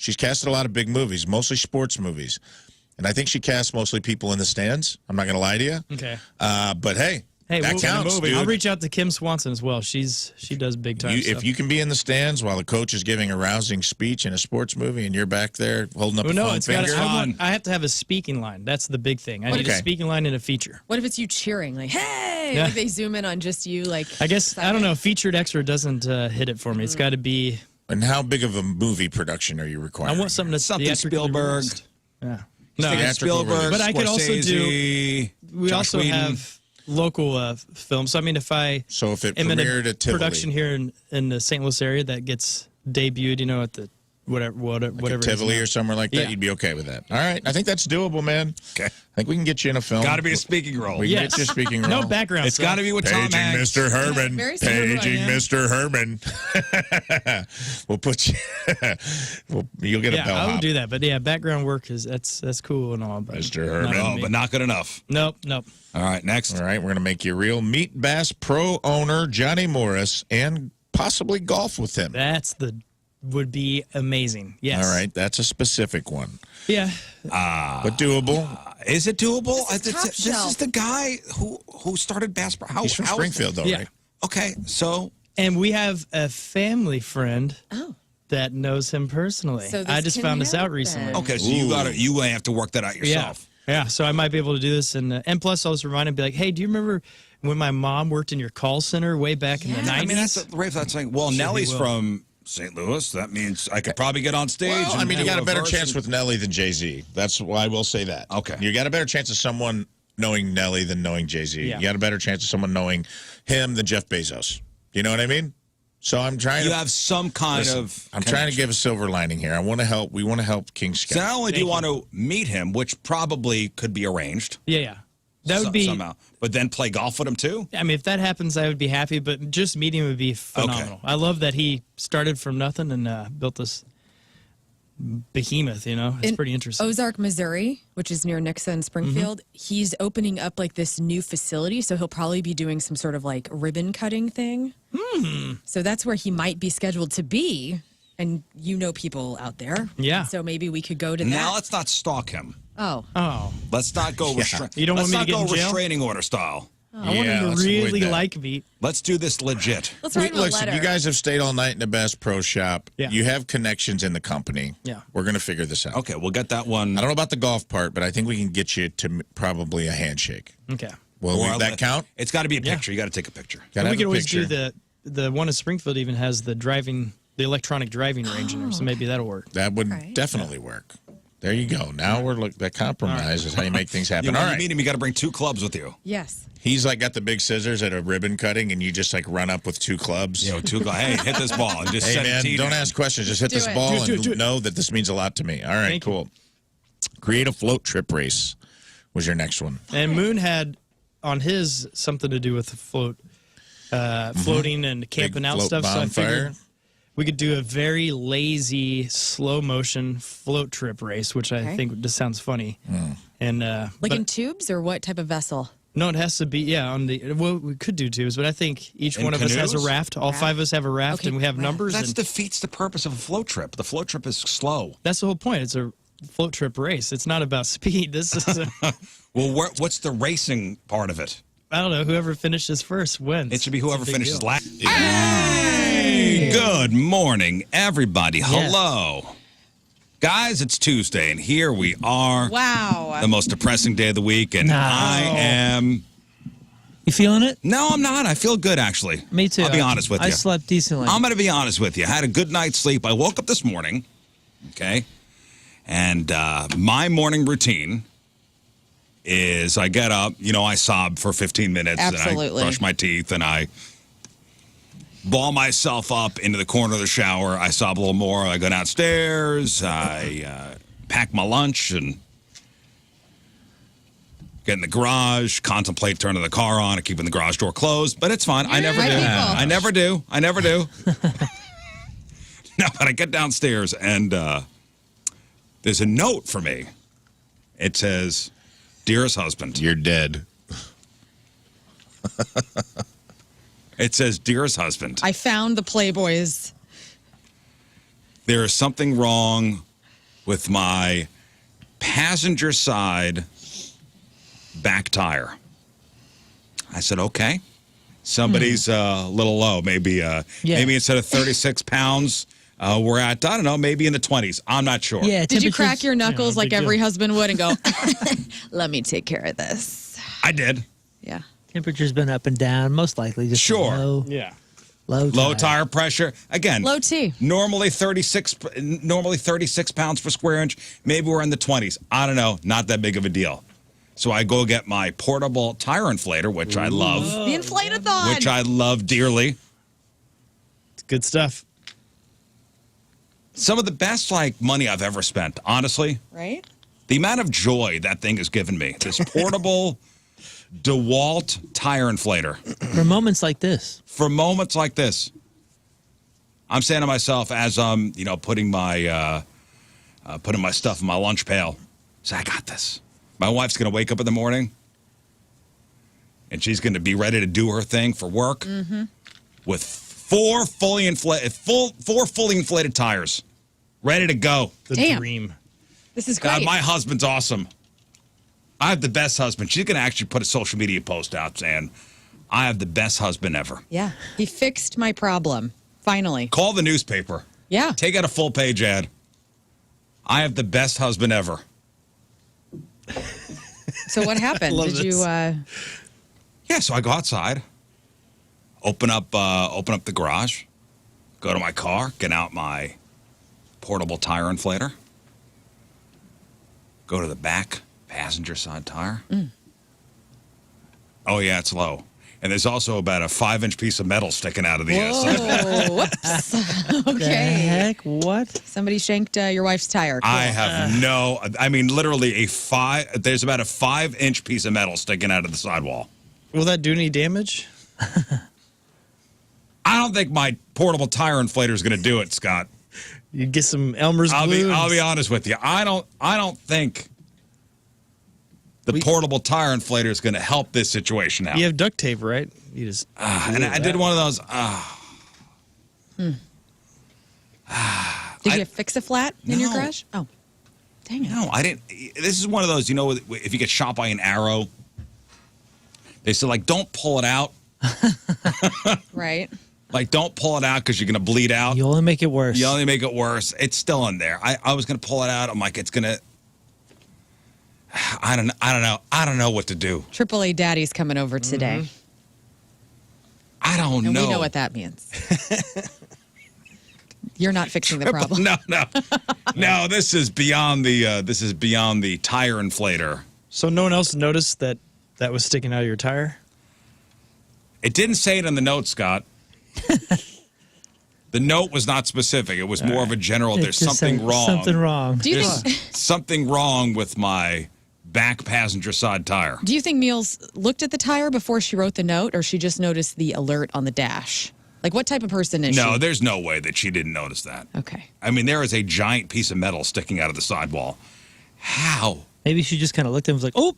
She's casted a lot of big movies, mostly sports movies. And I think she casts mostly people in the stands. I'm not going to lie to you. Okay. But hey, that counts, dude. I'll reach out to Kim Swanson as well. She does big time stuff. If you can be in the stands while the coach is giving a rousing speech in a sports movie and you're back there holding up a phone finger. I have to have a speaking line. That's the big thing. I need a speaking line and a feature. What if it's you cheering? Like, hey! Yeah. Like they zoom in on just you. Like, I guess, I don't know. Featured extra doesn't hit it for me. It's got to be... And how big of a movie production are you requiring? I want something Spielberg. Yeah. No, Spielberg, but I could also do. We Josh also Whedon. have local films. So I mean, if it premiered at Tivoli, production here in the St. Louis area that gets debuted, at the whatever Tivoli or somewhere like that, you'd be okay with that. All right, I think that's doable, man. Okay, I think we can get you in a film. Got to be a speaking role. We can get you a speaking role. No background. It's got to be with Tom Hanks. Mr. Herman. Paging Mr. Herman. We'll put you. You'll get a bellhop. I would do that, but background work that's cool and all. But Mr. Herman, but not good enough. Nope. All right, next. All right, we're gonna make you real meat bass pro owner Johnny Morris and possibly golf with him. Would be amazing. Yes. All right, that's a specific one. Yeah. But doable. Is it doable? This is the guy who started Bass Pro. He's from Springfield, though, right? Okay, so. And we have a family friend that knows him personally. So I just found this out recently. Okay, so you have to work that out yourself. Yeah, so I might be able to do this. And plus, I'll just remind him, be like, hey, do you remember when my mom worked in your call center way back in the 90s? I mean, that's saying, well, Nellie's from St. Louis. That means I could probably get on stage. Well, I mean, you got a better chance with Nellie than Jay-Z. That's why I will say that. Okay. You got a better chance of someone knowing Nellie than knowing Jay-Z. Yeah. You got a better chance of someone knowing him than Jeff Bezos. You know what I mean? So I'm trying You have some kind of... I'm trying to give a silver lining here. We want to help King Scott. So not only do you want to meet him, which probably could be arranged. Yeah. That would be... Somehow. But then play golf with him, too? I mean, if that happens, I would be happy, but just meeting him would be phenomenal. Okay. I love that he started from nothing and built this behemoth, It's pretty interesting. Ozark, Missouri, which is near Nixa and Springfield, he's opening up like this new facility, so he'll probably be doing some sort of like ribbon cutting thing. So that's where he might be scheduled to be, and people out there. Yeah. So maybe we could go to that. Now let's not stalk him. Oh. Let's not go You don't want me to get in jail? restraining order style. I want him to really like me. Let's do this legit. Let's write him a Listen, letter. you guys have stayed all night in the Bass Pro Shop. Yeah. You have connections in the company. Yeah. We're going to figure this out. Okay, we'll get that one. I don't know about the golf part, but I think we can get you to probably a handshake. Okay. Will that count? It's got to be a picture. You got to take a picture. Gotta We have could a always picture. do the one in Springfield even has the electronic driving range in there, so maybe that'll work. That would definitely work. There you go. Now that compromise is how you make things happen. When All you right. meet him, you got to bring 2 clubs with you. Yes. He's got the big scissors at a ribbon cutting, and you just run up with 2 clubs. Hey, hit this ball. And just Hey, set a man, tee don't down. ask questions. Just hit this it. ball Do and it. know that this means a lot to me. All right, Thank you. cool. Create a float trip race was your next one. And Moon had on his something to do with the floating and camping Big out float stuff. So I bonfire. figured we could do a very lazy, slow motion float trip race, which I think just sounds funny. And Like in tubes or what type of vessel? no, it has to be we could do tubes, but I think each In one of us has a canoes? raft. All 5 of us have a raft, Okay, and we have raft. numbers. That And defeats the purpose of a float trip. The float trip is slow. that's the whole point. It's a float trip race. It's not about speed. This is Well, what's the racing part of it? I don't know. Whoever finishes first wins. It should be It's a whoever big finishes deal. last. Hey! Good morning, everybody. Hello. Guys, it's Tuesday, and here we are. Wow. The most depressing day of the week, and I am... You feeling it? No, I'm not. I feel good, actually. Me too. I'll be honest with you. I slept decently. I'm going to be honest with you. I had a good night's sleep. I woke up this morning, okay, and my morning routine is I get up, I sob for 15 minutes, Absolutely. and I brush my teeth, and I ball myself up into the corner of the shower. I sob a little more. I go downstairs. I pack my lunch and get in the garage, contemplate turning the car on and keeping the garage door closed, but it's fine. I never do. I never do. I never do. No, but I get downstairs, and there's a note for me. It says, "Dearest husband." You're dead. It says, "Dearest husband, I found the Playboys. there is something wrong with my passenger side back tire. I said, okay. Somebody's a little low. Maybe instead of 36 pounds, we're at, I don't know, maybe in the 20s. I'm not sure. Yeah. Did you crack your knuckles like every deal. husband would and go, let me take care of this? I did. Yeah. Temperature's been up and down, most likely. Just Sure. Yeah. Low Tire pressure. Again, Low T. Normally 36 pounds per square inch. Maybe we're in the 20s. I don't know. Not that big of a deal. So I go get my portable tire inflator, which I love. The inflatathon. Which I love dearly. It's good stuff. Some of the best money I've ever spent, honestly. Right? The amount of joy that thing has given me. This portable DeWalt tire inflator. For moments like this. For moments like this. I'm saying to myself as I'm, putting my stuff in my lunch pail. Say, I got this. My wife's going to wake up in the morning and she's going to be ready to do her thing for work with four fully inflated tires ready to go. The Damn. dream. This is great. God, my husband's awesome. I have the best husband. She's going to actually put a social media post out saying, I have the best husband ever. Yeah. He fixed my problem. Finally. Call the newspaper. Yeah. Take out a full page ad. I have the best husband ever. So what happened? Love Did you Yeah, so I go outside, open up the garage, go to my car, get out my portable tire inflator, go to the back passenger side tire. Oh yeah, it's low. And there's also about a 5-inch piece of metal sticking out of the side. Whoa, whoops. The Okay. heck? What? Somebody shanked your wife's tire. Cool. I have literally there's about a 5-inch piece of metal sticking out of the sidewall. Will that do any damage? I don't think my portable tire inflator is going to do it, Scott. You get some Elmer's I'll glue. be honest with you. I don't think the portable tire inflator is going to help this situation out. You have duct tape, right? You just. And I did one of those. Did you fix a flat in your No. garage? Oh, dang it. No, I didn't. This is one of those, if you get shot by an arrow, they say, don't pull it out. Right. Don't pull it out because you're going to bleed out. You only make it worse. You only make it worse. It's still in there. I was going to pull it out. I'm like, it's going to. I don't know. I don't know what to do. AAA Daddy's coming over today. I don't And know. we know what that means. You're not fixing the problem. No. This is beyond the tire inflator. So no one else noticed that was sticking out of your tire? It didn't say it in the note, Scott. The note was not specific. It was more of a general. It There's just something said wrong. Something wrong. Do you There's think something wrong with my back passenger side tire. Do you think Meals looked at the tire before she wrote the note, or she just noticed the alert on the dash? What type of person is she? No, there's no way that she didn't notice that. Okay. I mean, there is a giant piece of metal sticking out of the sidewall. How? Maybe she just kind of looked and was like, "Oh,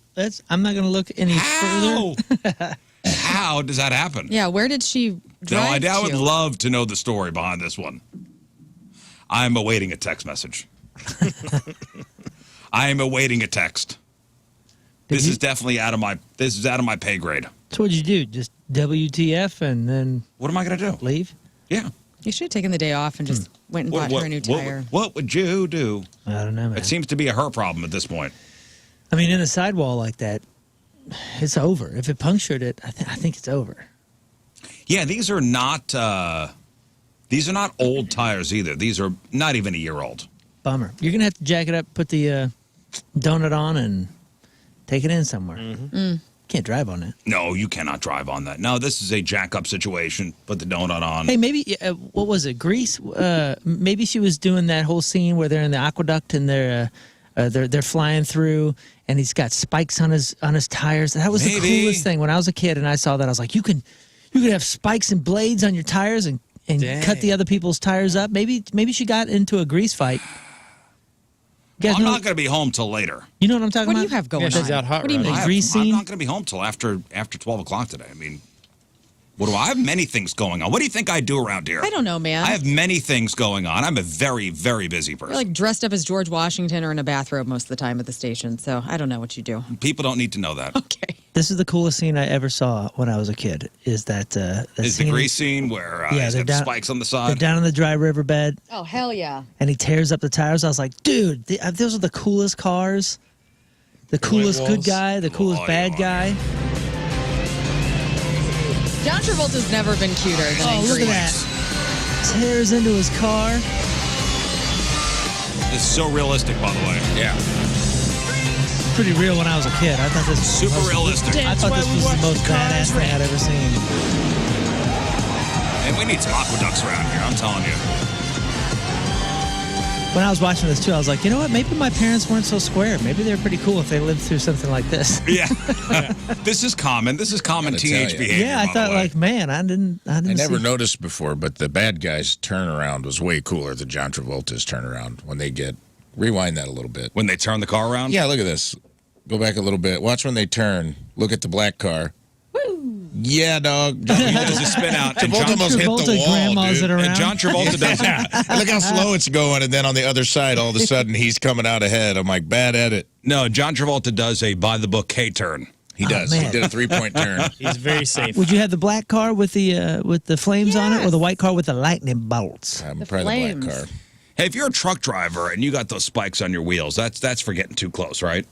I'm not going to look any How? further." How does that happen? Yeah, where did she drive I would to? love to know the story behind this one. I'm awaiting a text message. I am awaiting a text. This is definitely out of my pay grade. So what'd you do? Just WTF and then What am I going to do? leave? Yeah. You should have taken the day off and just went and bought her a new tire. What would you do? I don't know, man. It seems to be a her problem at this point. I mean, in a sidewall like that, it's over. If it punctured it, I think it's over. Yeah, these are not old tires either. These are not even a year old. Bummer. You're going to have to jack it up, put the donut on, and take it in somewhere. Can't drive on it. No, you cannot drive on that. No, this is a jack-up situation. Put the donut on. Hey, maybe, what was it, Grease? Maybe she was doing that whole scene where they're in the aqueduct and they're flying through, and he's got spikes on his tires. That was the coolest thing. When I was a kid and I saw that, I was like, you could have spikes and blades on your tires and cut the other people's tires up. Maybe she got into a Grease fight. I'm not going to be home till later. You know what I'm talking What about? do you have going Yeah, on? she's out hot What do you rodding. mean? Grease I'm scene? not going to be home till after 12 o'clock today. I mean, What do I have? Many things going on. What do you think I do around here? I don't know, man. I have many things going on. I'm a very, very busy person. You're like dressed up as George Washington or in a bathrobe most of the time at the station, so I don't know what you do. People don't need to know that. Okay. This is the coolest scene I ever saw when I was a kid. Is that Is the grease scene where he's got the spikes on the They're side? down in the dry riverbed, Oh, hell yeah. and he tears up the tires. I was like, dude, those are the coolest cars. The coolest good guy, the coolest bad guy. John Travolta's never been cuter than in Look at Grease. that. Tears into his car. This is so realistic, by the way. Yeah. Pretty real when I was a kid. I thought this was Super realistic. I thought this was the most badass thing I'd ever seen. And we need some aqueducts around here, I'm telling you. When I was watching this too, I was like, you know what? Maybe my parents weren't so square. Maybe they're pretty cool if they lived through something like this. Yeah. This is common. This is common teenage behavior. Yeah, I thought like, man, I didn't I never see- noticed before, but the bad guy's turnaround was way cooler than John Travolta's turnaround when they get. Rewind that a little bit. When they turn the car around? Yeah, look at this. Go back a little bit. Watch when they turn. Look at the black car. Woo! Yeah, dog. He does a spin out. And Travolta almost hit the Travolta wall, grandmas dude. it around. And John Travolta does And look how slow it's going, and then on the other side, all of a sudden, he's coming out ahead. I'm like, bad edit. No, John Travolta does a by-the-book K-turn. He does. man. He did a 3-point turn. He's very safe. Would you have the black car with the flames on it, or the white car with the lightning bolts? I'm The probably the black flames. car. Hey, if you're a truck driver and you got those spikes on your wheels, that's for getting too close, right?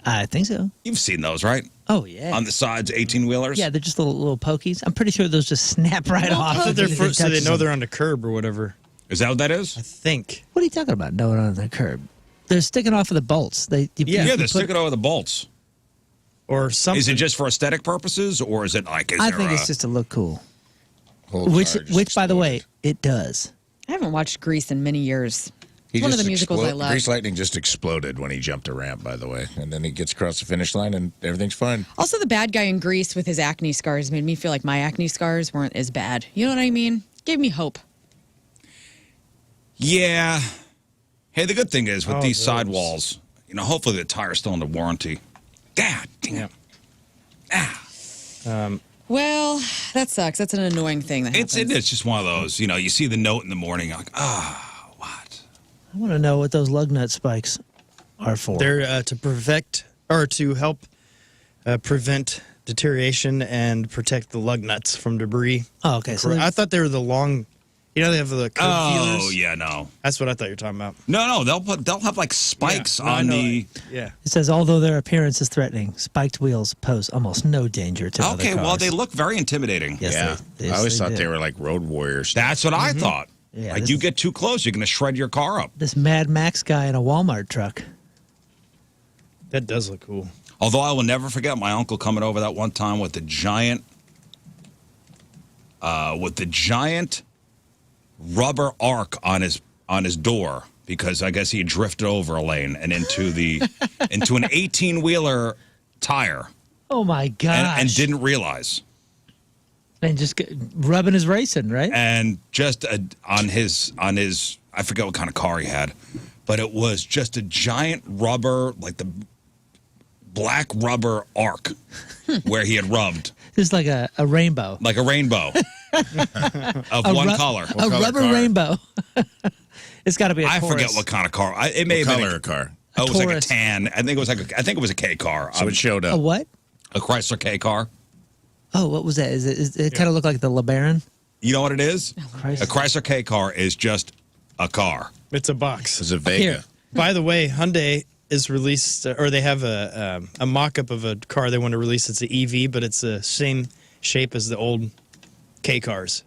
I think so. You've seen those, right? Oh yeah. On the sides, 18-wheelers? Yeah, they're just little pokies. I'm pretty sure those just snap right off. I thought they're if for, it so they touches know them. they're on the curb or whatever. Is that what that is? I think. What are you talking about? No one on the curb. They're sticking off of the bolts. Yeah, they're sticking over the bolts. Or something. Is it just for aesthetic purposes, or is it like? I think it's just to look cool. Whole Which, car just by the way, exploded. it does. I haven't watched Grease in many years. He It's one of just the musicals I love. Grease Lightning just exploded when he jumped a ramp, by the way. And then he gets across the finish line, and everything's fine. Also, the bad guy in Grease with his acne scars made me feel like my acne scars weren't as bad. You know what I mean? Gave me hope. Yeah. Hey, the good thing is with Oh, these those. sidewalls, hopefully the tire's still under warranty. God damn. Well, that sucks. That's an annoying thing that happens. It's just one of those, you see the note in the morning, you're like, what? I want to know what those lug nut spikes are for. They're to help prevent deterioration and protect the lug nuts from debris. Oh, okay. So I thought they were the long. They have the curved Oh, feelers. yeah, no. That's what I thought you were talking about. No, they'll have like spikes Yeah, no, I on know the. Yeah. it says, although their appearance is threatening, spiked wheels pose almost no danger to other Okay, cars. well, they look very intimidating. Yes, Yeah. they- I always they thought do. they were like road warriors. That's what I thought. Yeah, like this you is- get too close, you're going to shred your car up. This Mad Max guy in a Walmart truck. That does look cool. Although I will never forget my uncle coming over that one time with the giant rubber arc on his door because I guess he had drifted over a lane and into an 18-wheeler tire Oh my gosh! and didn't realize. And just rubbing his racing, right? And just on his I forget what kind of car he had, but it was just a giant rubber, like the black rubber arc where he had rubbed Just like a rainbow. like a rainbow of one color. A color rubber car? rainbow. It's got to be a I Taurus. forget what kind of car. It may have Color been a car. Oh, it was like a Taurus. tan. I think it was a K car. So it showed A up. what? A Chrysler K car. Oh, what was that? Is it kind of look like the LeBaron? You know what it is? Christ. A Chrysler K car is just a car. It's a box. It's a Vega. Here. By the way, Hyundai is released, or they have a mock-up of a car they want to release. It's an EV, but it's the same shape as the old K cars,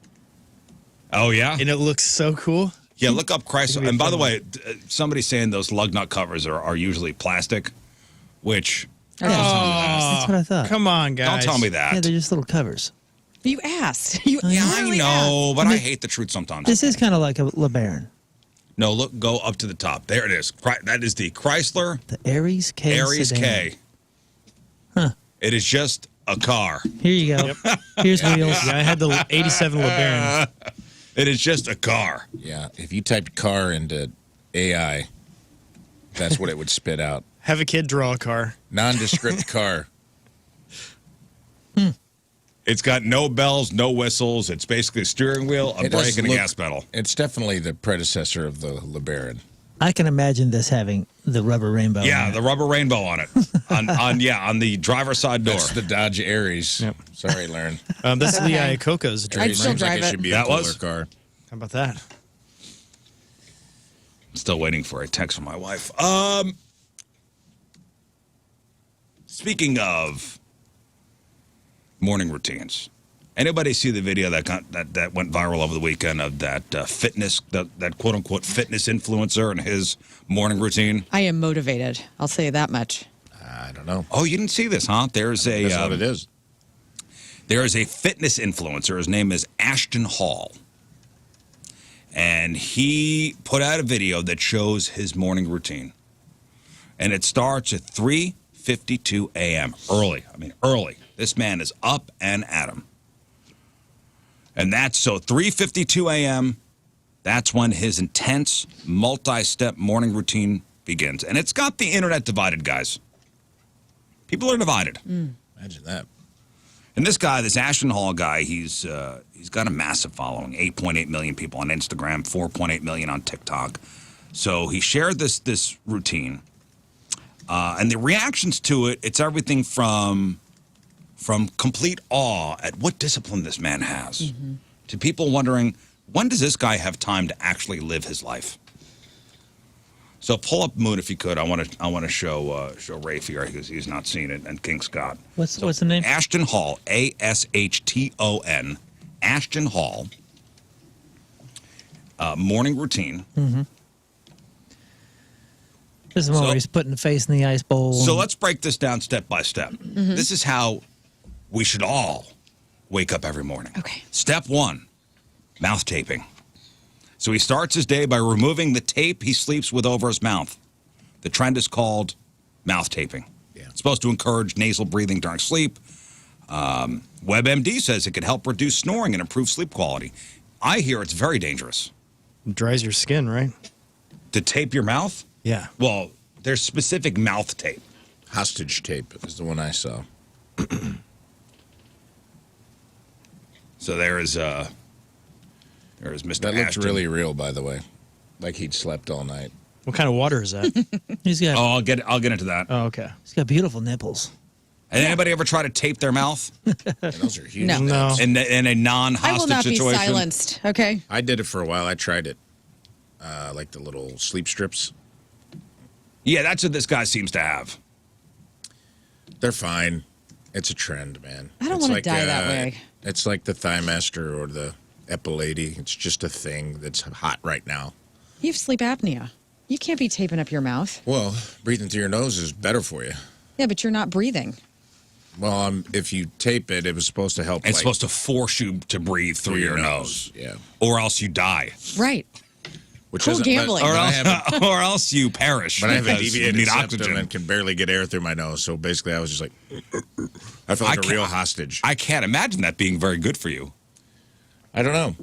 Oh yeah. and it looks so cool. Yeah, look up Chrysler. be And by the fun. way, somebody's saying those lug nut covers are usually plastic, which That's what I thought. Come on, guys! don't tell me Yeah, that. they're just little covers. You asked. You Yeah, I literally know, but I hate the truth sometimes. This is kind of like a LeBaron. No, look, go up to the top. There it is. That is the Chrysler The Aries K Aries sedan. K. Huh. It is just a car. Here you go. Here's wheels. Yeah, I had the '87 LeBaron. It is just a car. Yeah. If you typed car into AI, that's what it would spit out. Have a kid draw a car. Nondescript car. It's got no bells, no whistles. It's basically a steering wheel, a brake, and a gas pedal. It's definitely the predecessor of the LeBaron. I can imagine this having the rubber rainbow. Yeah, on the it. rubber rainbow on it. on the driver's side door. That's the Dodge Aries. Yep. Sorry, Lern. That's Lee Iacocca's dream. I'd still Seems like drive it it. should be That a cooler was? car. How about that? Still waiting for a text from my wife. Speaking of morning routines, anybody see the video that went viral over the weekend of that fitness, that quote unquote fitness influencer and his morning routine? I am motivated. I'll say that much. I don't know. Oh, you didn't see this, huh? That's what it is. There is a fitness influencer. His name is Ashton Hall. And he put out a video that shows his morning routine. And it starts at 3:52 a.m. Early. I mean, early. This man is up and at 'em. And that's so 3:52 a.m., that's when his intense multi-step morning routine begins. And it's got the internet divided, guys. People are divided. Imagine that. And this guy, this Ashton Hall guy, he's got a massive following, 8.8 million people on Instagram, 4.8 million on TikTok. So he shared this routine, and the reactions to it, it's everything from complete awe at what discipline this man has, to people wondering, when does this guy have time to actually live his life? So pull up Moon if you could. I want to show Rafe here because he's not seen it, and King Scott. What's the name? Ashton Hall, Ashton, Ashton Hall. Morning routine. This is the one So- where he's putting the face in the ice bowl. So let's break this down step by step. This is how we should all wake up every morning. Okay. Step 1, mouth taping. So he starts his day by removing the tape he sleeps with over his mouth. The trend is called mouth taping. Yeah. It's supposed to encourage nasal breathing during sleep. WebMD says it could help reduce snoring and improve sleep quality. I hear it's very dangerous. It dries your skin, right? To tape your mouth? Yeah. Well, there's specific mouth tape. Hostage tape is the one I saw. So there is Mr. That looked Ashton. really real, by the way. Like he'd slept all night. What kind of water is that? he's got Oh, I'll get into that. Oh, okay. he's got beautiful nipples. And anybody ever try to tape their mouth And those are huge. No. No. in a I non-hostage will not situation? be silenced. Okay. I did it for a while. I tried it. Like the little sleep strips. Yeah, that's what this guy seems to have. They're fine. It's a trend, man. I don't It's wanna like, die that way. It's like the Thigh Master or the Epilady. It's just a thing that's hot right now. You have sleep apnea. You can't be taping up your mouth. Well, breathing through your nose is better for you. Yeah, but you're not breathing. Well, if you tape it, it was supposed to help. It's supposed to force you to breathe through your nose. Yeah. Or else you die. Right. Which Cool isn't- gambling. But, Or but I else, have, or else you perish. but I have a because you deviated need septum oxygen. and can barely get air through my nose. So basically, I was just like, I felt like a real hostage. I can't imagine that being very good for you. I don't know.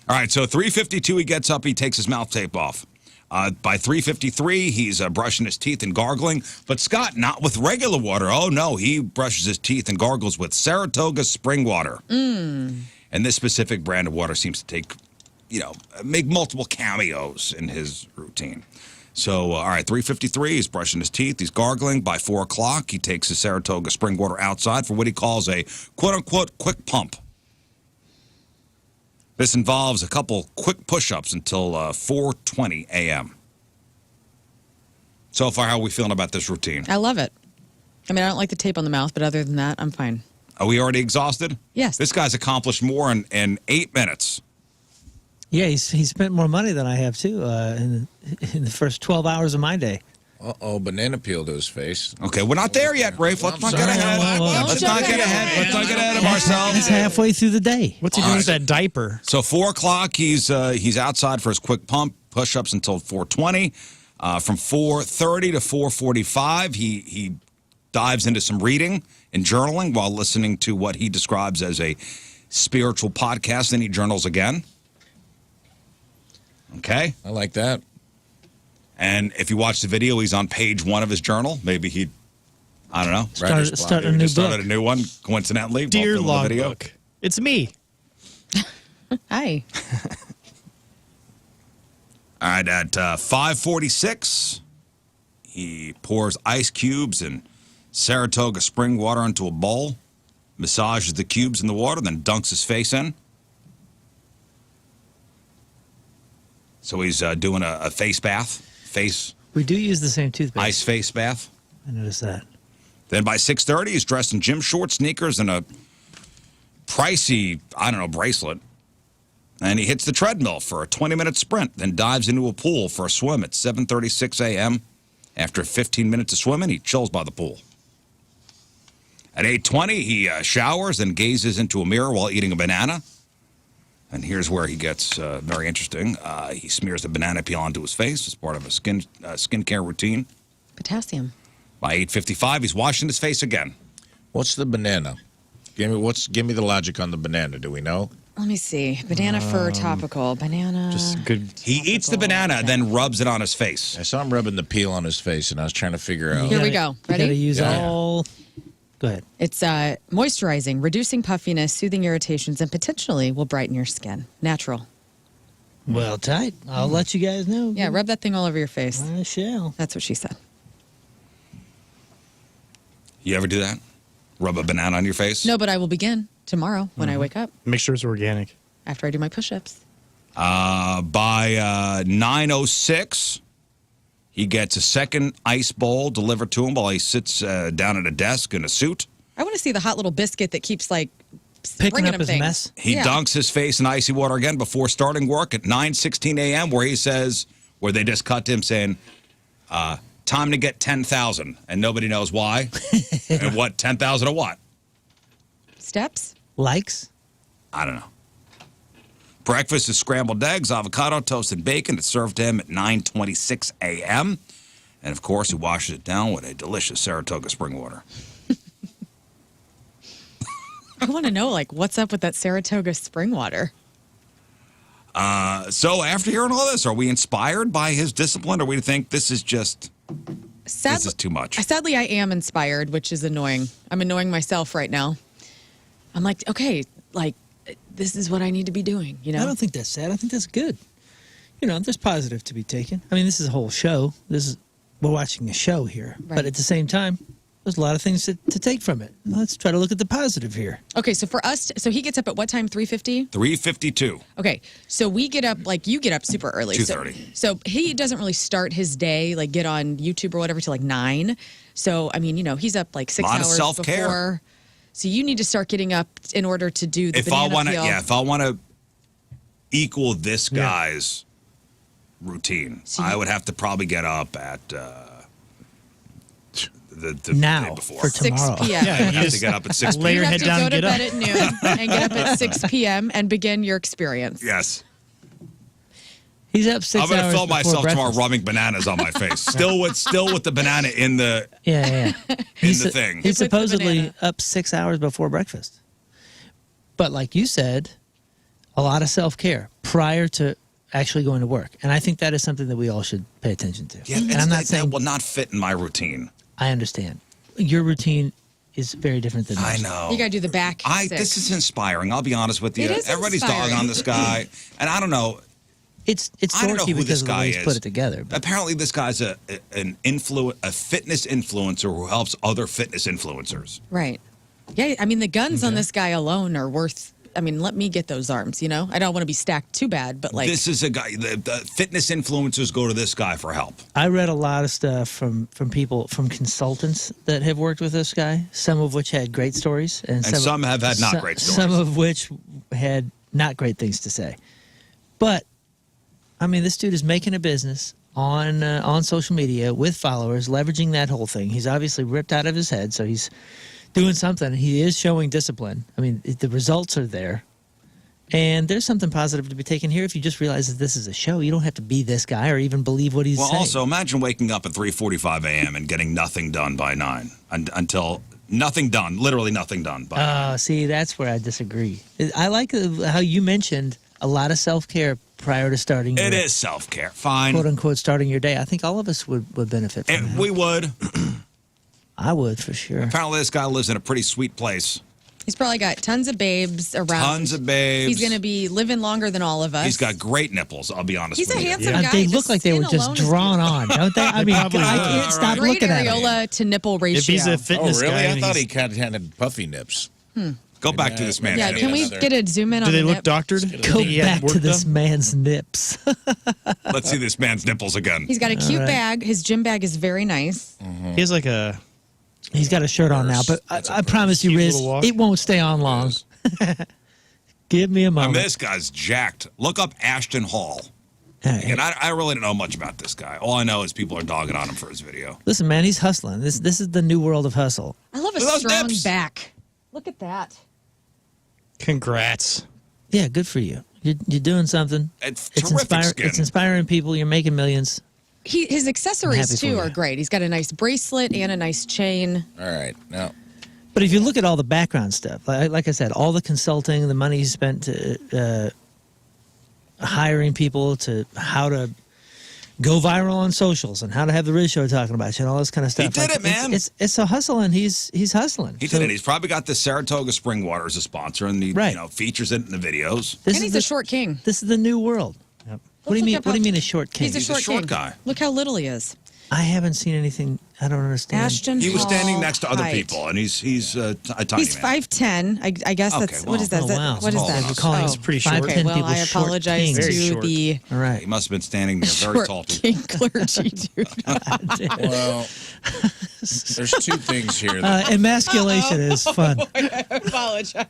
All right, so 3:52, he gets up, he takes his mouth tape off. By 3:53, he's brushing his teeth and gargling. But Scott, not with regular water. Oh, no, he brushes his teeth and gargles with Saratoga spring water. And this specific brand of water seems to take, make multiple cameos in his routine. So, all right, 3:53, he's brushing his teeth, he's gargling. By 4 o'clock, he takes his Saratoga spring water outside for what he calls a quote-unquote quick pump. This involves a couple quick push-ups until 4:20 a.m. So far, how are we feeling about this routine? I love it. I mean, I don't like the tape on the mouth, but other than that, I'm fine. Are we already exhausted? Yes. This guy's accomplished more in 8 minutes. Yeah, he's spent more money than I have too in the first 12 hours of my day. Uh-oh, banana peel to his face. Okay, we're not there yet, Rafe. Let's not get sorry. ahead. Let's not get ahead. Let's not get ahead of He's ourselves. halfway through the day. What's he doing with that diaper? So 4 o'clock, he's outside for his quick pump push-ups until 4:20. From 4:30 to 4:45, he dives into some reading and journaling while listening to what he describes as a spiritual podcast. Then he journals again. Okay. I like that. And if you watch the video, he's on page 1 of his journal. Maybe he I don't know. Start a new Just started book. a new one, coincidentally. while Dear filming the video. logbook, it's me. Hi. All right, at 5:46, he pours ice cubes and Saratoga spring water into a bowl, massages the cubes in the water, then dunks his face in. So he's doing a face bath, We do use the same toothpaste. ice face bath. I noticed that. Then by 6:30, he's dressed in gym shorts, sneakers, and a pricey, bracelet. And he hits the treadmill for a 20-minute sprint, then dives into a pool for a swim at 7:36 a.m. After 15 minutes of swimming, he chills by the pool. At 8:20, he showers and gazes into a mirror while eating a banana. And here's where he gets very interesting. He smears the banana peel onto his face as part of a skincare routine. Potassium. By 8:55, he's washing his face again. What's the banana? Give me the logic on the banana. Do we know? Let me see. Banana fur topical. Banana. Just good. He eats the banana, then rubs it on his face. I saw him rubbing the peel on his face, and I was trying to figure out. Here we go. You Ready? gotta use Yeah. all. Go ahead. It's moisturizing, reducing puffiness, soothing irritations, and potentially will brighten your skin. Natural. Well, tight. I'll let you guys know. Yeah, rub that thing all over your face. I shall. That's what she said. You ever do that? Rub a banana on your face? No, but I will begin tomorrow when I wake up Make sure it's organic. after I do my push-ups. By 9:06, he gets a second ice bowl delivered to him while he sits down at a desk in a suit. I want to see the hot little biscuit that keeps like Picking bringing up him his things. mess. He Yeah. dunks his face in icy water again before starting work at 9:16 a.m., where they just cut to him saying, time to get 10,000, and nobody knows why. And what, 10,000 of what? Steps. Likes. I don't know. Breakfast is scrambled eggs, avocado, toast, and bacon. It's served to him at 9:26 a.m. And, of course, he washes it down with a delicious Saratoga spring water. I want to know like what's up with that Saratoga spring water. So after hearing all this, are we inspired by his discipline, or we think this is just this is too much? Sadly, I am inspired, which is annoying. I'm annoying myself right now. I'm like, okay, like this is what I need to be doing. You know, I don't think that's sad. I think that's good. You know, there's positive to be taken. I mean, this is a whole show. We're watching a show here, Right. but at the same time, there's a lot of things to take from it. Let's try to look at the positive here. Okay, so for us, so he gets up at what time? 3:50. 3:52. Okay, so we get up like you get up super early. 2:30. So he doesn't really start his day like get on YouTube or whatever till like 9. So I mean, you know, he's up like 6 Lot of hours self-care. before. So you need to start getting up in order to do the If I banana peel. if I want to equal this guy's routine, So I you- would have to probably get up at the Now, day before. for 6 tomorrow. p.m. Yeah, I you have to just get up at 6 lay You your have head to down go and to get bed up. at noon and get up at 6 p.m. and begin your experience. Yes. He's up 6 I'm going to hours film before myself tomorrow breakfast. rubbing bananas on my face. Still with the banana in the Yeah. in the thing. He's With the supposedly banana. up 6 hours before breakfast. But like you said, a lot of self-care prior to actually going to work. And I think that is something that we all should pay attention to. Yeah, and it's I'm not that saying will not fit in my routine. I understand. Your routine is very different than I mine. know. You got to do the back. This is inspiring. I'll be honest with you. It is Everybody's inspiring. dogging on this guy, and I don't know. It's I don't know dorky who because this of the guy way he's is. put it together. But Apparently, this guy's a fitness influencer who helps other fitness influencers. Right. Yeah, I mean, the guns on this guy alone are worth. I mean, let me get those arms, you know? I don't want to be stacked too bad, but like. This is a guy. The fitness influencers go to this guy for help. I read a lot of stuff from people, from consultants that have worked with this guy, some of which had great stories. And some have had not great stories. Some of which had not great things to say. But, I mean, this dude is making a business on social media with followers, leveraging that whole thing. He's obviously ripped out of his head, so he's doing something. He is showing discipline. I mean, the results are there. And there's something positive to be taken here if you just realize that this is a show. You don't have to be this guy or even believe what he's Well, saying. also imagine waking up at 3:45 a.m. and getting nothing done by 9 until nothing done, literally nothing done by 9. See, that's where I disagree. I like how you mentioned a lot of self-care prior to starting It your, is self-care. Fine. quote-unquote, starting your day. I think all of us would benefit from that. We would. I would for sure. Apparently, this guy lives in a pretty sweet place. He's probably got tons of babes around. Tons of babes. He's going to be living longer than all of us. He's got great nipples, I'll be honest He's with a you. handsome guy. They The look like they were skin just alone is drawn on, don't they? I mean, I probably can't would. stop Great looking at them. areola to nipple ratio. If he's a fitness Oh, really? guy, I and thought he's- he had puffy nips. Go back to this man. yeah, Maybe can we another- get a zoom in do on they the look nip? doctored? Go He had back work to this done? man's nips. Let's see this man's nipples again. He's got a cute bag. His gym bag is very nice. He has like a. He's got a shirt on now, but I promise you, Cute Rizz, little walk. it won't stay on long. Give me a I mean, moment. this guy's jacked. Look up Ashton Hall. And I really don't know much about this guy. All I know is people are dogging on him for his video. Listen, man, he's hustling. This is the new world of hustle. I love a Look at those strong nips. back. Look at that. Congrats. Yeah, good for you. You're doing something. It's terrific skin. It's inspiring people. You're making millions. His I'm accessories, happy too, for are you. great. He's got a nice bracelet and a nice chain. All right. Now, But if you look at all the background stuff, like I said, all the consulting, the money he spent to hiring people to how to go viral on socials and how to have the Rizz Show talking about you and all this kind of stuff. did it, man. It's a hustle, and he's hustling. He did it. He's probably got the Saratoga Spring Water as a sponsor, and he Right. features it in the videos. This And is he's a short king. This is the new world. What do you Let's mean? look up What do you how- mean a short king? He's a short short king. guy. Look how little he is. I haven't seen anything. I don't understand. Ashton He was standing Hall next to other height. people, and he's a tiny He's man. 5'10". I guess Okay, that's well. what is that? Oh, Is that- wow. What is Tall that? enough. You're calling Oh. us pretty short. 5'10". Okay, well, people I short apologize kings. Very to short. the All right. He must have been standing there very short tall. king clergy, dude. well, there's two things here. That, Emasculation is fun. I apologize.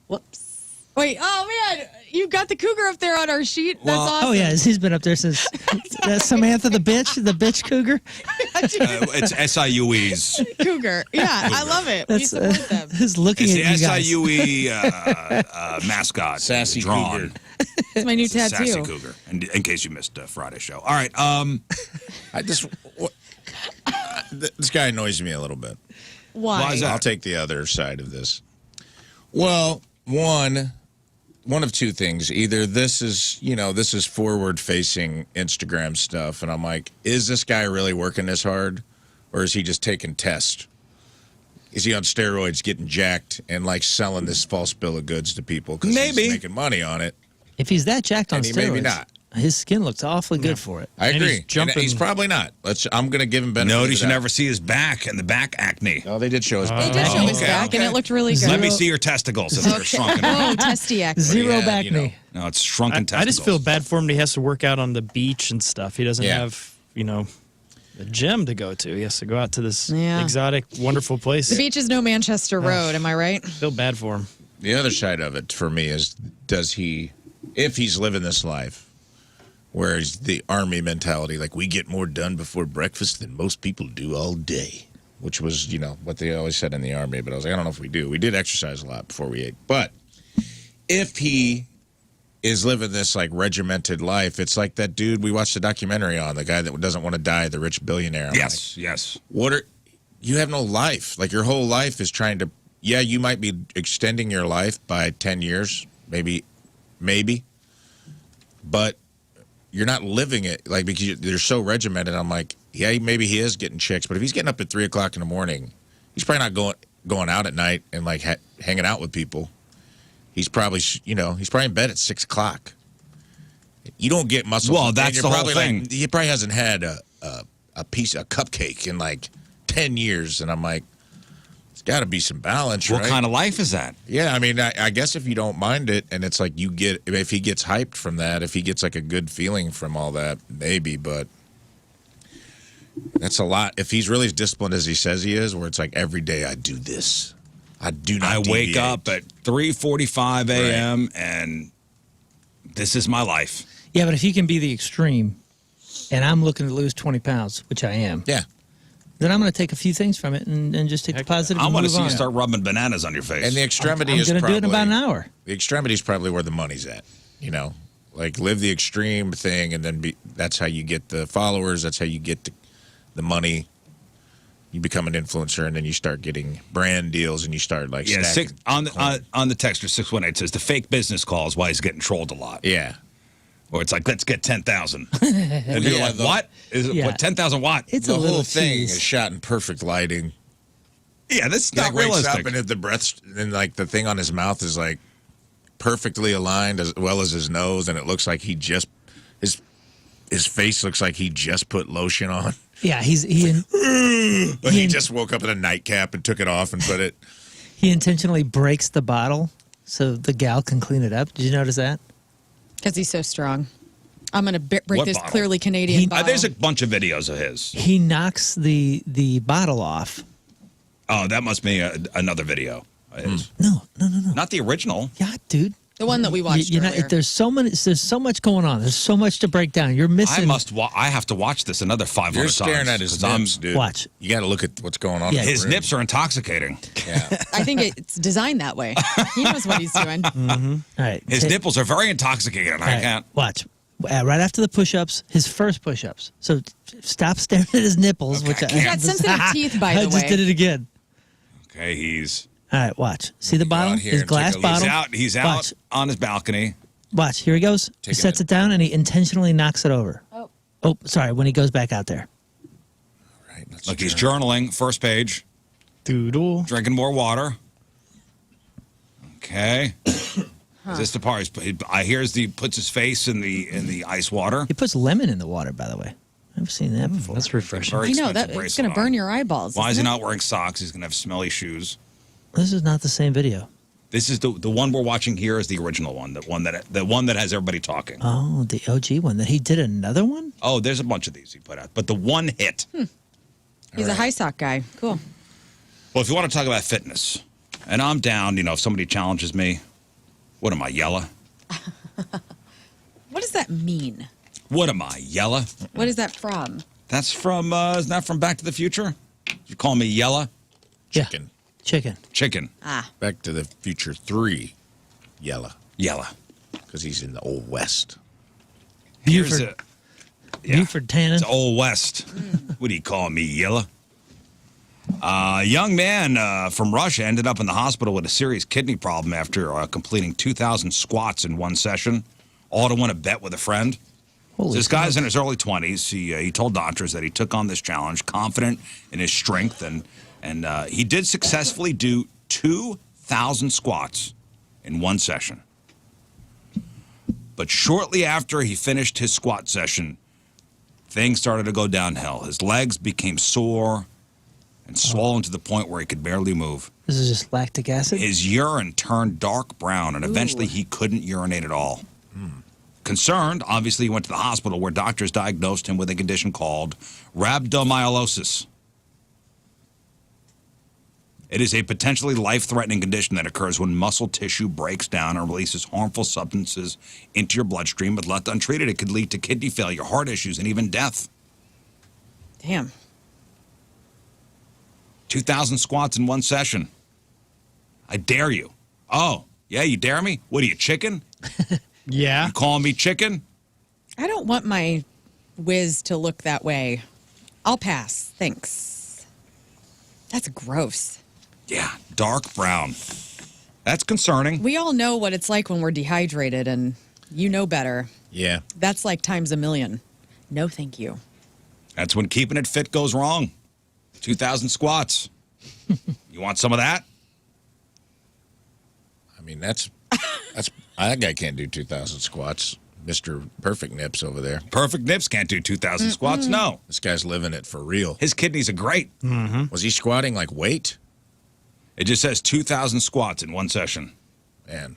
Whoops. Wait, oh man, you got the cougar up there on our sheet. That's awesome. Oh yeah, he's been up there since Samantha the bitch cougar. It's SIUE's. Cougar. Yeah, I love it. We support them. Is looking It's at you the guys. SIUE mascot. Sassy drawn. cougar. It's my new It's a tattoo. Sassy cougar. In case you missed Friday's show. All right. I just this guy annoys me a little bit. Why? is that? I'll take the other side of this. Well, one of two things. Either this is forward-facing Instagram stuff, and I'm like, is this guy really working this hard, or is he just taking tests? Is he on steroids, getting jacked, and like selling this false bill of goods to people because Maybe. he's making money on it? If he's that jacked on And he steroids, maybe not. his skin looks awfully good for it. I And agree. he's jumping- He's probably not. I'm going to give him benefit. Notice of you the doubt. never see his back and the back acne. Oh, they did show his They back. did show his okay, back, and okay. it looked really good. Let me see your testicles if they're shrunken. Oh, testy acne. Zero Yeah, back you know. knee. No, it's shrunken testicles. I just feel bad for him. He has to work out on the beach and stuff. He doesn't Yeah. have, a gym to go to. He has to go out to this Yeah. exotic, wonderful place. The beach is no Manchester Road, am I right? Feel bad for him. The other side of it for me is, if he's living this life, where he's the army mentality, like we get more done before breakfast than most people do all day, which was, what they always said in the army. But I was like, I don't know if we do. We did exercise a lot before we ate. But if he is living this like regimented life, it's like that dude we watched the documentary on, the guy that doesn't want to die, the rich billionaire. I'm Yes, yes. you have no life. Like your whole life is trying to, you might be extending your life by 10 years, maybe, but you're not living it, like, because they're so regimented. I'm like, maybe he is getting chicks, but if he's getting up at 3 o'clock in the morning, he's probably not going out at night and like hanging out with people. He's probably, he's probably in bed at 6 o'clock. You don't get muscle. Well, and that's you're the whole probably thing. Like, he probably hasn't had a cupcake in like 10 years, and I'm like, there's got to be some balance, What right? kind of life is that? Yeah, I mean, I guess if you don't mind it, and it's like if he gets hyped from that, if he gets like a good feeling from all that, maybe, but that's a lot. If he's really as disciplined as he says he is, where it's like every day I do this, I do not I wake deviate. up at 3:45 a.m. and this is my life. Yeah, but if you can be the extreme, and I'm looking to lose 20 pounds, which I am, Yeah. then I'm going to take a few things from it and just take the positive I and want to move see on. you start rubbing bananas on your face. And the extremity I'm is going to do probably it in about an hour. The extremity is probably where the money's at. Like live the extreme thing, and then that's how you get the followers. That's how you get the money. You become an influencer, and then you start getting brand deals, and you start like on the texter 618 says the fake business calls why he's getting trolled a lot. yeah. Or it's like, let's get 10,000. And you're like, what? Is it what 10,000 what? It's the a whole little thing cheese. is shot in perfect lighting. Yeah, this is He not wakes realistic. up and if the breath's and like the thing on his mouth is like perfectly aligned as well as his nose, and it looks like he just his face looks like he just put lotion on. Yeah, he just woke up in a nightcap and took it off and put it. He intentionally breaks the bottle so the gal can clean it up. Did you notice that? Because he's so strong. I'm going to break What this bottle? clearly Canadian bottle. There's a bunch of videos of his. He knocks the bottle off. Oh, that must be another video. of his. No. Not the original. Yeah, dude. The one that we watched earlier. There's so much going on. There's so much to break down. You're missing. I have to watch this another 500 times. You're staring at his 'cause nips, dude. Watch. You got to look at what's going on. Yeah. in the His room. nips are intoxicating. Yeah. I think it's designed that way. He knows what he's doing. All right. His nipples are very intoxicating. All I right, can't. watch. Right after the push-ups, his first push-ups. So stop staring at his nipples. Okay, Which I I can't. He's got sensitive teeth, by I the just way. did it again. Okay, he's All right, watch. See the Go bottle? out here His and glass take a look. bottle. he's out Watch. on his balcony. Watch. Here he goes. He Taking sets it. it down and he intentionally knocks it over. Oh, sorry. When he goes back out there. All right, let's Look, he's try. journaling. First page. Doodle. Drinking more water. Okay. Is this the part? I hear he puts his face in the ice water. He puts lemon in the water, by the way. I've never seen that before. That's refreshing. Very I know, expensive that it's bracelet going to burn on. your eyeballs. Why is he isn't not wearing socks? He's going to have smelly shoes. This is not the same video. This is the one we're watching here is the original one, the one that has everybody talking. Oh, the OG one. That he did another one? Oh, there's a bunch of these he put out, but the one hit. He's a high sock guy. Cool. Well, if you want to talk about fitness, and I'm down, if somebody challenges me, what am I, yella? What does that mean? What am I, yella? What is that from? That's from, isn't that from Back to the Future? You call me yella? Chicken. Yeah. Chicken. Chicken. Ah, Back to the Future 3. Yella. Yella. Because he's in the Old West. Here's Buford. it. Yeah. Buford Tannen. It's Old West. What do you call me, yella? A young man from Russia ended up in the hospital with a serious kidney problem after completing 2,000 squats in one session, all to win a bet with a friend. Holy This guy's smokes. in his early 20s. He told doctors that he took on this challenge, confident in his strength, and he did successfully do 2,000 squats in one session. But shortly after he finished his squat session, things started to go downhill. His legs became sore and swollen to the point where he could barely move. This is just lactic acid? His urine turned dark brown, and eventually he couldn't urinate at all. Concerned, obviously, he went to the hospital where doctors diagnosed him with a condition called rhabdomyolysis. It is a potentially life-threatening condition that occurs when muscle tissue breaks down and releases harmful substances into your bloodstream. But left untreated, it could lead to kidney failure, heart issues, and even death. damn. 2,000 squats in one session. I dare you. Oh, yeah, you dare me? What are you, chicken? Yeah. You calling me chicken? I don't want my whiz to look that way. I'll pass. Thanks. That's gross. Yeah, dark brown. That's concerning. We all know what it's like when we're dehydrated, and you know better. Yeah. That's like times a million. No, thank you. That's when keeping it fit goes wrong. 2,000 squats. You want some of that? I mean, that guy can't do 2,000 squats. Mr. Perfect Nips over there. Perfect Nips can't do 2,000 squats. No. This guy's living it for real. His kidneys are great. Was he squatting like weight? It just says 2,000 squats in one session. Man.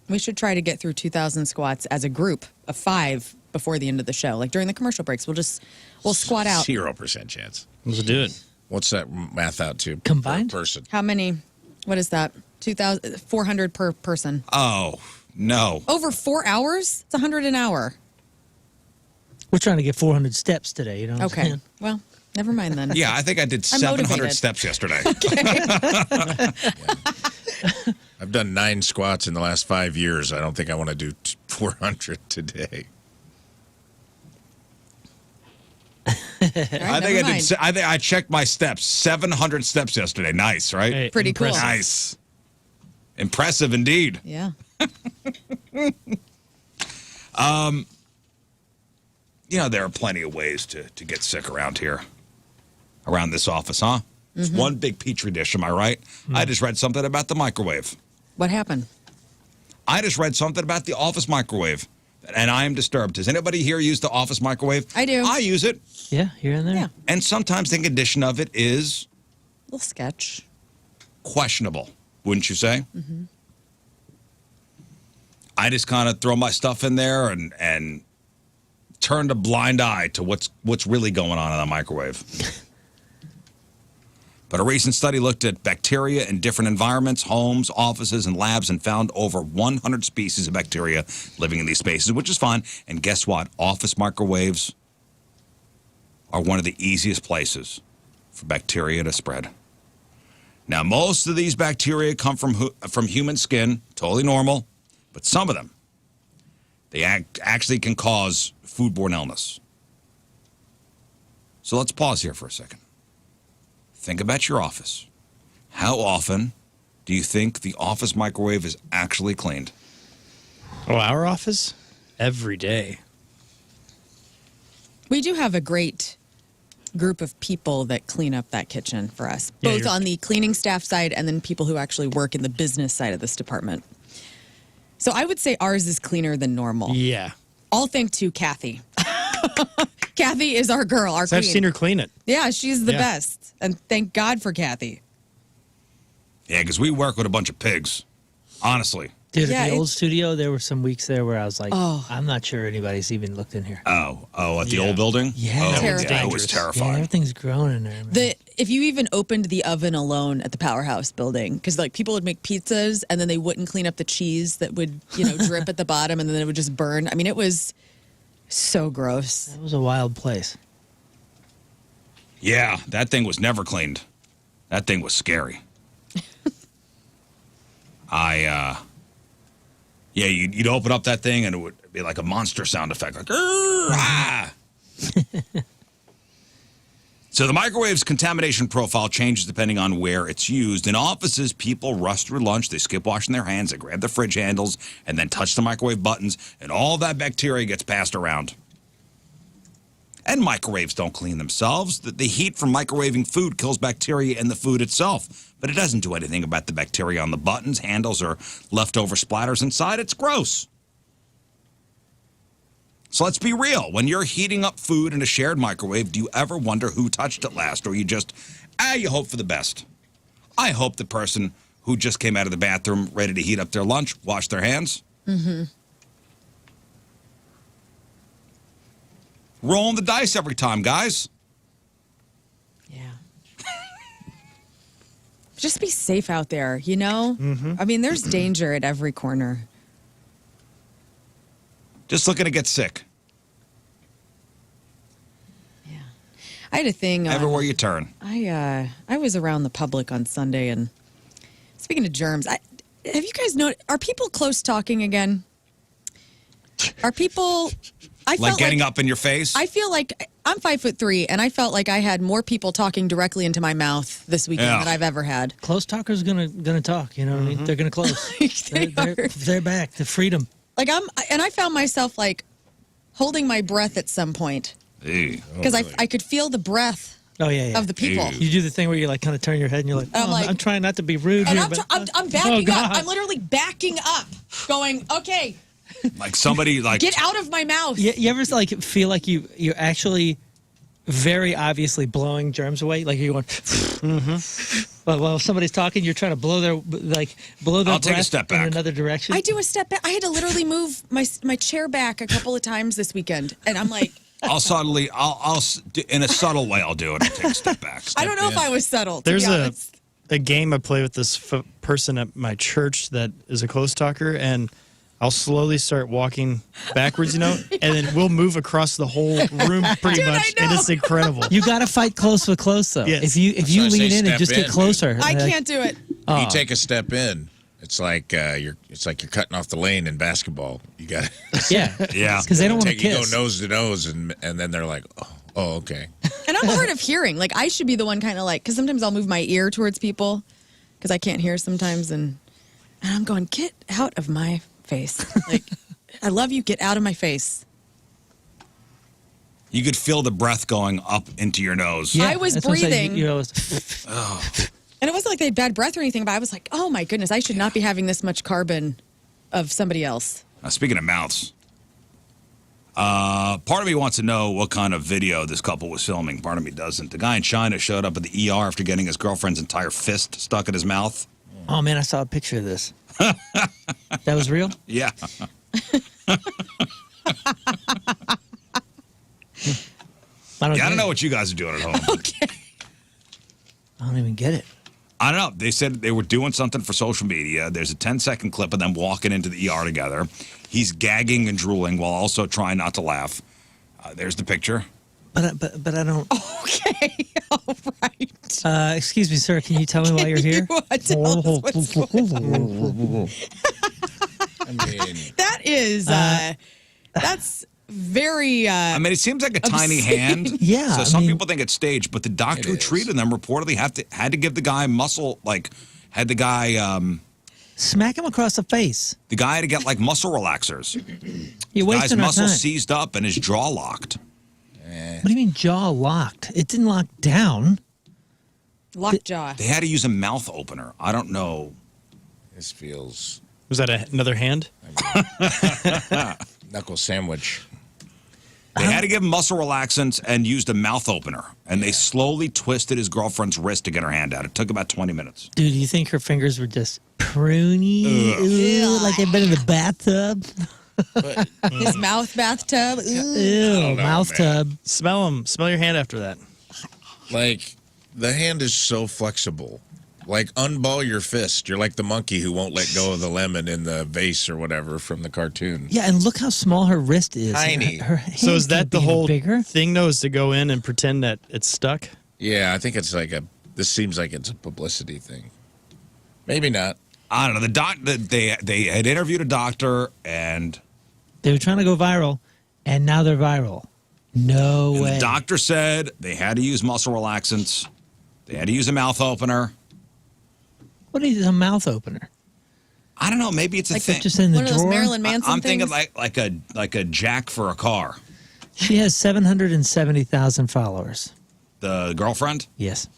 We should try to get through 2,000 squats as a group of 5 before the end of the show. Like during the commercial breaks, we'll squat out. 0% chance. Let's do it. What's that math out to? Combined? Per person. How many? What is that? 400 per person. Oh, no. Over 4 hours? It's 100 an hour. We're trying to get 400 steps today, you know what I'm Okay. saying? Well, never mind then. Yeah, I think I did I'm 700 motivated. steps yesterday. I've done 9 squats in the last 5 years. I don't think I want to do 400 today. All right, I never mind. think I checked my steps. 700 steps yesterday. Nice, right? Hey, Pretty cool. impressive. Nice. Impressive indeed. Yeah. There are plenty of ways to get sick around here, around this office, huh? It's one big petri dish, am I right? I just read something about the microwave. What happened? I just read something about the office microwave, and I am disturbed. Does anybody here use the office microwave? I do. I use it. Yeah, here and there. Yeah. And sometimes the condition of it is A little sketch. questionable, wouldn't you say? Mm-hmm. I just kind of throw my stuff in there and turn a blind eye to what's really going on in the microwave. But a recent study looked at bacteria in different environments, homes, offices, and labs, and found over 100 species of bacteria living in these spaces, which is fine. And guess what? Office microwaves are one of the easiest places for bacteria to spread. Now, most of these bacteria come from human skin, totally normal, but some of them, they actually can cause foodborne illness. So let's pause here for a second. Think about your office. How often do you think the office microwave is actually cleaned? Oh, our office? Every day. We do have a great group of people that clean up that kitchen for us, Yeah, both on the cleaning staff side and then people who actually work in the business side of this department. So I would say ours is cleaner than normal. Yeah. All thanks to Kathy. Kathy is our girl, our So I've queen. seen her clean it. Yeah, she's the Yeah. best. And thank God for Kathy. Yeah, because we work with a bunch of pigs. Honestly. Dude, Yeah, at the old it's- studio, there were some weeks there where I was like, Oh. I'm not sure anybody's even looked in here. At the Yeah. old building? Yeah. Oh, Terrifying. yeah, it was Yeah, terrifying. everything's grown in there, man. If you even opened the oven alone at the Powerhouse building, because like people would make pizzas and then they wouldn't clean up the cheese that would, drip at the bottom and then it would just burn. I mean, it was so gross. That was a wild place. Yeah, that thing was never cleaned. That thing was scary. You'd open up that thing and it would be like a monster sound effect, like, ah! So the microwave's contamination profile changes depending on where it's used. In offices, people rush through lunch, they skip washing their hands, they grab the fridge handles, and then touch the microwave buttons, and all that bacteria gets passed around. And microwaves don't clean themselves. The heat from microwaving food kills bacteria in the food itself, but it doesn't do anything about the bacteria on the buttons, handles, or leftover splatters inside. It's gross. So let's be real. When you're heating up food in a shared microwave, do you ever wonder who touched it last, or you just, you hope for the best? I hope the person who just came out of the bathroom ready to heat up their lunch washed their hands. Mm-hmm. Rolling the dice every time, guys. Yeah. Just be safe out there, Mm-hmm. I mean, there's danger at every corner. Just looking to get sick. Yeah. I had a thing. Everywhere you turn. I was around the public on Sunday, and speaking of germs, have you guys noticed? Are people close talking again? Are people? Like getting up in your face? I feel like I'm 5'3", and I felt like I had more people talking directly into my mouth this weekend Yeah. than I've ever had. Close talkers gonna talk. You know what I mean? They're gonna close. They're back to freedom. Like I found myself like holding my breath at some point because I could feel the breath Oh yeah. of the people. Ew. You do the thing where you like kind of turn your head and you're like, And I'm like- I'm trying not to be rude And here, I'm but backing oh, up. God. I'm literally backing up, going, okay, Like somebody like get out of my mouth. You ever like feel like you're actually very obviously blowing germs away? Like you're going. Well, if somebody's talking, you're trying to blow their I'll take a breath step in back. another direction. I do a step back. I had to literally move my chair back a couple of times this weekend, and I'm like, I'll in a subtle way I'll do it. I'll take a step back. I don't know if I was subtle. To There's be honest. a game I play with this person at my church that is a close talker, and I'll slowly start walking backwards, and then we'll move across the whole room pretty Dude, I much, and know. it's incredible. You got to fight close with close though. Yes. If you That's why I lean say in and step just in, get closer, I like, can't do it. You take a step in. It's like you're cutting off the lane in basketball. You got Yeah, Yeah. because they don't want to you go kiss. nose to nose, and then they're like, oh, okay. And I'm hard of hearing. Like I should be the one kind of like, because sometimes I'll move my ear towards people because I can't hear sometimes, and I'm going, get out of my face. Like I love you. Get out of my face. You could feel the breath going up into your nose. I was that's what I'm saying. breathing. You know, And it wasn't like they had bad breath or anything, but I was like, oh my goodness, I should not be having this much carbon of somebody else. Speaking of mouths, part of me wants to know what kind of video this couple was filming. Part of me doesn't. The guy in China showed up at the ER after getting his girlfriend's entire fist stuck in his mouth. oh man, I saw a picture of this. That was real? Yeah. I don't don't know what you guys are doing at home. Okay. I don't even get it. I don't know. They said they were doing something for social media. There's a 10-second clip of them walking into the ER together. He's gagging and drooling while also trying not to laugh. There's the picture. But I don't. Okay. All right. Excuse me, sir. Can you tell me why you're here? Tell us what's going on. I mean, That is, that's very, I mean, it seems like a tiny hand. Yeah, So I some mean- people think it's staged, but the doctor who It is. treated them reportedly had to give the guy muscle, had the guy Smack him across the face. had to get like muscle relaxers. You're The guy's wasting our time. muscles seized up and his jaw locked. What do you mean jaw locked? It didn't lock down. lockjaw. They had to use a mouth opener. I don't know. this feels Was that another hand? knuckle sandwich. They had to give him muscle relaxants and used a mouth opener. And they slowly twisted his girlfriend's wrist to get her hand out. It took about 20 minutes. Dude, you think her fingers were just pruny? Ooh, like they've been in the bathtub? His mouth bathtub. Ooh. Ew, mouth tub. Smell them. Smell your hand after that. Like, the hand is so flexible. Like, unball your fist. You're like the monkey who won't let go of the lemon in the vase or whatever from the cartoon. Yeah, and look how small her wrist is. Tiny. Her hand So is that can't the be any whole bigger? thing, though, is to go in and pretend that it's stuck? Yeah, I think it's like this seems like it's a publicity thing. Maybe not. I don't know. They had interviewed a doctor and They were trying to go viral, and now they're viral. No way. the doctor said they had to use muscle relaxants. They had to use a mouth opener. What is a mouth opener? I don't know. Maybe it's a Like thing. Just in the One of those drawer? Marilyn Manson I'm thinking things? like a jack for a car. She has 770,000 followers. The girlfriend? Yes.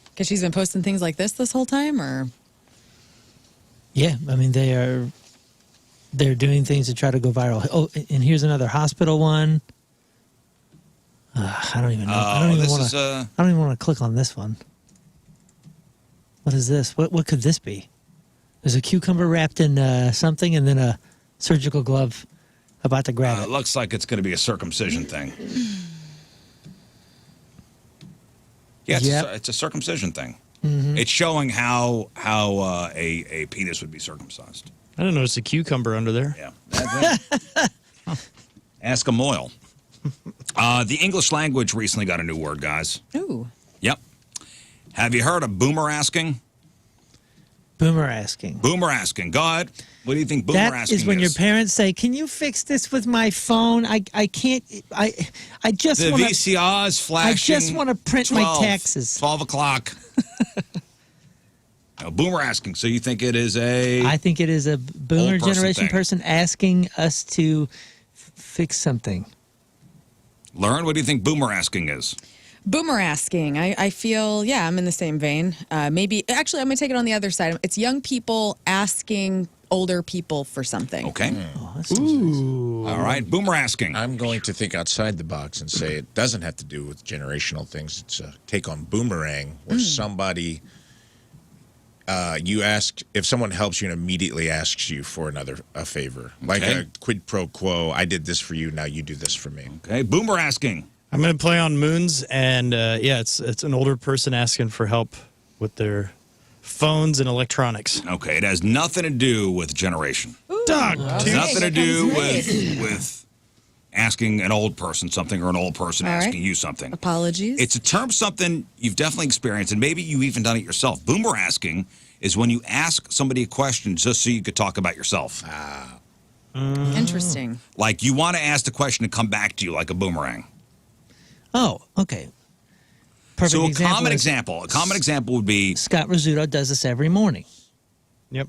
Because she's been posting things like this whole time, or? Yeah, I mean they're doing things to try to go viral. Oh, and here's another hospital one. I don't even know. I don't even want to click on this one. What is this? What could this be? There's a cucumber wrapped in something, and then a surgical glove about to grab It it. looks like it's going to be a circumcision thing. Yeah, Yep. it's a circumcision thing. Mm-hmm. It's showing how a penis would be circumcised. I didn't notice a cucumber under there. Yeah. Ask a Moyle. The English language recently got a new word, guys. Ooh. Yep. Have you heard of boomer asking? Boomer asking. Boomer asking. Go ahead. What do you think boomer That asking is when your parents say, "Can you fix this with my phone? I can't. I just The want to. VCR is flashing. I just want to print my 12, taxes." 12 o'clock. Now, boomer asking. So you think it is a... I think it is a boomer Old person generation thing. person asking us to fix something. Learn, what do you think boomer asking is? Boomer asking. I feel, yeah, I'm in the same vein. Maybe, actually, I'm going to take it on the other side. It's young people asking older people for something. Okay. Oh, that's nice. All right. Boomer asking. I'm going to think outside the box and say it doesn't have to do with generational things. It's a take on boomerang where somebody, you ask, if someone helps you and immediately asks you for a favor. Like Okay. a quid pro quo, I did this for you, now you do this for me. Okay. Boomer asking. I'm going to play on Moons, and yeah, it's an older person asking for help with their phones and electronics. Okay. It has nothing to do with generation. Dog, It's nothing to do with asking an old person something or an old person All right. asking you something. Apologies. It's a term, something you've definitely experienced, and maybe you've even done it yourself. Boomer asking is when you ask somebody a question just so you could talk about yourself. Interesting. Like you want to ask the question to come back to you like a boomerang. Oh, okay. Perfect So a example common is example would be Scott Rizzuto does this every morning. Yep.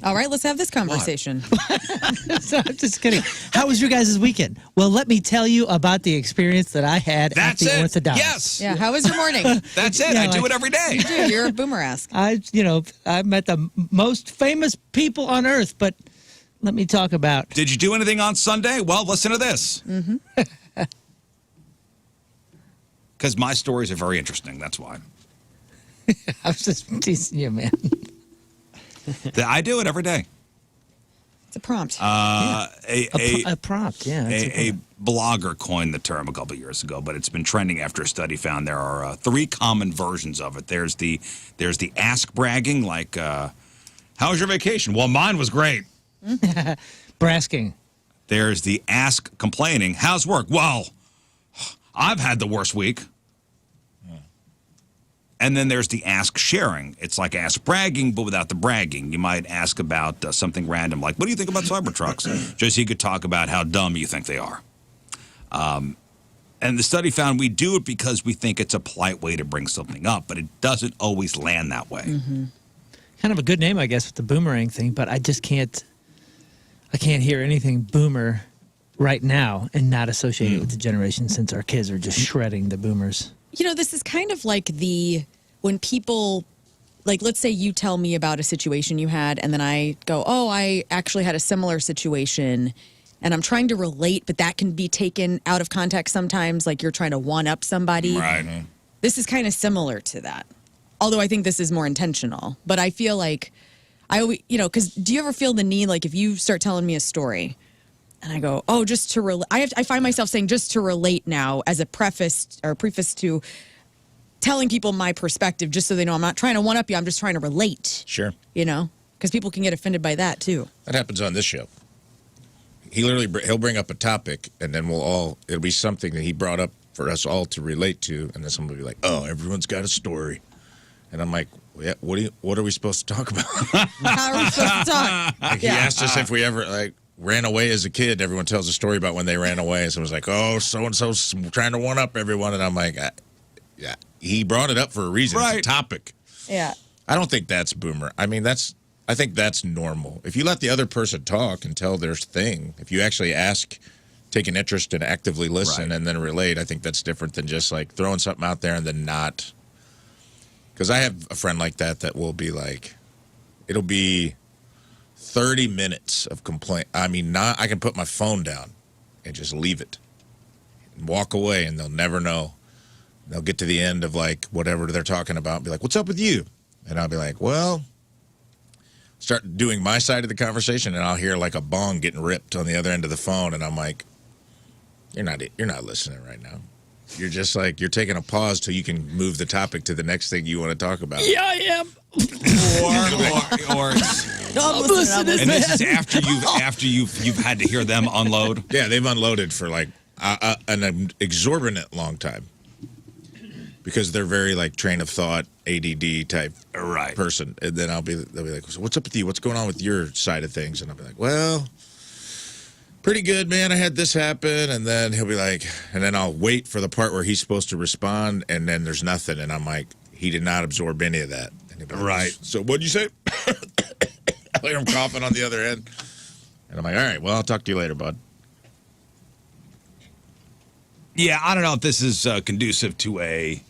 All right, let's have this conversation. So I'm just kidding. How was your guys' weekend? Well, let me tell you about the experience that I had at the orthodontist. Yes. Yeah, how was your morning? That's it. Yeah, I do it every day. Dude, you're a boomer-ask. I met the most famous people on earth, but let me talk about. Did you do anything on Sunday? Well, listen to this. Because my stories are very interesting. That's why. I was just teasing you, man. I do it every day. It's a prompt. A prompt, yeah. A blogger coined the term a couple of years ago, but it's been trending after a study found there are 3 common versions of it. There's the ask bragging, like, how was your vacation? Well, mine was great. Brasking. There's the ask complaining. How's work? Well, I've had the worst week. And then there's the ask sharing. It's like ask bragging, but without the bragging. You might ask about something random, like, what do you think about Cybertrucks? Just so you could talk about how dumb you think they are. And the study found we do it because we think it's a polite way to bring something up, but it doesn't always land that way. Kind of a good name, I guess, with the boomerang thing, but I just can't hear anything boomer right now and not associate it with the generation, since our kids are just shredding the boomers. You know, this is kind of like when people, like, let's say you tell me about a situation you had, and then I go, oh, I actually had a similar situation, and I'm trying to relate, but that can be taken out of context sometimes, like you're trying to one-up somebody. Right. This is kind of similar to that, although I think this is more intentional. But I feel like, because do you ever feel the need, like if you start telling me a story, and I go, oh, just to relate. I find myself saying just to relate now as a preface to telling people my perspective, just so they know I'm not trying to one-up you. I'm just trying to relate. Sure. Because people can get offended by that too. That happens on this show. He'll bring up a topic, and then it'll be something that he brought up for us all to relate to, and then someone will be like, oh, everyone's got a story. And I'm like, yeah, what are we supposed to talk about? How are we supposed to talk? Like, he asked us if we ever, ran away as a kid. Everyone tells a story about when they ran away. And someone's like, oh, so-and-so's trying to one-up everyone. And I'm like, yeah, he brought it up for a reason. Right. It's a topic. Yeah. I don't think that's boomer. I mean, I think that's normal. If you let the other person talk and tell their thing, if you actually take an interest and actively listen and then relate, I think that's different than just like throwing something out there and then not. Because I have a friend like that will be like, it'll be 30 minutes of complaint. I mean, I can put my phone down and just leave it and walk away, and they'll never know. They'll get to the end of like whatever they're talking about and be like, what's up with you? And I'll be like, well, start doing my side of the conversation, and I'll hear like a bong getting ripped on the other end of the phone, and I'm like, you're not listening right now. You're just like, you're taking a pause till you can move the topic to the next thing you want to talk about. Yeah, I am. or and this is after you've had to hear them unload. Yeah, they've unloaded for like an exorbitant long time because they're very like train of thought ADD type person. And then they'll be like, so what's up with you? What's going on with your side of things? And I'll be like, well, pretty good, man. I had this happen. And then he'll be like, and then I'll wait for the part where he's supposed to respond, and then there's nothing, and I'm like, he did not absorb any of that. Like, so what'd you say? I hear him coughing on the other end. And I'm like, all right, well, I'll talk to you later, bud. Yeah, I don't know if this is conducive to a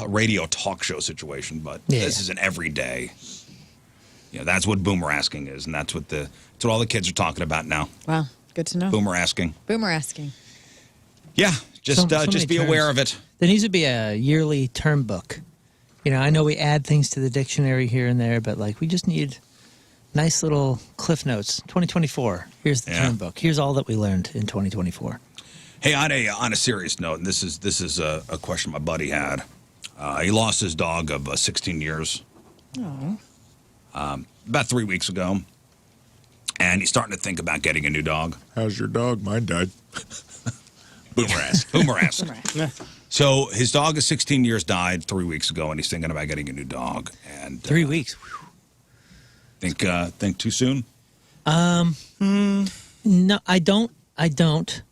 radio talk show situation, but this is an everyday. That's what boomer asking is, and that's what all the kids are talking about now. Wow, good to know. Boomer asking. Boomer asking. Yeah, just be aware of it. There needs to be a yearly term book. I know we add things to the dictionary here and there, but like we just need nice little cliff notes. 2024. Here's the term book. Here's all that we learned in 2024. Hey, on a serious note, and this is a question my buddy had. He lost his dog of 16 years. Oh. About 3 weeks ago, and he's starting to think about getting a new dog. How's your dog? Mine died. Boomer ass. Boomer ass. So his dog is 16 years, died 3 weeks ago, and he's thinking about getting a new dog. And 3 weeks. Think too soon? No, I don't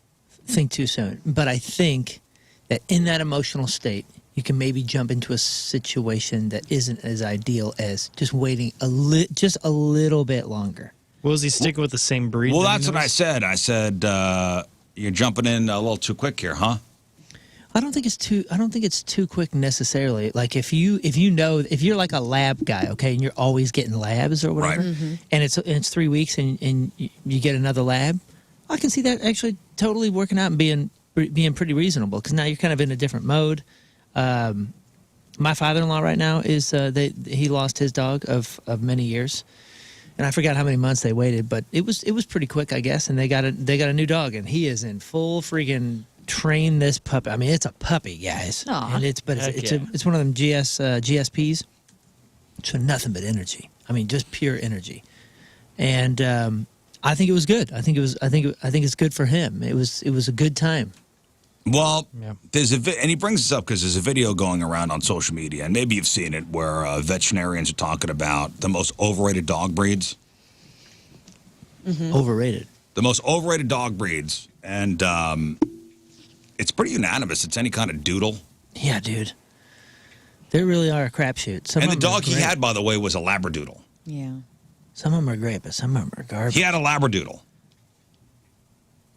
think too soon. But I think that in that emotional state, you can maybe jump into a situation that isn't as ideal as just waiting just a little bit longer. Well, is he sticking with the same breed? Well, that he that's what I knows? said. I said you're jumping in a little too quick here, huh? I don't think it's too quick necessarily. Like if you're like a lab guy, okay, and you're always getting labs or whatever, Right. and it's 3 weeks and you get another lab, I can see that actually totally working out and being pretty reasonable because now you're kind of in a different mode. My father-in-law right now is he lost his dog of many years, and I forgot how many months they waited, but it was pretty quick, I guess, and they got a new dog, and he is in full freaking train this puppy. I mean, it's a puppy, guys, Aw. and it's one of them GSPs, so nothing but energy. I mean, just pure energy, and I think it was good. I think it's good for him. It was a good time. Well, Yeah. there's and he brings this up because there's a video going around on social media, and maybe you've seen it, where veterinarians are talking about the most overrated dog breeds. Overrated. The most overrated dog breeds, and it's pretty unanimous. It's any kind of doodle. Yeah, dude. They really are a crapshoot. Some And of the them are dog he great. had, by the way, was a Labradoodle. Yeah. Some of them are great, but some of them are garbage. He had a Labradoodle.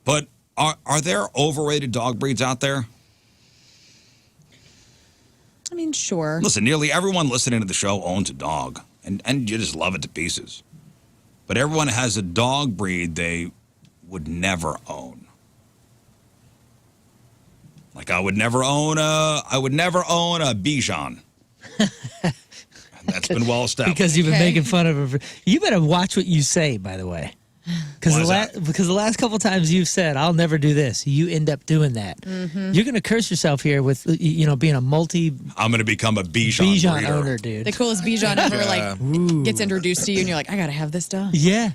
But are there overrated dog breeds out there? I mean, sure. Listen, nearly everyone listening to the show owns a dog, and you just love it to pieces. But everyone has a dog breed they would never own. Like I would never own a Bichon. That's been well established. Because you've been Okay. making fun of her. You better watch what you say, by the way. Why is that? Because the last couple times you've said, I'll never do this, you end up doing that. You're going to curse yourself here with, being a I'm going to become a Bichon Bichon breeder. owner, dude. The coolest Bichon ever gets introduced to you, and you're like, I gotta have this dog. Yeah.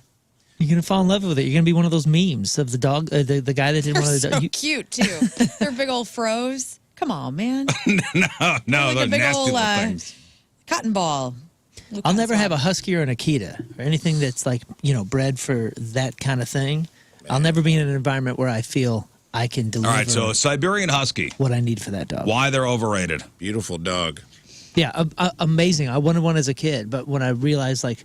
You're going to fall in love with it. You're going to be one of those memes of the dog, the guy that did They're one of so the cute too. They're big old froze. Come on, man. No, Like those a big nasty old little things. cotton ball. I'll never have a husky or an Akita or anything that's like, bred for that kind of thing. I'll never be in an environment where I feel I can deliver All right, so Siberian Husky. what I need for that dog. Why they're overrated? Beautiful dog. Yeah, amazing. I wanted one as a kid, but when I realized, like,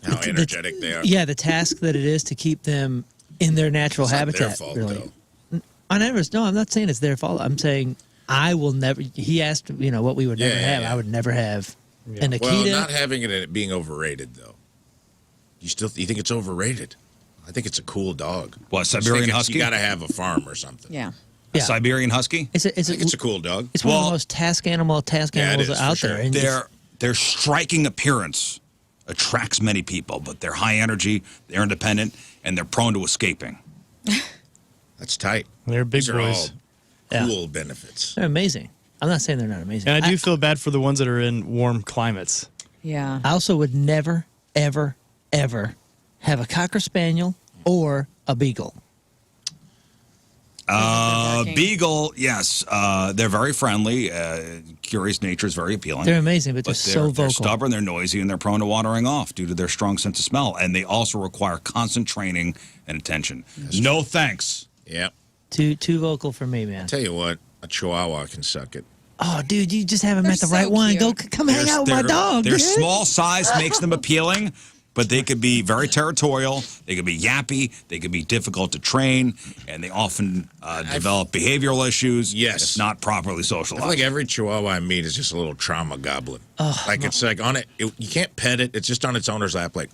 How energetic they are. yeah, the task that it is to keep them in their natural It's not habitat. their fault, really. though. I'm not saying it's their fault. I'm saying I will never. He asked, what we would never Yeah, have. yeah. I would never have an Akita. Well, not having it and it being overrated, though. You think it's overrated? I think it's a cool dog. What, I just think Siberian it's- Husky? You got to have a farm or something. Yeah. Yeah. Siberian Husky? It's I think it's a cool dog. It's one of Well- the most task Yeah, it animals is, out for there. sure. And Their striking appearance attracts many people, but they're high energy, they're independent, and they're prone to escaping. That's tight. They're big These are boys. Yeah. all cool benefits. they're amazing. I'm not saying they're not amazing. And I do feel bad for the ones that are in warm climates. Yeah. I also would never, ever, ever have a Cocker Spaniel or a Beagle. Beagle, yes, they're very friendly. Curious nature is very appealing. They're amazing, but, But they're so they're vocal. stubborn, they're noisy, and they're prone to watering off due to their strong sense of smell. And they also require constant training and attention. No thanks. Yeah. Too vocal for me, man. Tell you what, a Chihuahua can suck it. Oh, dude, you just haven't They're met the so right one. cute. Go come hang out with my dog. Their dude. small size makes them appealing, but they could be very territorial. They could be yappy. They could be difficult to train, and they often develop behavioral issues. Yes. if not properly I socialized. feel like every Chihuahua I meet is just a little trauma goblin. It's like on it, you can't pet it. It's just on its owner's lap, like,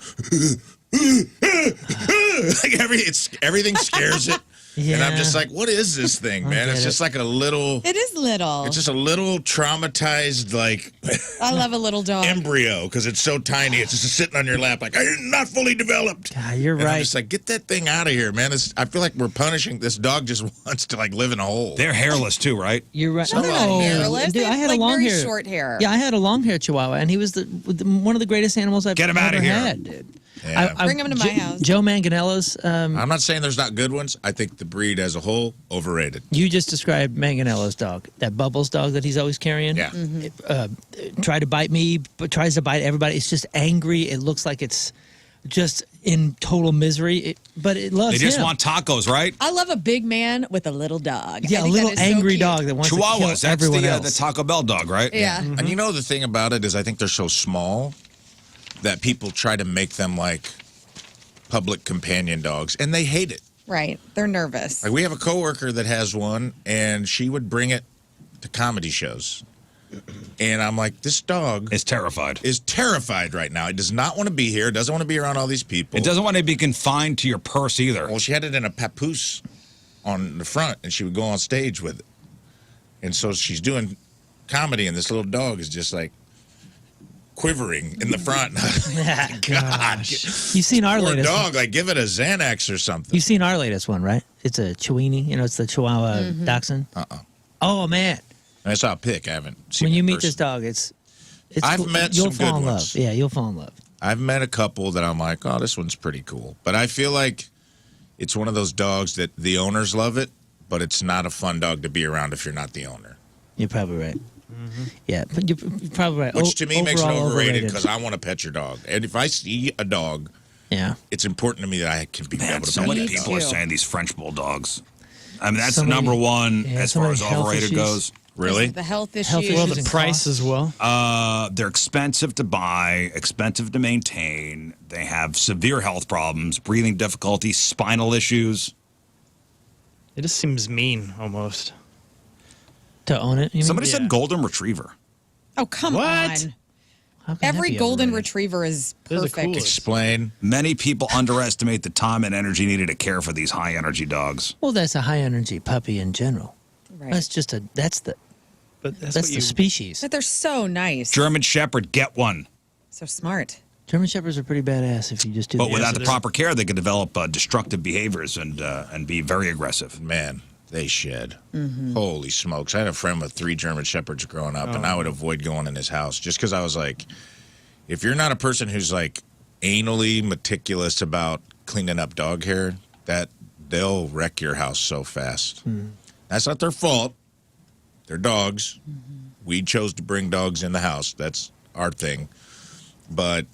everything scares it. And I'm just like, what is this thing, man? It's get just like a little. It is little. It's just a little traumatized, like, I love a little dog. embryo because it's so tiny. It's just sitting on your lap, like, I'm not fully developed. God, you're And I'm right. just like, get that thing out of here, man. I feel like we're punishing this dog. Just wants to like live in a hole. They're hairless too, right? You're right. No, they're not Oh, hairless. dude, They I have, had like, a long very hair. short hair. Yeah, I had a long hair Chihuahua, and he was one of the greatest animals I've Get him ever outta here. had, dude. Yeah. Bring him to my house. Joe Manganiello's. I'm not saying there's not good ones. I think the breed as a whole overrated. You just described Manganiello's dog, that Bubbles dog that he's always carrying. Yeah. Tried to bite me, but tries to bite everybody. It's just angry. It looks like it's just in total misery, but it loves They just him. want tacos, right? I love a big man with a little dog. Yeah, I a think little that is so angry cute. dog that wants to Chihuahuas. kill That's everyone the else. Taco Bell dog, right? Yeah. And you know the thing about it is I think they're so small that people try to make them like public companion dogs, and they hate it. Right. They're nervous. Like we have a coworker that has one, and she would bring it to comedy shows. And I'm like, this dog It's terrified. is terrified right now. It does not want to be here. It doesn't want to be around all these people. It doesn't want to be confined to your purse either. Well, she had it in a papoose on the front, and she would go on stage with it. And so she's doing comedy, and this little dog is just like quivering in the front. God, You've seen our poor latest dog. Like, give it a Xanax or something. You've seen our latest one, right? It's a Chiweenie. You know, it's the Chihuahua Dachshund. Oh, man. I saw a pic. I haven't seen When it you in meet person. this dog, it's I've cool. met You'll some fall good in love. ones. Yeah, you'll fall in love. I've met a couple that I'm like, oh, this one's pretty cool. But I feel like it's one of those dogs that the owners love it, but it's not a fun dog to be around if you're not the owner. You're probably right. Yeah, but you're probably right. Which to me makes it Overall overrated because I want to pet your dog. And if I see a dog, Yeah. it's important to me that I can be Man, able to so pet many that people dog. are saying these French bulldogs. I mean, that's So the number many- one yeah, as so far many as health overrated issues. goes. Really? The health issues. Health Well, issues the and price cost. as well. They're expensive to buy, expensive to maintain. They have severe health problems, breathing difficulties, spinal issues. It just seems mean almost. To own it, you mean? Somebody Yeah. said golden retriever. Oh, come What? on. How can that Every be golden overrated? retriever is Those are perfect. cool. Explain. Many people underestimate the time and energy needed to care for these high energy dogs. Well, that's a high energy puppy in general. Right. That's just a that's the But that's, that's what the you. species. But they're so nice. German Shepherd, get one. So smart. German shepherds are pretty badass if you just do. But the without so the they're- proper care, they could develop destructive behaviors and be very aggressive. Man, they shed. Holy smokes. I had a friend with 3 German Shepherds growing up, and I would avoid going in his house just because I was like, if you're not a person who's like anally meticulous about cleaning up dog hair, that they'll wreck your house so fast. That's not their fault. They're dogs. We chose to bring dogs in the house. That's our thing. But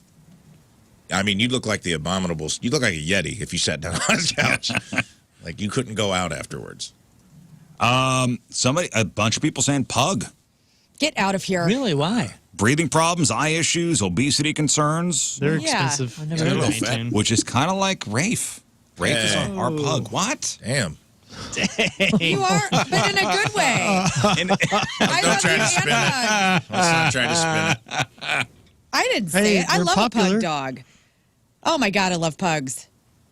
I mean, you look like the abominables. You look like a Yeti if you sat down on his couch. Like you couldn't go out afterwards. A bunch of people saying pug. Get out of here. Really? Why? Breathing problems, eye issues, obesity concerns, They're Yeah. expensive I never to heard of that. maintain. which is kind of like Rafe. Rafe is Yeah. our pug. What? Damn. You are, but in a good way. And- I Don't love try you to and spin a pug. Let's not try to spin it. I didn't say Hey, it. I they're love a popular. pug dog. Oh my god, I love pugs.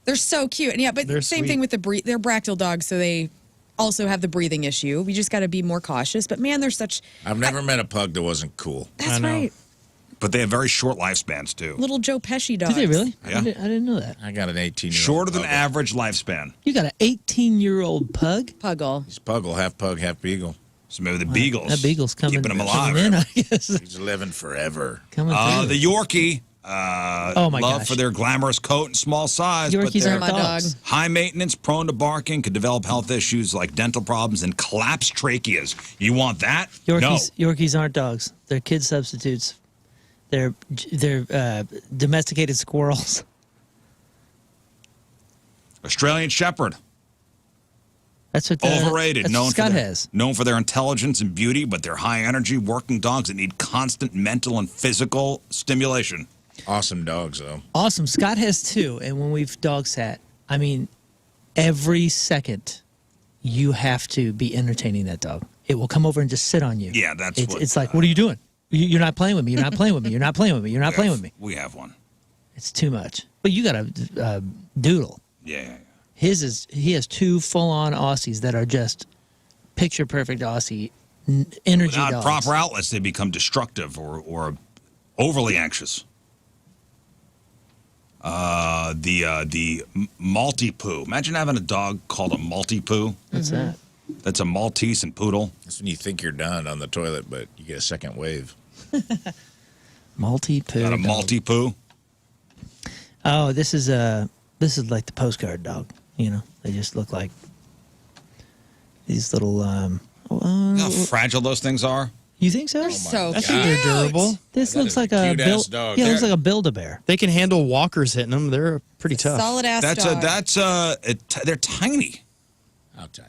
They're so cute. And yeah, but They're same sweet. thing with they're bractal dogs, so they also have the breathing issue. We just got to be more cautious. But man, they're such. I've never met a pug that wasn't cool. That's know. right. but they have very short lifespans too. Little Joe Pesci dogs. Do they really? Yeah. I didn't know that. I got an 18-year-old Shorter than pug. average lifespan. You got an 18-year-old pug? Puggle. He's puggle, half beagle. So maybe the beagles. That beagle's coming, keeping them coming alive. in, I guess. He's living forever. Coming through. The Yorkie. Oh my love gosh. for their glamorous coat and small size, but Yorkies they're aren't My dog. dogs. high maintenance, prone to barking, could develop health issues like dental problems and collapsed tracheas. You want that? Yorkies aren't dogs. They're kid substitutes. They're domesticated squirrels. No. Australian Shepherd. That's what Overrated. That's what Scott has. Known for their intelligence and beauty, but they're high energy working dogs that need constant mental and physical stimulation. Awesome dogs, though. Awesome. Scott has 2, and when we've dog sat, I mean, every second you have to be entertaining that dog. It will come over and just sit on you. Yeah, that's it's, what, it's like, what are you doing? You're not playing with me. You're not playing with me. You're not playing with me. You're not playing with me. We have one. It's too much. But you got a doodle. Yeah. He has 2 full-on Aussies that are just picture perfect Aussie energy Without dogs. proper outlets, they become destructive or overly anxious. The multi-poo. Imagine having a dog called a multi-poo. What's that? That's a Maltese and poodle. That's when you think you're done on the toilet, but you get a second wave. Multi-poo. Got a dog. multi-poo. Oh, this is like the postcard dog. You know, they just look like these little. You know how fragile those things are? You think so? They're so I cute. think they're durable. This That looks is a like a cute-ass dog. Yeah, it looks like a Build-A-Bear. They can handle walkers hitting them. They're pretty tough. Solid ass dog. They're tiny. How tiny?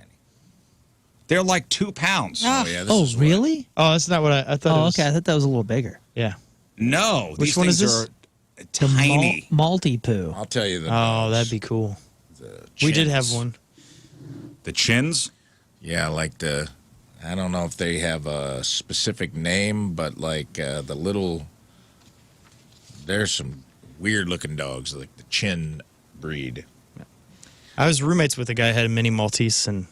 They're like 2 pounds. Ah. Oh, yeah. This Oh, is what- really? Oh, that's not what I thought. Oh, it was. okay. I thought that was a little bigger. Yeah. No, Which these one is things this? are tiny. Maltipoo. I'll tell you the Oh, dogs. that'd be cool. The We did have chins. one. The chins? Yeah, like the, I don't know if they have a specific name, but like the little, there's some weird looking dogs, like the chin breed. I was roommates with a guy who had a mini Maltese, and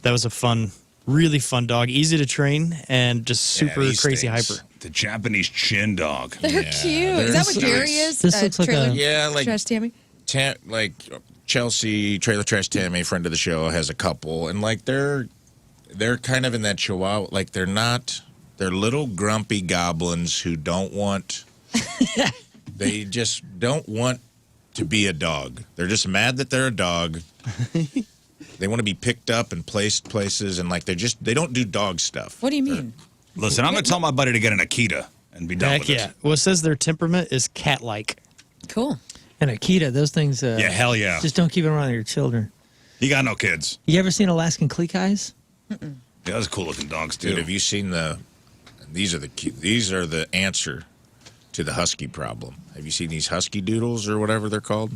that was a fun, really fun dog. Easy to train and just super these crazy things. hyper. The Japanese chin dog. They're Yeah, cute. they're Is that what so Jerry nice. is? This looks like trailer a- Yeah, like Trash Tammy? like Chelsea, Trailer Trash Tammy, friend of the show, has a couple, and like they're kind of in that Chihuahua. Like they're little grumpy goblins who don't want. They just don't want to be a dog. They're just mad that they're a dog. They want to be picked up and placed places, and like they don't do dog stuff. What do you mean? Listen, I'm going to tell my buddy to get an Akita and be done Heck with yeah. it. Well, it says their temperament is cat-like. Cool. And Akita, those things. Yeah, hell yeah. Just don't keep it around your children. You got no kids. You ever seen Alaskan Cleek Eyes? Yeah, those are cool looking dogs, too. Dude, have you seen these are the answer to the husky problem. Have you seen these husky doodles or whatever they're called?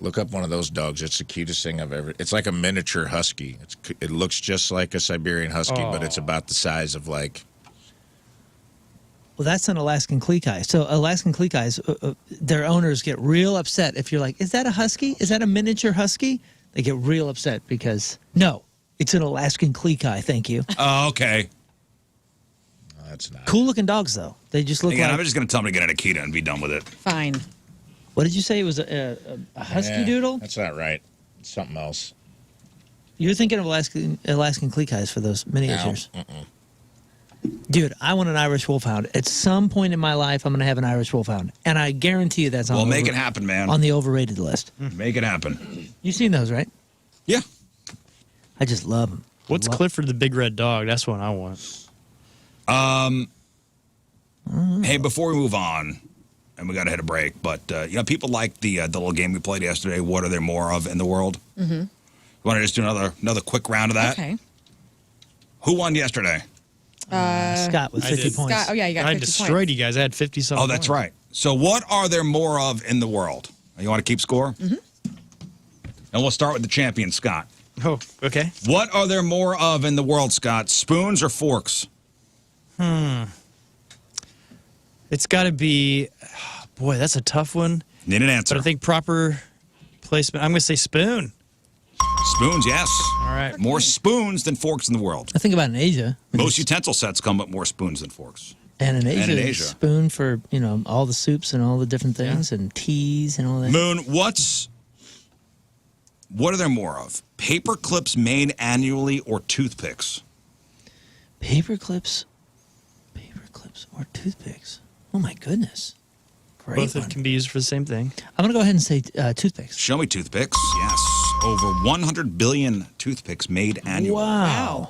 Look up one of those dogs. It's the cutest thing I've ever. It's like a miniature husky. It looks just like a Siberian husky, but it's about the size of like. Well, that's an Alaskan Cleek Eye. So Alaskan Cleek Eyes, their owners get real upset if you're like, is that a husky? Is that a miniature husky? They get real upset because, no, it's an Alaskan Cleek Eye, thank you. Oh, okay. No, that's not. Cool looking dogs, though. They just look Again, like. I'm just going to tell him to get an Akita and be done with it. Fine. What did you say? It was a husky Yeah, doodle? That's not right. It's something else. You're thinking of Alaskan Cleek Eyes for those miniatures. No, Dude, I want an Irish Wolfhound. At some point in my life, I'm going to have an Irish Wolfhound. And I guarantee you that's on, Well, make it happen, man. on the overrated list. Make it happen. You've seen those, right? Yeah. I just love them. What's Clifford the Big Red Dog? That's what I want. Hey, before we move on, and we got to hit a break, but people like the little game we played yesterday. What are there more of in the world? Mm-hmm. You want to just do another quick round of that? Okay. Who won yesterday? Scott with I 50 did. points. Scott, oh, yeah, you got I 50 destroyed points. you guys. I had 50-something. Oh, that's right. So, what are there more of in the world? You want to keep score? Mm-hmm. And we'll start with the champion, Scott. Oh, okay. What are there more of in the world, Scott? Spoons or forks? It's got to be, boy, that's a tough one. Need an answer. But I think proper placement, I'm going to say spoon. Spoons, yes. All right. More spoons than forks in the world. I think about in Asia. Most utensil sets come with more spoons than forks. And in Asia, in Asia. spoon for, all the soups and all the different things and teas and all that. Moon, what are there more of? Paper clips made annually or toothpicks? Paper clips or toothpicks. Oh, my goodness. Great Both of one. them can be used for the same thing. I'm going to go ahead and say toothpicks. Show me toothpicks. Yes. Over 100 billion toothpicks made annually. Wow.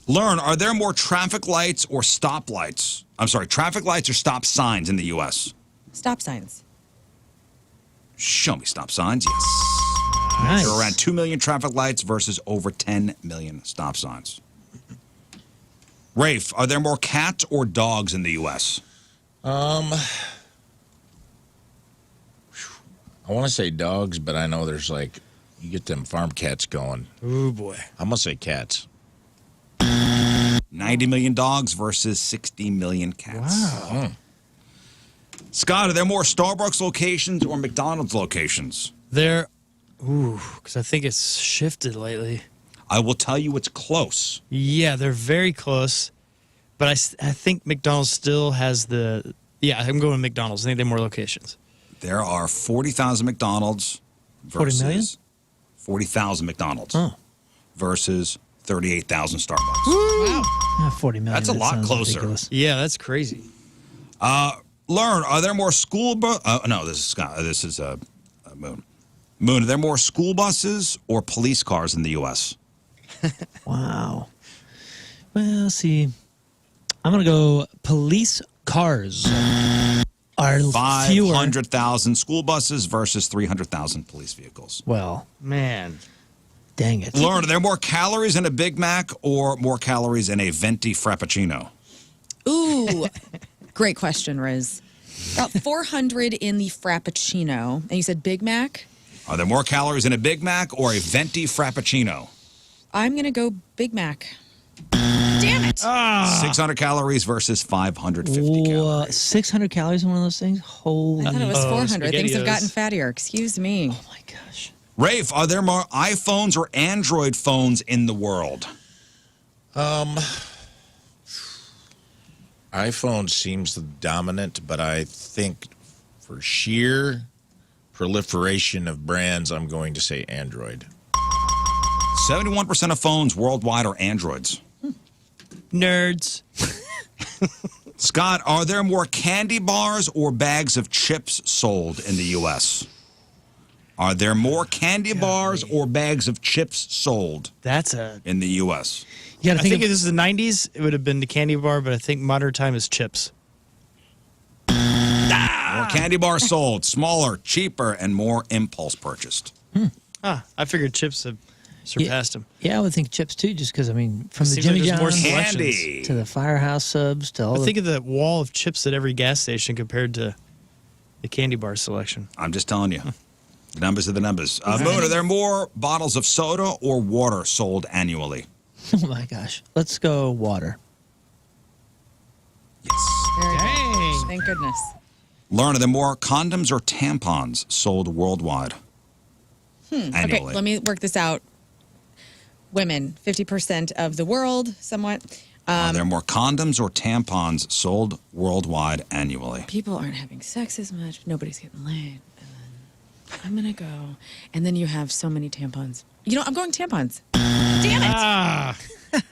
Lern, are there more traffic lights or stop lights? I'm sorry, traffic lights or stop signs in the U.S.? Stop signs. Show me stop signs. Yes. Nice. There are around 2 million traffic lights versus over 10 million stop signs. Rafe, are there more cats or dogs in the U.S.? I want to say dogs, but I know there's like you get them farm cats going. Oh, boy. I'm gonna say cats. 90 million dogs versus 60 million cats. Wow. Scott, are there more Starbucks locations or McDonald's locations? Because I think it's shifted lately. I will tell you it's close. Yeah, they're very close. But I think McDonald's still has I'm going with McDonald's. I think they have more locations. There are 40,000 McDonald's 40 million? versus 40,000 McDonald's Oh. versus 38,000 Starbucks. Wow. 40 million. That's a that lot sounds closer. ridiculous. Yeah, that's crazy. Lern, are there more school no, this is Scott. This is Moon. Moon, are there more school buses or police cars in the U.S.? Wow. Well, see, I'm going to go police cars are fewer. 500,000 school buses versus 300,000 police vehicles. Well, Man. dang it. Learn, are there more calories in a Big Mac or more calories in a venti frappuccino? Ooh, great question, Rizz. About 400 in the Frappuccino. And you said Big Mac? Are there more calories in a Big Mac or a venti frappuccino? I'm going to go Big Mac. Damn it. 600 calories versus 550 calories. 600 calories in one of those things? Holy. I thought it was 400. Things have SpaghettiOs. gotten fattier. Excuse me. Oh, my gosh. Rafe, are there more iPhones or Android phones in the world? iPhone seems dominant, but I think for sheer proliferation of brands, I'm going to say Android. 71% of phones worldwide are Androids. Nerds. Scott, are there more candy bars or bags of chips sold in the U.S.? Are there more candy bars or bags of chips sold That's a. in the U.S.? You got to I think think if this is the 90s, it would have been the candy bar, but I think modern time is chips. More candy bars sold, smaller, cheaper, and more impulse purchased. I figured chips have surpassed them. Yeah, I would think chips too, just because, I mean, from the Seems like Jimmy there's more John's selections. Candy. to the Firehouse subs to all But the... think of the wall of chips at every gas station compared to the candy bar selection. I'm just telling you. The numbers are the numbers. Moon, are there more bottles of soda or water sold annually? Oh, my gosh. Let's go water. Yes. Very good. Thank goodness. Learn, are there more condoms or tampons sold worldwide? Annually. Okay, let me work this out. Women, 50% of the world, somewhat. Are there more condoms or tampons sold worldwide annually? People aren't having sex as much. Nobody's getting laid. And then I'm going to go. And then you have so many tampons. You know, I'm going tampons. Damn it.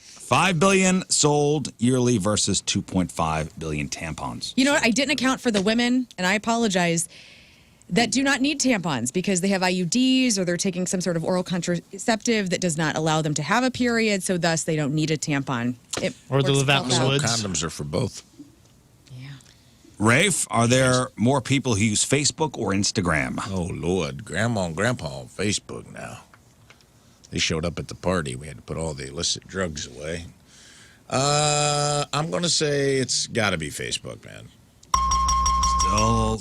5 billion sold yearly versus 2.5 billion tampons. You know what? I didn't account for the women, and I apologize, that do not need tampons because they have IUDs or they're taking some sort of oral contraceptive that does not allow them to have a period, so thus they don't need a tampon. It Or the works Levant itself out. fluids. Condoms are for both. Yeah. Rafe, are there more people who use Facebook or Instagram? Oh, Lord. Grandma and Grandpa on Facebook now. They showed up at the party. We had to put all the illicit drugs away. I'm going to say it's got to be Facebook, man.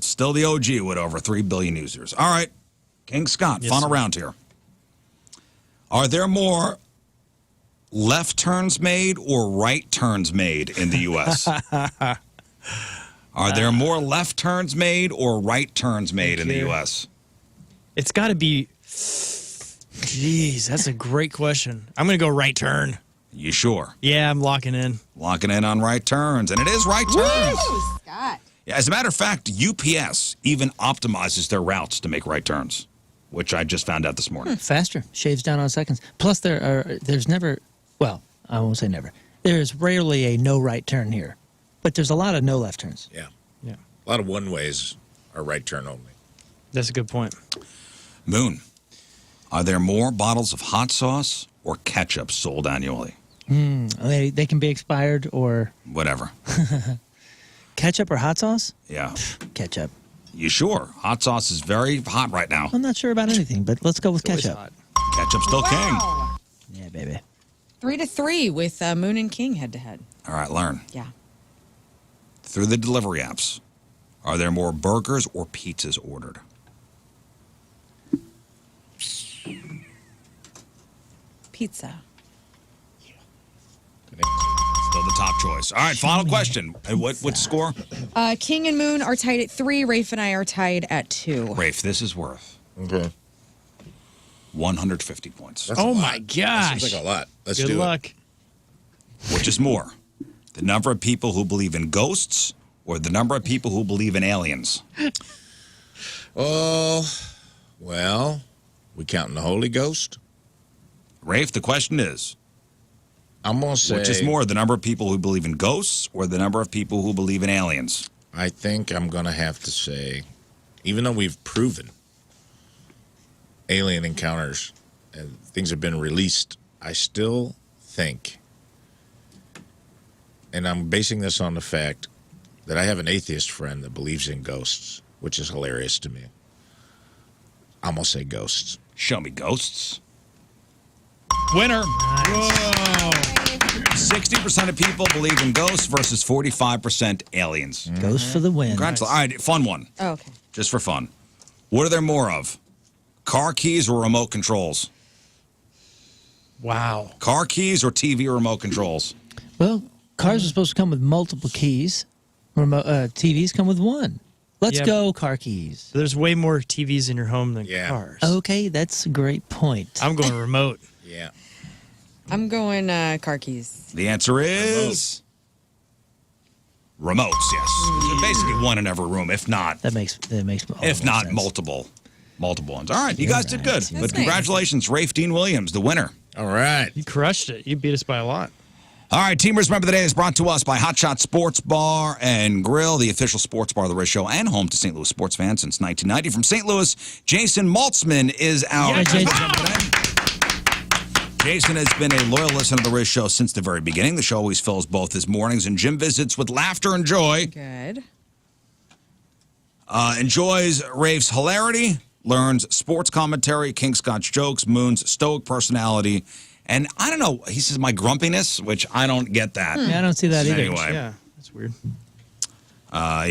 Still the OG with over 3 billion users. All right, King Scott, Yes, final sir. round here. Are there more left turns made or right turns made in the U.S.? Are there more left turns made or right turns made in the you. U.S.? It's got to be. Jeez, that's a great question. I'm going to go right turn. You sure? Yeah, I'm locking in. Locking in on right turns, and it is right turns. Scott. Yeah, as a matter of fact, UPS even optimizes their routes to make right turns, which I just found out this morning. Faster. Shaves down on seconds. Plus, there's never... Well, I won't say never. There's rarely a no right turn here. But there's a lot of no left turns. Yeah. Yeah, A lot of one-ways are right turn only. that's a good point. Moon, are there more bottles of hot sauce or ketchup sold annually? They can be expired or Whatever. ketchup or hot sauce? Yeah. Ketchup. You sure? Hot sauce is very hot right now. I'm not sure about anything, but let's go with Always ketchup. hot. Ketchup's still king. Yeah, baby. 3-3 with Moon and King head to head. All right, Lern. Yeah. Through the delivery apps, are there more burgers or pizzas ordered? Pizza. Still the top choice. All right, final question. And what score? King and Moon are tied at 3. Rafe and I are tied at 2. Rafe, this is worth Okay. 150 points. That's a Oh lot. my That gosh. seems like a lot. Let's Good do luck. Which is more? The number of people who believe in ghosts or the number of people who believe in aliens? it. Oh, well, we counting the Holy Ghost? Rafe, the question is, I'm going to say... which is more, the number of people who believe in ghosts or the number of people who believe in aliens? I think I'm going to have to say, even though we've proven alien encounters and things have been released, I still think and I'm basing this on the fact that I have an atheist friend that believes in ghosts, which is hilarious to me. I'm going to say ghosts. Show me ghosts. Winner. Whoa. 60% of people believe in ghosts versus 45% aliens. Ghosts for the win. Congratulations. All right, fun one. Oh, okay. Just for fun. What are there more of? Car keys or remote controls? Wow. Car keys or TV remote controls? Well, cars are supposed to come with multiple keys. TVs come with one. Let's go car keys. There's way more TVs in your home than cars. Okay, that's a great point. I'm going remote. Yeah. I'm going car keys. The answer is remotes, yes. So basically one in every room, if not. That makes if not sense. multiple ones. All right, you guys did good. But nice. congratulations, Rafe Dean Williams, the winner. All right. You crushed it. You beat us by a lot. All right, Teamers Remember the Day is brought to us by Hot Shot Sports Bar and Grill, the official sports bar of the Rizz Show and home to St. Louis sports fans since 1990. From St. Louis, Jason Maltzman is our Jason has been a loyal listener to the Rizz Show since the very beginning. The show always fills both his mornings and gym visits with laughter and joy. Good. Enjoys Rafe's hilarity, Lern's sports commentary, King Scott's jokes, Moon's stoic personality, and I don't know, he says my grumpiness, which I don't get that. Yeah, I don't see that either. Anyway. Yeah, that's weird.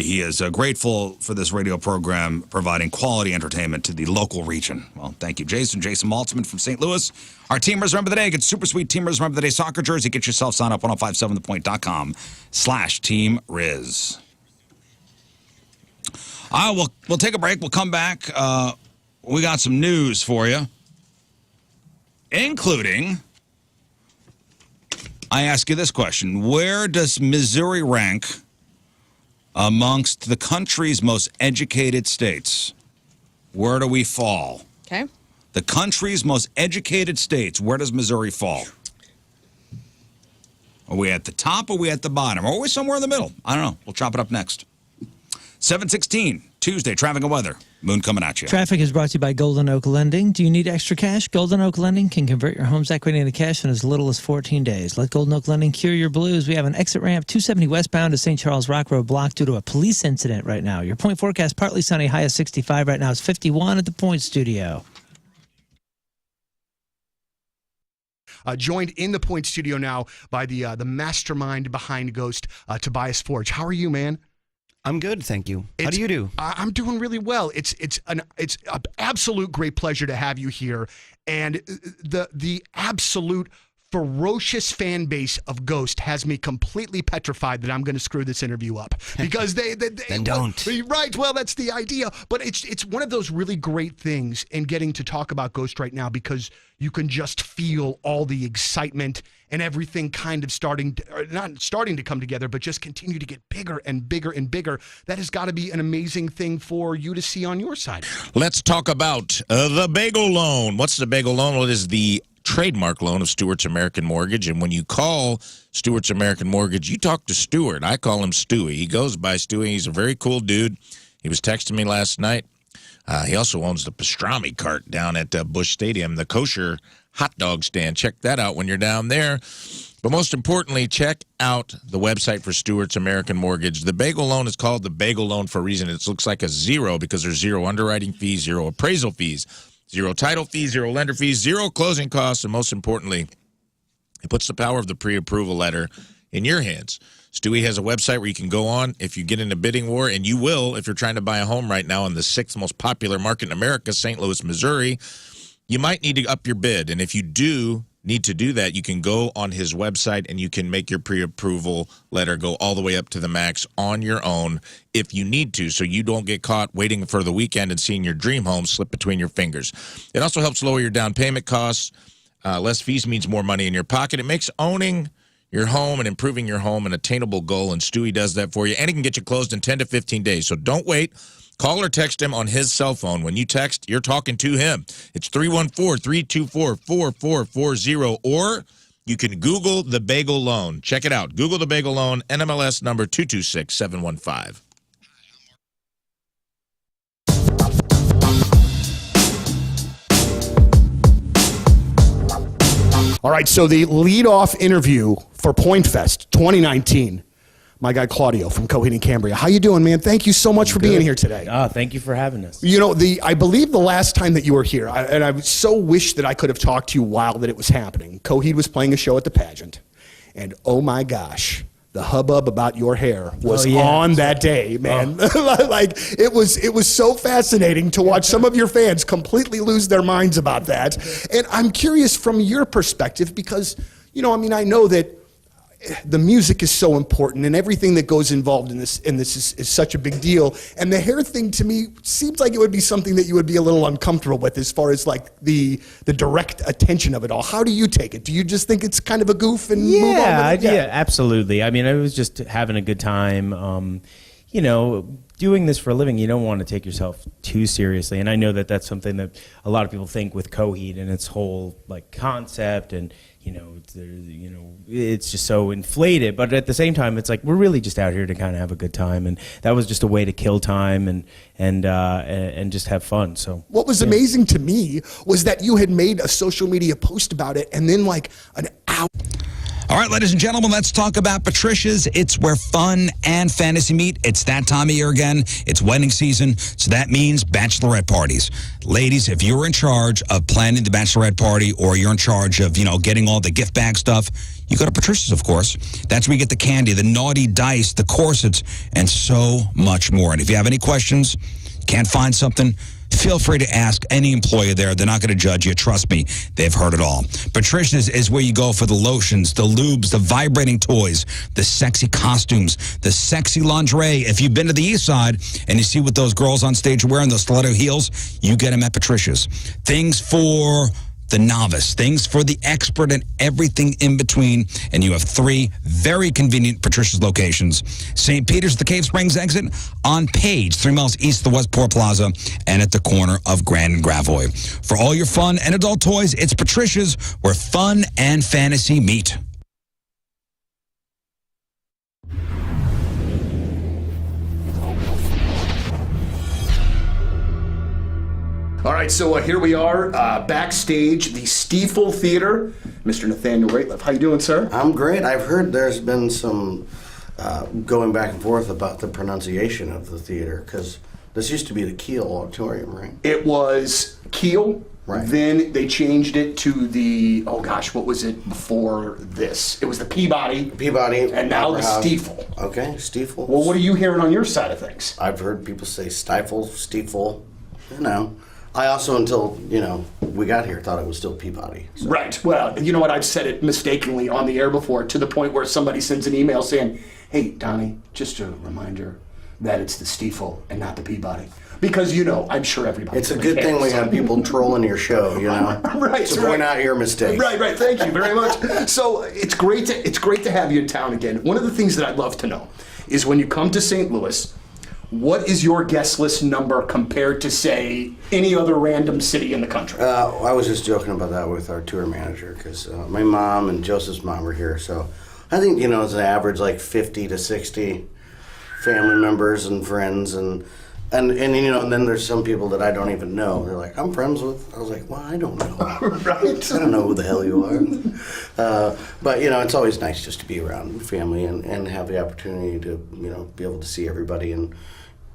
He is grateful for this radio program providing quality entertainment to the local region. Well, thank you, Jason. Jason Maltzman from St. Louis. Our Teamers Remember the Day. Get super sweet Teamers Remember the Day soccer jersey. Get yourself signed up 1057thepoint.com/Team Rizz. We'll take a break. We'll come back. We got some news for you, including, I ask you this question. Where does Missouri rank amongst the country's most educated states? Where do we fall? Okay. The country's most educated states. Where does Missouri fall? Are we at the top or are we at the bottom? Or are we somewhere in the middle? I don't know. We'll chop it up next. 7:16, Tuesday, traffic and weather. Moon coming at you. Traffic is brought to you by Golden Oak Lending. Do you need extra cash? Golden Oak Lending can convert your home's equity into cash in as little as 14 days. Let Golden Oak Lending cure your blues. We have an exit ramp 270 westbound to St. Charles Rock Road blocked due to a police incident right now. Your point forecast, partly sunny, high of 65. Right now it's 51 at the Point Studio. Joined in the Point Studio now by the mastermind behind Ghost, Tobias Forge. How are you, man? I'm good, thank you. How do you do? I'm doing really well. It's an absolute great pleasure to have you here, and the absolute ferocious fan base of Ghost has me completely petrified that I'm going to screw this interview up because they Then don't. Right. Well, that's the idea. But it's one of those really great things in getting to talk about Ghost right now because you can just feel all the excitement and everything kind of not starting to come together, but just continue to get bigger and bigger and bigger. That has got to be an amazing thing for you to see on your side. Let's talk about the bagel loan. What's the bagel loan? Well, it is the trademark loan of Stewart's American Mortgage. And when you call Stewart's American Mortgage, you talk to Stewart. I call him Stewie. He goes by Stewie. He's a very cool dude. He was texting me last night. He also owns the pastrami cart down at Busch Stadium, the kosher hot dog stand. Check that out when you're down there. But most importantly, check out the website for Stewart's American Mortgage. The bagel loan is called the bagel loan for a reason. It looks like a zero because there's zero underwriting fees, zero appraisal fees, zero title fees, zero lender fees, zero closing costs, and most importantly, it puts the power of the pre-approval letter in your hands. Stewie has a website where you can go on if you get in a bidding war, and you will if you're trying to buy a home right now in the 6th most popular market in America, St. Louis, Missouri. You might need to up your bid, and if you do need to do that, you can go on his website and you can make your pre-approval letter go all the way up to the max on your own if you need to, so you don't get caught waiting for the weekend and seeing your dream home slip between your fingers. It also helps lower your down payment costs. Less fees means more money in your pocket. It makes owning your home and improving your home an attainable goal, and Stewie does that for you, and he can get you closed in 10 to 15 days. So don't wait. Call or text him on his cell phone. When you text, you're talking to him. It's 314-324-4440, or you can Google the Bagel Loan. Check it out. Google the Bagel Loan, NMLS number 226715. All right, so the lead-off interview for PointFest 2019. My guy Claudio from Coheed and Cambria. How you doing, man? Thank you so much for being here today. Thank you for having us. You know, I believe the last time that you were here, and I so wish that I could have talked to you while that it was happening. Coheed was playing a show at the pageant, and oh my gosh, the hubbub about your hair was on that day, man. Like it was so fascinating to watch some of your fans completely lose their minds about that. And I'm curious from your perspective because, you know, I mean, I know that the music is so important and everything that goes involved in this is such a big deal. And the hair thing to me seems like it would be something that you would be a little uncomfortable with as far as like the direct attention of it all. How do you take it? Do you just think it's kind of a goof and move on with it? Yeah, absolutely. I mean, I was just having a good time. You know, doing this for a living, you don't want to take yourself too seriously. And I know that that's something that a lot of people think with Coheed and its whole like concept and, it's just so inflated. But at the same time, it's like we're really just out here to kind of have a good time, and that was just a way to kill time and just have fun. So what was amazing to me was that you had made a social media post about it, and then like an hour. All right, ladies and gentlemen, let's talk about Patricia's. It's where fun and fantasy meet. It's that time of year again. It's wedding season, so that means bachelorette parties. Ladies, if you're in charge of planning the bachelorette party or you're in charge of, getting all the gift bag stuff, you go to Patricia's, of course. That's where you get the candy, the naughty dice, the corsets, and so much more. And if you have any questions, can't find something, feel free to ask any employee there. They're not going to judge you. Trust me, they've heard it all. Patricia's is where you go for the lotions, the lubes, the vibrating toys, the sexy costumes, the sexy lingerie. If you've been to the East Side and you see what those girls on stage are wearing, those stiletto heels, you get them at Patricia's. Things for the novice, things for the expert, and everything in between. And you have 3 very convenient Patricia's locations. St. Peter's, the Cave Springs exit, on Page, 3 miles east of the Westport Plaza, and at the corner of Grand and Gravois. For all your fun and adult toys, it's Patricia's, where fun and fantasy meet. All right, so here we are backstage, the Stiefel Theater. Mr. Nathaniel Rateliff, how you doing, sir? I'm great. I've heard there's been some going back and forth about the pronunciation of the theater, because this used to be the Kiel Auditorium, right? It was Kiel. Right. Then they changed it to the, what was it before this? It was the Peabody. And now the Stiefel. Okay, Stiefel. Well, what are you hearing on your side of things? I've heard people say Stifle, Stiefel, I also, until, we got here, thought it was still Peabody. So. Right. Well, you know what? I've said it mistakenly on the air before, to the point where somebody sends an email saying, hey, Donnie, just a reminder that it's the Stiefel and not the Peabody. Because, I'm sure everybody. It's a good thing we have people trolling your show, Right. To point out your mistakes. Right. Thank you very much. So it's great to have you in town again. One of the things that I'd love to know is when you come to St. Louis, what is your guest list number compared to, say, any other random city in the country? I was just joking about that with our tour manager, because my mom and Joseph's mom were here. So I think, it's an average like 50 to 60 family members and friends. And then there's some people that I don't even know. They're like, I'm friends with. I was like, well, I don't know. Right. I don't know who the hell you are. But, it's always nice just to be around family and have the opportunity to, be able to see everybody. And,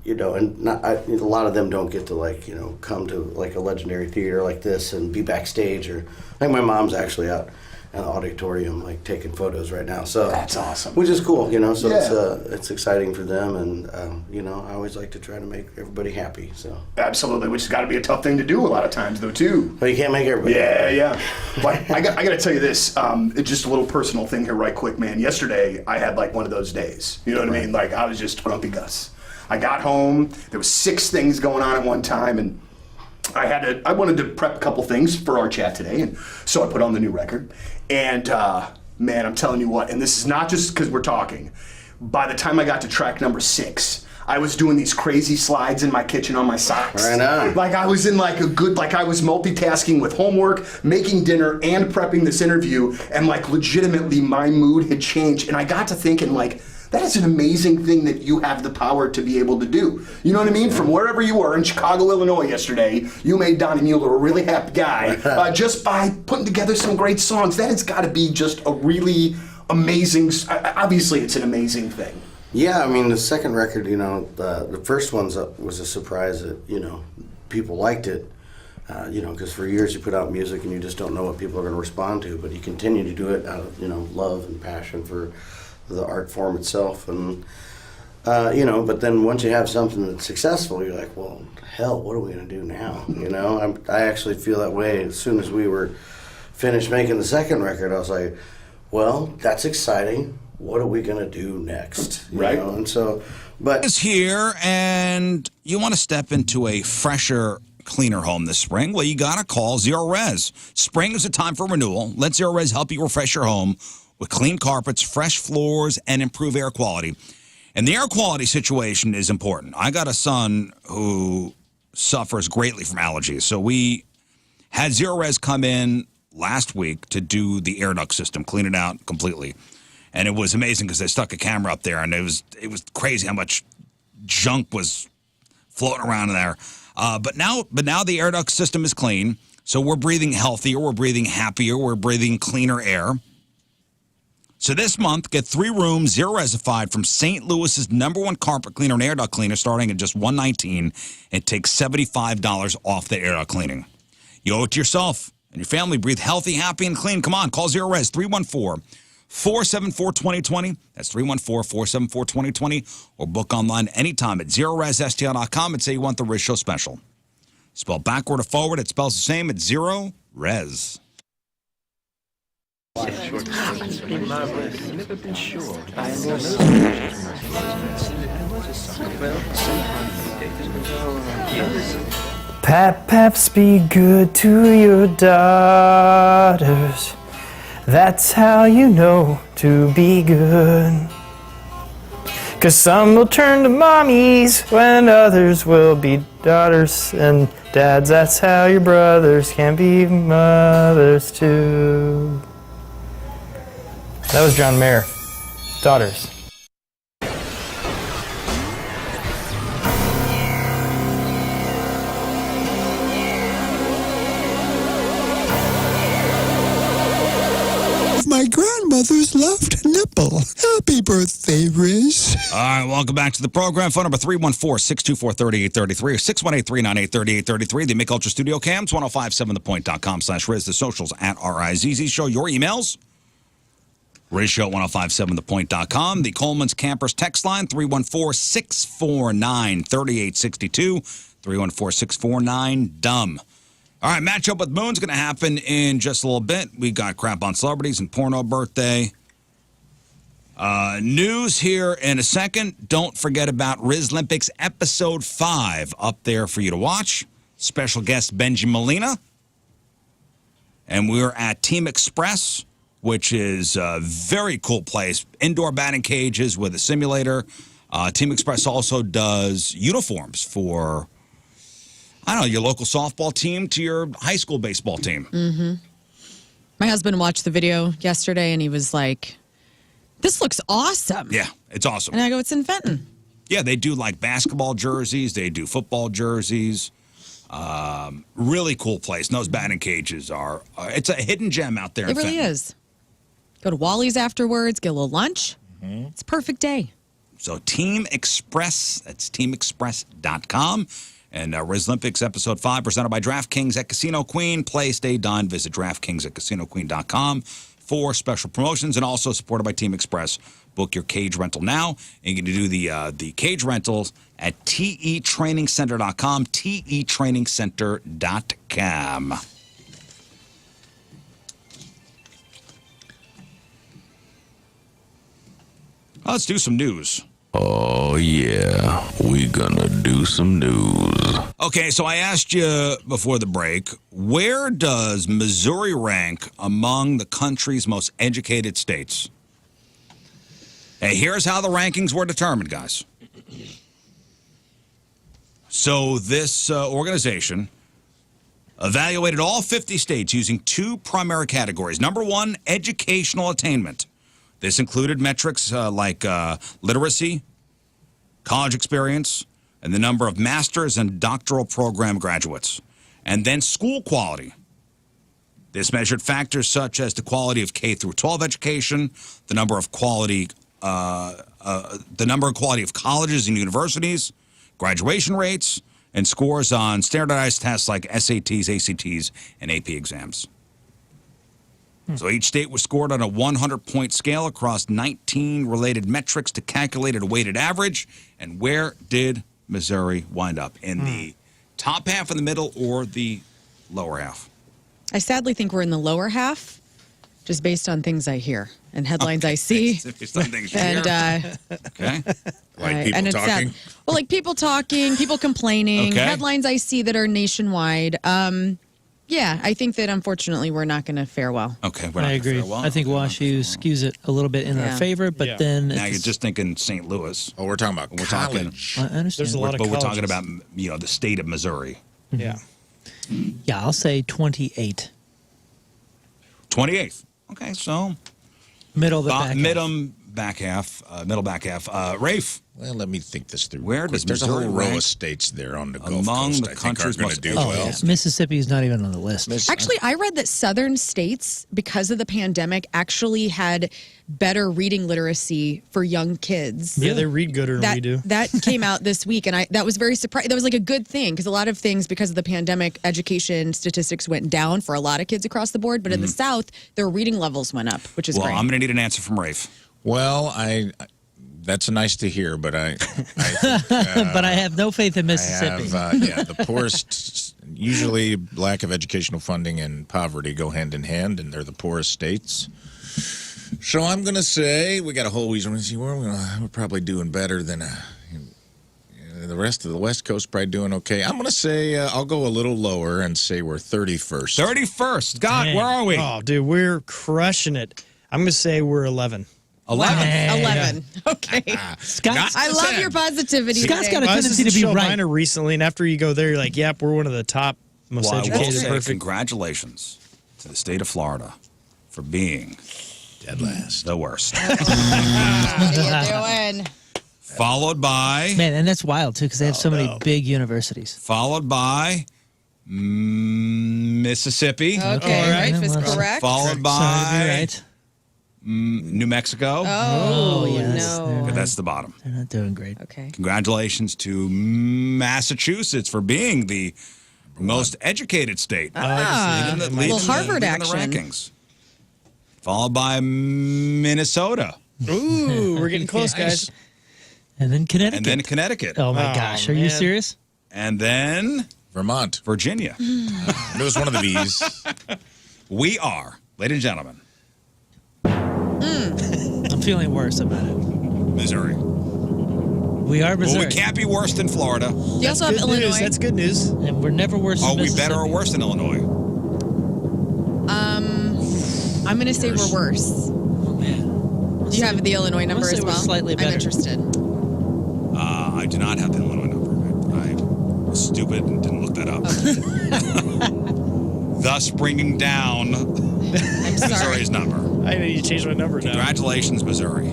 a lot of them don't get to come to like a legendary theater like this and be backstage. Or I think my mom's actually out in the auditorium taking photos right now. So that's awesome. Which is cool, So yeah. It's exciting for them, and I always like to try to make everybody happy. So absolutely, which has got to be a tough thing to do a lot of times, though, too. Well, you can't make everybody. Yeah. But I got to tell you this, just a little personal thing here, right quick, man. Yesterday, I had one of those days. You know what I mean? I was just grumpy Gus. I got home. There was 6 things going on at one time, and I wanted to prep a couple things for our chat today, and so I put on the new record. And man, I'm telling you what, and this is not just because we're talking. By the time I got to track number 6, I was doing these crazy slides in my kitchen on my socks. Right on. I was in I was multitasking with homework, making dinner, and prepping this interview, and legitimately my mood had changed. And I got to thinking that is an amazing thing that you have the power to be able to do. You know what I mean? From wherever you were in Chicago, Illinois yesterday, you made Donnie Mueller a really happy guy just by putting together some great songs. That has got to be just a really amazing, obviously it's an amazing thing. Yeah, I mean, the second record, you know, the first one was a surprise that, you know, people liked it. You know, because for years you put out music and you just don't know what people are going to respond to, but you continue to do it out of, you know, love and passion for the art form itself. And, you know, but then once you have something that's successful, you're like, well, hell, what are we going to do now? You know, I actually feel that way. As soon as we were finished making the second record, I was like, well, that's exciting. What are we going to do next? You know? And so, but Is here, and you want to step into a fresher, cleaner home this spring? Well, you got to call Zero Res. Spring is a time for renewal. Let Zero Res help you refresh your home with clean carpets, fresh floors, and improve air quality. And the air quality situation is important. I got a son who suffers greatly from allergies, so we had Zero Res come in last week to do the air duct system, clean it out completely. And it was amazing because they stuck a camera up there, and it was crazy how much junk was floating around in there. But now the air duct system is clean, so we're breathing healthier, we're breathing happier, we're breathing cleaner air. So this month, get 3 rooms, Zero Resified from St. Louis's #1 carpet cleaner and air duct cleaner, starting at just $119. It takes $75 off the air duct cleaning. You owe it to yourself and your family. Breathe healthy, happy, and clean. Come on, call Zero Res 314-474-2020. That's 314-474-2020. Or book online anytime at ZeroResSTL.com and say you want the RizzShow special. Spelled backward or forward, it spells the same. It's Zero Res. Paps, be good to your daughters. That's how you know to be good. 'Cause some will turn to mommies when others will be daughters and dads. That's how your brothers can be mothers too. That was John Mayer. Daughters. My grandmother's left nipple. Happy birthday, Rizz. All right, welcome back to the program. Phone number 314-624-3833 or 618-398-3833. The Mick Ultra Studio Cams, 1057thepoint.com/Rizz. The socials at RizzShow. Show your emails. RizzShow1057thepoint.com. The Coleman's Campers text line, 314-649-3862. 314-649-DUMB. All right, matchup with Moon's going to happen in just a little bit. We got crap on celebrities and porno birthday. News here in a second. Don't forget about Rizzlympics Episode 5 up there for you to watch. Special guest Benji Molina. And we're at Team Express, which is a very cool place. Indoor batting cages with a simulator. Team Express also does uniforms for, I don't know, your local softball team to your high school baseball team. Mm-hmm. My husband watched the video yesterday, and he was like, this looks awesome. Yeah, it's awesome. And I go, it's in Fenton. Yeah, they do like basketball jerseys. They do football jerseys. Really cool place. And those batting cages are, it's a hidden gem out there. It really is. Go to Wally's afterwards, get a little lunch. Mm-hmm. It's a perfect day. So Team Express, that's teamexpress.com. And Rizzlympics Episode 5 presented by DraftKings at Casino Queen. Play, stay, dine. Visit DraftKings at CasinoQueen.com for special promotions, and also supported by Team Express. Book your cage rental now. And you can do the cage rentals at tetrainingcenter.com, tetrainingcenter.com. Let's do some news. Oh, yeah. We gonna do some news. Okay, so I asked you before the break, where does Missouri rank among the country's most educated states? Hey, here's how the rankings were determined, guys. So this organization evaluated all 50 states using 2 primary categories. Number 1, educational attainment. This included metrics like literacy, college experience, and the number of master's and doctoral program graduates, and then school quality. This measured factors such as the quality of K through 12 education, the number of quality of colleges and universities, graduation rates, and scores on standardized tests like SATs, ACTs, and AP exams. So each state was scored on a 100-point scale across 19 related metrics to calculate a weighted average. And where did Missouri wind up? In the top half, in the middle, or the lower half? I sadly think we're in the lower half, just based on things I hear and headlines I see. And okay. Like people and it's talking? sad. Well, like people talking, people complaining, Okay. headlines I see that are nationwide. Yeah, I think that unfortunately we're not going to fare well. Okay, we're I not gonna agree. fare well. I think WashU skews it a little bit in our Yeah. favor, but then Now it's- you're just thinking St. Louis. Oh, we're talking about We're talking- college. I understand. There's a lot of But we're talking colleges. about, the state of Missouri. Yeah. Yeah, I'll say 28. 28th. Okay, so Middle of the back. middle back half. Rafe, Well, let me think this through. Where quick. does There's a Missouri whole row rank of states there on the Gulf among Coast the I think country's are going to most do Oh, well. yeah. Mississippi is not even on the list. Actually, I read that southern states, because of the pandemic, actually had better reading literacy for young kids. Yeah, they read gooder than we do. That came out this week, and that was very surprising. That was like a good thing because a lot of things, because of the pandemic, education statistics went down for a lot of kids across the board. But in the South, their reading levels went up, which is well, great. I'm going to need an answer from Rafe. Well, that's nice to hear, but I But I have no faith in I Mississippi. have, the poorest, usually lack of educational funding and poverty go hand in hand, and they're the poorest states. So I'm going to say we got a whole reason. We're probably doing better than the rest of the West Coast, probably doing okay. I'm going to say I'll go a little lower and say we're 31st. 31st. God, Dang. where are we? Oh, dude, we're crushing it. I'm going to say we're 11. 11. 11. Okay. Scott's, I love your positivity. Scott's today. got a I was tendency to just be at right. China recently, and after you go there, you're like, yep, we're one of the top, most Well, I will educated, say perfect. congratulations to the state of Florida for being Dead last. the worst. How you doing? Followed by Man, and that's wild, too, because they have so many big universities. Mississippi. Okay, All right. Rafe is Well, correct. Followed Sorry to be by right. New Mexico. Oh, yes, no. they're- That's the bottom. They're not doing great. Okay. Congratulations to Massachusetts for being the most educated state. Ah, Leading the- little leading the- Harvard leading the action. rankings. Followed by Minnesota. Ooh, we're getting close, guys. And then Connecticut. And then Connecticut. oh, my Oh, gosh. Are you man. serious? And then Vermont. Virginia. It was one of the V's. We are, ladies and gentlemen, I'm feeling worse about it. Missouri. We are Well, Missouri. we can't be worse than Florida. You also have Good Illinois. news. That's good news. And we're never worse Are than we Mississippi. better or worse than Illinois? I'm going to say we're worse. Oh, man. Do you have the Illinois number say as we're well? slightly I'm better. interested. I do not have the Illinois number. I was stupid and didn't look that up. Thus bringing down I'm sorry. Missouri's number. I need to change my number now. Congratulations, Missouri.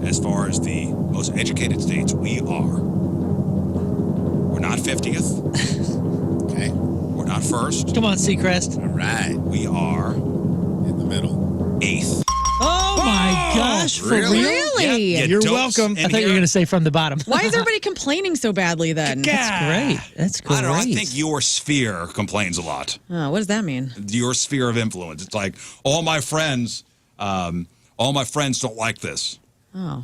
As far as the most educated states, we are. We're not 50th. Okay. We're not first. Come on, Seacrest. All right. We are In the middle. 8th. Oh, my gosh. For really? real? Really? Yeah, You're dopes welcome. in I thought you were here. going to say from the bottom. Why is everybody complaining so badly then? That's great. That's great. I don't know. I think your sphere complains a lot. Oh, what does that mean? Your sphere of influence. It's like all my friends don't like this. Oh.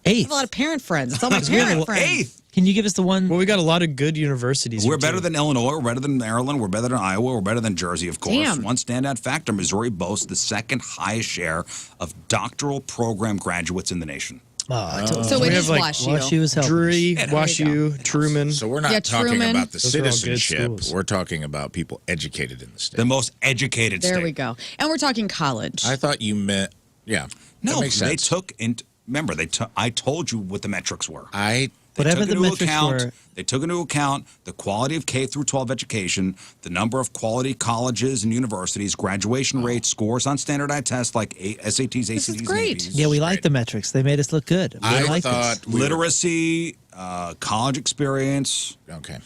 I Eighth. have a lot of parent friends. It's all my we have parent a- friends. 8th. Can you give us the one? Well, we got a lot of good universities. We're here, better too. than Illinois. We're better than Maryland. We're better than Iowa. We're better than Jersey, of course. Damn. One standout factor, Missouri boasts the second highest share of doctoral program graduates in the nation. Oh, I told So We it have, is like, WashU. WashU was helping. Drury, There you WashU, Truman. So we're not Yeah, talking Truman. about the Those are all good citizenship. schools. We're talking about people educated in the state. The most educated There state. we go. And we're talking college. I thought you meant, yeah. No, that makes they sense. took into. Remember, I told you what the metrics were. I Whatever the metrics were. They took into account the quality of K through 12 education, the number of quality colleges and universities, graduation rates, scores on standardized tests like SATs, ACTs, is great. and APs. Yeah, we like the metrics. They made us look good. I like thought this. Literacy, college experience. Okay.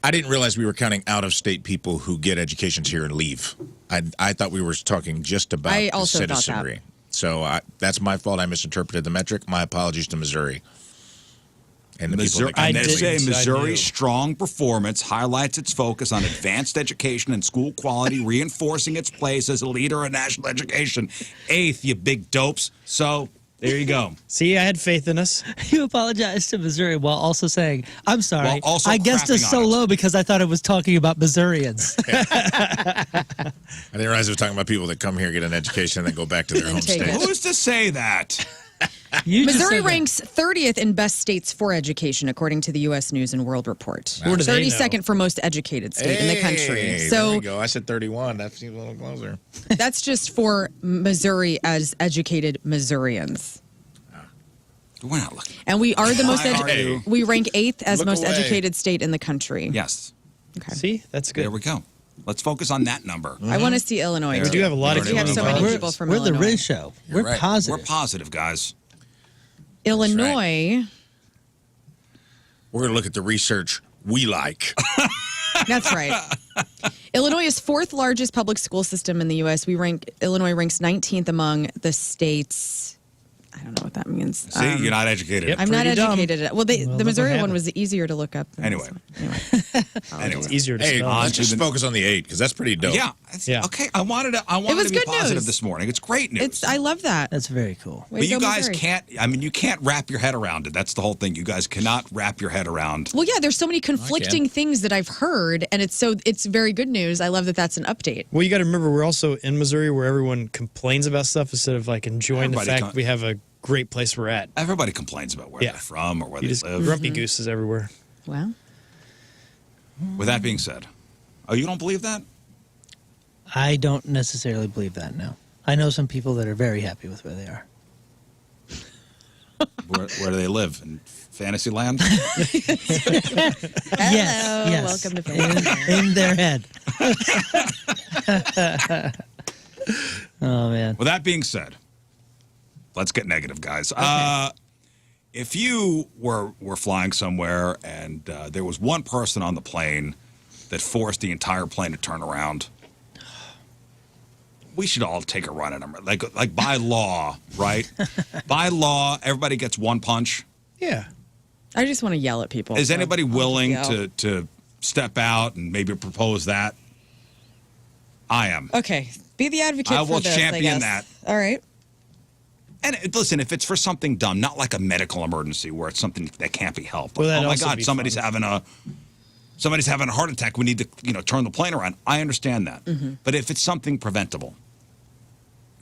I didn't realize we were counting out-of-state people who get educations here and leave. I thought we were talking just about I the also thought that. citizenry. So that's my fault. I misinterpreted the metric. My apologies to Missouri. And the Missouri, people I that did say I knew. Missouri's strong performance highlights its focus on advanced education and school quality, reinforcing its place as a leader in national education. 8th, you big dopes. So there you go. See, I had faith in us. You apologized to Missouri while also saying, I'm sorry. While also I guessed us crapping so on it. low because I thought it was talking about Missourians. I didn't realize it was talking about people that come here, get an education, and then go back to their home take state. it. Who's to say that? You just Missouri said that. ranks 30th in best states for education, according to the U.S. News and World Report. Where do they know? 32nd for most educated state in the country. Hey, there So we go. I said 31. That seems a little closer. that's just for Missouri as educated Missourians. We're not looking. And we are the most Why are you? we rank 8th as Look most away. educated state in the country. Yes. Okay. See, that's good. There we go. Let's focus on that number. I want to see Illinois. We too. do have a lot of We have so many Illinois. people from We're the Illinois. Rizz Show. You're We're right. positive. We're positive, guys. Illinois. We're going to look at the research we like. That's right. Illinois is 4th largest public school system in the U.S. Illinois ranks 19th among the states. I don't know what that means. See, you're not educated. Yep. I'm not Pretty dumb. educated. Well, Well, the look Missouri what one happened. was easier to look up. Than Anyway. this one. Anyway. It's easier to Hey, spell. let's just focus on the 8 because that's pretty dope. Yeah. Yeah. Okay. I wanted It to was be good positive news. this morning. It's great news. I love that. That's very cool. Way But to you go, guys Missouri. can't. I mean, you can't wrap your head around it. That's the whole thing. You guys cannot wrap your head around. Well, yeah, there's so many conflicting things that I've heard, and it's very good news. I love that that's an update. Well, you got to remember, we're also in Missouri where everyone complains about stuff instead of like enjoying Everybody the fact com- we have a great place we're at. Everybody complains about where Yeah. they're from or where You they just live. grumpy gooses everywhere. Well, With that being said, oh, you don't believe that? I don't necessarily believe that, no. I know some people that are very happy with where they are. Where do they live? In Fantasyland? Yes. welcome to Fantasyland. In their head. Oh, man. With that being said, let's get negative, guys. If you were flying somewhere and there was one person on the plane that forced the entire plane to turn around, we should all take a run at him. Like by law, right? By law, everybody gets one punch. Yeah. I just want to yell at people. Is so anybody I'll willing just yell. to step out and maybe propose that? I am. Okay, be the advocate I will for this, champion guess. that. All right. And listen, if it's for something dumb, not like a medical emergency where it's something that can't be helped. Well, Like, that'd oh my also God, be somebody's fun. having a heart attack. We need to turn the plane around. I understand that. Mm-hmm. But if it's something preventable,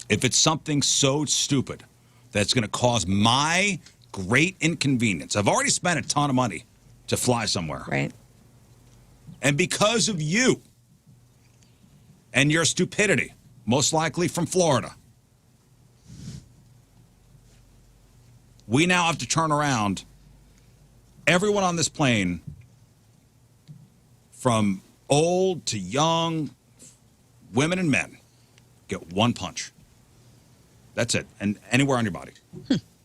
if it's something so stupid that's going to cause my great inconvenience, I've already spent a ton of money to fly somewhere, Right. and because of you and your stupidity, most likely from Florida, we now have to turn around everyone on this plane, from old to young, women and men, get one punch. That's it. And anywhere on your body.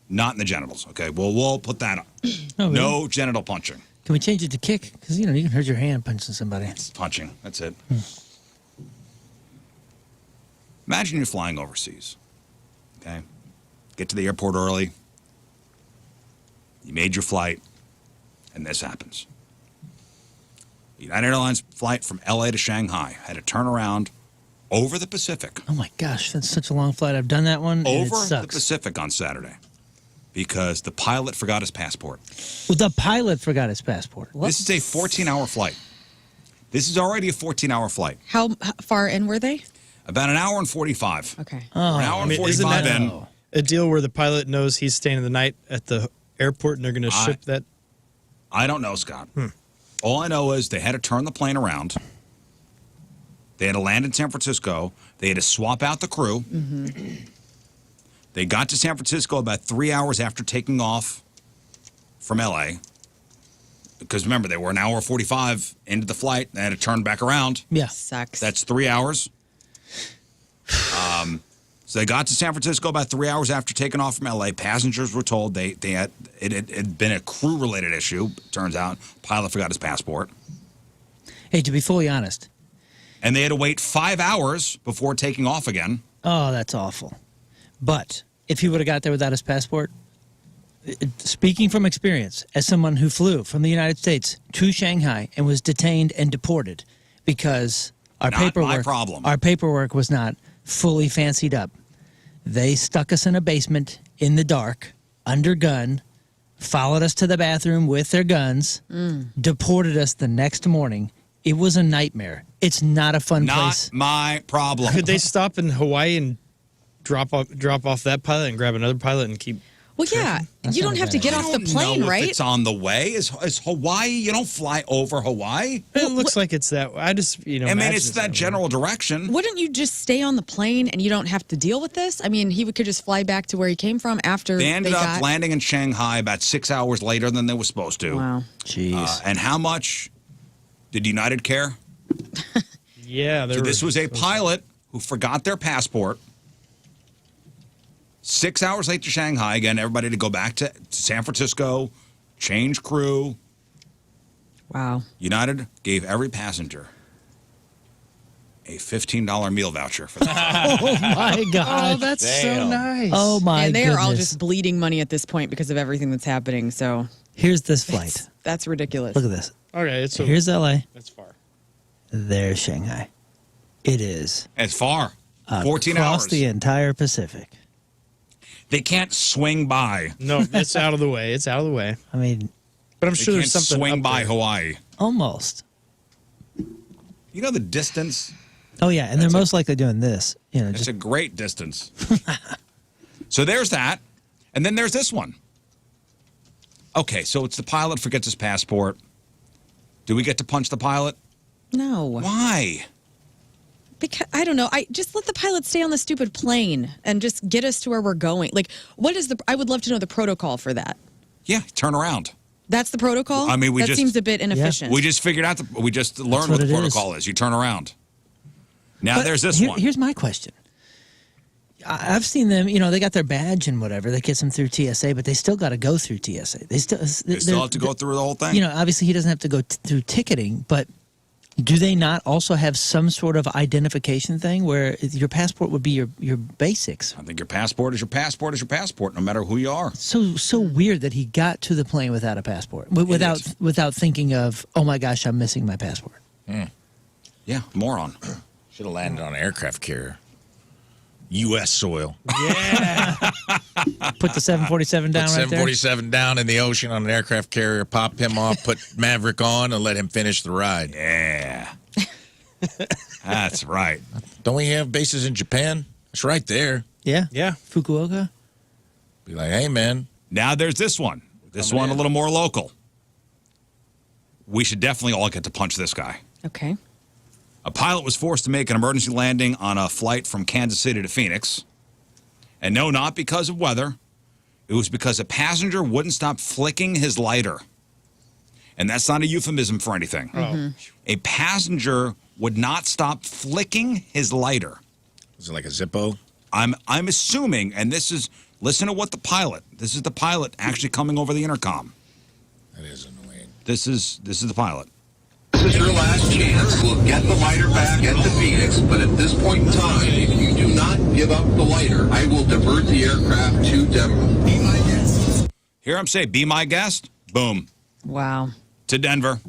Not in the genitals, okay? Well, we'll put that up. Oh, really? No genital punching. Can we change it to kick? Because, you can hurt your hand punching somebody. It's punching. That's it. Imagine you're flying overseas, okay? Get to the airport early. You made your flight, and this happens. United Airlines flight from LA to Shanghai had to turn around over the Pacific. Oh, my gosh. That's such a long flight. I've done that one, and it Over the sucks. Pacific on Saturday because the pilot forgot his passport. Well, the pilot forgot his passport. This is a 14-hour flight. This is already a 14-hour flight. How far in were they? About an hour and 45. Okay. An hour and isn't 45 that in. a deal where the pilot knows he's staying the night at the airport and they're going to ship that? I don't know, Scott. All I know is they had to turn the plane around. They had to land in San Francisco. They had to swap out the crew. They got to San Francisco about 3 hours after taking off from L.A. Because remember, they were an hour 45 into the flight. They had to turn back around. Yeah. Sucks. That's 3 hours. So they got to San Francisco about 3 hours after taking off from L.A. Passengers were told it had been a crew-related issue. Turns out, pilot forgot his passport. Hey, to be fully honest. And they had to wait 5 hours before taking off again. Oh, that's awful. But if he would have got there without his passport, speaking from experience, as someone who flew from the United States to Shanghai and was detained and deported because our paperwork was not fully fancied up. They stuck us in a basement in the dark, under gun, followed us to the bathroom with their guns, deported us the next morning. It was a nightmare. It's not a fun place. Not my problem. Could they stop in Hawaii and drop off that pilot and grab another pilot and keep? Well, yeah, you don't have to get off the plane, know right? If it's on the way. Is Hawaii? You don't fly over Hawaii. It looks like it's that. I just I mean, it's that general direction. Wouldn't you just stay on the plane and you don't have to deal with this? I mean, he could just fly back to where he came from after They ended up landing in Shanghai about 6 hours later than they were supposed to. Wow. Jeez. And how much did United care? Yeah. So this was a pilot who forgot their passport. 6 hours late to Shanghai. Again, everybody to go back to San Francisco, change crew. Wow. United gave every passenger a $15 meal voucher for that. Oh, my God. Oh, that's so nice. Oh, my And they goodness. are all just bleeding money at this point because of everything that's happening. So Here's this flight. that's ridiculous. Look at this. Okay, Here's L.A. That's far. There's Shanghai. It is It's far. 14 across hours. the entire Pacific. They can't swing by. No, it's out of the way. It's out of the way. I mean, But I'm They sure can't there's something swing up by there. Hawaii. almost. You know the distance? Oh, yeah, and they're most likely doing this. You know, It's just a great distance. So there's that. And then there's this one. Okay, so it's the pilot forgets his passport. Do we get to punch the pilot? No. Why? Because I don't know. I just let the pilot stay on the stupid plane and just get us to where we're going. Like, what is I would love to know the protocol for that. Yeah, turn around. That's the protocol? I mean, that seems a bit inefficient. We just figured out, we just learned what the protocol is. You turn around. Now But there's this one. Here's my question. I've seen them, you know, they got their badge and whatever that gets them through TSA, but they still got to go through TSA. They still have to go through the whole thing. You know, obviously he doesn't have to go through ticketing, but do they not also have some sort of identification thing where your passport would be your basics? I think your passport is your passport is your passport, no matter who you are. So weird that he got to the plane without a passport, without thinking of, oh my gosh, I'm missing my passport. Yeah, moron. Should have landed on an aircraft carrier. U.S. soil. Yeah. Put the 747 down Put right there. 747 down in the ocean on an aircraft carrier, pop him off, put Maverick on, and let him finish the ride. Yeah. That's right. Don't we have bases in Japan? It's right there. Yeah. Yeah. Fukuoka. Be like, hey, man. Now there's this one. This one a little more local. We should definitely all get to punch this guy. Okay. A pilot was forced to make an emergency landing on a flight from Kansas City to Phoenix. And no, not because of weather. It was because a passenger wouldn't stop flicking his lighter. And that's not a euphemism for anything. A passenger would not stop flicking his lighter. Is it like a Zippo? I'm assuming, and this is, listen to what this is the pilot actually coming over the intercom. That is annoying. This is the pilot. This is your last chance. We'll get the lighter back at the Phoenix, but at this point in time, if you do not give up the lighter, I will divert the aircraft to Denver. Be my guest. Hear him say, be my guest. Boom. Wow. To Denver.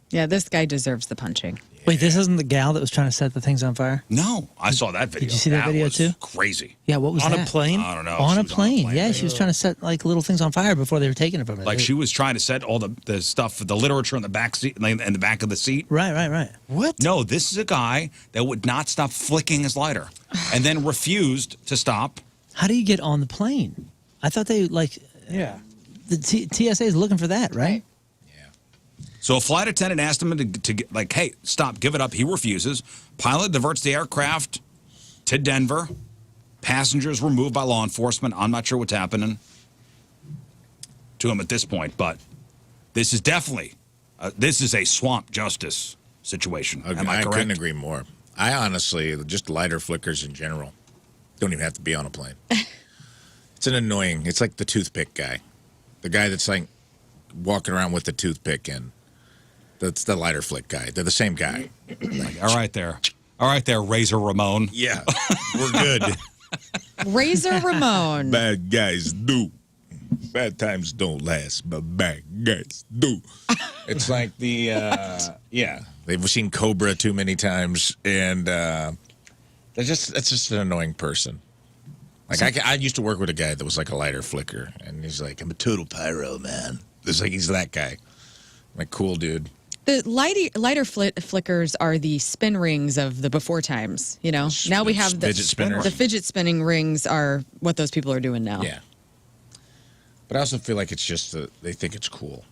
Yeah, this guy deserves the punching. Wait, this isn't the gal that was trying to set the things on fire? No, I saw that video. Did you see that video was too? Crazy. Yeah, what was On that? a plane? I don't know. On She a was plane. Yeah, she was trying to set like little things on fire before they were taking it from her. Like she was trying to set all the stuff, the literature in the back seat, in the back of the seat. Right. What? No, this is a guy that would not stop flicking his lighter, and then refused to stop. How do you get on the plane? I thought they Yeah. the TSA is looking for that, right? So a flight attendant asked him to get, like, hey, stop, give it up. He refuses. Pilot diverts the aircraft to Denver. Passengers were moved by law enforcement. I'm not sure what's happening. to him at this point, but this is definitely this is a swamp justice situation. Am I correct? couldn't agree more. I honestly, just lighter flickers in general, don't even have to be on a plane. It's an annoying. It's like the toothpick guy, the guy that's like walking around with the toothpick in. That's the lighter flick guy. They're the same guy. All right there, Razor Ramon. Yeah, we're good. Razor Ramon. Bad guys do. Bad times don't last, but bad guys do. It's like the they've seen Cobra too many times, and that's just an annoying person. Like I used to work with a guy that was like a lighter flicker, and he's like, I'm a total pyro man. It's like he's that guy. Like, cool dude. The lighter flickers are the spin rings of the before times. You know, now we have the fidget spinners. The fidget spinning rings are what those people are doing now. Yeah. But I also feel like it's just they think it's cool.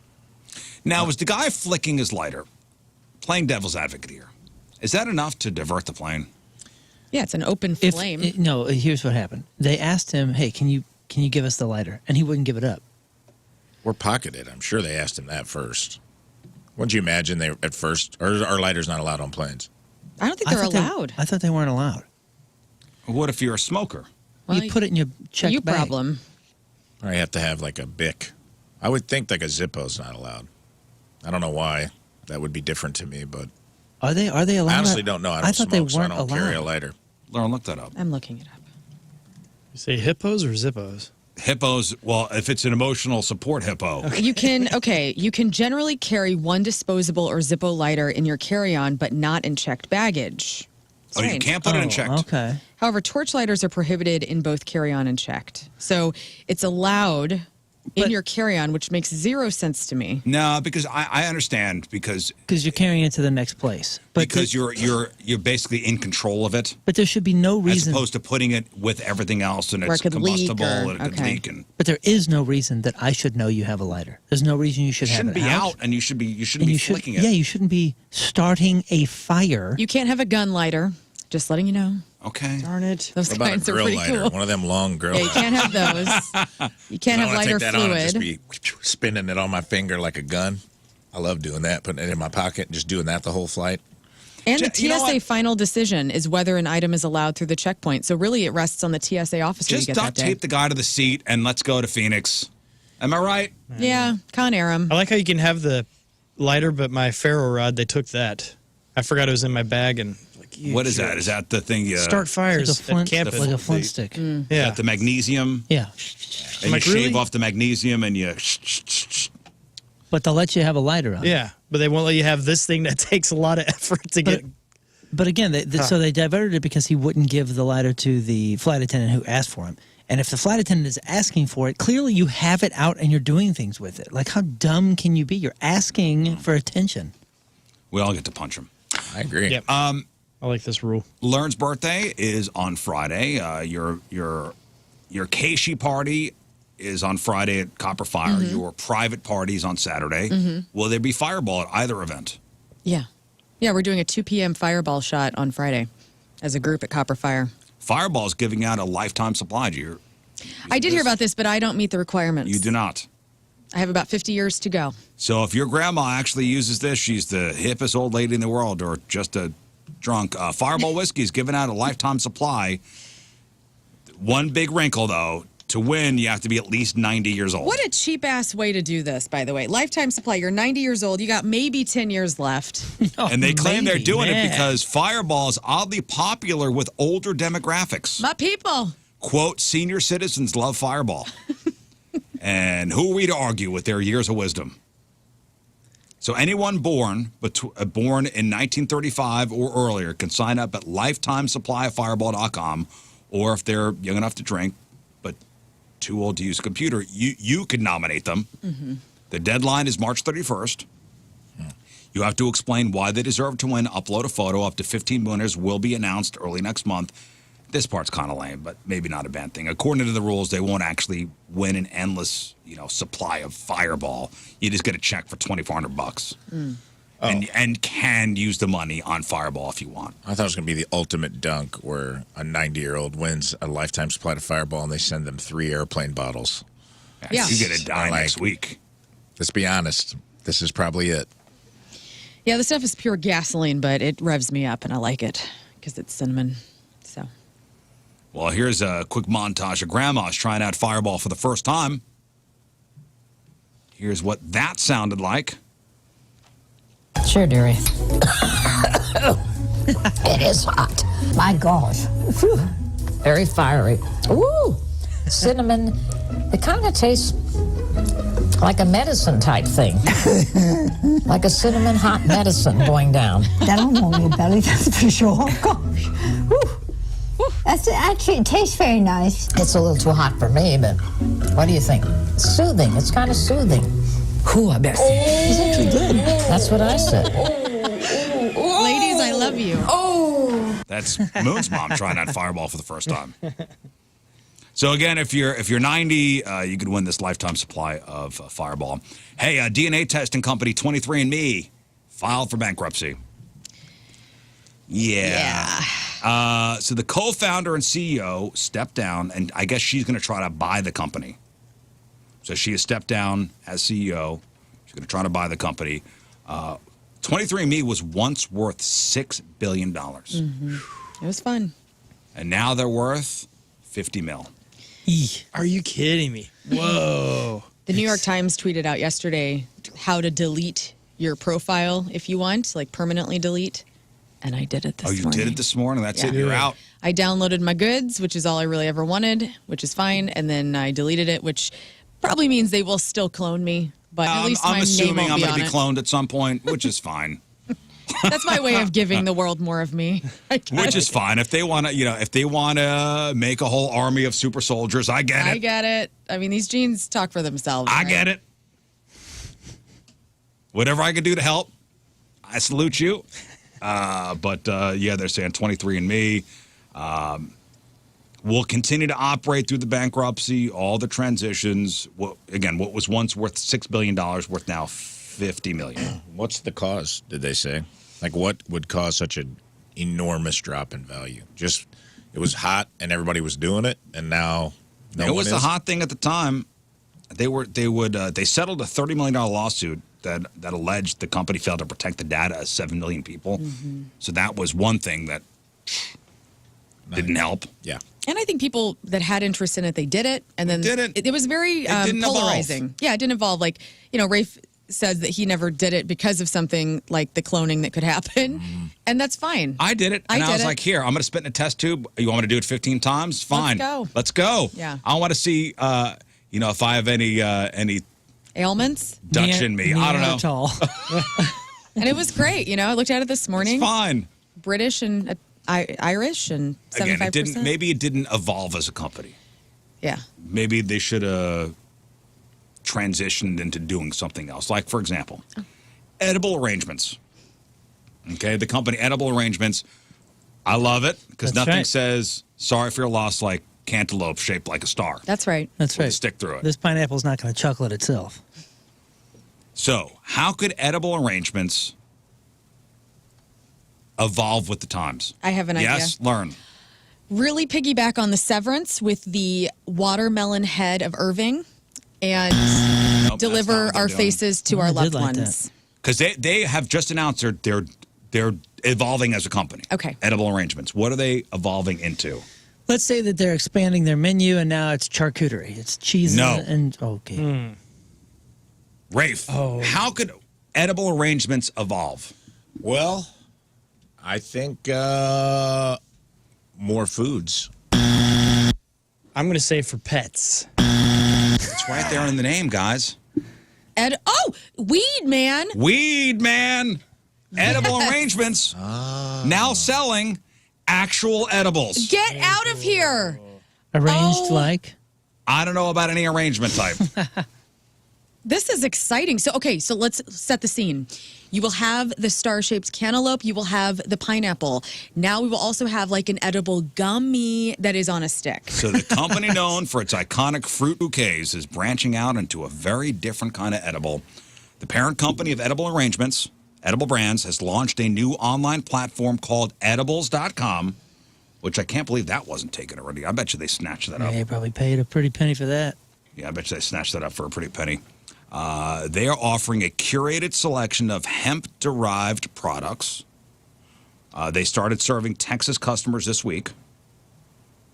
Now, is the guy flicking his lighter, playing devil's advocate here, is that enough to divert the plane? Yeah, it's an open flame. No, here's what happened. They asked him, "Hey, can you give us the lighter?" And he wouldn't give it up. Or pocketed. I'm sure they asked him that first. Wouldn't you imagine they at first, or are lighters not allowed on planes? I don't think they're allowed. I thought they weren't allowed. What if you're a smoker? Well, you put it in your check you bag. problem. Or you have to have like a Bic. I would think like a Zippo's not allowed. I don't know why. That would be different to me, but Are they allowed? I honestly don't know. I don't thought smoke, they weren't so I don't carry a allowed. lighter. Lauren, look that up. I'm looking it up. You say hippos or zippos? Hippos, well, if it's an emotional support hippo. You can generally carry one disposable or Zippo lighter in your carry-on, but not in checked baggage. Oh, you Strange. can't put it in checked. Okay. However, torch lighters are prohibited in both carry-on and checked. So it's allowed in your carry-on, which makes zero sense to me. No, because I understand because Because you're carrying it to the next place. But because you're basically in control of it, But there should be no as reason. opposed to putting it with everything else and Where it's it could leak combustible or- and it could okay. leak and But there is no reason that I should know you have a lighter. There's no reason you should it have shouldn't it be out and you shouldn't And be you should, flicking it. yeah, you shouldn't be starting a fire. You can't have a gun lighter. Just letting you know. Okay. Darn it. Those What about a kinds are grill pretty lighter? cool. One of them long grill Yeah, you can't have those. You can't have lighter take that on and just fluid. be spinning it on my finger like a gun. I love doing that, putting it in my pocket and just doing that the whole flight. And the You know TSA what? final decision is whether an item is allowed through the checkpoint. So really, it rests on the TSA officer Just to get that duct day. tape the guy to the seat and let's go to Phoenix. Am I right? Yeah, Con Air 'em. I like how you can have the lighter, but my ferro rod, they took that. I forgot it was in my bag and like, you What is jerk. that? Is that the thing you Start fires Like a flint, at campus. like a flint stick. Yeah. the magnesium? Yeah. And you Like, shave really? off the magnesium and you But they'll let you have a lighter on. Yeah, but they won't let you have this thing that takes a lot of effort to get. But again, so they diverted it because he wouldn't give the lighter to the flight attendant who asked for him. And if the flight attendant is asking for it, clearly you have it out and you're doing things with it. Like, how dumb can you be? You're asking for attention. we all get to punch him. I agree. Yep. I like this rule. Lern's birthday is on Friday. Your Keishi party is on Friday at Copper Fire. Mm-hmm. Your private party is on Saturday. Will there be Fireball at either event? Yeah. Yeah, we're doing a 2 p.m. fireball shot on Friday as a group at Copper Fire. Fireball's giving out a lifetime supply. I did hear about this, but I don't meet the requirements. You do not. I have about 50 years to go. So if your grandma actually uses this, she's the hippest old lady in the world or just a drunk. Fireball whiskey is giving out a lifetime supply. One big wrinkle, though. To win, you have to be at least 90 years old. What a cheap-ass way to do this, by the way. Lifetime supply. You're 90 years old. You got maybe 10 years left. And they claim they're maybe, doing it man. because Fireball is oddly popular with older demographics. My people. Quote, senior citizens love Fireball. And who are we to argue with their years of wisdom? So anyone born in 1935 or earlier can sign up at lifetimesupplyofireball.com, or if they're young enough to drink, but too old to use a computer, you could nominate them. The deadline is March 31st. You have to explain why they deserve to win, upload a photo. Up to 15 winners will be announced early next month. This part's kind of lame, but maybe not a bad thing. According to the rules, they won't actually win an endless, supply of Fireball. You just get a check for $2,400, and can use the money on Fireball if you want. I thought it was going to be the ultimate dunk where a 90-year-old wins a lifetime supply of Fireball and they send them 3 airplane bottles. Yeah. You're going to die next week. Let's be honest. This is probably it. Yeah, the stuff is pure gasoline, but it revs me up, and I like it because it's cinnamon. So. Well, here's a quick montage of grandmas trying out Fireball for the first time. Here's what that sounded like. Sure, dearie. It is hot. My gosh. Whew. Very fiery. Ooh, cinnamon. It kind of tastes like a medicine type thing. Like a cinnamon hot medicine going down. That'll warm your belly, that's for sure. Gosh. Whew. Actually, it tastes very nice. It's a little too hot for me, but what do you think? Soothing. It's kind of soothing. Ooh, I bet. It's actually good. That's what I said. Ladies, I love you. That's Moon's mom trying out Fireball for the first time. So again, if you're 90, you could win this lifetime supply of Fireball. Hey, DNA testing company 23andMe filed for bankruptcy. Yeah. So the co-founder and CEO stepped down, and I guess she's going to try to buy the company. So she has stepped down as CEO. She's going to try to buy the company. 23andMe was once worth $6 billion. Mm-hmm. It was fun. And now they're worth $50 million. Are you kidding me? Whoa. The New York Times tweeted out yesterday how to delete your profile if you want, like permanently delete. And I did it this morning. Oh, you did it this morning? That's it? You're out? I downloaded my goods, which is all I really ever wanted, which is fine. And then I deleted it, which probably means they will still clone me. But at least my I'm name assuming won't I'm be going to on be it. cloned at some point, which is fine. That's my way of giving the world more of me. Which is fine. If they want to, if they want to make a whole army of super soldiers, I get it. I get it. I mean, these genes talk for themselves. I get it. Whatever I can do to help, I salute you. But yeah, they're saying 23andMe will continue to operate through the bankruptcy, all the transitions. What was once worth $6 billion, worth now $50 million. What's the cause, did they say? Like, what would cause such an enormous drop in value? Just, it was hot and everybody was doing it, and now It was the hot thing at the time. They settled a $30 million lawsuit that alleged the company failed to protect the data of 7 million people. Mm-hmm. So that was one thing that didn't help. Yeah. And I think people that had interest in it, they did it. And then it was very didn't polarizing. evolve. Yeah, it didn't evolve. Like, Rafe says that he never did it because of something like the cloning that could happen. And that's fine. I did it. And I was like, here, I'm going to spit in a test tube. You want me to do it 15 times? Fine. Let's go. Yeah. I want to see, if I have any ailments? Dutch in me. I don't know. And it was great. I looked at it this morning. It's fine. British and Irish and 75%. Again, maybe it didn't evolve as a company. Yeah. Maybe they should have transitioned into doing something else. Like, for example, edible arrangements. Okay, the company Edible Arrangements. I love it because nothing says sorry for your loss like cantaloupe shaped like a star. That's right. That's With a right. stick through it. This pineapple's not going to chuckle at itself. So, how could Edible Arrangements evolve with the times? I have an idea. Yes, learn. Really piggyback on the Severance with the watermelon head of Irving and deliver our faces to our loved ones. Because they have just announced they're evolving as a company. Okay. Edible Arrangements. What are they evolving into? Let's say that they're expanding their menu and now it's charcuterie. It's cheese and okay. Rafe, how could Edible Arrangements evolve? Well, I think more foods. I'm going to say for pets. It's right there in the name, guys. Weed Man. Weed Man. Edible Arrangements. Now selling actual edibles. Get out of here. Arranged like? I don't know about any arrangement type. This is exciting. So let's set the scene. You will have the star-shaped cantaloupe. You will have the pineapple. Now we will also have like an edible gummy that is on a stick. So the company known for its iconic fruit bouquets is branching out into a very different kind of edible. The parent company of Edible Arrangements, Edible Brands, has launched a new online platform called edibles.com, which I can't believe that wasn't taken already. I bet you they snatched that up. They probably paid a pretty penny for that. Yeah, I bet you they snatched that up for a pretty penny. They are offering a curated selection of hemp-derived products. They started serving Texas customers this week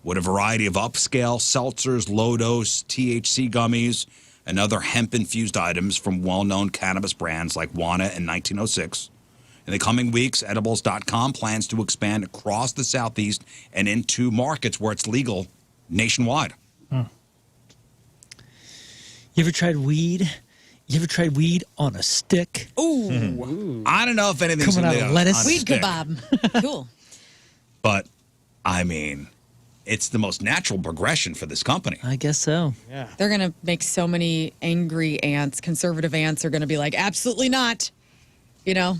with a variety of upscale seltzers, low-dose THC gummies, and other hemp-infused items from well-known cannabis brands like Wana and 1906. In the coming weeks, edibles.com plans to expand across the Southeast and into markets where it's legal nationwide. You ever tried weed? You ever tried weed on a stick? Ooh. I don't know if anything's Coming out of lettuce. on a Weed stick, kebab. Cool. but I mean, it's the most natural progression for this company. I guess so. They're going to make so many angry ants. Conservative ants are going to be like, absolutely not. You know?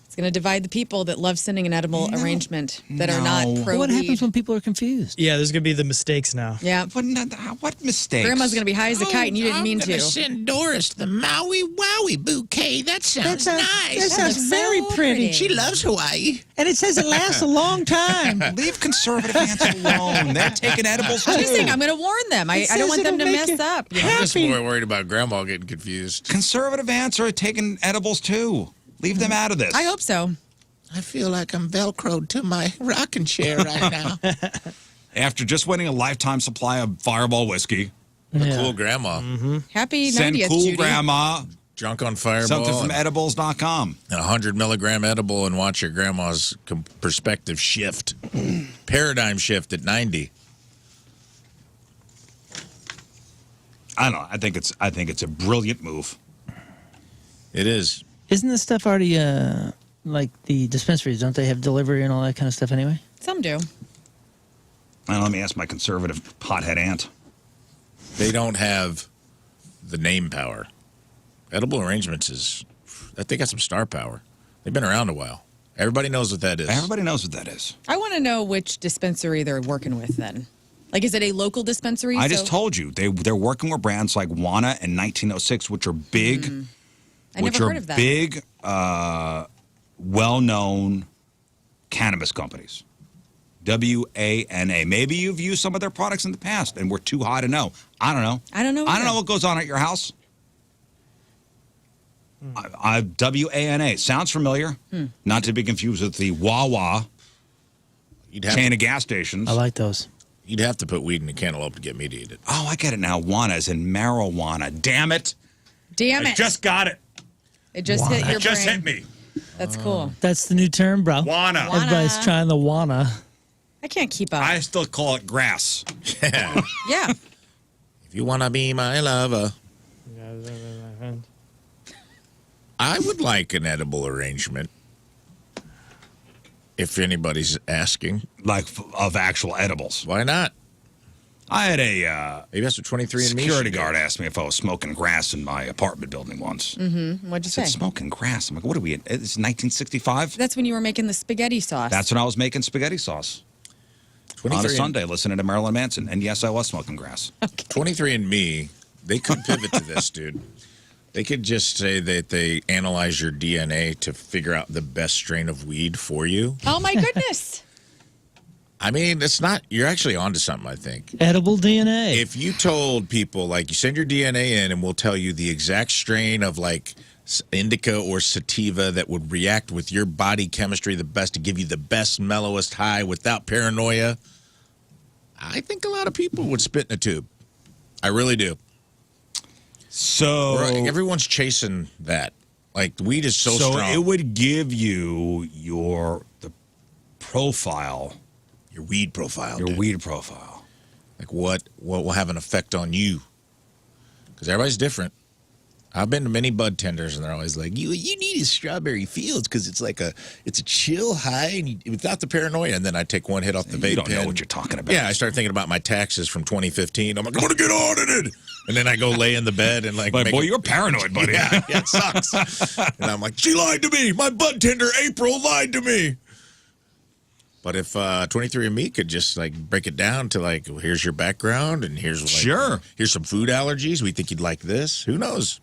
It's going to divide the people that love sending an edible arrangement that are not pro What weed. happens when people are confused? Yeah, there's going to be the mistakes now. Yeah. What mistakes? Grandma's going to be high as a kite and you didn't mean to. Send Doris the Maui Wowie bouquet. That sounds nice. That sounds looks very so pretty. pretty. She loves Hawaii. And it says it lasts a long time. Leave conservative ants alone. They're taking edibles too. I'm just saying, I'm going to warn them. I don't want them to mess up. I'm just more worried about Grandma getting confused. Conservative ants are taking edibles too. Leave them out of this. I hope so. I feel like I'm Velcroed to my rocking chair right now. After just winning a lifetime supply of Fireball whiskey, Cool Grandma. Happy 90th, send cool Judy. grandma Drunk on Fireball. something from edibles.com. A 100-milligram edible and watch your grandma's perspective shift. Paradigm shift at 90. I don't know. I think it's a brilliant move. It is. Isn't this stuff already like the dispensaries? Don't they have delivery and all that kind of stuff anyway? Some do. And let me ask my conservative hothead aunt. They don't have the name power. Edible Arrangements is, they got some star power. They've been around a while. Everybody knows what that is. Everybody knows what that is. I want to know which dispensary they're working with then. Like, is it a local dispensary? I just told you they're working with brands like Wana and 1906, which are big, I never heard of that. big, well-known cannabis companies. WANA. Maybe you've used some of their products in the past, and we're too high to know. I don't know. I don't know. I don't know what goes on at your house. WANA sounds familiar. Not to be confused with the Wawa chain of gas stations. I like those. You'd have to put weed in a cantaloupe to get me to eat it. Oh, I get it now. Wana is in marijuana. Damn it! Damn I it. just got it. It just hit your It just brain. hit me. That's cool. That's the new term, bro. Wana. Everybody's trying the Wana. I can't keep up. I still call it grass. Yeah. If you want to be my lover. I would like an edible arrangement. If anybody's asking. Like of actual edibles. Why not? I had a maybe that's what 23andMe security guard asked me if I was smoking grass in my apartment building once. Mm-hmm. What'd you I said, say? smoking grass. I'm like, what are we in? It's 1965? That's when you were making the spaghetti sauce. That's when I was making spaghetti sauce. On a Sunday, listening to Marilyn Manson. And yes, I was smoking grass. 23andMe, they could pivot to this, dude. They could just say that they analyze your DNA to figure out the best strain of weed for you. Oh, my goodness. I mean, it's not, you're actually onto something, I think. Edible DNA. If you told people, like, you send your DNA in and we'll tell you the exact strain of, like, indica or sativa that would react with your body chemistry the best to give you the best, mellowest high without paranoia, I think a lot of people would spit in a tube. I really do. So everyone's chasing that. Like, weed is so strong. it would give you the profile. Your weed profile. Your weed profile. Like, what will have an effect on you? Because everybody's different. I've been to many bud tenders, and they're always like, you need a Strawberry Fields because it's like it's a chill high and without the paranoia. And then I take one hit off the vape You don't pen. know what you're talking about. Yeah, I start thinking about my taxes from 2015. I'm like, I'm going to get audited. And then I go lay in the bed and like, boy, you're paranoid, buddy. Yeah, it sucks. And I'm like, she lied to me. My bud tender April lied to me. But if 23andMe could just like break it down to like, well, here's your background and here's here's some food allergies. We think you'd like this. Who knows?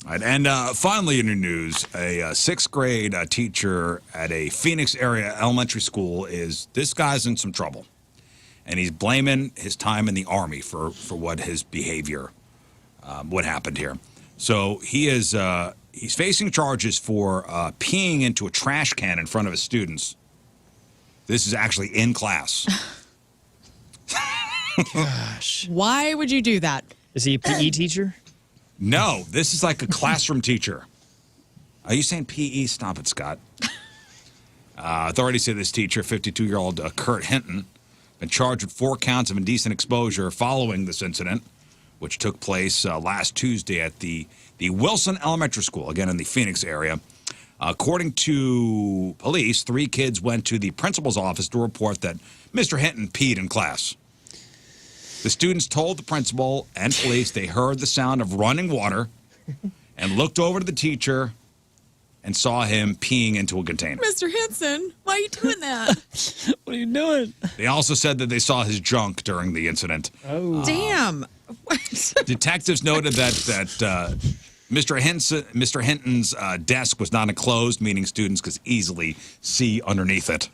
All right, and finally in the news, a sixth grade teacher at a Phoenix area elementary school this guy's in some trouble. and he's blaming his time in the Army for what his behavior, what happened here. So he is he's facing charges for peeing into a trash can in front of his students. This is actually in class. Gosh. Why would you do that? Is he a PE teacher? No, this is like a classroom teacher. Are you saying PE? Stop it, Scott. Authorities say this teacher, 52-year-old Kurt Hinton, been charged with 4 counts of indecent exposure following this incident, which took place last Tuesday at the Wilson Elementary School, again in the Phoenix area. According to police, 3 kids went to the principal's office to report that Mr. Hinton peed in class. The students told the principal and police they heard the sound of running water and looked over to the teacher and saw him peeing into a container. Mr. Henson, why are you doing that? What are you doing? They also said that they saw his junk during the incident. Oh. Damn. Detectives noted that Mr. Hinton's desk was not enclosed, meaning students could easily see underneath it.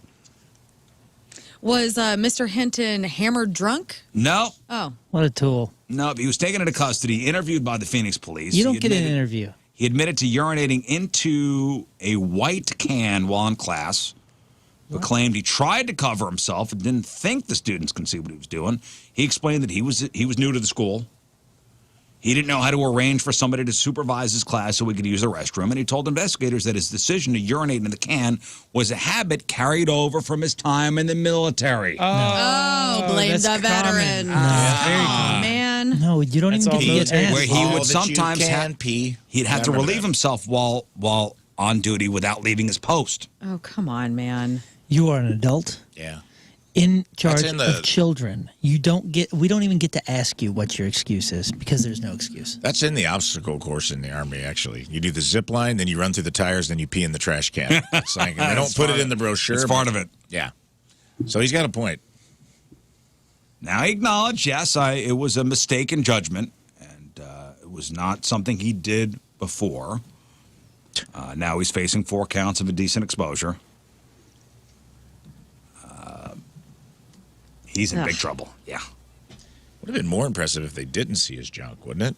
Was Mr. Hinton hammered drunk? No. Oh. What a tool. No, he was taken into custody, interviewed by the Phoenix police. You don't get an interview. He admitted to urinating into a white can while in class, but claimed he tried to cover himself and didn't think the students could see what he was doing. He explained that he was new to the school. He didn't know how to arrange for somebody to supervise his class so he could use the restroom, and he told investigators that his decision to urinate in the can was a habit carried over from his time in the military. Blame the veteran. Man. No, you don't even get to ask. Where he would sometimes pee. He'd have to relieve himself while on duty without leaving his post. Oh, come on, man. You are an adult. Yeah. In charge of children. We don't even get to ask you what your excuse is because there's no excuse. That's in the obstacle course in the Army, actually. You do the zip line, then you run through the tires, then you pee in the trash can. It's like, they don't put it in the brochure. It's part of it. Yeah. So he's got a point. Now he acknowledged, yes, it was a mistake in judgment, and it was not something he did before. Now he's facing 4 counts of indecent exposure. He's in big trouble. Yeah. Would have been more impressive if they didn't see his junk, wouldn't it?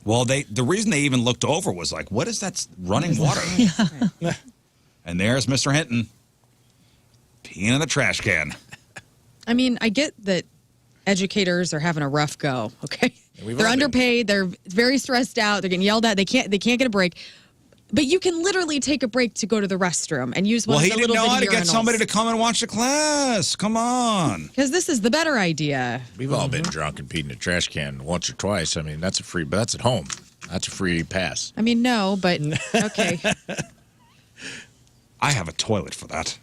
Well, the reason they even looked over was like, what is that running water? And there's Mr. Hinton peeing in the trash can. I mean, I get that educators are having a rough go, okay? We've They're all been. underpaid, they're very stressed out, they're getting yelled at, they can't get a break. But you can literally take a break to go to the restroom and use one of the little Well, he didn't know how to urinals. get somebody to come and watch the class. Come on. Because this is the better idea. We've all been drunk and peed in a trash can once or twice. I mean, that's at home. That's a free pass. I mean, no, but okay. I have a toilet for that.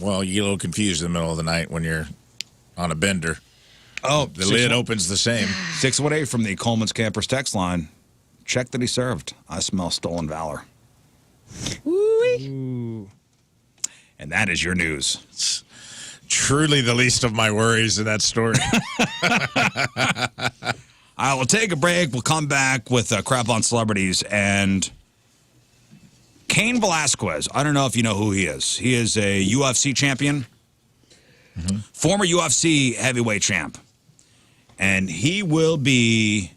Well, you get a little confused in the middle of the night when you're on a bender. Oh, The lid opens the same. 618 from the Coleman's Campers text line. Check that he served. I smell stolen valor. Ooh. And that is your news. It's truly the least of my worries in that story. I will take a break. We'll come back with Crap on Celebrities and Cain Velasquez. I don't know if you know who he is. He is a UFC champion, former UFC heavyweight champ, and he will be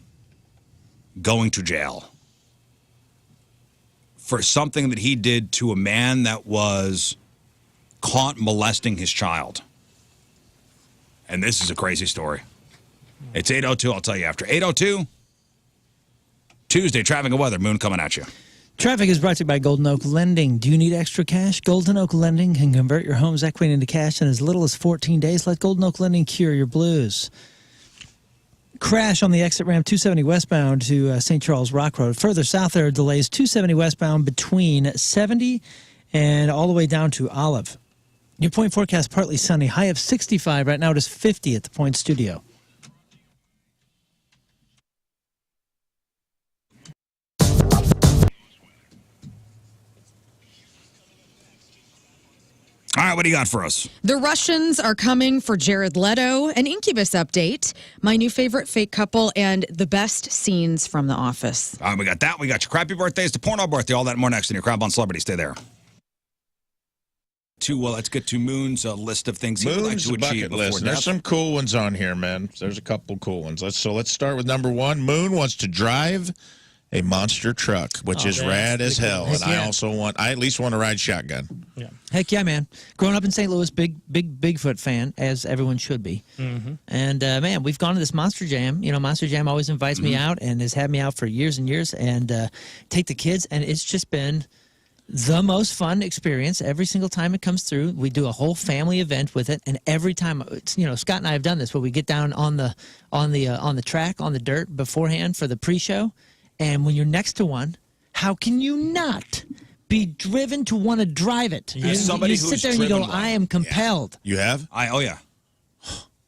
going to jail for something that he did to a man that was caught molesting his child. And this is a crazy story. It's 8:02. I'll tell you after. 8:02, Tuesday, traffic and weather. Moon coming at you. Traffic is brought to you by Golden Oak Lending. Do you need extra cash? Golden Oak Lending can convert your home's equity into cash in as little as 14 days. Let Golden Oak Lending cure your blues. Crash on the exit ramp 270 westbound to St. Charles Rock Road. Further south, there are delays 270 westbound between 70 and all the way down to Olive. Your Point forecast, partly sunny. High of 65. Right now it is 50 at the Point studio. All right, what do you got for us? The Russians are coming for Jared Leto, an Incubus update, my new favorite fake couple, and the best scenes from The Office. All right, we got that. We got your crappy birthdays, the porno birthday, all that and more next in your Crap on Celebrity. Stay there. Let's get to Moon's list of things he would like Moon's to achieve bucket before list. There's death. some cool ones on here, man. There's a couple cool ones. Let's start with number 1. Moon wants to drive a monster truck, which is rad as hell. And I at least want to ride shotgun. Yeah. Heck yeah, man. Growing up in St. Louis, big Bigfoot fan, as everyone should be. Mm-hmm. And, man, we've gone to this Monster Jam. You know, Monster Jam always invites me out and has had me out for years and years and take the kids. And it's just been the most fun experience every single time it comes through. We do a whole family event with it. And every time, Scott and I have done this where we get down on the track, on the dirt beforehand for the pre-show. And when you're next to one, how can you not be driven to want to drive it? You sit there and you go, I am compelled. Yeah. You have? Oh, yeah.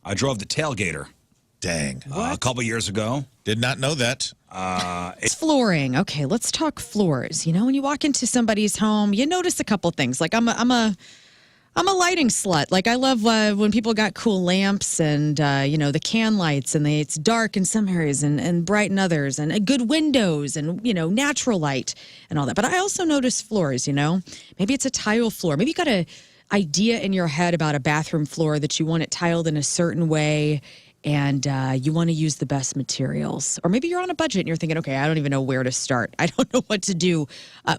I drove the tailgater. Dang. A couple years ago. Did not know that. It's flooring. Okay, let's talk floors. You know, when you walk into somebody's home, you notice a couple things. Like I'm a lighting slut. Like I love when people got cool lamps and the can lights and it's dark in some areas and bright in others and good windows and natural light and all that. But I also notice floors. Maybe it's a tile floor. Maybe you got an idea in your head about a bathroom floor that you want it tiled in a certain way. And you want to use the best materials. Or maybe you're on a budget and you're thinking, okay, I don't even know where to start. I don't know what to do.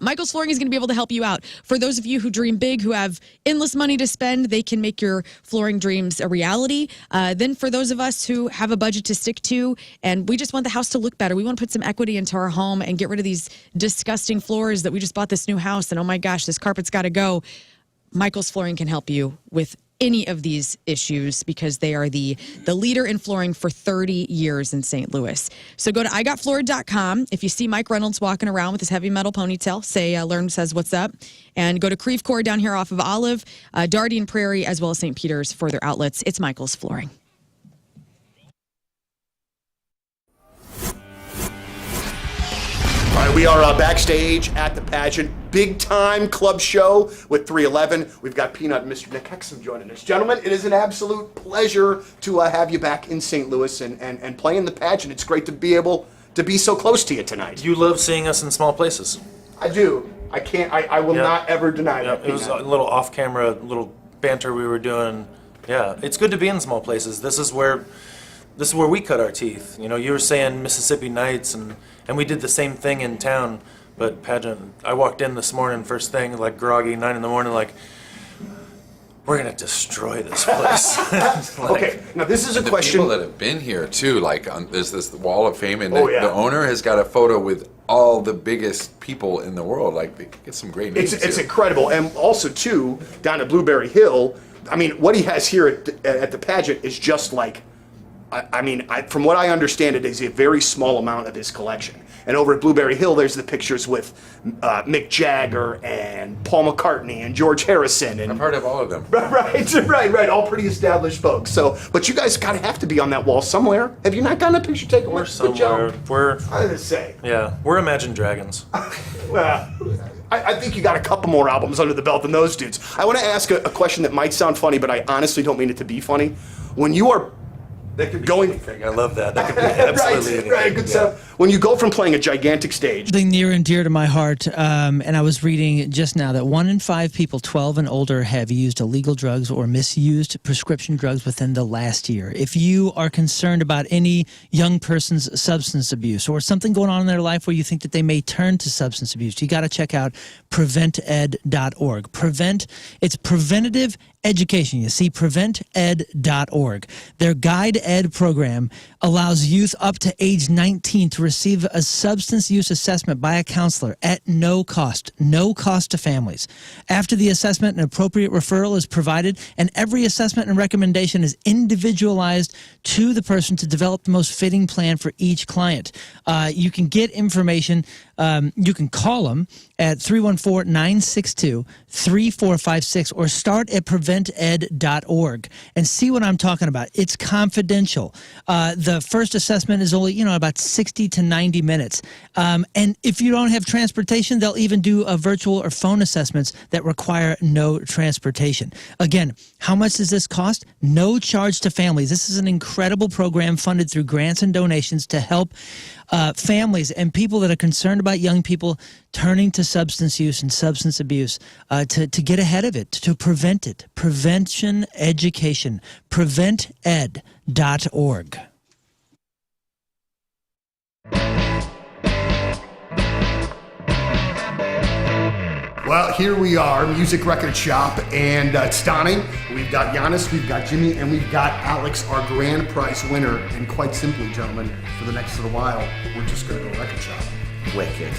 Michael's Flooring is going to be able to help you out. For those of you who dream big, who have endless money to spend, they can make your flooring dreams a reality. Then for those of us who have a budget to stick to and we just want the house to look better, we want to put some equity into our home and get rid of these disgusting floors that we just bought this new house and oh my gosh, this carpet's got to go. Michael's Flooring can help you with any of these issues because they are the leader in flooring for 30 years in St. Louis. So go to igotfloored.com. If you see Mike Reynolds walking around with his heavy metal ponytail, say Lern says what's up. And go to Creve Coeur down here off of Olive, Darty and Prairie, as well as St. Peter's for their outlets. It's Michael's Flooring. All right, we are backstage at the pageant. Big time club show with 311. We've got Peanut and Mr. Nick Hexum joining us. Gentlemen, it is an absolute pleasure to have you back in St. Louis and playing the pageant. It's great to be able to be so close to you tonight. You love seeing us in small places. I do. I can't. I will not ever deny that. It was a little off-camera, little banter we were doing. Yeah, it's good to be in small places. This is where we cut our teeth. You were saying Mississippi Nights, and we did the same thing in town. But pageant, I walked in this morning, first thing, like groggy, 9 a.m, like, we're gonna destroy this place. Okay, now this is a question. The people that have been here too, like there's this Wall of Fame, and the owner has got a photo with all the biggest people in the world. Like, they get some great names. It's incredible, and also too down at Blueberry Hill. I mean, what he has here at the pageant is just like. From what I understand, it is a very small amount of his collection. And over at Blueberry Hill, there's the pictures with Mick Jagger and Paul McCartney and George Harrison. And I've heard of all of them. Right. All pretty established folks. So, but you guys gotta have to be on that wall somewhere. Have you not gotten a picture taken? We're somewhere. I was say. Yeah, we're Imagine Dragons. Well, I think you got a couple more albums under the belt than those dudes. I want to ask a question that might sound funny, but I honestly don't mean it to be funny. When you are going, I love that. That could be absolutely anything. Right, good stuff. When you go from playing a gigantic stage. Something near and dear to my heart, and I was reading just now that 1 in 5 people 12 and older have used illegal drugs or misused prescription drugs within the last year. If you are concerned about any young person's substance abuse or something going on in their life where you think that they may turn to substance abuse, you got to check out prevented.org. It's preventative education. You see, prevented.org. Their Guide Ed program allows youth up to age 19 to receive a substance use assessment by a counselor at no cost to families. After the assessment, an appropriate referral is provided, and every assessment and recommendation is individualized to the person to develop the most fitting plan for each client. You can get information. You can call them at 314-962-3456 or start at prevented.org. prevented.org and see what I'm talking about. It's confidential. The first assessment is only, about 60 to 90 minutes. And if you don't have transportation, they'll even do a virtual or phone assessments that require no transportation. Again, how much does this cost? No charge to families. This is an incredible program funded through grants and donations to help families and people that are concerned about young people turning to substance use and substance abuse to get ahead of it, to prevent it. Prevention education. Prevented.org. Well, here we are, Music Record Shop, and it's stunning. We've got Giannis, we've got Jimmy, and we've got Alex, our grand prize winner. And quite simply, gentlemen, for the next little while, we're just going to go record shop. Wicked.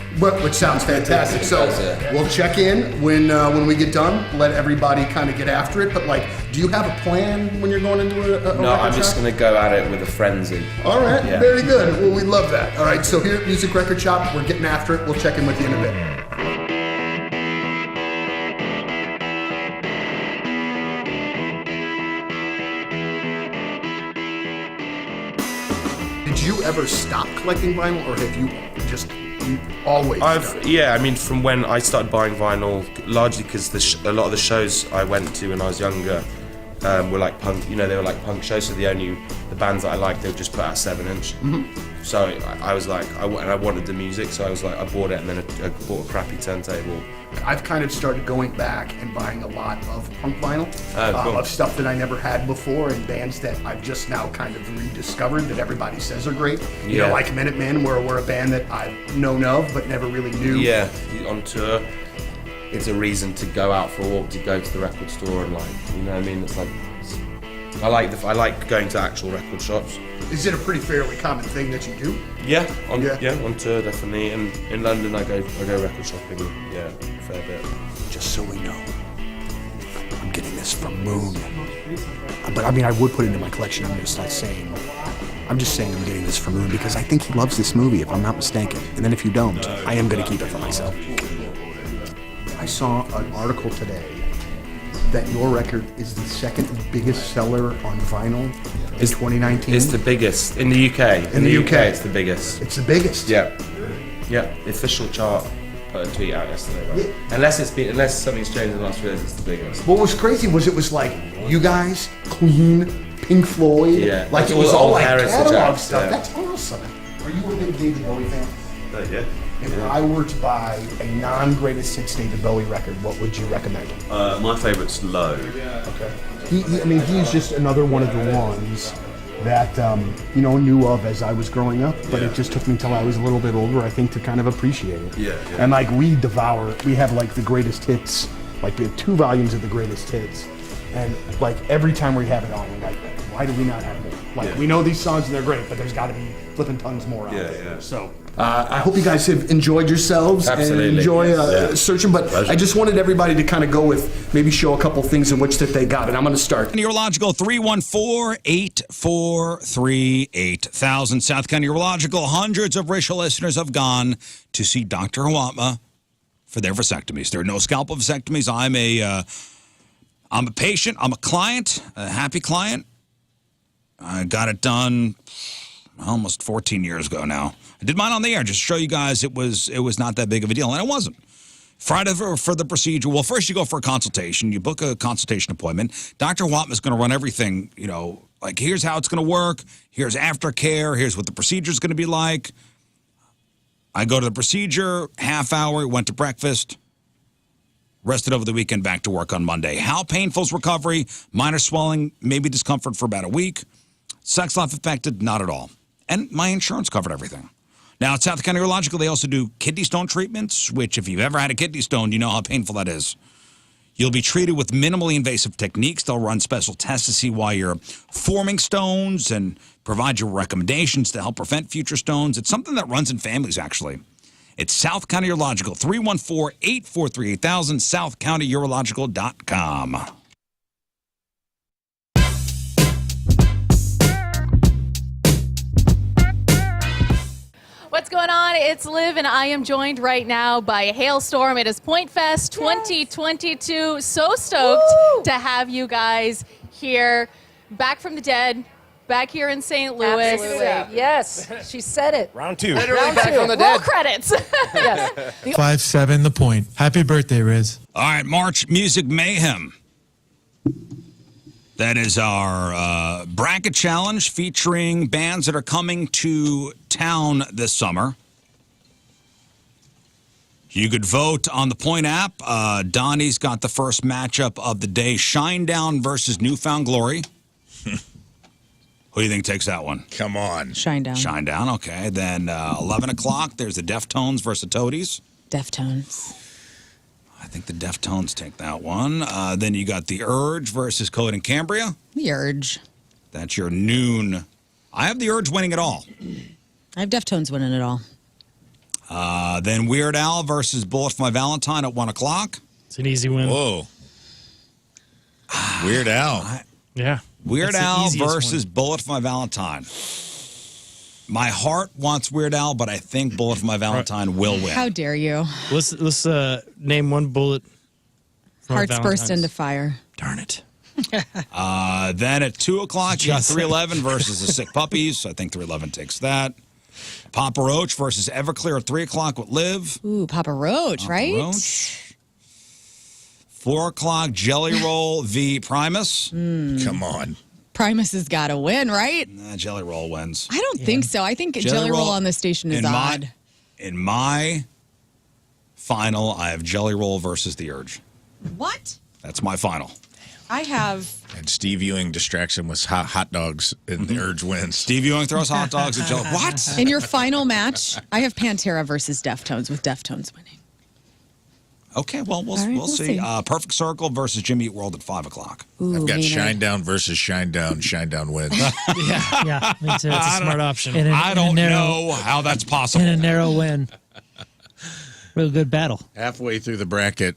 Which sounds fantastic. So we'll check in when we get done. Let everybody kind of get after it. But do you have a plan when you're going into a No, I'm just going to go at it with a frenzy. All right, very good. Well, we love that. All right, so here at Music Record Shop, we're getting after it. We'll check in with you in a bit. Did you ever stop collecting vinyl, or have you just always? From when I started buying vinyl, largely because a lot of the shows I went to when I was younger were like punk. They were like punk shows. So the bands that I liked, they would just put out 7-inch. Mm-hmm. So I was like, I wanted the music, so I was like, I bought it, and then I bought a crappy turntable. I've kind of started going back and buying a lot of punk vinyl, cool. of stuff that I never had before, and bands that I've just now kind of rediscovered that everybody says are great. Like Minutemen, we're a band that I've known of but never really knew. Yeah, on tour, it's a reason to go out for a walk, to go to the record store, and it's like, I like going to actual record shops. Is it a pretty fairly common thing that you do? Yeah, on tour definitely, and in London I go record shopping, a fair bit. Just so we know, I'm getting this from Moon. But I would put it into my collection. I'm just saying I'm getting this from Moon because I think he loves this movie, if I'm not mistaken. And then if you don't, I am going to keep it for myself. I saw an article today that your record is the second biggest seller on vinyl in 2019. It's the biggest in the UK. In the UK, it's the biggest. It's the biggest. Yeah. The official chart put a tweet out yesterday. Right? Yeah. Unless something's changed in the last few years, it's the biggest. What was crazy was it was like you guys, Queen, Pink Floyd. Yeah. Like it was all like catalog stuff. Yeah. That's awesome. Are you a big David Bowie fan? Yeah. If I were to buy a non-greatest hits David Bowie record, what would you recommend? My favourite's Low. Okay. He's just another one of the ones that knew of as I was growing up, but it just took me till I was a little bit older, I think, to kind of appreciate it. Yeah. And we have the greatest hits, we have 2 volumes of the greatest hits, and every time we have it on, we're like, why do we not have more? We know these songs and they're great, but there's got to be flipping tons more out there. Yeah. So I hope you guys have enjoyed yourselves. Absolutely. And enjoy searching. But Pleasure. I just wanted everybody to kind of go with maybe show a couple things in which that they got. And I'm going to start. Neurological 314-843-8000. South County Neurological. Hundreds of RizzShow listeners have gone to see Dr. Hawatma for their vasectomies. There are no scalpel vasectomies. I'm a patient. I'm a client, a happy client. I got it done almost 14 years ago now. I did mine on the air just to show you guys it was not that big of a deal, and it wasn't. Friday for the procedure. Well, first you go for a consultation. You book a consultation appointment. Dr. Hawatma is going to run everything, here's how it's going to work. Here's aftercare. Here's what the procedure is going to be like. I go to the procedure, half hour, went to breakfast, rested over the weekend, back to work on Monday. How painful is recovery? Minor swelling, maybe discomfort for about a week. Sex life affected? Not at all. And my insurance covered everything. Now, at South County Neurological, they also do kidney stone treatments, which if you've ever had a kidney stone, you know how painful that is. You'll be treated with minimally invasive techniques. They'll run special tests to see why you're forming stones and provide you recommendations to help prevent future stones. It's something that runs in families, actually. It's South County Urological, 314-843-8000, southcountyurological.com. What's going on? It's Liv, and I am joined right now by a hailstorm. It is PointFest 2022. So stoked to have you guys here, back from the dead, back here in St. Louis. Absolutely. Yes, she said it. Round 2. Round back 2. from the Roll dead. credits. Yes. 5-7 the point. Happy birthday, Rizz. All right, March Music Mayhem. That is our bracket challenge featuring bands that are coming to town this summer. You could vote on the Point app. Donnie's got the first matchup of the day, Shinedown versus Newfound Glory. Who do you think takes that one? Come on. Shinedown. Shinedown, okay. Then 11 o'clock, there's the Deftones versus Toadies. Deftones. I think the Deftones take that one. Then you got the Urge versus Code and Cambria. The Urge. That's your noon. I have the Urge winning it all. I have Deftones winning it all. Then Weird Al versus Bullet for My Valentine at 1 o'clock. It's an easy win. Whoa. Weird Al. Yeah. Weird That's the Al easiest versus Bullet for My Valentine. My heart wants Weird Al, but I think Bullet for My Valentine will win. How dare you? Let's name one bullet. from Hearts burst Valentine's. into fire. Darn it. Then at 2 o'clock, you got 311 versus the Sick Puppies. I think 311 takes that. Papa Roach versus Everclear at 3 o'clock with Liv. Ooh, Papa Roach, Papa right? Roach. 4 o'clock, Jelly Roll v. Primus. Come on. Primus has got to win, right? Nah, Jelly Roll wins. I don't think so. I think Jelly Roll on the station is odd. In my final, I have Jelly Roll versus The Urge. What? That's my final. I have. And Steve Ewing distracts him with hot dogs, and the Urge wins. Steve Ewing throws hot dogs at Jelly. What? In your final match, I have Pantera versus Deftones, with Deftones winning. Okay, well, we'll see. Perfect Circle versus Jimmy Eat World at 5 o'clock. I've got Shinedown versus Shinedown. Shinedown wins. Yeah, me too. That's a smart option. I don't know how that's possible. In a narrow win. Real good battle. Halfway through the bracket,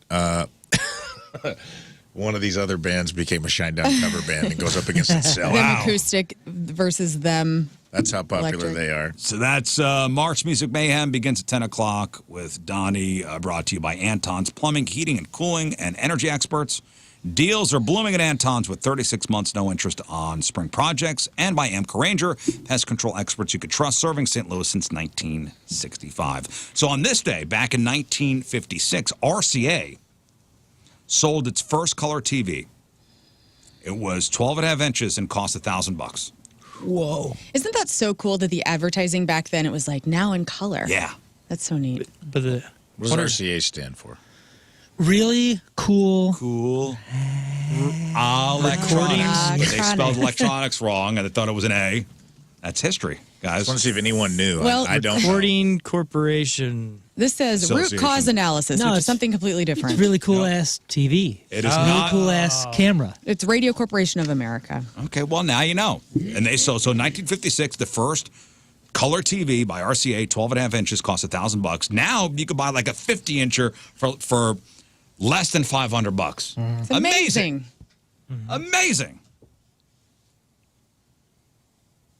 one of these other bands became a Shinedown cover band and goes up against itself. Them acoustic versus them. That's how popular electric. they are. So that's March Music Mayhem begins at 10 o'clock with Donnie, brought to you by Anton's Plumbing, Heating, and Cooling, and Energy Experts. Deals are blooming at Anton's with 36 months no interest on spring projects, and by Amco Ranger, pest control experts you could trust, serving St. Louis since 1965. So on this day, back in 1956, RCA sold its first color TV. It was 12.5 inches and cost $1,000. Whoa. Isn't that so cool that the advertising back then, it was like now in color? Yeah. That's so neat. But What does RCA stand for? Really cool. Electronics. They spelled electronics wrong, and they thought it was an A. That's history, guys. I just want to see if anyone knew. Well, I don't know. Recording Corporation. This says root Association. cause analysis, No, which is it's- something completely different. It's really cool ass TV. It is really not. cool ass camera. It's Radio Corporation of America. Okay, well, now you know. And they so 1956, the first color TV by RCA, 12.5 inches, cost $1,000. Now you could buy like a 50-incher for less than $500. It's amazing. Amazing.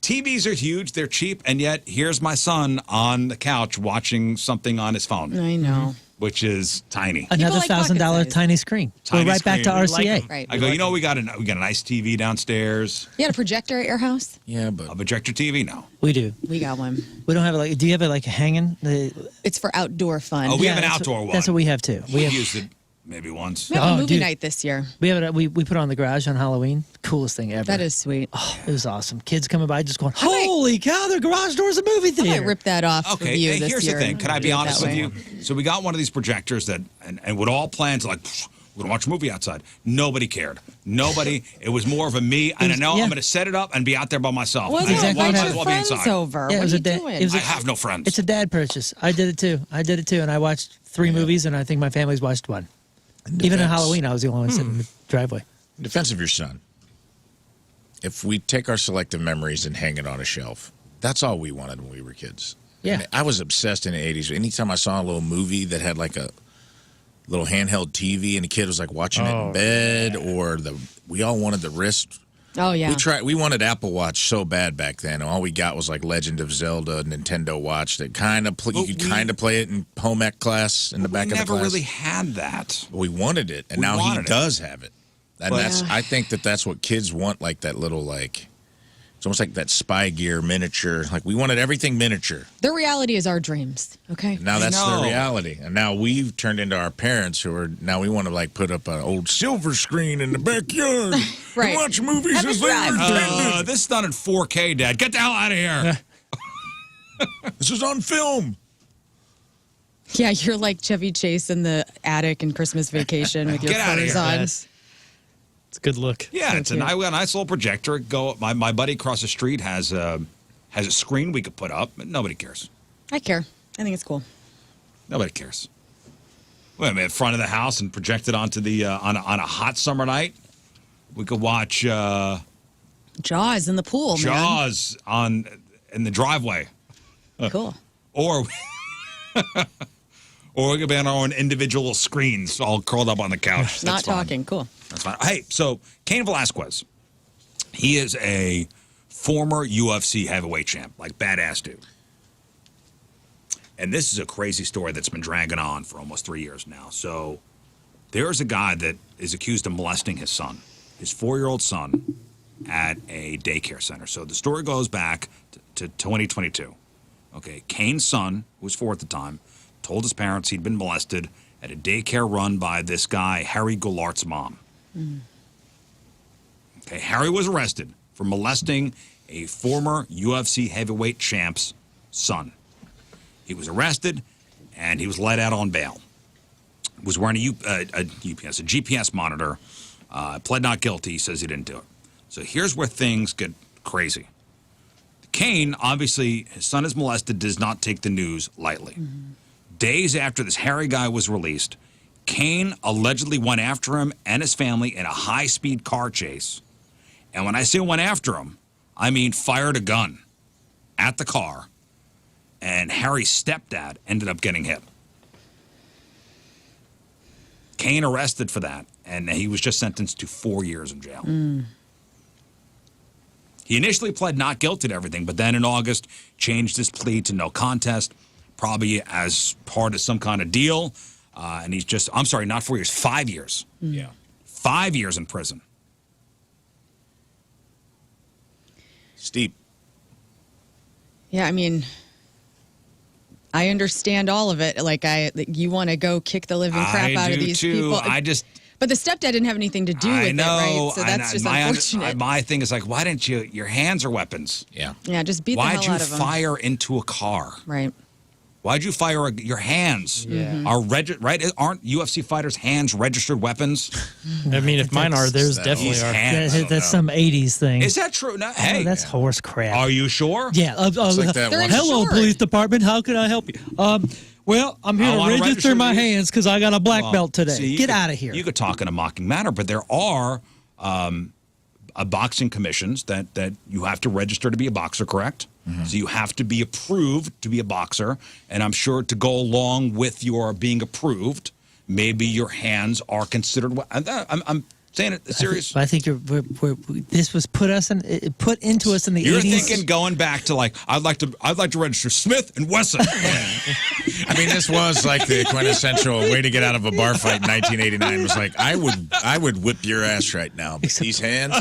TVs are huge, they're cheap, and yet here's my son on the couch watching something on his phone. I know. Which is tiny. Another like pocket $1,000 size. tiny screen. Tiny We're right back to screen. We RCA. like Right. I go, you know, we got a nice TV downstairs. You got a projector at your house? Yeah, but A projector TV now. We do. We got one. We don't have do you have it like hanging? It's for outdoor fun. Oh, we have an that's outdoor what- one. That's what we have too. We used it maybe once. We have a Oh, movie dude. night this year. We have it. We put it on the garage on Halloween. Coolest thing ever. That is sweet. Oh, it was awesome. Kids coming by just going, "Holy cow! Their garage door's a movie I theater." might rip that off for Okay, you hey, this here's year. the thing. Can I Do be it that honest with way. you? So we got one of these projectors that, and would all plan to like, we're going to watch a movie outside. Nobody cared. Nobody. It was more of a me, and I know I'm going to set it up and be out there by myself. Well, I then Exactly invite what your as well be friends inside. over. Yeah, it What was are a you day. doing? It was I a, have no friends. It's a dad purchase. I did it too. And I watched 3 movies, and I think my family's watched 1. Even at Halloween, I was the only one sitting in the driveway. in defense of your son, if we take our selective memories and hang it on a shelf, that's all we wanted when we were kids. Yeah. And I was obsessed in the 80s. Anytime I saw a little movie that had like a little handheld TV and the kid was like watching it in bed, or we all wanted the wrist Oh, yeah. We wanted Apple Watch so bad back then. All we got was like Legend of Zelda, Nintendo Watch that kind of you could kind of play it in home ec class in the back of the class. We never really had that. We wanted it, and now he does have it. And I think that's what kids want, like that little like. It's almost like that spy gear miniature. Like we wanted everything miniature. The reality is our dreams. Okay. Now that's the reality, and now we've turned into our parents who are now we want to like put up an old silver screen in the backyard Right. and watch movies as they were intended. This is done in 4K, Dad. Get the hell out of here. This is on film. Yeah, you're like Chevy Chase in the attic in Christmas Vacation with your Get outta furs here. on. Yes. It's a good look. Yeah, it's a nice little projector. My buddy across the street has a screen we could put up, but nobody cares. I care. I think it's cool. Nobody cares. Well, I mean, in front of the house and project it onto the on a hot summer night. We could watch Jaws in the pool, man. Jaws in the driveway. Cool. Or we could be on our own individual screens, all curled up on the couch. Not That's fine. talking. Cool. That's fine. Hey, so Cain Velasquez, he is a former UFC heavyweight champ, like badass dude. And this is a crazy story that's been dragging on for almost 3 years now. So there's a guy that is accused of molesting his son, his 4-year-old son, at a daycare center. So the story goes back to 2022. Okay, Cain's son, who was 4 at the time, told his parents he'd been molested at a daycare run by this guy, Harry Goulart's mom. Okay, Harry was arrested for molesting a former UFC heavyweight champ's son. He was arrested, and he was let out on bail. Was wearing a GPS monitor, pled not guilty. He says he didn't do it. So here's where things get crazy. Cain, obviously, his son is molested, does not take the news lightly. Days after this Harry guy was released, Cain allegedly went after him and his family in a high-speed car chase. And when I say went after him, I mean fired a gun at the car, and Harry's stepdad ended up getting hit. Cain arrested for that, and he was just sentenced to 4 years in jail. He initially pled not guilty to everything, but then in August changed his plea to no contest, probably as part of some kind of deal. And he's just, I'm sorry, not 4 years, 5 years. Yeah. 5 years in prison. Steep. Yeah, I mean, I understand all of it. Like, you want to go kick the living crap out of these people. But the stepdad didn't have anything to do with it, right? So that's just unfortunate. My thing is like, why didn't you, your hands are weapons. Yeah. Yeah, just beat the hell out of them. Why'd you fire into a car? Right. Why'd you fire your hands? Yeah. Right? Aren't UFC fighters' hands registered weapons? I mean, if mine are, theirs definitely are. That's some 80s thing. Is that true? No, hey. That's horse crap. Are you sure? Yeah. Hello, police department. How can I help you? Well, I'm here to register my hands because I got a black belt today. See, Get out of here. You could talk in a mocking manner, but there are boxing commissions that you have to register to be a boxer, correct? So you have to be approved to be a boxer, and I'm sure to go along with your being approved, maybe your hands are considered. I'm saying it serious. I think this was put into us in the 80s. You're thinking going back to like I'd like to register Smith and Wesson. I mean, this was like the quintessential way to get out of a bar fight in 1989. Was like I would whip your ass right now, but these hands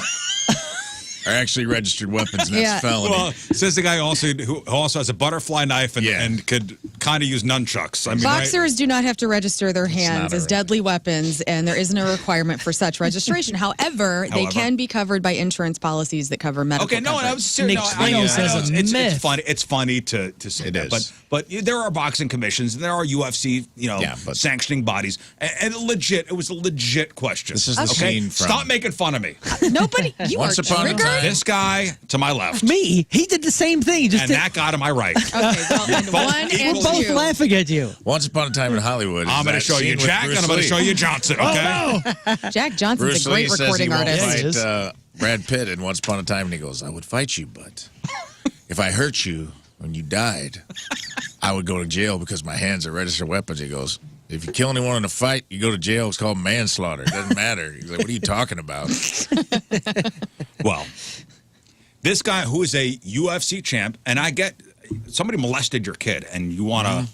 are actually registered weapons, and that's felony. Well, says the guy who also has a butterfly knife and could kind of use nunchucks. I mean, Boxers do not have to register their hands as deadly weapons, and there isn't a requirement for such registration. However, they can be covered by insurance policies that cover medical coverage. I was serious. It's funny. It's funny to say that, but there are boxing commissions and there are UFC, sanctioning bodies, and it was a legit question. This is the scene from. Stop making fun of me. Nobody, you Once are upon a triggered. time. This guy to my left. Me? He did the same thing. That guy to my right. Okay, well, and one and We're both two. laughing at you. Once upon a time in Hollywood. I'm going to show you Jack, and I'm going to show you Johnson. Okay. Jack Johnson's Bruce a great Lee recording says he artist. won't fight Brad Pitt in Once Upon a Time, and he goes, "I would fight you, but if I hurt you when you died, I would go to jail because my hands are registered weapons." He goes, If you kill anyone in a fight, you go to jail. It's called manslaughter. It doesn't matter. He's like, what are you talking about? Well, this guy who is a UFC champ, and I get somebody molested your kid, and you want to.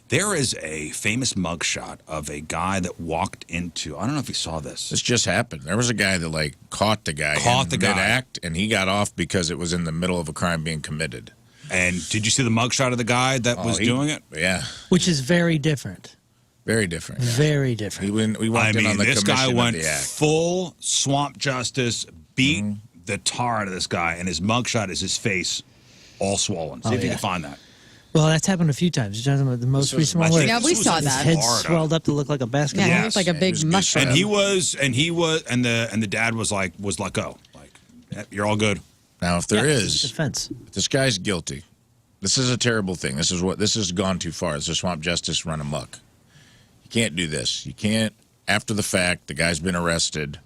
There is a famous mugshot of a guy that walked into. I don't know if you saw this. This just happened. There was a guy that like caught the guy in mid-act, and he got off because it was in the middle of a crime being committed. And did you see the mugshot of the guy that was doing it? Yeah. Which is very different. Very different. Very different. We walked in on the this guy commission went of the act. full swamp justice, beat the tar out of this guy, and his mugshot is his face all swollen. See if you can find that. Well, that's happened a few times. You're talking about the most recent one. Yeah, we saw his that. head swelled up to look like a basketball. Yeah, he looked like a big mushroom. And the dad was let go. Like, you're all good. Now, if there is defense, if this guy's guilty, this is a terrible thing. This has gone too far. This is swamp justice run amok. You can't do this. You can't, after the fact, the guy's been arrested.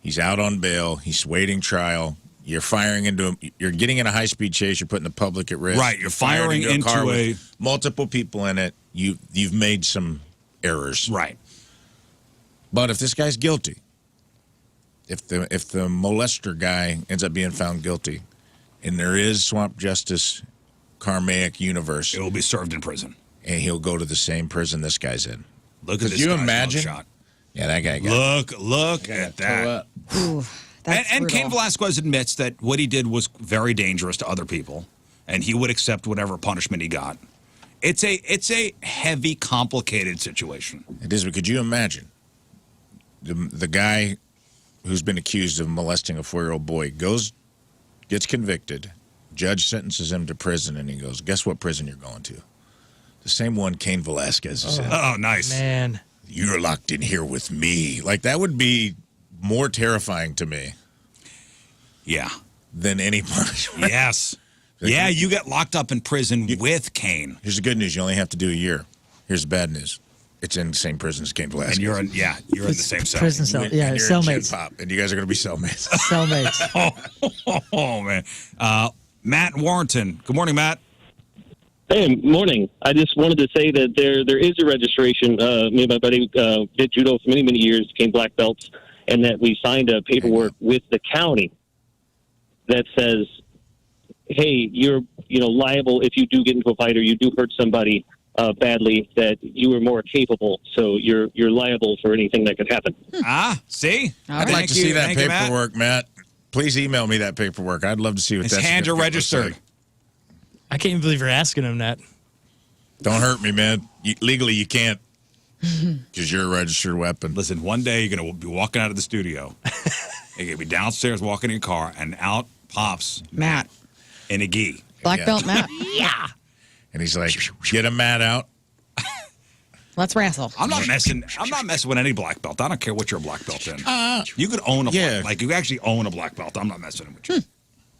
He's out on bail. He's waiting trial. You're firing into him. You're getting in a high-speed chase. You're putting the public at risk. Right. You're firing into a car a with multiple people in it. You've made some errors. Right. But if this guy's guilty, if the molester guy ends up being found guilty, and there is swamp justice, karmic universe, it will be served in prison, and he'll go to the same prison this guy's in. Look at this. Could you guy's imagine? mugshot. Yeah, that guy got Look at that. And Cain Velasquez admits that what he did was very dangerous to other people, and he would accept whatever punishment he got. It's a heavy, complicated situation. It is, but could you imagine the guy who's been accused of molesting a 4-year-old boy gets convicted, judge sentences him to prison, and he goes, guess what prison you're going to? The same one Cain Velasquez is in. Oh, nice. Man. You're locked in here with me. Like, that would be more terrifying to me. Yeah. Than any punishment. Yes. Yeah, you get locked up in prison with Cain. Here's the good news. You only have to do a year. Here's the bad news. It's in the same prison as Cain Velasquez. And you're in the same cell. Prison cell. Yeah, and you're cellmates. In Gen Pop, and you guys are going to be cellmates. Cellmates. Oh, man. Matt Warrenton. Good morning, Matt. Hey, morning. I just wanted to say that there is a registration. Me and my buddy did judo for many, many years, became black belts, and that we signed a paperwork with the county that says, hey, you're liable if you do get into a fight or you do hurt somebody badly, that you are more capable, so you're liable for anything that could happen. See? I'd like to see that paperwork, Matt. Please email me that paperwork. I'd love to see what it's that's hand or registered. I can't even believe you're asking him that. Don't hurt me, man. Legally, you can't because you're a registered weapon. Listen, one day you're going to be walking out of the studio. You're going to be downstairs walking in your car, and out pops Matt in a gi. Black belt Matt. Yeah. And he's like, get a Matt out. Let's wrestle. I'm not messing with any black belt. I don't care what you're a black belt in. You could own a black, like you actually own a black belt. I'm not messing with you.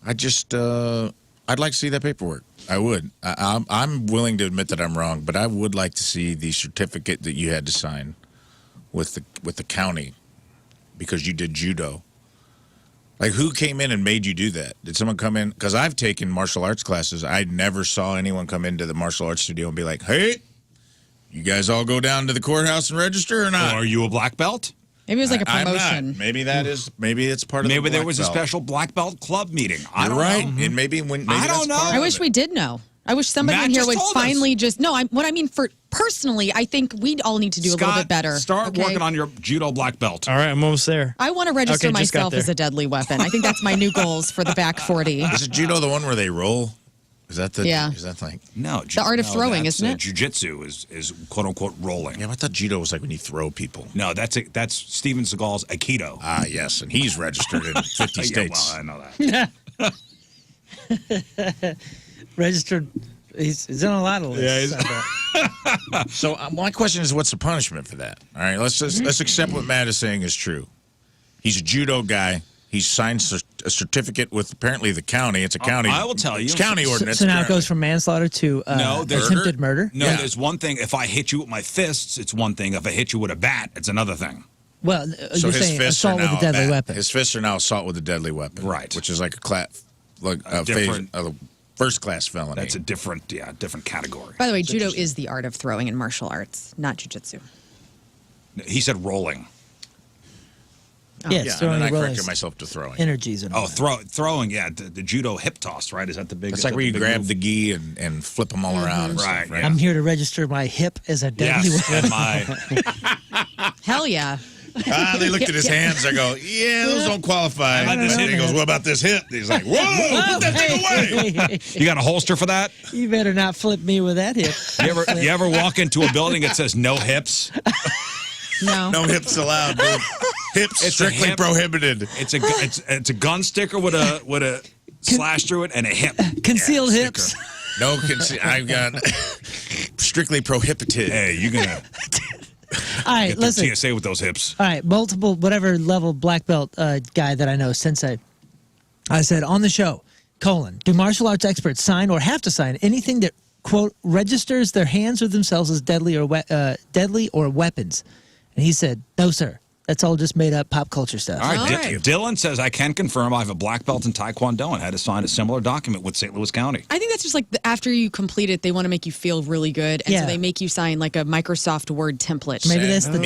I just I'd like to see that paperwork. I would. I'm willing to admit that I'm wrong, but I would like to see the certificate that you had to sign with the county because you did judo. Like, who came in and made you do that? Did someone come in? Because I've taken martial arts classes. I never saw anyone come into the martial arts studio and be like, hey, you guys all go down to the courthouse and register or not? Or are you a black belt? Maybe it was like a promotion. I'm not. Maybe that is. Maybe it's part of. Maybe the there was a special black belt club meeting. I You're don't right. know. And maybe when I don't know. I wish we did know. I wish somebody Matt in here just would told finally what I mean for personally, I think we all need to do a little bit better. Start working on your judo black belt. All right, I'm almost there. I want to register Okay, just got myself there. as a deadly weapon. I think that's my new goals for the back 40. Is it judo the one where they roll? Is that the? Yeah. Is that like? No. The art of throwing, that's, isn't it? Jiu-jitsu is quote unquote rolling. Yeah, I thought judo was like when you throw people. No, that's Steven Seagal's Aikido. Ah, yes, and he's registered in 50 states. Yeah, well, I know that. Registered. He's on a lot of lists. Yeah, so my question is, what's the punishment for that? All right, let's accept what Matt is saying is true. He's a judo guy. He's signed a certificate with apparently the county. It's a county. I will tell you. It's county ordinance. So now it goes from manslaughter to attempted murder? No, there's one thing. If I hit you with my fists, it's one thing. If I hit you with a bat, it's another thing. Well, So you're his saying fists are assault with now a deadly bat. weapon. His fists are now assault with a deadly weapon. Right. Which is like a different- a First-class felony. That's a different category. By the way, judo is the art of throwing in martial arts, not jujitsu. He said rolling. Yes, and then I corrected myself to throwing. Energies and all throwing, yeah. The judo hip toss, right? Is that the big? It's like where you grab the gi and flip them all around. And right, stuff, right. I'm here to register my hip as a deadly weapon. Hell yeah. They looked at his hands. I go, yeah, those don't qualify. I this hip. He goes, what about this hip? He's like, whoa, put that thing away. You got a holster for that? You better not flip me with that hip. You ever walk into a building that says no hips? No. No hips allowed, dude. Hips It's strictly prohibited. It's a gun sticker with a slash through it and a hip. Concealed hips. No, I've got strictly prohibited. Hey, you're gonna All right, get listen. the TSA with those hips. All right, multiple whatever level black belt guy that I know, sensei. I said on the show, do martial arts experts sign or have to sign anything that quote registers their hands or themselves as deadly or weapons? And he said, no, sir. That's all just made up pop culture stuff. All right, Dylan says, I can confirm I have a black belt in Taekwondo and had to sign a similar document with St. Louis County. I think that's just like after you complete it, they want to make you feel really good, and so they make you sign like a Microsoft Word template. Maybe that's the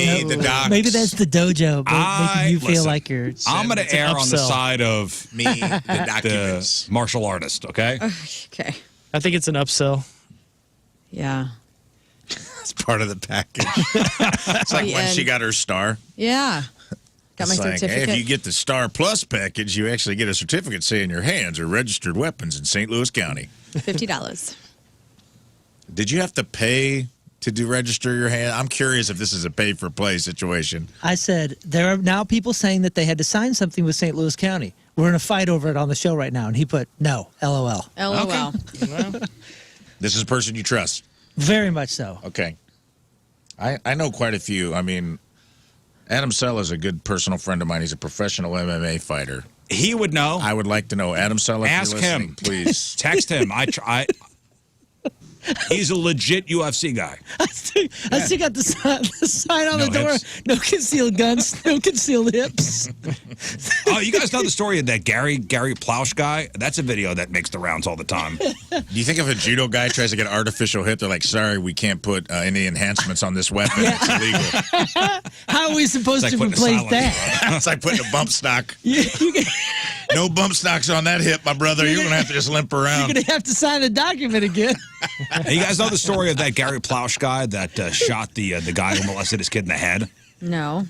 dojo, making you feel like you're. I'm going to err on the side of the documents, the martial artist. Okay. Okay. I think it's an upsell. Yeah. It's part of the package. It's like when she got her star. Yeah. Got my It's like, certificate. hey, if you get the Star Plus package, you actually get a certificate saying your hands are registered weapons in St. Louis County. $50. Did you have to pay to register your hand? I'm curious if this is a pay-for-play situation. I said, there are now people saying that they had to sign something with St. Louis County. We're in a fight over it on the show right now. And he put, no, LOL. LOL. This is a person you trust. Very much so. Okay. I know quite a few. I mean, Adam Sella is a good personal friend of mine. He's a professional MMA fighter. He would know. I would like to know. Adam Sella, Ask if you're listening, him. please. Text him. He's a legit UFC guy. I still got the sign on the door. Hips. No concealed guns. No concealed hips. Oh, you guys know the story of that Gary Plausch guy? That's a video that makes the rounds all the time. Do you think if a judo guy tries to get an artificial hip, they're like, sorry, we can't put any enhancements on this weapon. It's illegal. How are we supposed to replace that? It's like putting a bump stock. No bump stocks on that hip, my brother. You're going to have to just limp around. You're going to have to sign the document again. Hey, you guys know the story of that Gary Plausch guy that shot the guy who molested his kid in the head? No.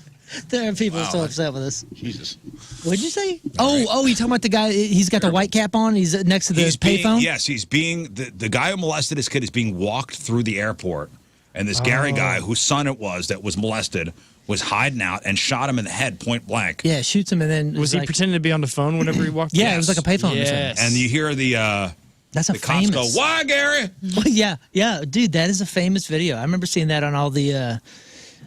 There are people so upset with us. Jesus. What'd you say? Oh, you talking about the guy? He's got the white cap on. He's next to the payphone. Yes, he's being the guy who molested his kid is being walked through the airport, and this Gary guy whose son it was that was molested was hiding out and shot him in the head point blank. Yeah, shoots him and then Was he pretending to be on the phone whenever he walked? Yeah, it was like a payphone. Yes. And you hear the that's a the cops go, famous. "Why, Gary?" Yeah, dude, that is a famous video. I remember seeing that on all the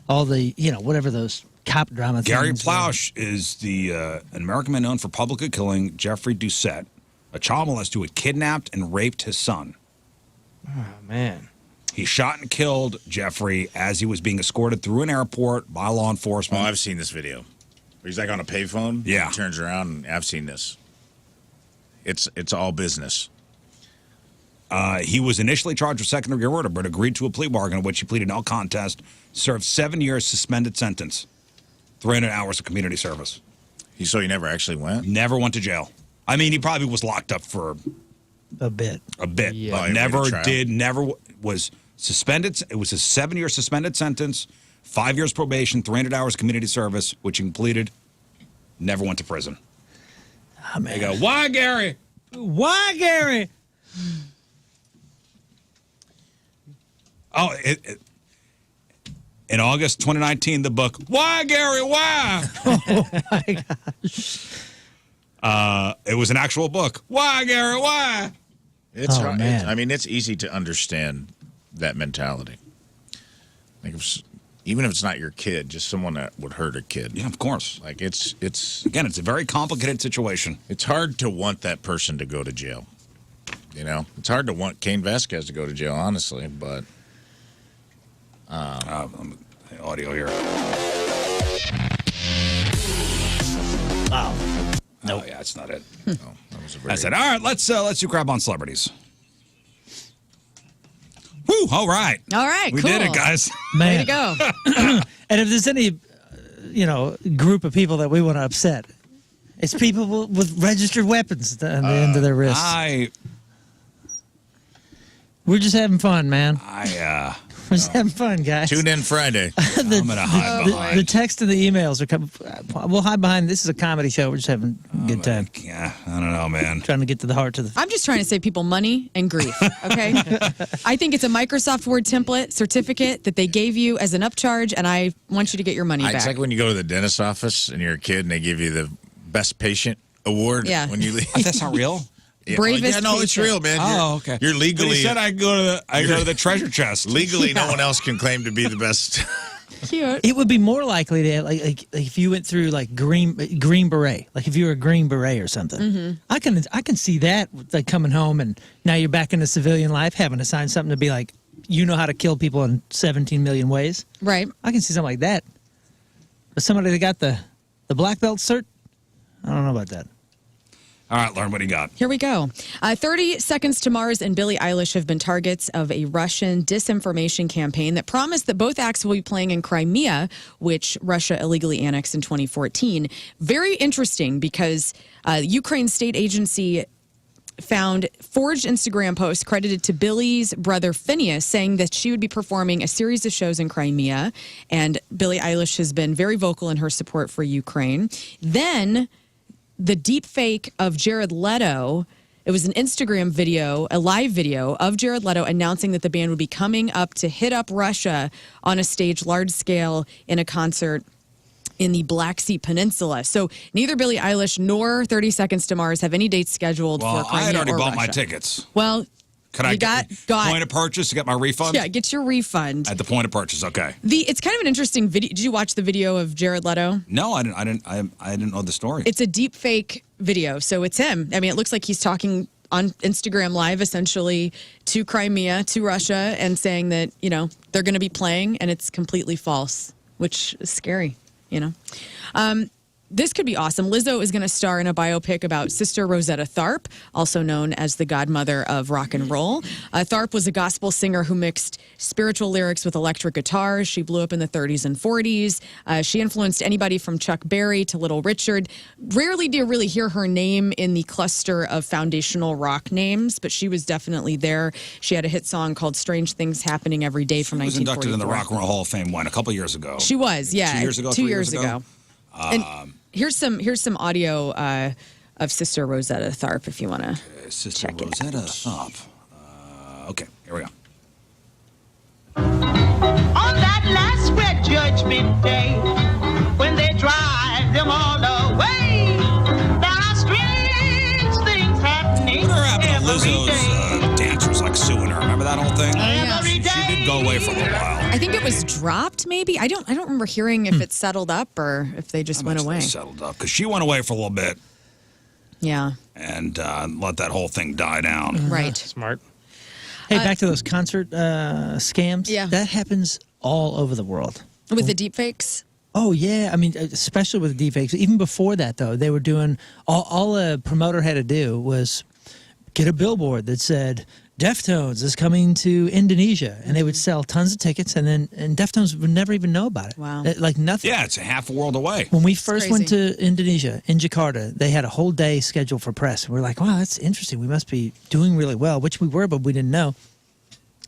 whatever those cop drama. Gary things Plausch is an American man known for publicly killing Jeffrey Doucette, a child molester who had kidnapped and raped his son. Oh man. He shot and killed Jeffrey as he was being escorted through an airport by law enforcement. Oh, I've seen this video. He's like on a payphone. Yeah. He turns around, and I've seen this. It's all business. He was initially charged with second-degree murder, but agreed to a plea bargain in which he pleaded no contest, served 7 years suspended sentence, 300 hours of community service. So he never actually went? Never went to jail. I mean, he probably was locked up for a bit. Yeah. Oh, But he never went to trial. never was suspended. It was a 7-year suspended sentence, 5 years probation, 300 hours community service, which he completed. Never went to prison. Oh, man. They go, "Why, Gary? Why, Gary?" Oh, in August 2019, the book, "Why, Gary, Why?" Oh, my gosh. It was an actual book. "Why, Gary, Why?" It's Oh, hard. man. I mean, it's easy to understand that mentality. Like even if it's not your kid, just someone that would hurt a kid. Yeah, of course. Like it's Again, it's a very complicated situation. It's hard to want that person to go to jail. You know, it's hard to want Cain Vasquez to go to jail, honestly. But audio here. Wow. No, yeah, that's not it. that was a very I said, all right, let's do grab on celebrities. all right. All right, We cool. did it, guys. Way to go. And if there's any, group of people that we want to upset, it's people with registered weapons on the end of their wrists. We're just having fun, man. We're just having fun, guys. Tune in Friday. I'm going to hide behind. The text and the emails are coming. We'll hide behind. This is a comedy show. We're just having a good time. Yeah, I don't know, man. Trying to get to the heart of the. I'm just trying to save people money and grief, okay? I think it's a Microsoft Word template certificate that they gave you as an upcharge, and I want you to get your money back. It's like when you go to the dentist's office and you're a kid and they give you the best patient award when you leave. That's not real? Yeah. Bravest no, it's patient. real, man. Oh, okay. You're legally. But he said I go to the treasure chest. Legally, no one else can claim to be the best. Cute. It would be more likely to like if you went through like green beret, like if you were a green beret or something. Mm-hmm. I can see that like coming home and now you're back into civilian life, having to sign something to be like, you know how to kill people in 17 million ways. Right. I can see something like that. But somebody that got the black belt cert, I don't know about that. All right, Lern, what do you got? Here we go. 30 Seconds to Mars and Billie Eilish have been targets of a Russian disinformation campaign that promised that both acts will be playing in Crimea, which Russia illegally annexed in 2014. Very interesting because Ukraine state agency found forged Instagram posts credited to Billie's brother Phineas saying that she would be performing a series of shows in Crimea. And Billie Eilish has been very vocal in her support for Ukraine. Then the deep fake of Jared Leto, it was an Instagram video, a live video of Jared Leto announcing that the band would be coming up to hit up Russia on a stage large scale in a concert in the Black Sea Peninsula. So neither Billie Eilish nor 30 Seconds to Mars have any dates scheduled for Crimea I had already or bought my Russia. tickets. Well, Could I get point of purchase to get my refund? Yeah, get your refund. At the point of purchase, okay. It's kind of an interesting video. Did you watch the video of Jared Leto? No, I didn't know the story. It's a deep fake video, so it's him. I mean, it looks like he's talking on Instagram Live, essentially, to Crimea, to Russia, and saying that, they're going to be playing, and it's completely false, which is scary, This could be awesome. Lizzo is going to star in a biopic about Sister Rosetta Tharpe, also known as the godmother of rock and roll. Tharpe was a gospel singer who mixed spiritual lyrics with electric guitars. She blew up in the 30s and 40s. She influenced anybody from Chuck Berry to Little Richard. Rarely do you really hear her name in the cluster of foundational rock names, but she was definitely there. She had a hit song called Strange Things Happening Every Day from 1944. She was inducted in the Rock and Roll Hall of Fame, a couple years ago. She was, yeah. 2 years ago, 2 years ago. And here's some audio of Sister Rosetta Tharpe if you want to Sister Rosetta Tharpe. Okay, here we go. On that last great judgment day, when they drive them all away, there are strange things happening. What happened to Lizzo's dancers like suing her? Remember that whole thing? She did go away for a little while. I think it was dropped, maybe. I don't remember hearing if it settled up or if they just went away. Settled up because she went away for a little bit. Yeah. And let that whole thing die down. Right. Smart. Hey, back to those concert scams. Yeah. That happens all over the world. With the deepfakes? Oh, yeah. I mean, especially with deepfakes. Even before that, though, they were doing all a promoter had to do was get a billboard that said, Deftones is coming to Indonesia, and they would sell tons of tickets, and Deftones would never even know about it. Wow. Like nothing. Yeah, it's a half a world away. When we first went to Indonesia, in Jakarta, they had a whole day scheduled for press. We were like, wow, that's interesting. We must be doing really well, which we were, but we didn't know.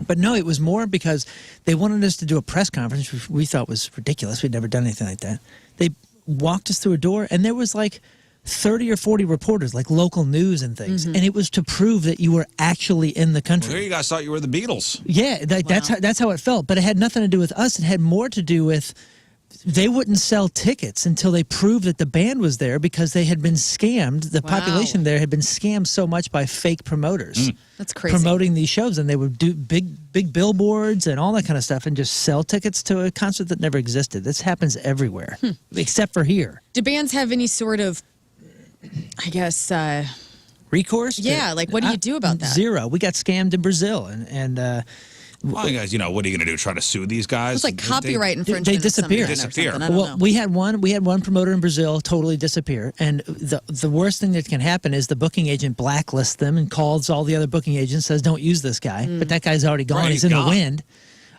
But no, it was more because they wanted us to do a press conference, which we thought was ridiculous. We'd never done anything like that. They walked us through a door, and there was like 30 or 40 reporters, like local news and things. And it was to prove that you were actually in the country. Well, here you guys thought you were the Beatles. Yeah, that's how it felt. But it had nothing to do with us. It had more to do with they wouldn't sell tickets until they proved that the band was there because they had been scammed. The population there had been scammed so much by fake promoters. That's crazy. Promoting these shows, and they would do big billboards and all that kind of stuff and just sell tickets to a concert that never existed. This happens everywhere, except for here. Do bands have any sort of, I guess, recourse? Yeah, like what do you do about that? Zero. We got scammed in Brazil, and Well, guys, what are you going to do? Try to sue these guys? It's like copyright infringement. They of some disappear. kind or something. I don't Well, know. we had one promoter in Brazil totally disappear, and the worst thing that can happen is the booking agent blacklists them and calls all the other booking agents, says don't use this guy, but that guy's already gone. Right, he's in gone. the wind.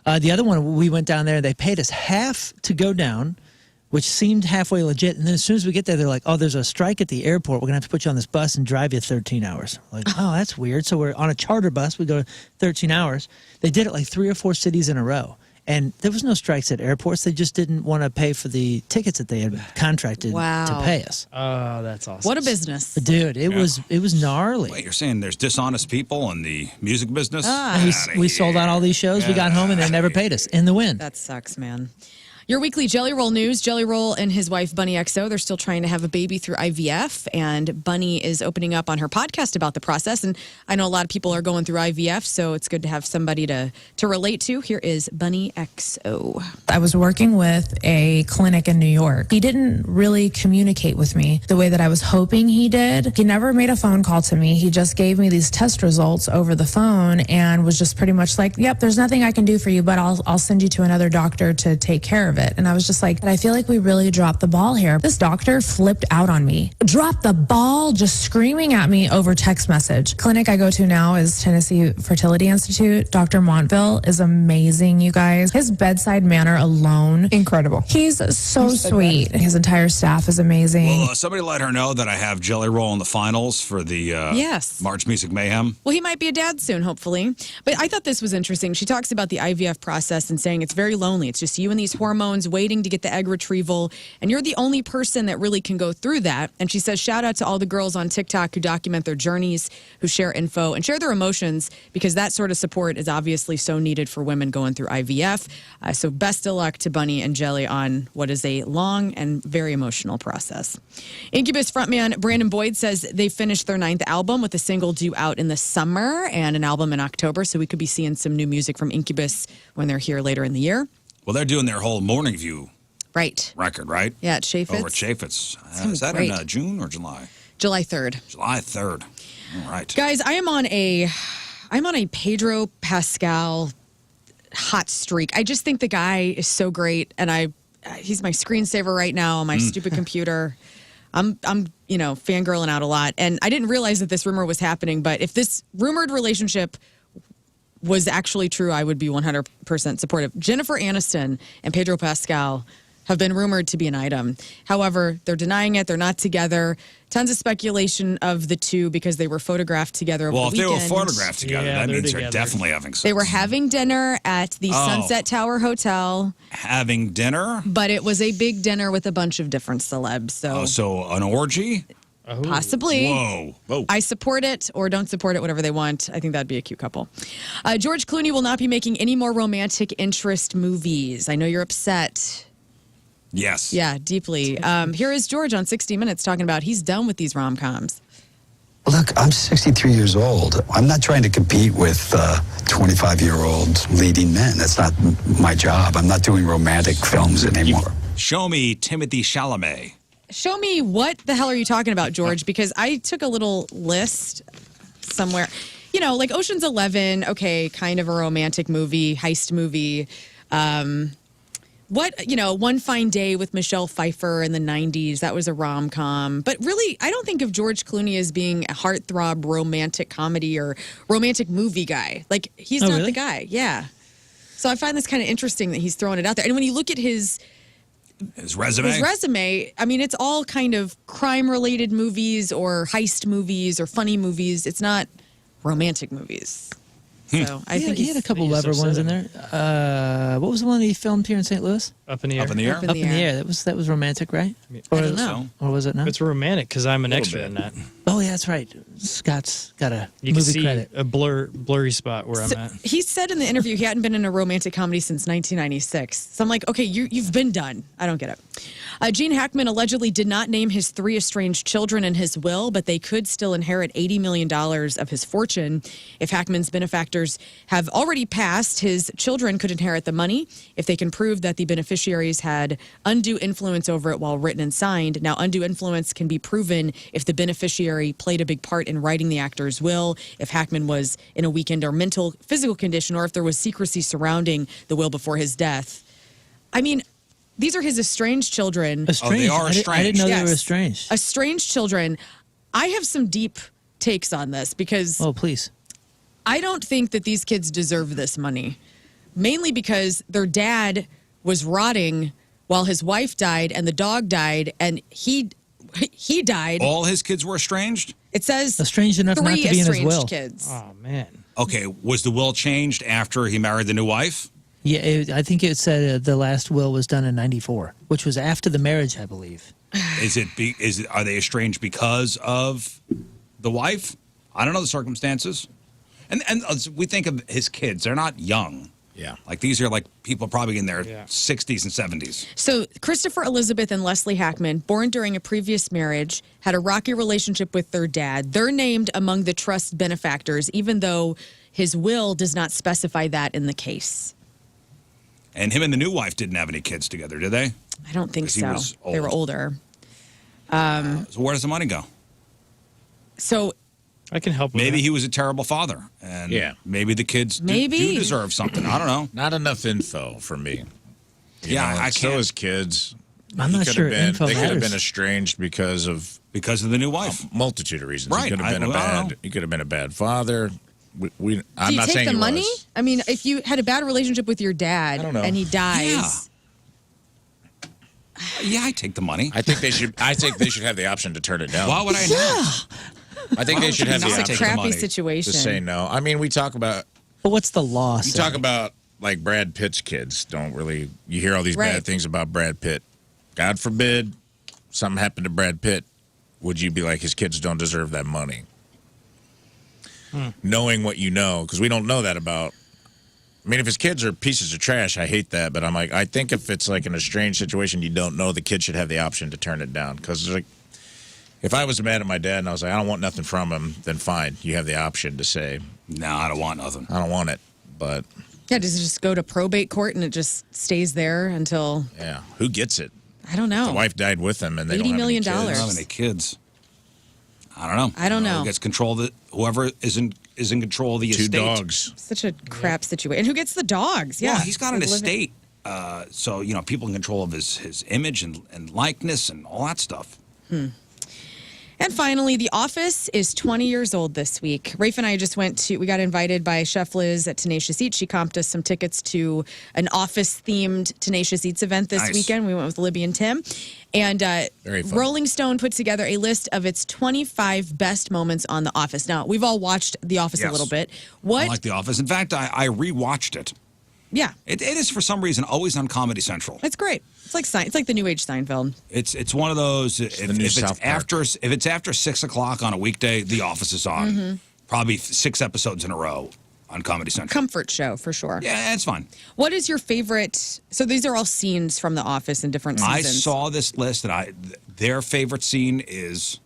The other one, we went down there. They paid us half to go down, which seemed halfway legit. And then as soon as we get there, they're like, "Oh, there's a strike at the airport. We're gonna have to put you on this bus and drive you 13 hours." Like, oh, that's weird. So we're on a charter bus. We go 13 hours. They did it like 3 or 4 cities in a row. And there was no strikes at airports. They just didn't want to pay for the tickets that they had contracted to pay us. Oh, that's awesome. What a business. Dude, it was gnarly. Wait, you're saying there's dishonest people in the music business? And we sold out all these shows. We got home and they never paid us in the wind. That sucks, man. Your weekly Jelly Roll news. Jelly Roll and his wife, Bunny XO, they're still trying to have a baby through IVF. And Bunny is opening up on her podcast about the process. And I know a lot of people are going through IVF, so it's good to have somebody to relate to. Here is Bunny XO. I was working with a clinic in New York. He didn't really communicate with me the way that I was hoping he did. He never made a phone call to me. He just gave me these test results over the phone and was just pretty much like, "Yep, there's nothing I can do for you, but I'll send you to another doctor to take care of it." And I was just like, I feel like we really dropped the ball here. This doctor flipped out on me. Dropped the ball, just screaming at me over text message. Clinic I go to now is Tennessee Fertility Institute. Dr. Montville is amazing, you guys. His bedside manner alone, incredible. He's so sweet. His entire staff is amazing. Well, somebody let her know that I have Jelly Roll in the finals for the Yes. March Music Mayhem. Well, he might be a dad soon, hopefully. But I thought this was interesting. She talks about the IVF process and saying it's very lonely. It's just you and these hormones waiting to get the egg retrieval, and you're the only person that really can go through that. And she says, shout out to all the girls on TikTok who document their journeys, who share info and share their emotions, because that sort of support is obviously so needed for women going through IVF. So best of luck to Bunny and Jelly on what is a long and very emotional process. Incubus frontman Brandon Boyd says they finished their 9th album with a single due out in the summer and an album in October. So we could be seeing some new music from Incubus when they're here later in the year. Well, they're doing their whole Morning View record, right? Yeah, at Chaffetz. Over at Chaffetz. Is that great. in June or July? July 3rd. July 3rd. All right. Guys, I'm on a Pedro Pascal hot streak. I just think the guy is so great, and he's my screensaver right now on my stupid computer. I'm fangirling out a lot, and I didn't realize that this rumor was happening, but if this rumored relationship was actually true, I would be 100% supportive. Jennifer Aniston and Pedro Pascal have been rumored to be an item. However, they're denying it. They're not together. Tons of speculation of the two because they were photographed together over the weekend. Well, if they were photographed together, that means they're definitely having sex. They were having dinner at the Sunset Tower Hotel. Having dinner? But it was a big dinner with a bunch of different celebs. So an orgy? Possibly. Whoa. I support it or don't support it, whatever they want. I think that'd be a cute couple. George Clooney will not be making any more romantic interest movies. I know you're upset. Yes. Yeah, deeply. Here is George on 60 Minutes talking about he's done with these rom-coms. Look, I'm 63 years old. I'm not trying to compete with 25-year-old leading men. That's not my job. I'm not doing romantic films anymore. Show me Timothy Chalamet. Show me what the hell are you talking about, George? Because I took a little list somewhere. Like Ocean's 11, okay, kind of a romantic movie, heist movie. One Fine Day with Michelle Pfeiffer in the 90s, that was a rom-com. But really, I don't think of George Clooney as being a heartthrob romantic comedy or romantic movie guy. Like, he's not the guy. Yeah. So I find this kind of interesting that he's throwing it out there. And when you look at his resume, I mean, it's all kind of crime-related movies or heist movies or funny movies. It's not romantic movies. So I think he had a couple lever ones in there. What was the one he filmed here in St. Louis? Up in the Air. Up in the Air? Up in the Air. That was romantic, right? I don't know. Or was it not? It's romantic because I'm an extra in that. Oh, yeah, that's right. Scott's got a You movie can see credit. a blurry spot where I'm at. He said in the interview he hadn't been in a romantic comedy since 1996. So I'm like, okay, you've been done. I don't get it. Gene Hackman allegedly did not name his 3 estranged children in his will, but they could still inherit $80 million of his fortune. If Hackman's benefactors have already passed, his children could inherit the money if they can prove that the beneficiary beneficiaries had undue influence over it while written and signed. Now, undue influence can be proven if the beneficiary played a big part in writing the actor's will, if Hackman was in a weakened or mental, physical condition, or if there was secrecy surrounding the will before his death. I mean, these are his estranged children. Estranged? they are I didn't know they Yes. were estranged. Estranged children. I have some deep takes on this because Oh, please. I don't think that these kids deserve this money, mainly because their dad was rotting while his wife died and the dog died and he died. All his kids were estranged? It says Estranged enough not to three be in his estranged will. kids. Oh, man. Okay, was the will changed after he married the new wife? Yeah, I think it said the last will was done in 94, which was after the marriage, I believe. Are they estranged because of the wife? I don't know the circumstances. And we think of his kids, they're not young. Yeah. Like these are like people probably in their 60s and 70s. So Christopher Elizabeth and Leslie Hackman, born during a previous marriage, had a rocky relationship with their dad. They're named among the trust benefactors, even though his will does not specify that in the case. And him and the new wife didn't have any kids together, did they? I don't think 'Cause he so. was They were old. older. So where does the money go? So I can help with Maybe that. he was a terrible father. And Yeah. maybe the kids do Maybe. deserve something. I don't know. Not enough info for me. You Yeah, know, I so can't. his kids. I'm he not could sure have been, info They could have matters. been estranged because of the new wife. a multitude of reasons. Right. He could have been I don't know. He could have been a bad father. I'm do you not take saying the he money? was. I mean, if you had a bad relationship with your dad I don't know. and he dies, Yeah, I take the money. I think they should. I think they should have the option to turn it down. Why would I not? I think Why they would should you have the not it's a option take the crappy money. situation. to say no. I mean, we talk about But what's the loss? you talk about like Brad Pitt's kids. Don't really. You hear all these Right. bad things about Brad Pitt. God forbid something happened to Brad Pitt. Would you be like his kids don't deserve that money? Knowing what you know, because we don't know that about. I mean, if his kids are pieces of trash, I hate that. But I'm like, I think if it's like in a strange situation, you don't know, the kid should have the option to turn it down. Because like, if I was mad at my dad and I was like, I don't want nothing from him, then fine, you have the option to say, No, I don't want nothing. I don't want it. But Yeah, does it just go to probate court and it just stays there until, yeah, who gets it? I don't know. The wife died with him, and they $80 don't have million. any I kids. don't have any kids. I don't know. I don't know. Who gets control of the, whoever is in control of the Two estate. dogs. Such a crap situation. And who gets the dogs? Yeah. Well, he's got an They live in- estate. So, you know, people in control of his image and likeness and all that stuff. And finally, The Office is 20 years old this week. Rafe and I just we got invited by Chef Liz at Tenacious Eats. She comped us some tickets to an Office-themed Tenacious Eats event this Nice. weekend. We went with Libby and Tim. And Very fun. Rolling Stone put together a list of its 25 best moments on The Office. Now, we've all watched The Office a Yes. little bit. I What? like The Office. In fact, I rewatched it. Yeah, It is, for some reason, always on Comedy Central. it's great. It's like the New Age Seinfeld. It's one of those. If the new it's South Park. if it's after 6 o'clock on a weekday, The Office is on. Mm-hmm. Probably 6 episodes in a row on Comedy Central. Comfort show for sure. Yeah, it's fine. What is your favorite? So these are all scenes from The Office in different I seasons. saw this list, and their favorite scene is.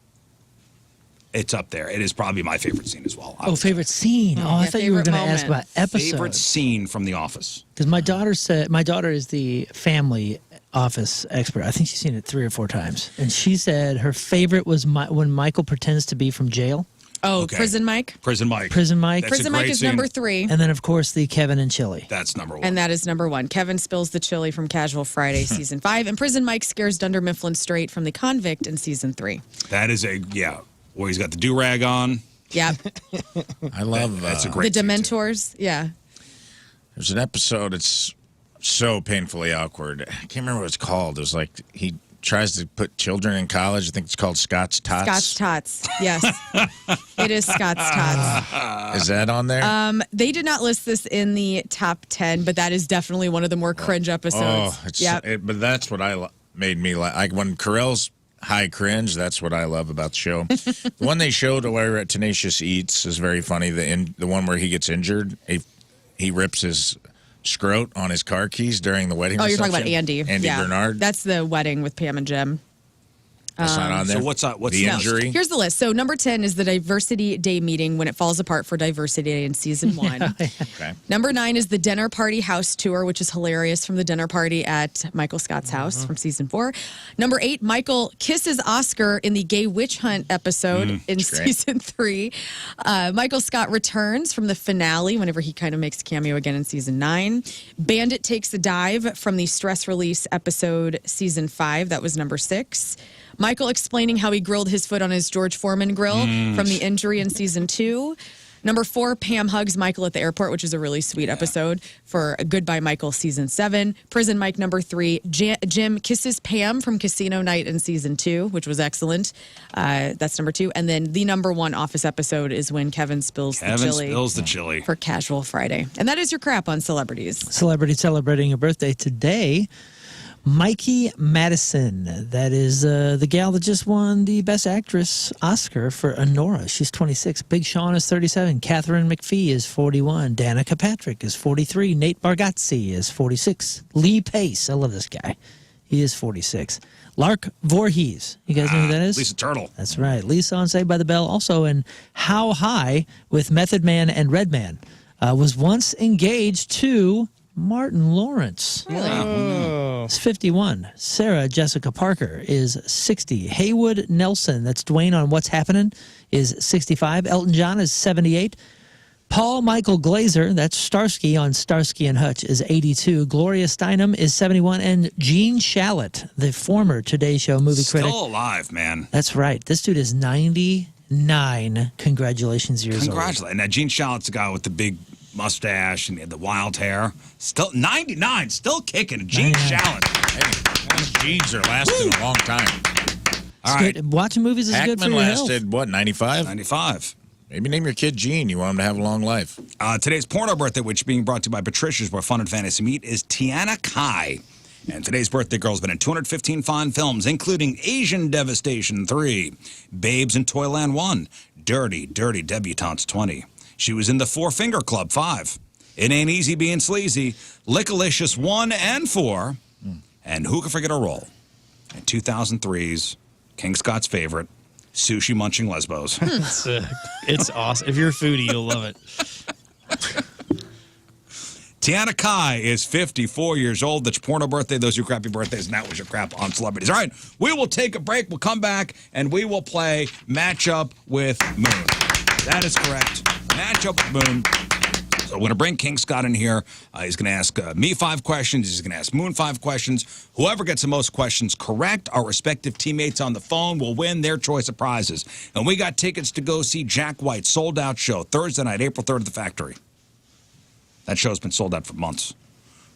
It's up there. It is probably my favorite scene as well. Oh, favorite scene. Oh, I Yeah, thought you were favorite going to ask about moment. episodes. Favorite scene from The Office. Because my daughter is the family Office expert. I think she's seen it 3 or 4 times, and she said her favorite was when Michael pretends to be from jail. Oh, Okay. Prison Mike. Prison Mike. Prison Mike. That's a Prison Mike great is scene. number 3. And then, of course, the Kevin and Chili. That's number 1. And that is number 1. Kevin spills the chili from Casual Friday, season 5. And Prison Mike scares Dunder Mifflin straight from The Convict in season 3. That is where he's got the do-rag on. Yep. I love That's a The great scene, too. Dementors. Yeah. There's an episode. It's so painfully awkward. I can't remember what it's called. It was like he tries to put children in college. I think it's called Scott's Tots. Scott's Tots. Yes. It is Scott's Tots. Is that on there? They did not list this in the top 10, but that is definitely one of the more cringe episodes. it's Yep. but that's what made me like when Carell's high cringe. That's what I love about the show. The one they showed while we were at Tenacious Eats is very funny. The one where he gets injured, he rips his scrote on his car keys during the wedding. Oh, you're talking about reception. Andy. Andy yeah. Bernard. That's the wedding with Pam and Jim. That's not on there. So what's the No. injury? Here's the list. So number 10 is the Diversity Day meeting when it falls apart for Diversity Day in season 1. Okay. Number 9 is the dinner party house tour, which is hilarious, from the dinner party at Michael Scott's house from season 4. Number 8, Michael kisses Oscar in the gay witch hunt episode in season 3. Michael Scott returns from the finale whenever he kind of makes a cameo again in season 9. Bandit takes a dive from the stress release episode season 5. That was number 6. Michael explaining how he grilled his foot on his George Foreman grill from the injury in season 2. Number 4, Pam hugs Michael at the airport, which is a really sweet episode for Goodbye Michael season 7. Prison Mike number 3. Jim kisses Pam from Casino Night in season 2, which was excellent. That's number 2. And then the number 1 Office episode is when Kevin spills the chili for Casual Friday. And that is your crap on celebrities. Celebrity celebrating a birthday today. Mikey Madison, that is the gal that just won the Best Actress Oscar for Honora. She's 26. Big Sean is 37. Catherine McPhee is 41. Danica Patrick is 43. Nate Bargatze is 46. Lee Pace, I love this guy. He is 46. Lark Voorhees, you guys know who that is? Lisa Turtle. That's right. Lisa on Saved by the Bell. Also in How High with Method Man and Redman. Was once engaged to Martin Lawrence. Is 51. Sarah Jessica Parker is 60. Haywood Nelson, that's Dwayne on What's Happening, is 65. Elton John is 78. Paul Michael Glazer, that's Starsky on Starsky and Hutch, is 82. Gloria Steinem is 71. And Gene Shalit, the former Today Show movie critic. Still alive, man. That's right. This dude is 99. Congratulations, years old. Congratulations. Now, Gene Shalit's the guy with the big mustache and the wild hair. Still 99, still kicking. Gene Shalit. Hey, these jeans are lasting a long time. All right. Good. Watching movies is good for your lasted, health. what, 95? 95. Maybe name your kid Gene. You want him to have a long life. Today's porno birthday, which is being brought to you by Patricia's, where fun and fantasy meet, is Tiana Kai. And today's birthday girl's been in 215 fine films, including Asian Devastation 3, Babes in Toyland 1, Dirty, Dirty Debutantes 20. She was in the Four Finger Club 5. It Ain't Easy Being Sleazy, Lickalicious 1 and 4, and Who Can Forget a Roll? And 2003's King Scott's favorite, Sushi Munching Lesbos. It's awesome. If you're a foodie, you'll love it. Tiana Kai is 54 years old. That's your porno birthday. Those are your crappy birthdays, and that was your crap on celebrities. All right, we will take a break. We'll come back, and we will play Matchup with Moon. That is correct. Matchup with Moon. So we're going to bring King Scott in here. He's going to ask me 5 questions. He's going to ask Moon 5 questions. Whoever gets the most questions correct, our respective teammates on the phone will win their choice of prizes. And we got tickets to go see Jack White's sold-out show Thursday night, April 3rd at the Factory. That show's been sold out for months.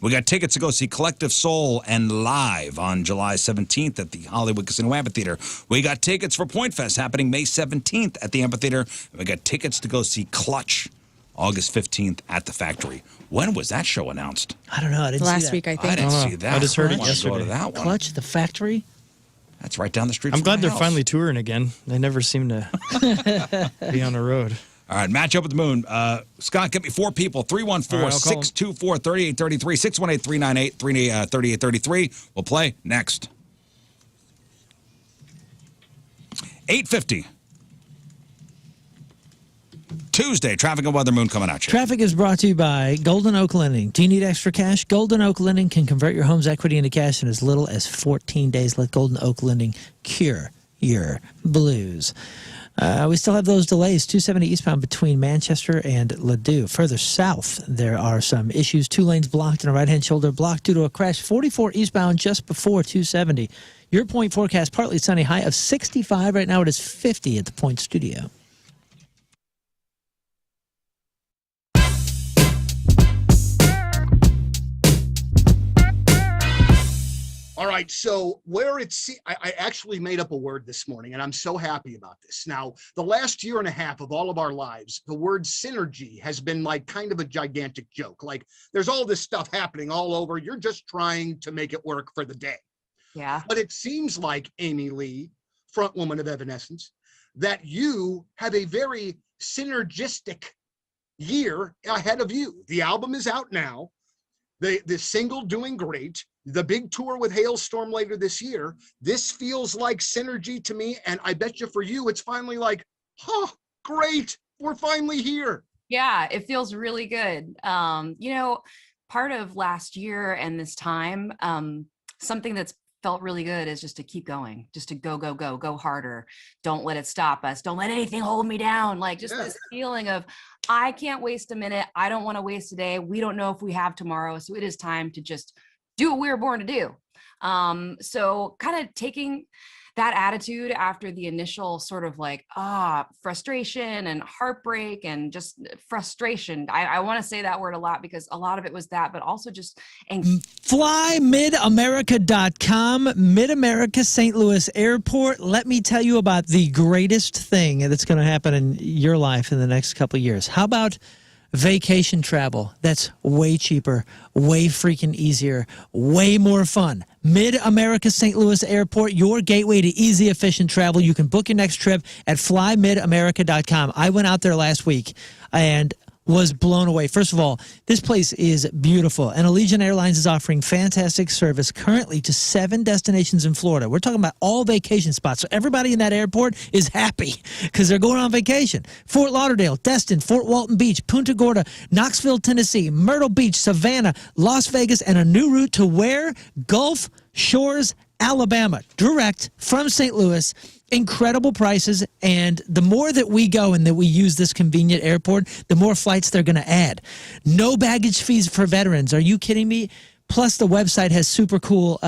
We got tickets to go see Collective Soul and Live on July 17th at the Hollywood Casino Amphitheater. We got tickets for PointFest happening May 17th at the Amphitheater. And we got tickets to go see Clutch August 15th at the Factory. When was that show announced? I don't know. I didn't see Last that. week, I think. I didn't see that. I just heard it want to go to yesterday. that one. Clutch, the Factory. That's right down the street I'm from glad my they're house. finally touring again. They never seem to be on the road. All right, match up with the Moon. Scott, get me 4 people. 314-624-3833. 618-398-3833. We'll play next. 8:50. Tuesday, traffic and weather, Moon coming at you. Traffic is brought to you by Golden Oak Lending. Do you need extra cash? Golden Oak Lending can convert your home's equity into cash in as little as 14 days. Let Golden Oak Lending cure your blues. We still have those delays, 270 eastbound between Manchester and Ladue. Further south, there are some issues. 2 lanes blocked and a right-hand shoulder blocked due to a crash. 44 eastbound just before 270. Your Point forecast, partly sunny, high of 65. Right now it is 50 at the Point Studio. All right, so where it's, I actually made up a word this morning, and I'm so happy about this. Now, the last year and a half of all of our lives, the word synergy has been like kind of a gigantic joke. Like, there's all this stuff happening all over. You're just trying to make it work for the day. Yeah. But it seems like, Amy Lee, front woman of Evanescence, that you have a very synergistic year ahead of you. The album is out now. The single doing great. The big tour with Hailstorm later this year. This feels like synergy to me, and I bet you for you, it's finally like, great, we're finally here. Yeah, it feels really good. Part of last year and this time, something that's felt really good is just to keep going, just to go harder. Don't let it stop us. Don't let anything hold me down. Like just this feeling of, I can't waste a minute. I don't want to waste a day. We don't know if we have tomorrow. So it is time to just do what we were born to do. So kind of taking that attitude after the initial sort of like, frustration and heartbreak and just frustration. I want to say that word a lot because a lot of it was that, but also just FlyMidAmerica.com, Mid-America St. Louis Airport. Let me tell you about the greatest thing that's going to happen in your life in the next couple of years. How about vacation travel that's way cheaper, way freaking easier, way more fun? Mid-America St. Louis Airport, your gateway to easy, efficient travel. You can book your next trip at FlyMidAmerica.com. I went out there last week and was blown away. First of all, this place is beautiful, and Allegiant Airlines is offering fantastic service currently to 7 destinations in Florida. We're talking about all vacation spots, so everybody in that airport is happy because they're going on vacation. Fort Lauderdale, Destin, Fort Walton Beach, Punta Gorda, Knoxville, Tennessee, Myrtle Beach, Savannah, Las Vegas, and a new route to where? Gulf Shores, Alabama, direct from St. Louis. Incredible prices, and the more that we go and that we use this convenient airport, the more flights they're going to add. No baggage fees for veterans. Are you kidding me? Plus, the website has super cool,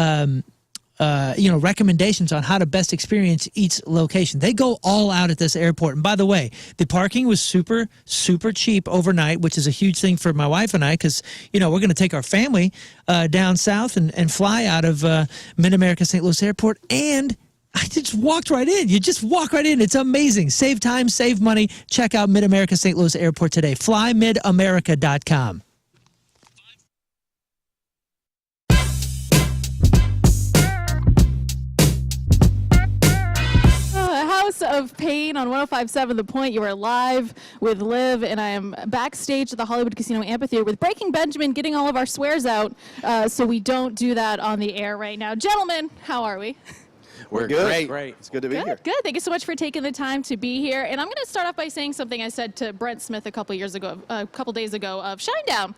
recommendations on how to best experience each location. They go all out at this airport. And by the way, the parking was super, super cheap overnight, which is a huge thing for my wife and I because, we're going to take our family down south and fly out of Mid-America St. Louis Airport. And I just walked right in. You just walk right in. It's amazing. Save time, save money. Check out Mid-America St. Louis Airport today. FlyMidAmerica.com. House of Pain on 105.7 The Point. You are live with Liv, and I am backstage at the Hollywood Casino Amphitheater with Breaking Benjamin, getting all of our swears out so we don't do that on the air right now. Gentlemen, how are we? We're good. Great. It's good to be here. Good. Thank you so much for taking the time to be here. And I'm going to start off by saying something I said to Brent Smith a couple days ago of Shinedown.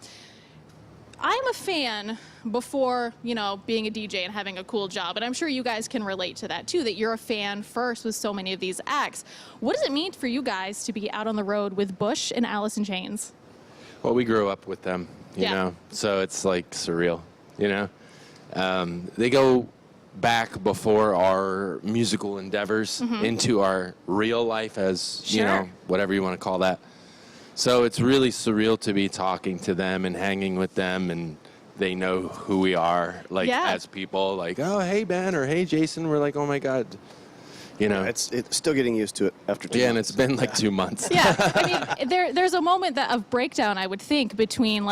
I'm a fan before, being a DJ and having a cool job. And I'm sure you guys can relate to that, too, that you're a fan first with so many of these acts. What does it mean for you guys to be out on the road with Bush and Alice in Chains? Well, we grew up with them, you know, so it's like surreal, They go back before our musical endeavors into our real life as, whatever you want to call that. So it's really surreal to be talking to them and hanging with them, and they know who we are, as people, like, oh, hey, Ben, or hey, Jason. We're like, oh, my God. It's still getting used to it after 2 months. Yeah, and it's been like 2 months. Yeah, I mean, there's a moment of breakdown, I would think, between,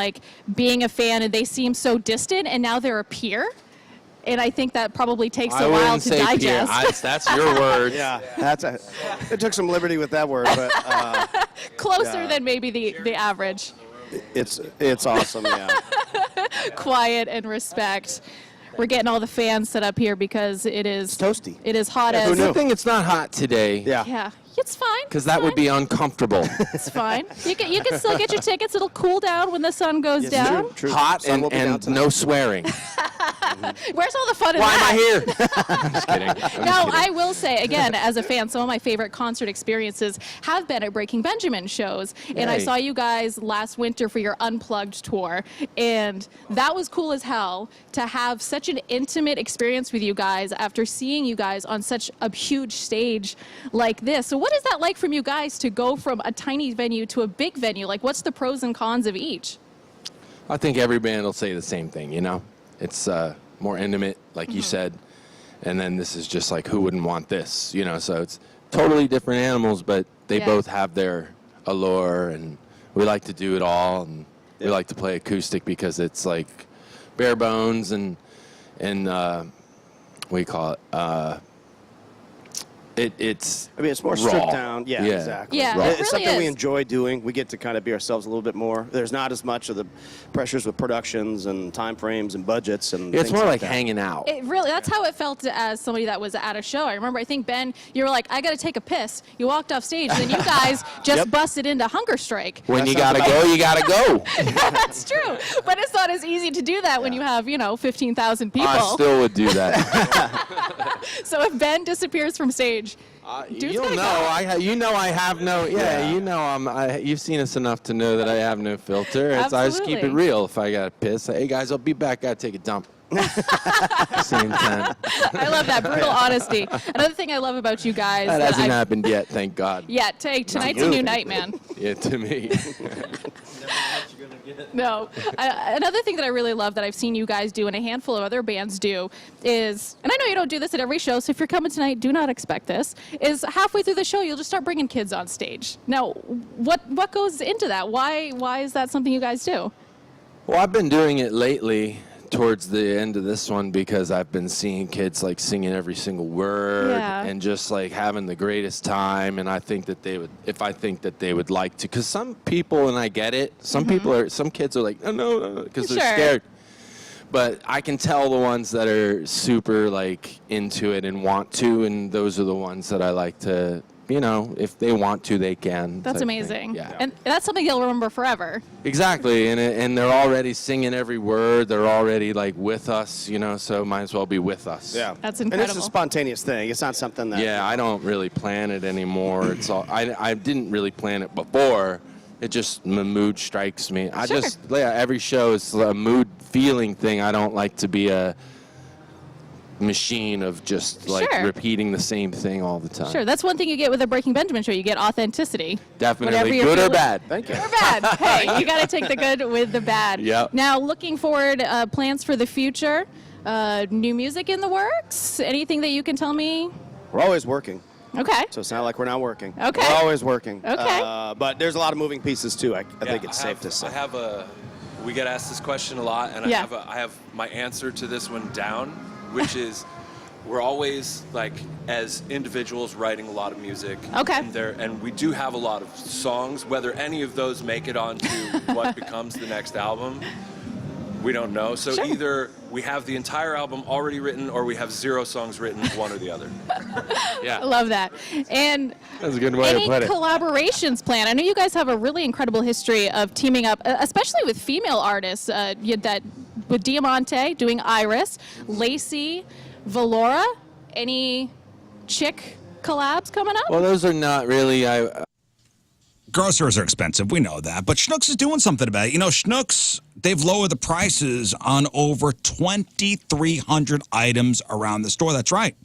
being a fan and they seem so distant, and now they're a peer. And I think that probably takes a while to digest. That's your word. Yeah, it took some liberty with that word, but closer than maybe the average. It's awesome. Yeah. Quiet and respect. We're getting all the fans set up here because it's toasty. It is hot as. Good thing it's not hot today. Yeah. It's fine. Because that would be uncomfortable. It's fine. You can still get your tickets. It'll cool down when the sun goes down. True. Hot and no swearing. Where's all the fun in Why that? am I here? I'm just kidding. I will say, again, as a fan, some of my favorite concert experiences have been at Breaking Benjamin shows. And I saw you guys last winter for your Unplugged tour. And that was cool as hell to have such an intimate experience with you guys after seeing you guys on such a huge stage like this. So what is that like from you guys to go from a tiny venue to a big venue? What's the pros and cons of each? I think every band will say the same thing, It's more intimate, like you said. And then this is just who wouldn't want this, So it's totally different animals, but they both have their allure, and we like to do it all. And we like to play acoustic because it's bare bones and what do you call it? It's more raw. stripped down. Yeah, exactly. Yeah, It's it really something we is. enjoy doing. We get to kind of be ourselves a little bit more. There's not as much of the pressures with productions and time frames and budgets and. It's things more like that. hanging out. It really, that's how it felt as somebody that was at a show. I remember, I think, Ben, you were like, I got to take a piss. You walked off stage, and then you guys just busted into hunger strike. When you gotta go, you gotta go. That's true. But it's not as easy to do that when you have, 15,000 people. I still would do that. So if Ben disappears from stage, dude's You'll gotta know. go. I have no. Yeah, you know. You've seen us enough to know that I have no filter. I just keep it Absolutely. real. If I got to piss, hey guys, I'll be back. Gotta take a dump. Same time. I love that brutal honesty. Another thing I love about you guys. That hasn't happened yet, thank God. Yeah, tonight's a new night, man. Yeah, to me. No. Another thing that I really love that I've seen you guys do and a handful of other bands do is, and I know you don't do this at every show, so if you're coming tonight, do not expect this, is halfway through the show, you'll just start bringing kids on stage. Now, what goes into that? Why is that something you guys do? Well, I've been doing it lately towards the end of this one because I've been seeing kids like singing every single word and just like having the greatest time. And I think that they would like to, because some people, and I get it, some kids are like, oh no, because they're scared. But I can tell the ones that are super like into it and want to, and those are the ones that I like to, if they want to, they can. That's type amazing. thing. Yeah. And that's something you'll remember forever. Exactly, and they're already singing every word. They're already like with us, so might as well be with us. Yeah, That's and incredible. it's a spontaneous thing. It's not something that. Yeah, I don't really plan it anymore. It's all I didn't really plan it before. It just the mood strikes me. Every show is a mood feeling thing. I don't like to be a machine of just like repeating the same thing all the time. Sure, that's one thing you get with a Breaking Benjamin show. You get authenticity. Definitely, good or bad. Thank you. Good or bad. Hey, you got to take the good with the bad. Yep. Now, looking forward, plans for the future, new music in the works. Anything that you can tell me? We're always working. Okay. So it's not like we're not working. Okay. We're always working. Okay. But there's a lot of moving pieces too. I think it's safe to say. We get asked this question a lot, and I have my answer to this one down, which is we're always like as individuals writing a lot of music. Okay. And we do have a lot of songs. Whether any of those make it onto what becomes the next album, we don't know. So either we have the entire album already written, or we have 0 songs written, one or the other. I love that. And that's a good way to put it. Any collaborations planned? I know you guys have a really incredible history of teaming up, especially with female artists. With Diamante doing Iris, Lacey, Valora. Any chick collabs coming up? Well, those are not really. Grocers are expensive, we know that, but Schnucks is doing something about it. Schnucks, they've lowered the prices on over 2,300 items around the store. That's right.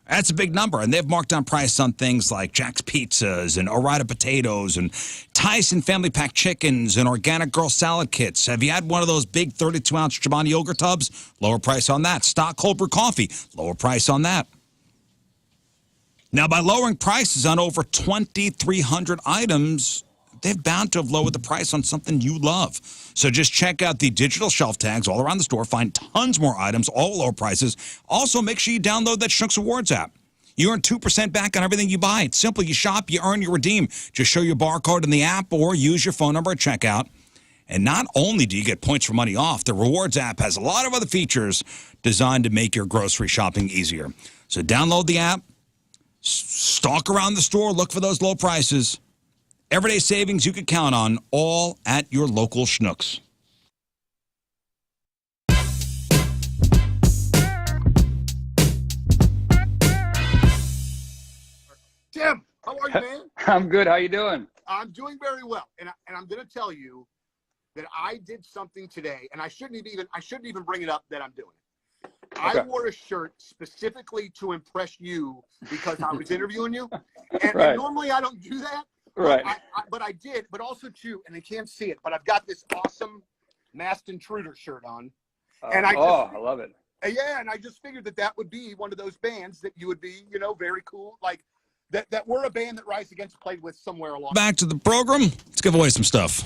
That's a big number, and they've marked down price on things like Jack's Pizzas and Ore-Ida potatoes and Tyson Family Pack chickens and Organic Girl salad kits. Have you had one of those big 32-ounce Chobani yogurt tubs? Lower price on that. Stock cold brew coffee, lower price on that. Now, by lowering prices on over 2,300 items, they've bound to have lowered the price on something you love. So just check out the digital shelf tags all around the store. Find tons more items, all lower prices. Also, make sure you download that Schnucks Rewards app. You earn 2% back on everything you buy. It's simple. You shop, you earn, you redeem. Just show your barcode in the app or use your phone number at checkout. And not only do you get points for money off, the Rewards app has a lot of other features designed to make your grocery shopping easier. So download the app, stalk around the store, look for those low prices. Everyday savings you can count on, all at your local Schnucks. Tim, how are you, man? I'm good. How you doing? I'm doing very well, and I'm going to tell you that I did something today, and I shouldn't even bring it up that I'm doing it. Okay. I wore a shirt specifically to impress you because I was interviewing you, and normally I don't do that. Right. But I did, but also too, and they can't see it, but I've got this awesome Masked Intruder shirt on. And I love it. Yeah, and I just figured that would be one of those bands that you would be, very cool. Like, that we're a band that Rise Against played with somewhere along. Back to the program. Let's give away some stuff.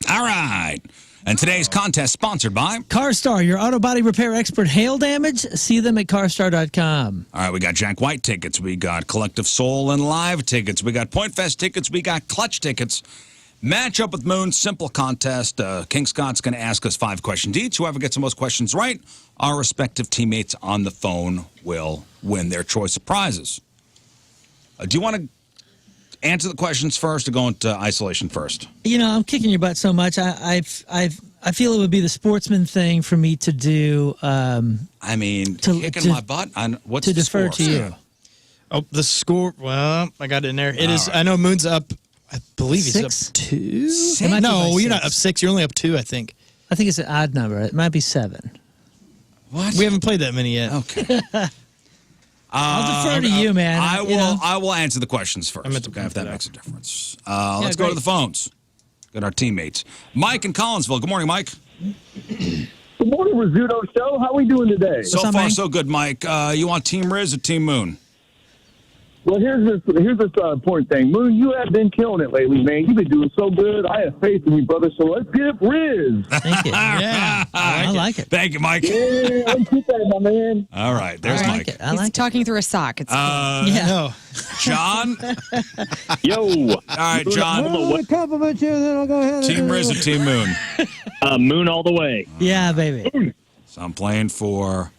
All right. And today's contest sponsored by CarStar, your auto body repair expert. Hail damage? See them at carstar.com. All right, we got Jack White tickets. We got Collective Soul and Live tickets. We got PointFest tickets. We got Clutch tickets. Match up with Moon, simple contest. King Scott's going to ask us 5 questions each. Whoever gets the most questions right, our respective teammates on the phone will win their choice of prizes. Do you want to answer the questions first or go into isolation first? You know, I'm kicking your butt so much. I feel it would be the sportsman thing for me to do. Kicking my butt? What's to the defer score? to you. Oh, the score. Well, I got it in there. It is. Right. I know Moon's up. I believe he's 6? up 2. 6? No, you're not up 6. You're only up 2, I think. I think it's an odd number. It might be 7. What? We haven't played that many yet. Okay. I'll defer to you, man. I will answer the questions first. If that makes a difference. Let's go to the phones. Got our teammates. Mike in Collinsville. Good morning, Mike. Good morning, Rizzuto Show. How are we doing today? So far, so good, Mike. You want Team Rizz or Team Moon? Well, here's this important thing. Moon, you have been killing it lately, man. You've been doing so good. I have faith in you, brother. So let's give Rizz. Thank you. Yeah, I like it. Thank you, Mike. Yeah, let's keep that, my man. All right, there's Mike. He's talking through a sock. It's no. John? Yo. All right, John. I'm going to compliment you, then I'll go ahead. Team Rizz or Team Moon? Moon all the way. Yeah, baby. So I'm playing for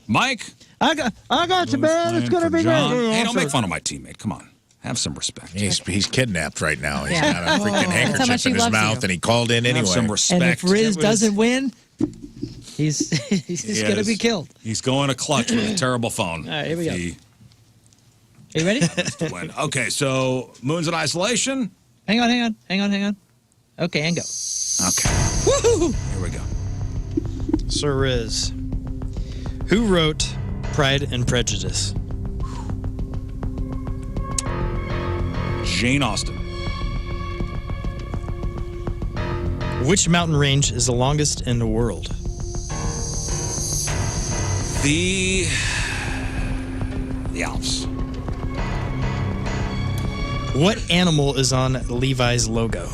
Mike. I got you, man. It's going to be John. great. Hey, don't make fun of my teammate. Come on. Have some respect. He's kidnapped right now. He's Yeah. got a freaking handkerchief in his mouth, and he called in anyway. Have some And respect. if Rizz doesn't win, he's going to be killed. He's going to clutch with a terrible phone. All right, here we go. Are you ready? Okay, so Moon's in isolation. Hang on. Okay, and go. Okay. Woohoo! Here we go. Sir Rizz, who wrote Pride and Prejudice? Jane Austen. Which mountain range is the longest in the world? The Alps. What animal is on Levi's logo?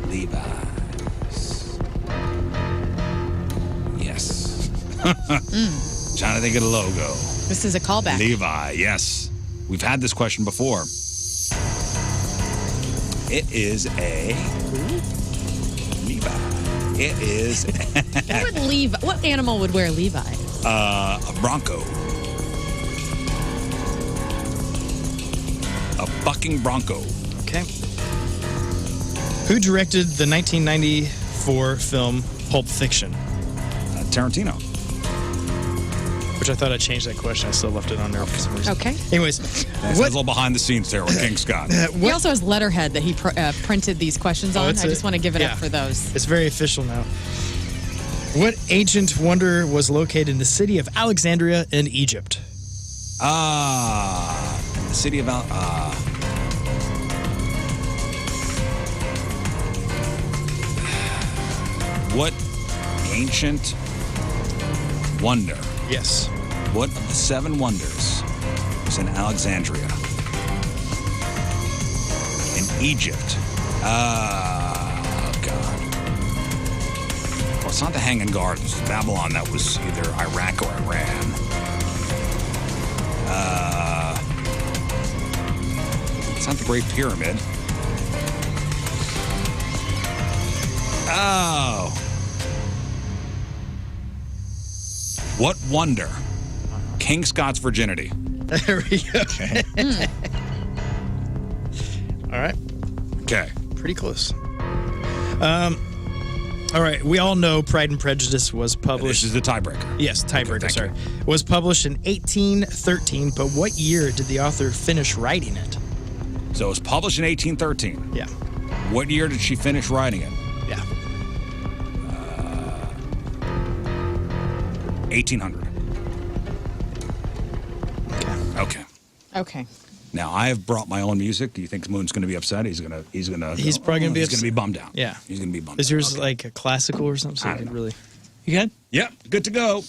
Levi's. Yes. Trying to think of the logo. This is a callback. Levi, yes. We've had this question before. It is a Levi. It is What animal would wear Levi? a bronco. A bucking bronco. Okay. Who directed the 1994 film Pulp Fiction? Tarantino. Which I thought I changed that question. I still left it on there for some reason. Okay. Anyways, That's a little behind the scenes there with King Scott. He also has letterhead that he printed these questions on. I just want to give it up for those. It's very official now. What ancient wonder was located in the city of Alexandria in Egypt? The city of what ancient wonder? Yes. What of the 7 wonders was in Alexandria? In Egypt. Oh, God. Well, it's not the Hanging Gardens. It's Babylon. That was either Iraq or Iran. It's not the Great Pyramid. Oh. What wonder? King Scott's virginity. There we go. Okay. All right. Okay. Pretty close. All right. We all know Pride and Prejudice was published. This is the tiebreaker. Yes, tiebreaker. Okay, sorry. Was published in 1813, but what year did the author finish writing it? So it was published in 1813. Yeah. What year did she finish writing it? Yeah. 1800. Okay. Okay. Now I have brought my own music. Do you think Moon's going to be upset? He's probably going to be bummed out. Yeah. He's going to be bummed. Is yours like a classical or something? So I don't know. really. You good? Yep. Good to go.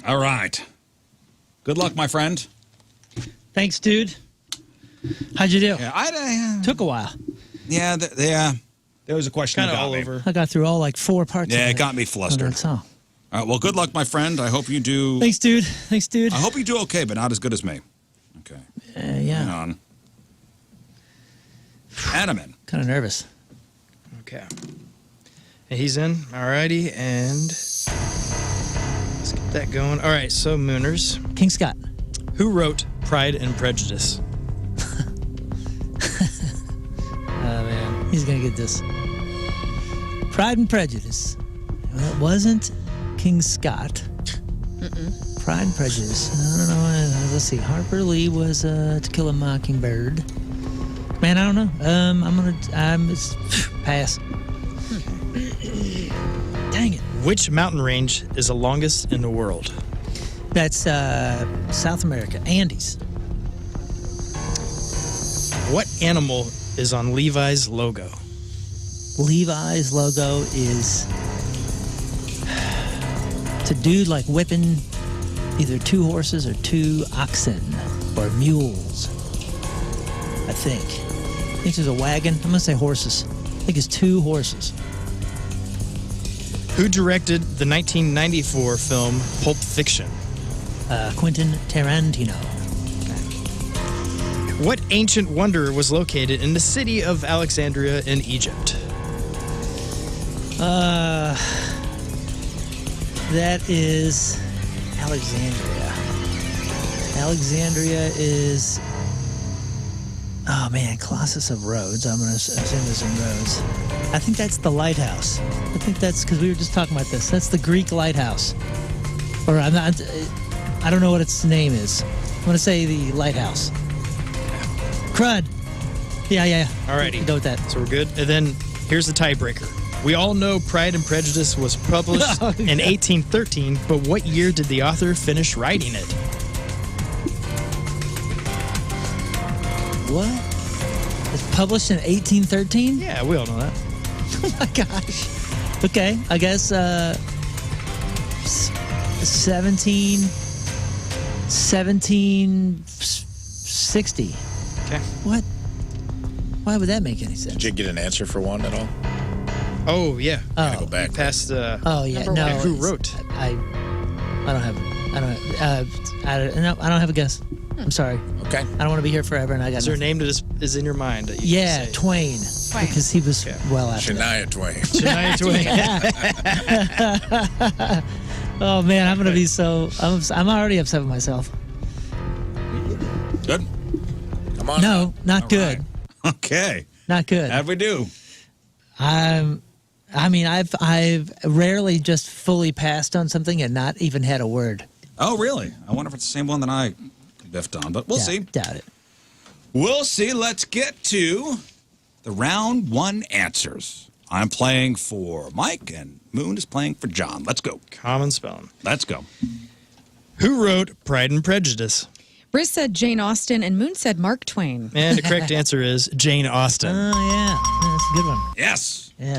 All right. Good luck, my friend. Thanks, dude. How'd you do? Yeah, Took a while. Yeah. There was a question Kind that of got all me. over. I got through all like 4 parts of Yeah, it. it got me flustered. That's all. All right, well, good luck, my friend. I hope you do. Thanks, dude. Thanks, dude. I hope you do okay, but not as good as me. Okay. Hang Yeah. on. Animan. Kind of nervous. Okay. And he's in. Alrighty, and let's get that going. All right, so Mooners. King Scott. Who wrote Pride and Prejudice? Oh, man. He's going to get this. Pride and Prejudice. Well, it wasn't King Scott. Pride and Prejudice. I don't know. Let's see. Harper Lee was To Kill a Mockingbird. Man, I don't know. I'm pass. Dang it. Which mountain range is the longest in the world? That's South America. Andes. What animal is on Levi's logo? Levi's logo is it's a dude like whipping either 2 horses or 2 oxen or mules. I think there's a wagon. I'm gonna say horses. I think it's 2 horses. Who directed the 1994 film Pulp Fiction? Quentin Tarantino. What ancient wonder was located in the city of Alexandria in Egypt? That is Alexandria. Alexandria is. Oh man, Colossus of Rhodes. I'm gonna assume it's in Rhodes. I think that's the lighthouse. I think that's because we were just talking about this. That's the Greek lighthouse. Or I'm not. I don't know what its name is. I'm gonna say the lighthouse. Crud. Yeah. Alrighty. Go with that. So we're good. And then here's the tiebreaker. We all know Pride and Prejudice was published in 1813, but what year did the author finish writing it? What? It's published in 1813? Yeah, we all know that. Oh my gosh. Okay, I guess 1760. Okay. What? Why would that make any sense? Did you get an answer for one at all? Oh, yeah. Gotta go back. Past Oh yeah, number no. one. Who it's- wrote? I don't have. I don't have a guess. I'm sorry. Okay. I don't want to be here forever, and I got. Is there a nothing. name that is in your mind? That you Yeah, can say? Twain. Because he was well after that. Shania Twain. Shania Twain. Oh man, I'm gonna be so. I'm already upset with myself. Good. Come on. No, not All good. right. Okay. Not good. How'd we do? I mean, I've rarely just fully passed on something and not even had a word. Oh, really? I wonder if it's the same one that I biffed on, but we'll see. Doubt it. We'll see. Let's get to the round 1 answers. I'm playing for Mike, and Moon is playing for John. Let's go. Common spelling. Let's go. Who wrote Pride and Prejudice? Rizz said Jane Austen, and Moon said Mark Twain. And the correct answer is Jane Austen. Oh yeah, that's a good one. Yes. Yeah,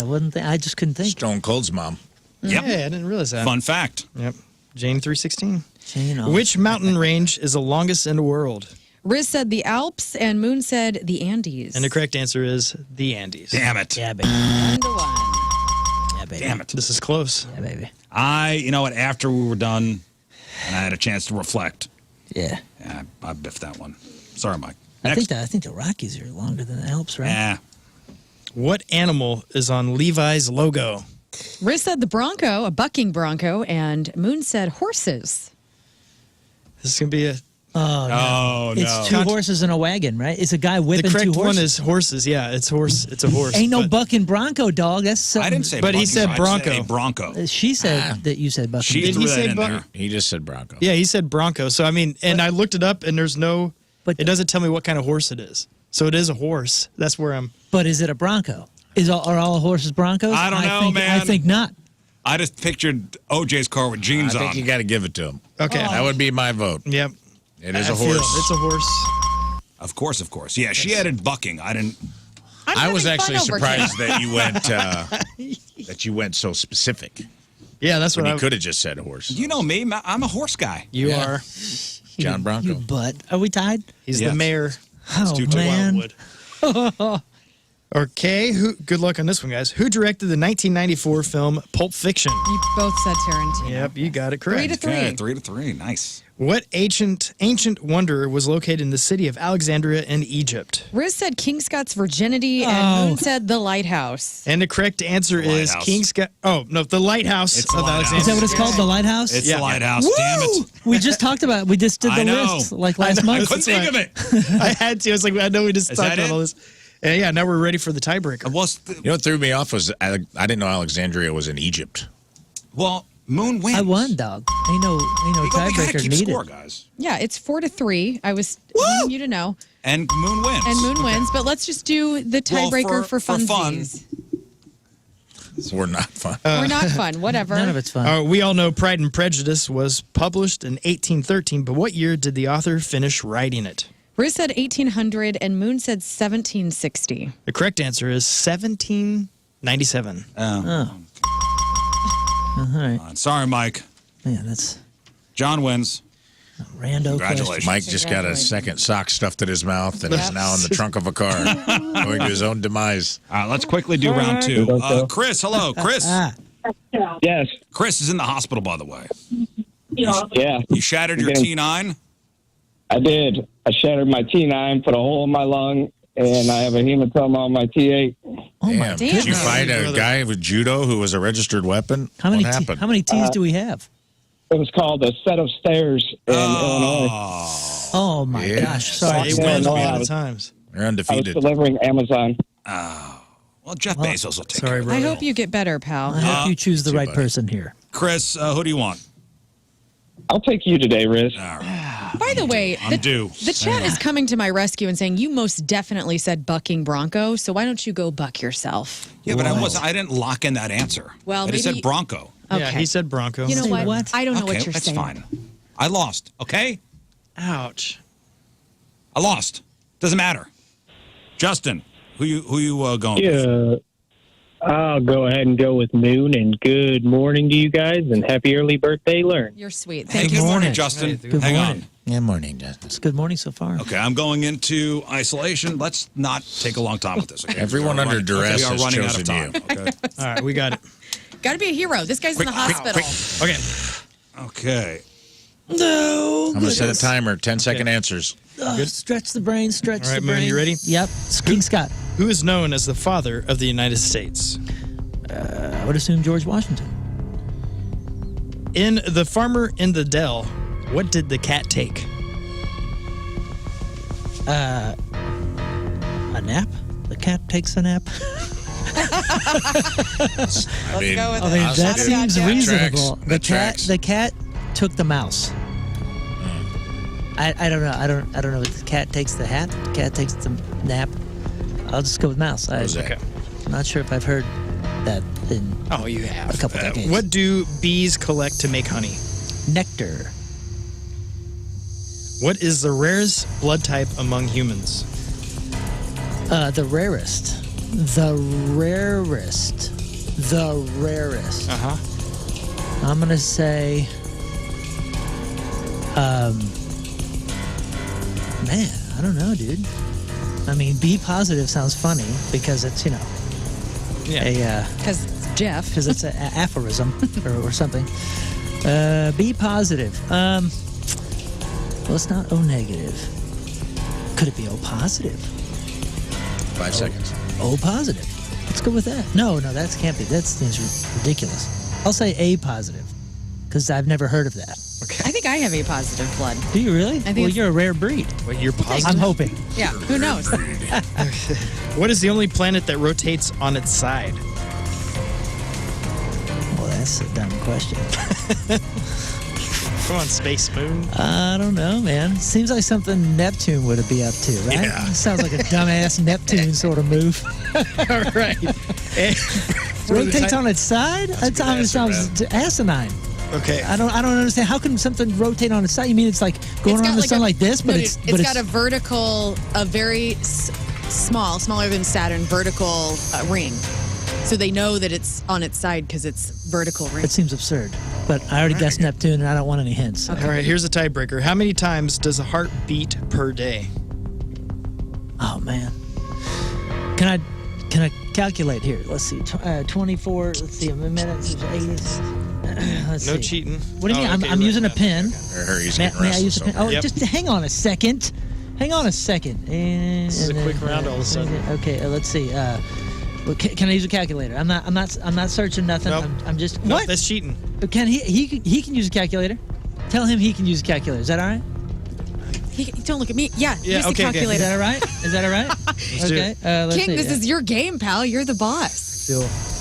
I just couldn't think. Stone Cold's mom. Yep. Yeah, I didn't realize that. Fun fact. Yep. Jane 316. Jane Austen. Which mountain range is the longest in the world? Rizz said the Alps, and Moon said the Andes. And the correct answer is the Andes. Damn it. Yeah, baby. 1-1. Yeah, baby. Damn it. This is close. Yeah, baby. You know what? After we were done and I had a chance to reflect, Yeah. I biffed that one. Sorry, Mike. I Next. think the Rockies are longer than the Alps, right? Yeah. What animal is on Levi's logo? Rizz said the Bronco, a bucking Bronco, and Moon said horses. This is going to be a... Oh, no. Oh, no. It's 2 horses and a wagon, right? It's a guy The whipping 2 correct horses. one is horses. Yeah, it's horse. It's a horse. Ain't no but- bucking Bronco, dog. That's something. I didn't say But he bucking, said I'd Bronco. say Bronco. She said that you said bucking. She Did threw he that say in buck- there. He just said Bronco. Yeah, he said Bronco. So, I mean, and I looked it up, and there's no... But- it doesn't tell me what kind of horse it is. So it is a horse. That's where I'm... But is it a Bronco? Are all horses Broncos? I don't know, think, man. I think not. I just pictured OJ's car with I jeans think on. you got to give it to him. Okay. That would be my vote. Yep. It is I a feel horse. It's a horse. Of course. Yeah, she added bucking. I didn't. I was having fun actually over surprised that you went so specific. Yeah, that's When what you I... could have just said horse. You know me. I'm a horse guy. You Yeah. are. John Bronco. You butt. Are we tied? He's Yes. the mayor. Oh, Rizzuto man. Wildwood. All Okay, good luck on this one, guys. Who directed the 1994 film Pulp Fiction? You both said Tarantino. Yep, you got it correct. 3-3. Okay, 3-3. Nice. What ancient wonder was located in the city of Alexandria in Egypt? Rizz said King Scott's virginity, and Moon said the lighthouse. And the correct answer is King Scott. Oh, no, the lighthouse It's the of lighthouse. Alexandria. Is that what it's called? The lighthouse? It's the lighthouse. Damn it. We just talked about it. We just did I the know. list like last I month. couldn't think of it. I had to. I was like, I know we just Is talked that about it? all this. Yeah, now we're ready for the tiebreaker. You know what threw me off was I didn't know Alexandria was in Egypt. Well, Moon wins. I won, dog. Ain't no We gotta tiebreaker keep needed. score, guys. Yeah, it's 4-3. I was wanting you to know. And Moon wins. And Moon wins, but let's just do the tiebreaker for funsies. So we're not fun. We're not fun. Whatever. None of it's fun. We all know Pride and Prejudice was published in 1813, but what year did the author finish writing it? Rizz said 1800 and Moon said 1760. The correct answer is 1797. Oh. All right. Sorry, Mike. Yeah, that's John wins. rando Congratulations. question. Mike just got a second sock stuffed in his mouth and is now in the trunk of a car, going to his own demise. All right, let's quickly do round two. Chris, hello. Chris. Yes. Chris is in the hospital, by the way. Yeah. You shattered your T9? I did. I shattered my T9, put a hole in my lung, and I have a hematoma on my T8. Oh my Damn. Did you find a guy with judo who was a registered weapon? How many What happened? how many T's do we have? It was called a set of stairs in Illinois. Oh my gosh! Sorry, It wins a lot of times. You're I was undefeated. delivering Amazon. Well, Jeff Bezos will take Sorry, care of I it. hope you get better, pal. I hope you choose the right person here. Chris, who do you want? I'll take you today, Rizz. All right. By the way, I'm due. the chat is coming to my rescue and saying you most definitely said bucking Bronco, so why don't you go buck yourself? Yeah, but I didn't lock in that answer. Well, I just maybe- said Bronco. Yeah, he said Bronco. You know Say what? what? I don't know Okay, what you're that's saying. fine. I lost, okay? Ouch. I lost. Doesn't matter. Justin, who you going with? Yeah. I'll go ahead and go with Moon, and good morning to you guys, and happy early birthday, Lern. You're sweet. Hey, Thank good you. morning, morning. Justin. Good Hang morning. on. Yeah, morning, Justin. It's good morning so far. Okay, I'm going into isolation. Let's not take a long time with this. Okay? Everyone We are under duress we are has running out of chosen time. Okay. All right, we got it. Got to be a hero. This guy's in the hospital. Okay. No. I'm going to set a timer. 10-second answers. Stretch the brain. Stretch All right, the Moon, brain. you ready? Yep. It's King Scott. Who is known as the father of the United States? I would assume George Washington. In The Farmer in the Dell, what did the cat take? A nap. The cat takes a nap. I mean, go with I mean, I'll that say that. seems That reasonable. tracks. That tracks. The cat took the mouse. I don't know. I don't know if the cat takes the hat. The cat takes the nap. I'll just go with mouse. I'm not sure if I've heard that in You have. a couple decades. What do bees collect to make honey? Nectar. What is the rarest blood type among humans? The rarest. The rarest. The rarest. Uh-huh. I'm gonna say. Man, I don't know, dude. I mean, B positive sounds funny because it's a Because it's Jeff. because it's an aphorism or something. B positive. Well, it's not O negative. Could it be O positive? 5 seconds. O positive. Let's go with that. No, that can't be. That seems ridiculous. I'll say A positive because I've never heard of that. I think I have A positive blood. Do you really? think Well, it's- you're a rare breed. Wait, you're positive? I'm hoping. Yeah, who knows? What is the only planet that rotates on its side? Well, that's a dumb question. Come on, Space Moon. I don't know, man. Seems like something Neptune would be up to, right? Yeah. Sounds like a dumbass Neptune sort of move. All right. Rotates on its side? That sounds asinine. Okay. I don't understand. How can something rotate on its side? You mean it's like going around the sun like this, but no, it's dude, it's got a vertical, a very smaller than Saturn, vertical ring. So they know that it's on its side because it's vertical ring. It seems absurd. But I already guessed Neptune, and I don't want any hints. All right, here's a tiebreaker. How many times does a heart beat per day? Oh man. Can can I calculate here? Let's see. 24. Let's see. A minute. 80s. Let's No see. cheating. What do you mean? I'm using a pen. May I use a pen? Oh, Yep. just hang on a second. Hang on a second. And, This is a quick round all of a sudden. Okay. Let's see. Can I use a calculator? I'm not searching nothing. Nope. I'm just. Nope, What? that's cheating. Can he can use a calculator? Tell him he can use a calculator. Is that all right? Don't look at me. Yeah, Yeah, use the okay, okay. calculator. Is that all right? Is that all right? Let's do Okay. it. Let's King, see. this is your game, pal. You're the boss.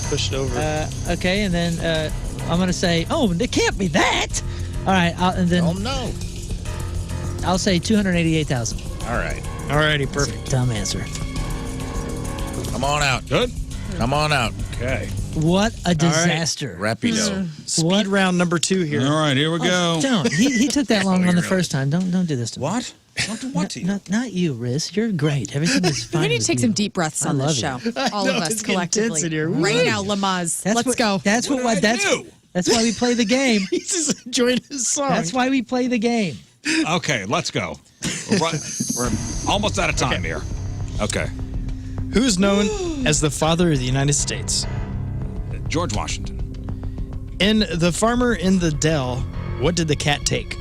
Push it over. Okay, and then I'm gonna say, oh, it can't be that. All right, and then no. I'll say 288,000. All right. Alrighty, perfect. Dumb answer. Come on out. Good. Come on out. Okay. What a disaster. Rapido. Speed round number 2 here. All right, here we go. Don't. He took that long on the first time. Don't do this to me. What? Don't do what to you? Not you, Rizz. You're great. Everything is fine. We need to with take you. some deep breaths I on this love show. you. All of us it's getting tense collectively. in here. Right now, Lamaz. Let's go. That's What what. did I That's do? that's why we play the game. He's just enjoying his song. That's why we play the game. Okay, let's go. We're almost out of time here. Okay. Who's known as the father of the United States? George Washington. In The Farmer in the Dell, what did the cat take?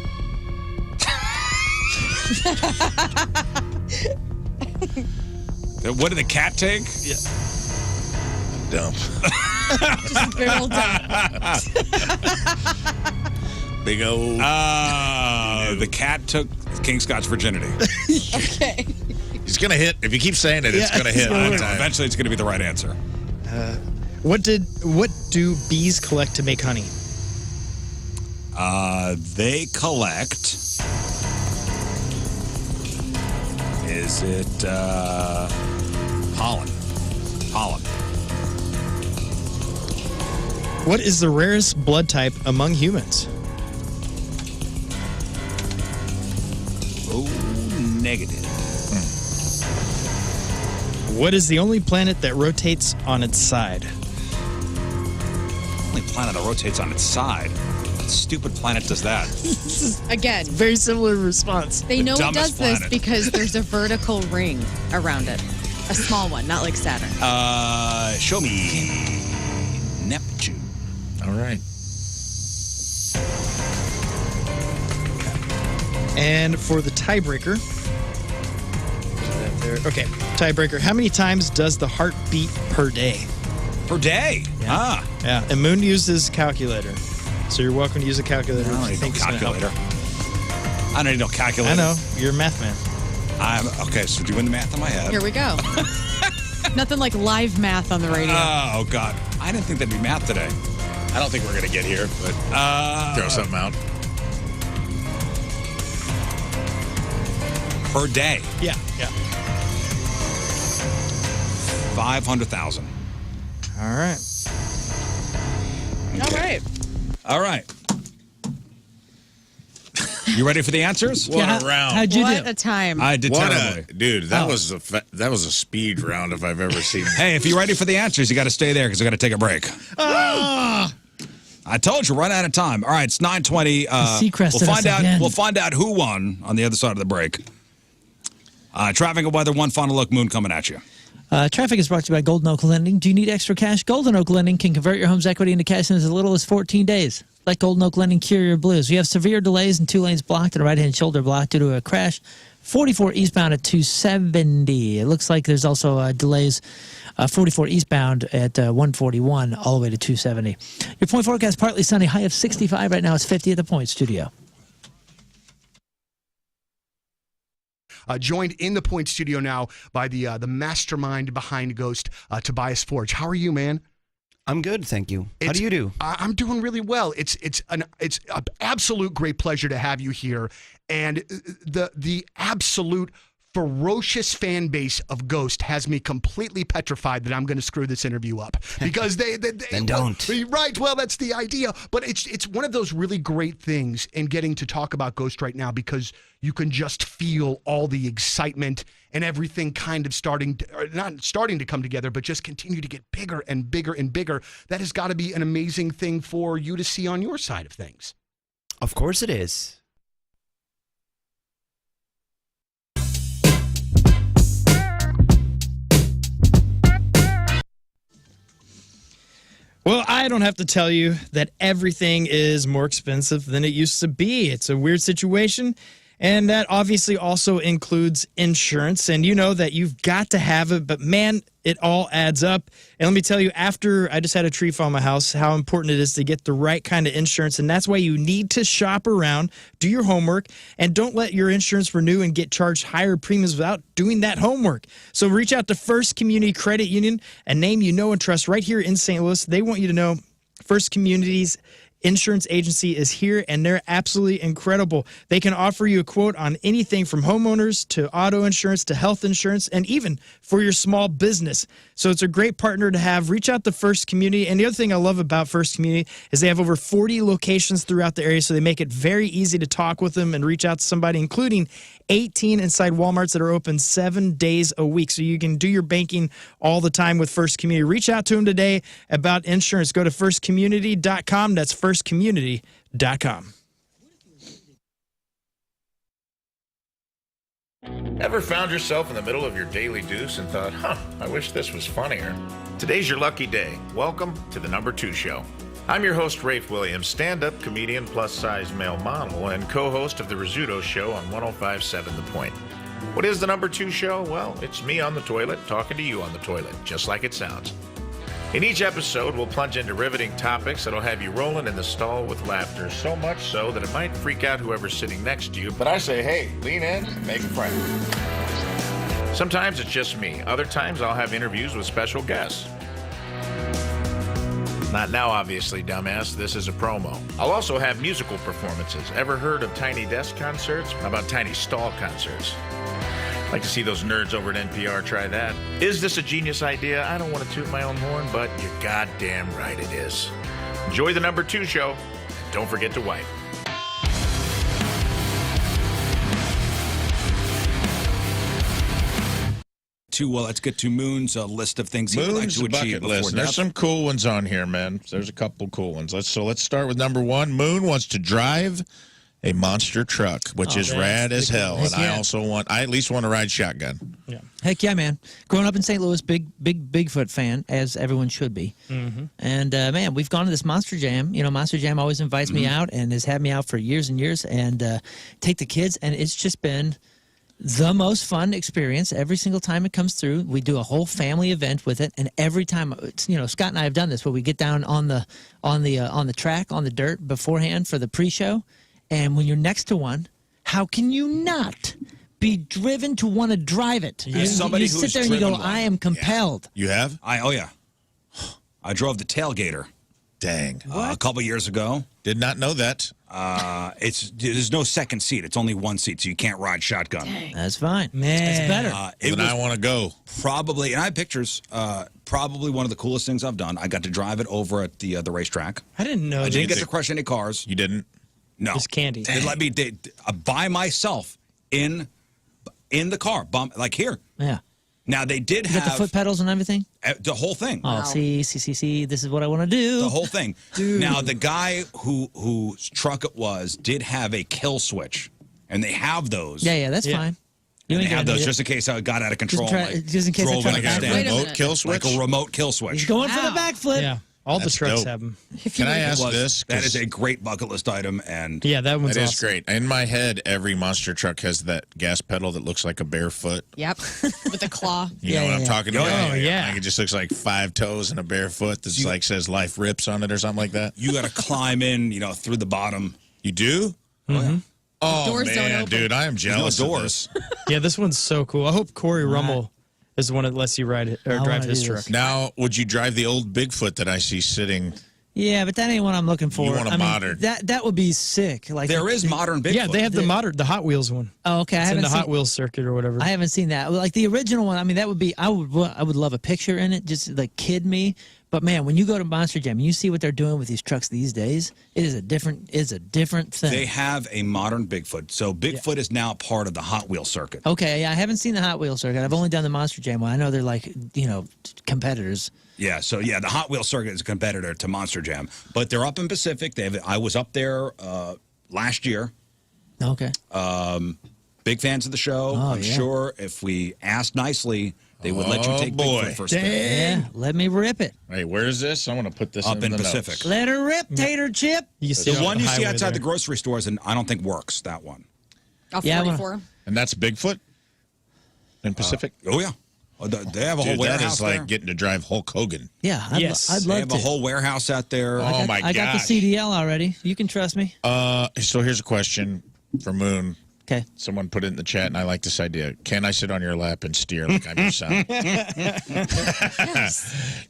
What did the cat take? Yeah. Dump. Just big old Big old. The cat took King Scott's virginity. Okay. He's going to hit. If you keep saying it, it's Yeah, going to hit. it's gonna one time. Eventually, it's going to be the right answer. What do bees collect to make honey? They collect. Is it pollen? Pollen. What is the rarest blood type among humans? Oh, negative. What is the only planet that rotates on its side? Only planet that rotates on its side. What stupid planet does that? Again, Very similar response. they know it dumbest does this planet. because there's a vertical ring around it. A small one, not like Saturn. Show me Neptune. All right. And for the tiebreaker. Okay, tiebreaker. How many times does the heart beat per day? Per day? Yeah. Yeah, and Moon uses calculator. So you're welcome to use a calculator. I don't need no it's gonna help. calculator. I don't need no calculator. I know. You're a math man. Okay, so doing the math in my head. Here we go. Nothing like live math on the radio. Oh, God. I didn't think that'd be math today. I don't think we're going to get here, but throw something out. Per day. Yeah, yeah. 500,000. All right. All right. All right. You ready for the answers? What a round. How'd you What do? a time. I did What terribly. dude, that was a speed round if I've ever seen. Hey, if you're ready for the answers, you got to stay there because I got to take a break. I told you, run out of time. All right, it's 9:20. Seacrested We'll us find out. again. We'll find out who won on the other side of the break. Traffic and weather. One final look. Moon coming at you. Traffic is brought to you by Golden Oak Lending. Do you need extra cash? Golden Oak Lending can convert your home's equity into cash in as little as 14 days. Let Golden Oak Lending cure your blues. We have severe delays and 2 lanes blocked and a right-hand shoulder blocked due to a crash. 44 eastbound at 270. It looks like there's also delays 44 eastbound at 141 all the way to 270. Your point forecast, partly sunny, high of 65 right now. It's 50 at the Point Studio. Joined in the Point Studio now by the mastermind behind Ghost, Tobias Forge. How are you, man? I'm good, thank you. How do you do? I'm doing really well. It's an absolute great pleasure to have you here, and the absolute ferocious fan base of Ghost has me completely petrified that I'm going to screw this interview up because they Then don't. Right. Well, that's the idea. But it's one of those really great things in getting to talk about Ghost right now because you can just feel all the excitement and everything kind of not starting to come together, but just continue to get bigger and bigger and bigger. That has got to be an amazing thing for you to see on your side of things. Of course it is. I don't have to tell you that everything is more expensive than it used to be. It's a weird situation, and that obviously also includes insurance. And you know that you've got to have it, but man, it all adds up. And let me tell you, after I just had a tree fall on my house, how important it is to get the right kind of insurance. And that's why you need to shop around, do your homework, and don't let your insurance renew and get charged higher premiums without doing that homework. So reach out to First Community Credit Union, a name you know and trust right here in St. Louis. They want you to know First Community's insurance agency is here, and they're absolutely incredible. They can offer you a quote on anything from homeowners to auto insurance to health insurance, and even for your small business. So it's a great partner to have. Reach out to First Community. And the other thing I love about First Community is they have over 40 locations throughout the area, so they make it very easy to talk with them and reach out to somebody, including 18 inside Walmarts that are open 7 days a week. So you can do your banking all the time with First Community. Reach out to them today about insurance. Go to firstcommunity.com. That's firstcommunity.com. Ever found yourself in the middle of your daily deuce and thought, I wish this was funnier? Today's your lucky day. Welcome to the Number 2 Show. I'm your host, Rafe Williams, stand-up comedian, plus-size male model, and co-host of the Rizzuto Show on 105.7 The Point. What is the Number 2 Show? Well, it's me on the toilet talking to you on the toilet, just like it sounds. In each episode, we'll plunge into riveting topics that'll have you rolling in the stall with laughter, so much so that it might freak out whoever's sitting next to you. But I say, hey, lean in and make a friend. Sometimes it's just me. Other times I'll have interviews with special guests. Not now, obviously, dumbass. This is a promo. I'll also have musical performances. Ever heard of tiny desk concerts? How about tiny stall concerts? Like to see those nerds over at NPR try that. Is this a genius idea? I don't want to toot my own horn, but you're goddamn right it is. Enjoy the Number 2 Show, and don't forget to wipe. Let's get to Moon's list of things he would like Moon's to achieve bucket before list. death. There's some cool ones on here, man. There's a couple cool ones. Let's start with number 1. Moon wants to drive a monster truck, which is rad as hell. And I at least want to ride shotgun. Yeah. Heck yeah, man. Growing up in St. Louis, Bigfoot fan, as everyone should be. Mm-hmm. And, man, we've gone to this Monster Jam. You know, Monster Jam always invites me out and has had me out for years and years and take the kids. And it's just been the most fun experience every single time it comes through. We do a whole family event with it, and every time, Scott and I have done this, where we get down on the track, on the dirt beforehand for the pre-show, and when you're next to one, how can you not be driven to want to drive it? You sit there and you go, I am compelled. Yeah. You have? Oh yeah. I drove the Tailgater. Dang. A couple years ago. Did not know that. There's no second seat. It's only one seat, so you can't ride shotgun. Dang. That's fine. Man. That's better. I want to go. Probably, and I have pictures, probably one of the coolest things I've done. I got to drive it over at the racetrack. I didn't know. I didn't get to crush any cars. You didn't? No. Just candy. They let me by myself in the car, like here. Yeah. Now, they did you have... got the foot pedals and everything? The whole thing. Oh, wow. See, this is what I want to do. The whole thing. Dude. Now, the guy whose truck it was did have a kill switch, and they have those. Yeah, that's fine. You they have those just in case I got out of control. Just in case I like a remote kill switch? Like a remote kill switch. He's going for the backflip. Yeah. All That's the trucks dope. have them. Can I ask this? That is a great bucket list item, and yeah, that one's That is awesome. great. In my head, every monster truck has that gas pedal that looks like a bare foot. Yep, with a claw. You know what I'm talking about? Oh, yeah. Like it just looks like 5 toes and a bare foot that's like says life rips on it or something like that. You got to climb in, through the bottom. You do? Mm-hmm. Oh, Doors don't man, open. dude, I am jealous no of doors. this. Yeah, this one's so cool. I hope Corey Rummel is the one that lets you ride it or drive his truck. Now, would you drive the old Bigfoot that I see sitting? Yeah, but that ain't what I'm looking for. You want a modern. That would be sick. Like there is modern Bigfoot. Yeah, they have the Hot Wheels one. Oh, okay. It's in the Hot Wheels circuit or whatever. I haven't seen that. Like the original one. I mean, that would be. I would love a picture in it. Just like kid me. But man, when you go to Monster Jam and you see what they're doing with these trucks these days, it is a different thing. They have a modern Bigfoot. So Bigfoot is now part of the Hot Wheels circuit. Okay, yeah, I haven't seen the Hot Wheels circuit. I've only done the Monster Jam one. I know they're like, competitors. Yeah, so the Hot Wheels circuit is a competitor to Monster Jam. But they're up in Pacific. I was up there last year. Okay. Big fans of the show. I'm sure if we asked nicely, They would let you take boy. Bigfoot for a spin. Yeah, let me rip it. Hey, where is this? I want to put this Up in the Pacific. notes. Let her rip, tater chip. You can see The it on one you see highway outside there. the grocery stores, and I don't think works, that one. Off Yeah, I wanna- 44. And that's Bigfoot in Pacific? Oh, yeah. Oh, they have a whole Dude, warehouse that is like there. getting to drive Hulk Hogan. Yeah, Yes. I'd They love have to. a whole warehouse out there. Oh, my I got gosh. the CDL already. You can trust me. So here's a question for Moon. Okay. Someone put it in the chat, and I like this idea. Can I sit on your lap and steer like I'm your son?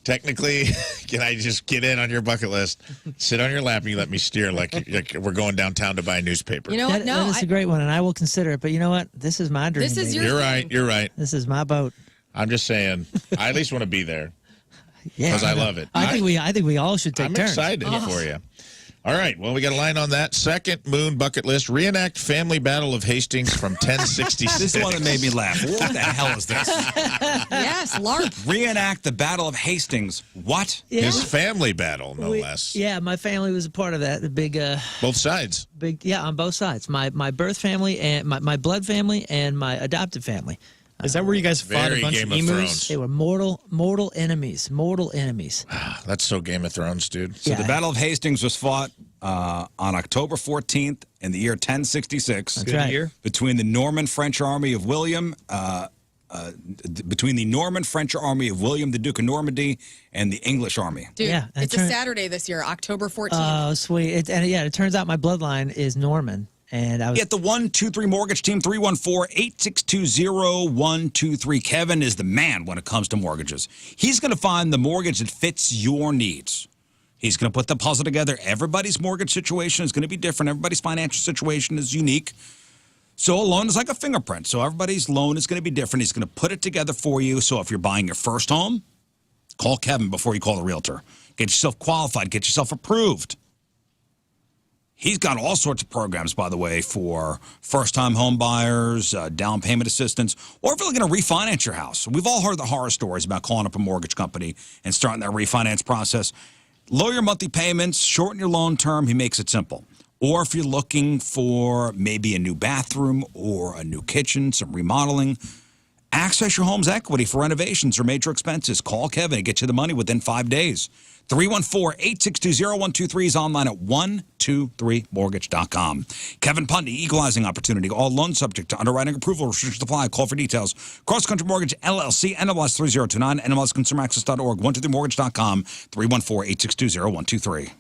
Technically, can I just get in on your bucket list, sit on your lap, and you let me steer like we're going downtown to buy a newspaper? You know what? That is a great one, and I will consider it. But you know what? This is my dream. This is baby. your You're thing. right. You're right. This is my boat. I'm just saying. I at least want to be there Yeah, because I love it. I think we all should take I'm turns. excited for you. All right. Well, we got a line on that. Second Moon bucket list: reenact Family Battle of Hastings from 1066. This is the one that made me laugh. What the hell is this? Yes, LARP. Reenact the Battle of Hastings. What? Yeah. His family battle, no less. Yeah, my family was a part of that. The big, Both sides. on both sides. My birth family and my blood family and my adopted family. Is that where you guys fought Very a bunch Game of of emus? Thrones. They were mortal enemies. Mortal enemies. That's so Game of Thrones, dude. So Yeah. the Battle of Hastings was fought on October 14th in the year 1066. That's right. year. Between the Norman French army of William, between the Norman French army of William the Duke of Normandy and the English army. Dude, Yeah, and it's a Saturday this year, October 14th. Oh, sweet. It turns out my bloodline is Norman. And I was Get the 123 Mortgage Team, 314-862-0123. Kevin is the man when it comes to mortgages. He's going to find the mortgage that fits your needs. He's going to put the puzzle together. Everybody's mortgage situation is going to be different. Everybody's financial situation is unique. So a loan is like a fingerprint. So everybody's loan is going to be different. He's going to put it together for you. So if you're buying your first home, call Kevin before you call the realtor. Get yourself qualified. Get yourself approved. He's got all sorts of programs, by the way, for first-time home buyers, down payment assistance, or if you're looking to refinance your house. We've all heard the horror stories about calling up a mortgage company and starting that refinance process. Lower your monthly payments, shorten your loan term. He makes it simple. Or if you're looking for maybe a new bathroom or a new kitchen, some remodeling, access your home's equity for renovations or major expenses. Call Kevin and get you the money within 5 days. 314-862-0123 is online at 123mortgage.com. Kevin Pundy, equalizing opportunity. All loans subject to underwriting approval. Restrictions apply. Call for details. Cross Country Mortgage, LLC, NMLS 3029, NMLSConsumerAccess.org, 123mortgage.com, 314-862-0123.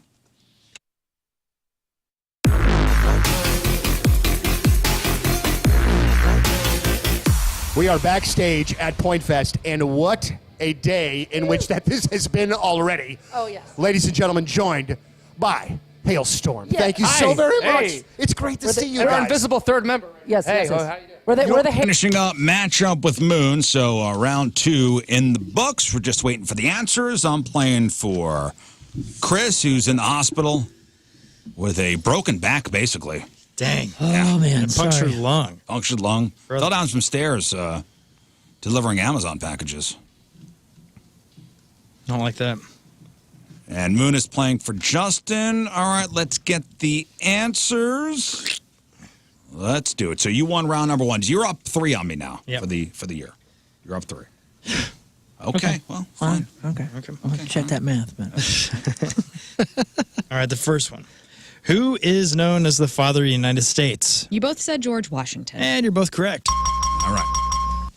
We are backstage at PointFest, and what a day in which this has been already. Oh, yes. Ladies and gentlemen, joined by Hailstorm. Yeah. Thank you Hi. so very much. Hey. It's great to see you Our guys. invisible third member. Yes, Hey, yes, yes. how you doing? We're the Finishing up matchup with Moon, so round 2 in the books. We're just waiting for the answers. I'm playing for Chris, who's in the hospital with a broken back, basically. Dang. Oh, man. And punctured Sorry. lung. Punctured lung. Fell down some stairs delivering Amazon packages. Don't like that. And Moon is playing for Justin. All right, let's get the answers. Let's do it. So you won round number 1. You're up 3 on me now for the year. You're up 3. Okay. Well, fine. Okay. Check that math, man. All right, the first one. Who is known as the father of the United States? You both said George Washington. And you're both correct. All right.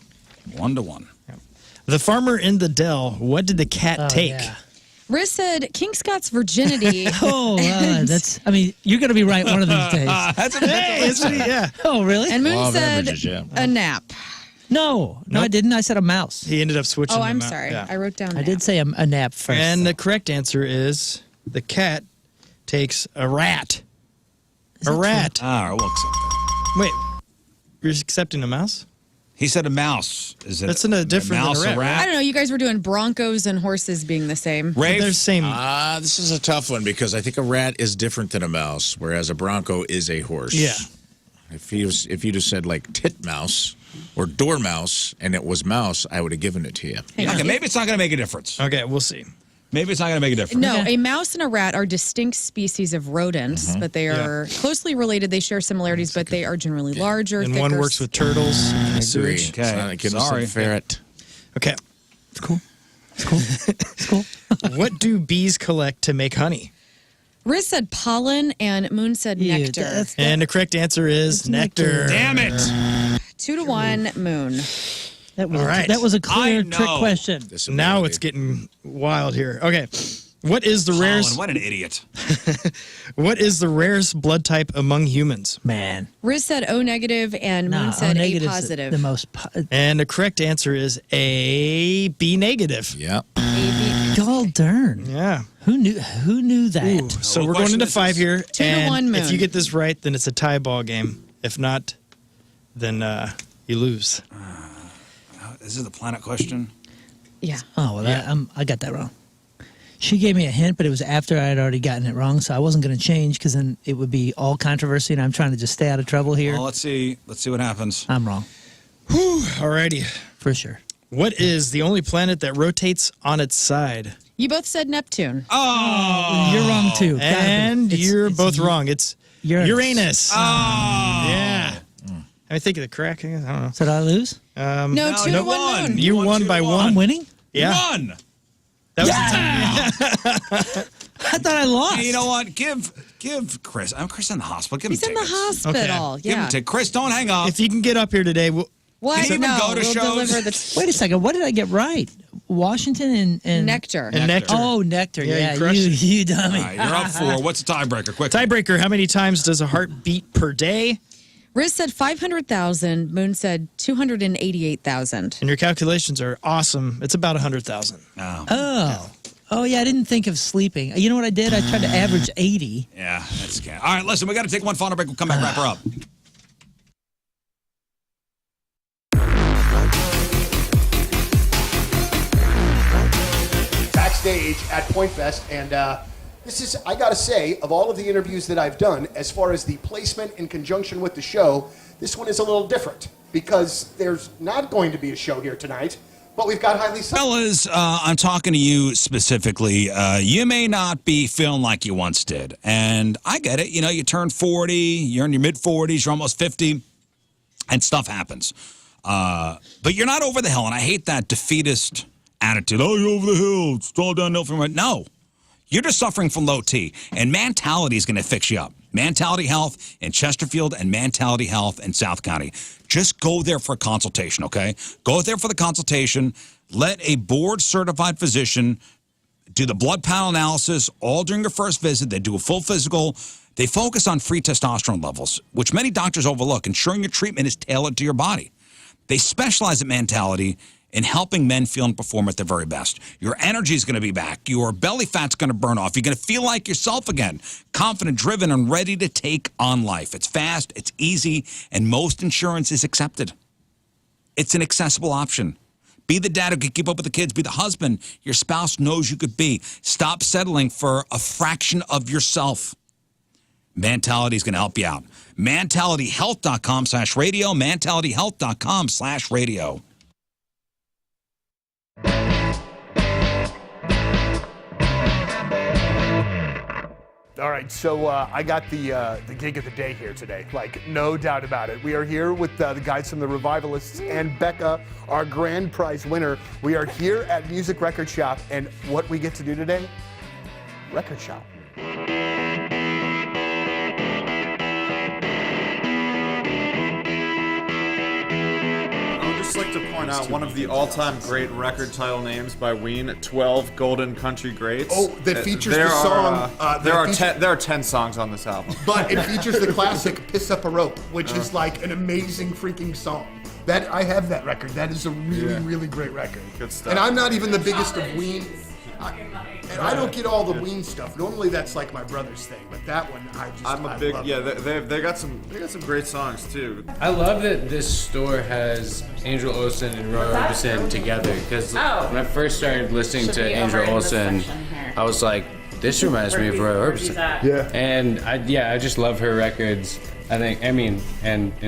1-1. The farmer in the dell, what did the cat take? yeah. Rizz said King Scott's virginity. You're going to be right one of these days. That's a yeah. Oh, really? And Moon Law of said averages, yeah. a nap. No, I didn't. I said a mouse. He ended up switching Oh, them I'm out. sorry. Yeah. I wrote down I nap. did say a nap first. And the correct answer is the cat takes a rat. A rat. All right, we'll accept that. Wait, you're accepting a mouse? He said a mouse. Is it That's different a mouse, than a rat, I don't know. You guys were doing Broncos and horses being the same. Rafe? They're the same. This is a tough one because I think a rat is different than a mouse, whereas a bronco is a horse. Yeah. If you just said like titmouse or dormouse and it was mouse, I would have given it to you. Okay, maybe it's not going to make a difference. Okay, we'll see. Maybe it's not going to make a difference. No, a mouse and a rat are distinct species of rodents, but they are closely related. They share similarities, but they are generally larger, And thicker. one works with turtles and sewage. It's not like getting us a ferret. Okay. It's cool. It's cool. It's cool. What do bees collect to make honey? Rizz said pollen and Moon said Ew, nectar. And the correct answer is nectar. Damn it! 2-1 Moon. That was All right. That was a clear I trick know. question. Now it's getting wild here. Okay. What is the Colin, rarest? what an idiot. What is the rarest blood type among humans? Man. Rizz said O negative and Nah, Moon said A O-negative's positive. The most. And the correct answer is A, B negative. Yeah. God darn. Yeah. Who knew that? Ooh, so what we're going question into is 5 this? here. 2 to and 1 Moon. If you get this right, then it's a tie ball game. If not, then you lose. This is the planet question. Yeah. Oh, well, I got that wrong. She gave me a hint, but it was after I had already gotten it wrong, so I wasn't going to change because then it would be all controversy, and I'm trying to just stay out of trouble here. Well, let's see what happens. I'm wrong. Whew, alrighty. For sure. What is the only planet that rotates on its side? You both said Neptune. Oh, You're wrong, too. Gotta be. And you're It's both wrong. It's Uranus. Oh. Yeah. I think of the crack. I don't know. So did I lose? No, no, 2 to you 1 won. Moon. You won by 2-1. one. I'm winning? Yeah. One. That was I thought I lost. Hey, you know what? Give Chris. Chris in the hospital. Give He's him in the tickets. hospital. Okay. Give him Yeah. tickets. Chris, don't hang up. If you can get up here today, we'll, What? Can you even No, go to we'll shows? deliver the Wait a second. What did I get right? Washington and nectar. and nectar. Oh, nectar. Yeah, Yeah, you crushed it. you dummy. All right, you're up 4. What's the tiebreaker? Quick. Tiebreaker, how many times does a heart beat per day? Rizz said 500,000. Moon said 288,000. And your calculations are awesome. It's about 100,000. Oh. Oh, yeah, I didn't think of sleeping. You know what I did? I tried to average 80. Yeah, that's good. All right, listen, we got to take one final break. We'll come back, wrap her up. Backstage at PointFest, and this is, I gotta say, of all of the interviews that I've done, as far as the placement in conjunction with the show, this one is a little different because there's not going to be a show here tonight, but we've got highly... Fellas, I'm talking to you specifically. You may not be feeling like you once did, and I get it. You know, you turn 40, you're in your mid-40s, you're almost 50, and stuff happens. But you're not over the hill, and I hate that defeatist attitude. Oh, you're over the hill. It's all downhill from right. No. You're just suffering from low T, and Mentality is going to fix you up. Mentality Health in Chesterfield and Mentality Health in South County. Just go there for a consultation, okay? Go there for the consultation. Let a board-certified physician do the blood panel analysis all during your first visit. They do a full physical. They focus on free testosterone levels, which many doctors overlook, ensuring your treatment is tailored to your body. They specialize in Mentality in helping men feel and perform at their very best. Your energy is going to be back. Your belly fat's going to burn off. You're going to feel like yourself again, confident, driven, and ready to take on life. It's fast, it's easy, and most insurance is accepted. It's an accessible option. Be the dad who can keep up with the kids. Be the husband your spouse knows you could be. Stop settling for a fraction of yourself. Mentality is going to help you out. MentalityHealth.com/radio. MentalityHealth.com/radio. All right, so I got the gig of the day here today, like no doubt about it. We are here with the guys from the Revivalists and Becca, our grand prize winner. We are here at Music Record Shop, and what we get to do today? Record Shop. I would just like to point out one of the all-time great record title names by Ween, 12 Golden Country Greats. Oh, that features the song. There are 10 songs on this album. But it features the classic Piss Up a Rope, which is like an amazing freaking song. That I have that record. That is a really, really great record. Good stuff. And I'm not even the biggest of Ween. And I don't get all the Ween stuff. Normally that's like my brother's thing, but that one I love it. They got some great songs too. I love that this store has Angel Olsen and Roy Orbison together because when I first started listening to Angel Olsen, I was like, this reminds me of Roy Orbison. Yeah. And I just love her records. And in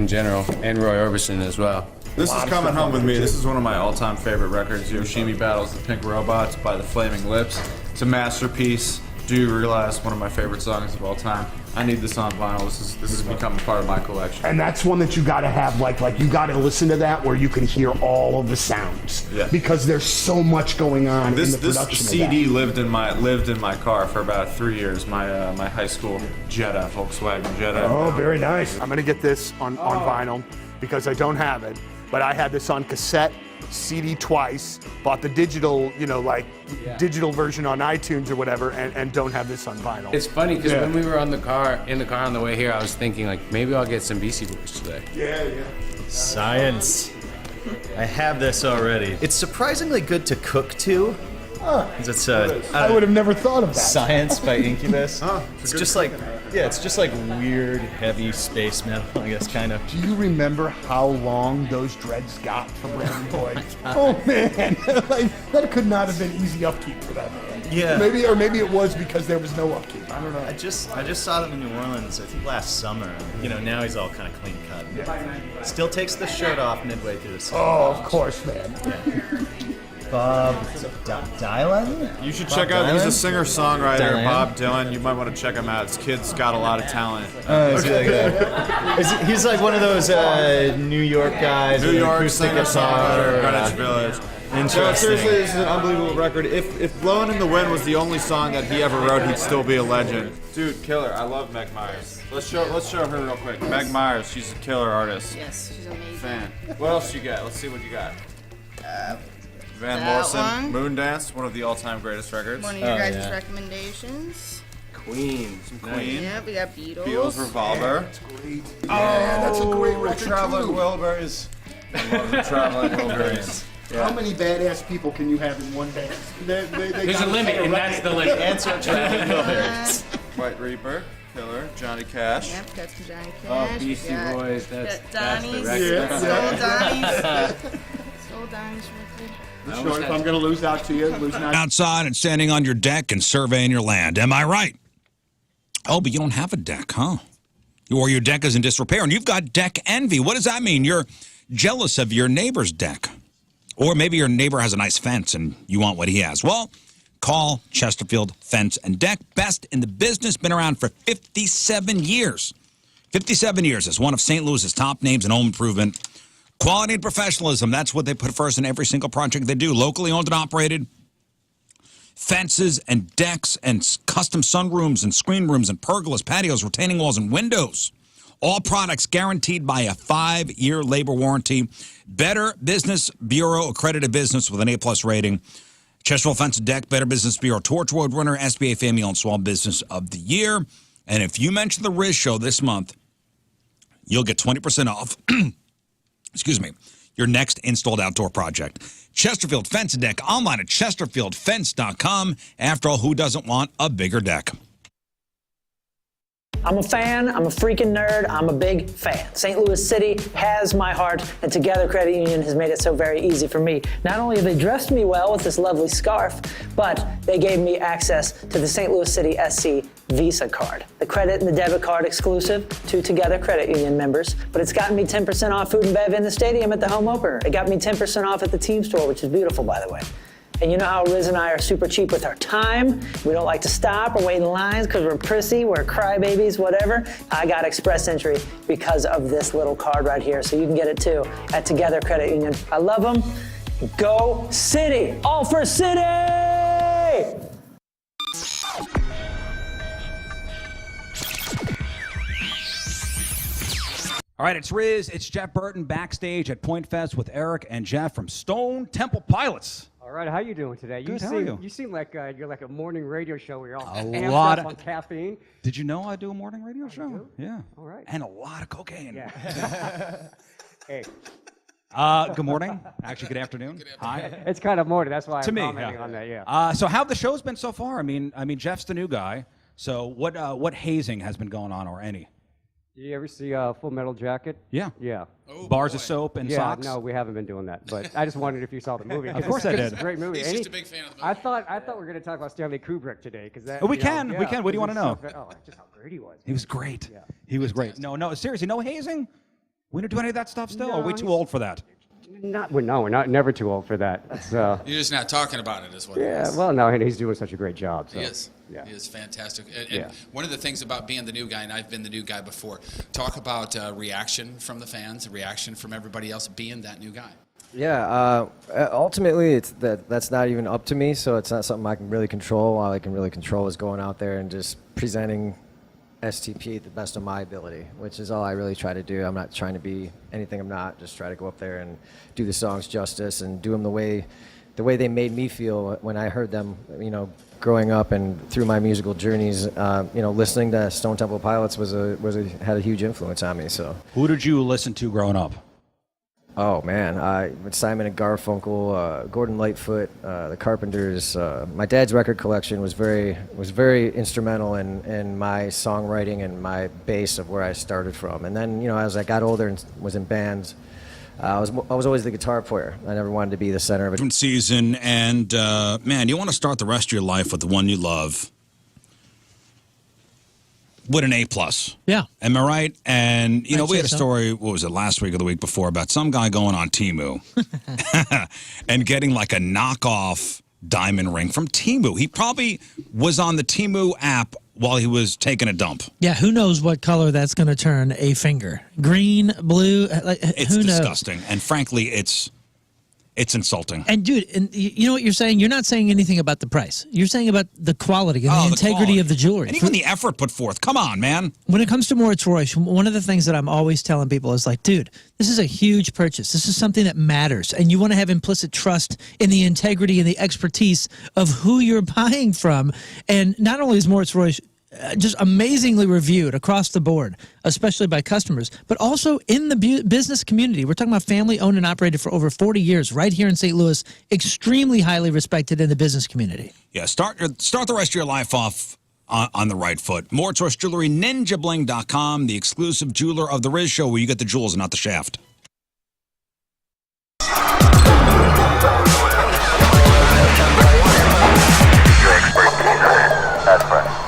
general, and Roy Orbison as well. This is Coming Home With Me. This is one of my all-time favorite records. Yoshimi Battles the Pink Robots by the Flaming Lips. It's a masterpiece. Do you realize one of my favorite songs of all time? I need this on vinyl. This has become a part of my collection. And that's one that you got to have, like you got to listen to that where you can hear all of the sounds. Yeah. Because there's so much going on in the production This CD of that. lived in my car for about 3 years. My my high school Jetta, Volkswagen Jetta. Oh, very nice. I'm gonna get this on vinyl because I don't have it, but I had this on cassette, CD twice, bought the digital, digital version on iTunes or whatever, and don't have this on vinyl. It's funny because when we were in the car on the way here, I was thinking like maybe I'll get some Beastie Boys today. Yeah. Science. I have this already. It's surprisingly good to cook to. It's I would have never thought of that. Science by Incubus. It's just like weird, heavy space metal, I guess, kind of. Do you remember how long those dreads got for Brandon Boyd? Oh man, that could not have been easy upkeep for that man. Yeah. Maybe it was because there was no upkeep. I don't know. I just saw them in New Orleans, I think last summer. Now he's all kind of clean cut. Yeah. Still takes the shirt off midway through the song. Oh, of course, man. Yeah. Bob Dylan? You should check out, he's a singer-songwriter, Bob Dylan. You might want to check him out. His kid's got a lot of talent. Is he like that? He's like one of those New York guys. New York singer-songwriter, Greenwich Village. Interesting. Seriously, this is an unbelievable record. If Blowin' in the Wind was the only song that he ever wrote, he'd still be a legend. Dude, killer. I love Meg Myers. Let's show her real quick. Meg Myers, she's a killer artist. Yes, she's amazing. Fan. What else you got? Let's see what you got. Van That Morrison, one. Moon Dance, one of the all-time greatest records. One of your guys' recommendations. Queen. Yeah, we got Beatles. Beatles Revolver. That's great. Yeah, that's a great record Traveling too. Wilburys. I love the Traveling Wilburys. Yeah. How many badass people can you have in one band? There's a limit, and that's the limit. Answer Traveling Wilburys. White Reaper, Killer, Johnny Cash. Yep, got some Johnny Oh, Cash. Beastie Boys, that's the Donnie's. record. Soul Donnie's record. Sure, if I'm going to lose out to you, losing out. Outside and standing on your deck and surveying your land. Am I right? Oh, but you don't have a deck, huh? Or your deck is in disrepair and you've got deck envy. What does that mean? You're jealous of your neighbor's deck. Or maybe your neighbor has a nice fence and you want what he has. Well, call Chesterfield Fence and Deck. Best in the business. Been around for 57 years. 57 years as one of St. Louis's top names in home improvement. Quality and professionalism, that's what they put first in every single project they do. Locally owned and operated. Fences and decks and custom sunrooms and screen rooms and pergolas, patios, retaining walls, and windows. All products guaranteed by a 5-year labor warranty. Better Business Bureau accredited business with an A+ rating. Chesterfield Fence and Deck, Better Business Bureau Torchwood winner, SBA Family Owned Small Business of the Year. And if you mention the Rizz Show this month, you'll get 20% off. Excuse me, your next installed outdoor project. Chesterfield Fence and Deck, online at chesterfieldfence.com. After all, who doesn't want a bigger deck? I'm a fan, I'm a freaking nerd, I'm a big fan. St. Louis City has my heart, and Together Credit Union has made it so very easy for me. Not only have they dressed me well with this lovely scarf, but they gave me access to the St. Louis City SC Visa card. The credit and the debit card exclusive to Together Credit Union members, but it's gotten me 10% off food and bev in the stadium at the home opener. It got me 10% off at the team store, which is beautiful, by the way. And you know how Rizz and I are super cheap with our time. We don't like to stop or wait in lines because we're prissy, we're crybabies, whatever. I got express entry because of this little card right here, so you can get it too at Together Credit Union. I love them. Go City! All for City! All right, it's Rizz. It's Jeff Burton backstage at PointFest with Eric and Jeff from Stone Temple Pilots. All right, how you doing today? Good, how are you? You seem like you're like a morning radio show where you're all A amped lot up of- on caffeine. Did you know I do a morning radio show? do? Yeah. All right. And a lot of cocaine. Yeah. Hey. Good morning. Actually, good afternoon. Hi. It's kind of morning. That's why To I'm me, commenting yeah. on that. Yeah. So how have the shows been so far? I mean, Jeff's the new guy. So what hazing has been going on, or any? Did you ever see Full Metal Jacket? Yeah. Yeah. Bars of soap and yeah, socks? no, we haven't been doing that. But I just wondered if you saw the movie. Of course I did. It's a great movie. He's And just a big fan of the movie. I thought we were going to talk about Stanley Kubrick today because that. Oh, we you know, can. We yeah, can. What do you want to know? Just how great he was. He was great. Yeah. He was great. No, seriously, no hazing? We don't do any of that stuff still? No, or are we too he's- old for that? We're not never too old for that. You're just not talking about it, is what it is. Well, no, and he's doing such a great job. So. He is. Yeah. He is fantastic. And one of the things about being the new guy, and I've been the new guy before, talk about reaction from the fans, reaction from everybody else being that new guy. Yeah, ultimately, that's not even up to me, so it's not something I can really control. All I can really control is going out there and just presenting STP at the best of my ability, which is all I really try to do. I'm not trying to be anything I'm not. Just try to go up there and do the songs justice and do them the way they made me feel when I heard them, growing up and through my musical journeys. Listening to Stone Temple Pilots had a huge influence on me. So, who did you listen to growing up? Oh man, Simon and Garfunkel, Gordon Lightfoot, the Carpenters. My dad's record collection was very instrumental in my songwriting and my base of where I started from. And then as I got older and was in bands, I was always the guitar player. I never wanted to be the center of it. Season, and man, you want to start the rest of your life with the one you love. With an A+. Yeah. Am I right? And, we had a story, what was it, last week or the week before, about some guy going on Temu and getting like a knockoff diamond ring from Temu. He probably was on the Temu app while he was taking a dump. Yeah, who knows what color that's going to turn a finger? Green, blue, It's who knows? disgusting. And frankly, it's insulting. And dude, and you know what you're saying? You're not saying anything about the price. You're saying about the quality and the integrity of the jewelry. And even the effort put forth. Come on, man. When it comes to Morris-Royce, one of the things that I'm always telling people is like, dude, this is a huge purchase. This is something that matters. And you want to have implicit trust in the integrity and the expertise of who you're buying from. And not only is Morris-Royce just amazingly reviewed across the board, especially by customers, but also in the business community. We're talking about family owned and operated for over 40 years right here in St. Louis, extremely highly respected in the business community. Yeah, start the rest of your life off on the right foot. More Choice Jewelry, ninjabling.com, the exclusive jeweler of the Rizz Show, where you get the jewels and not the shaft. That's right.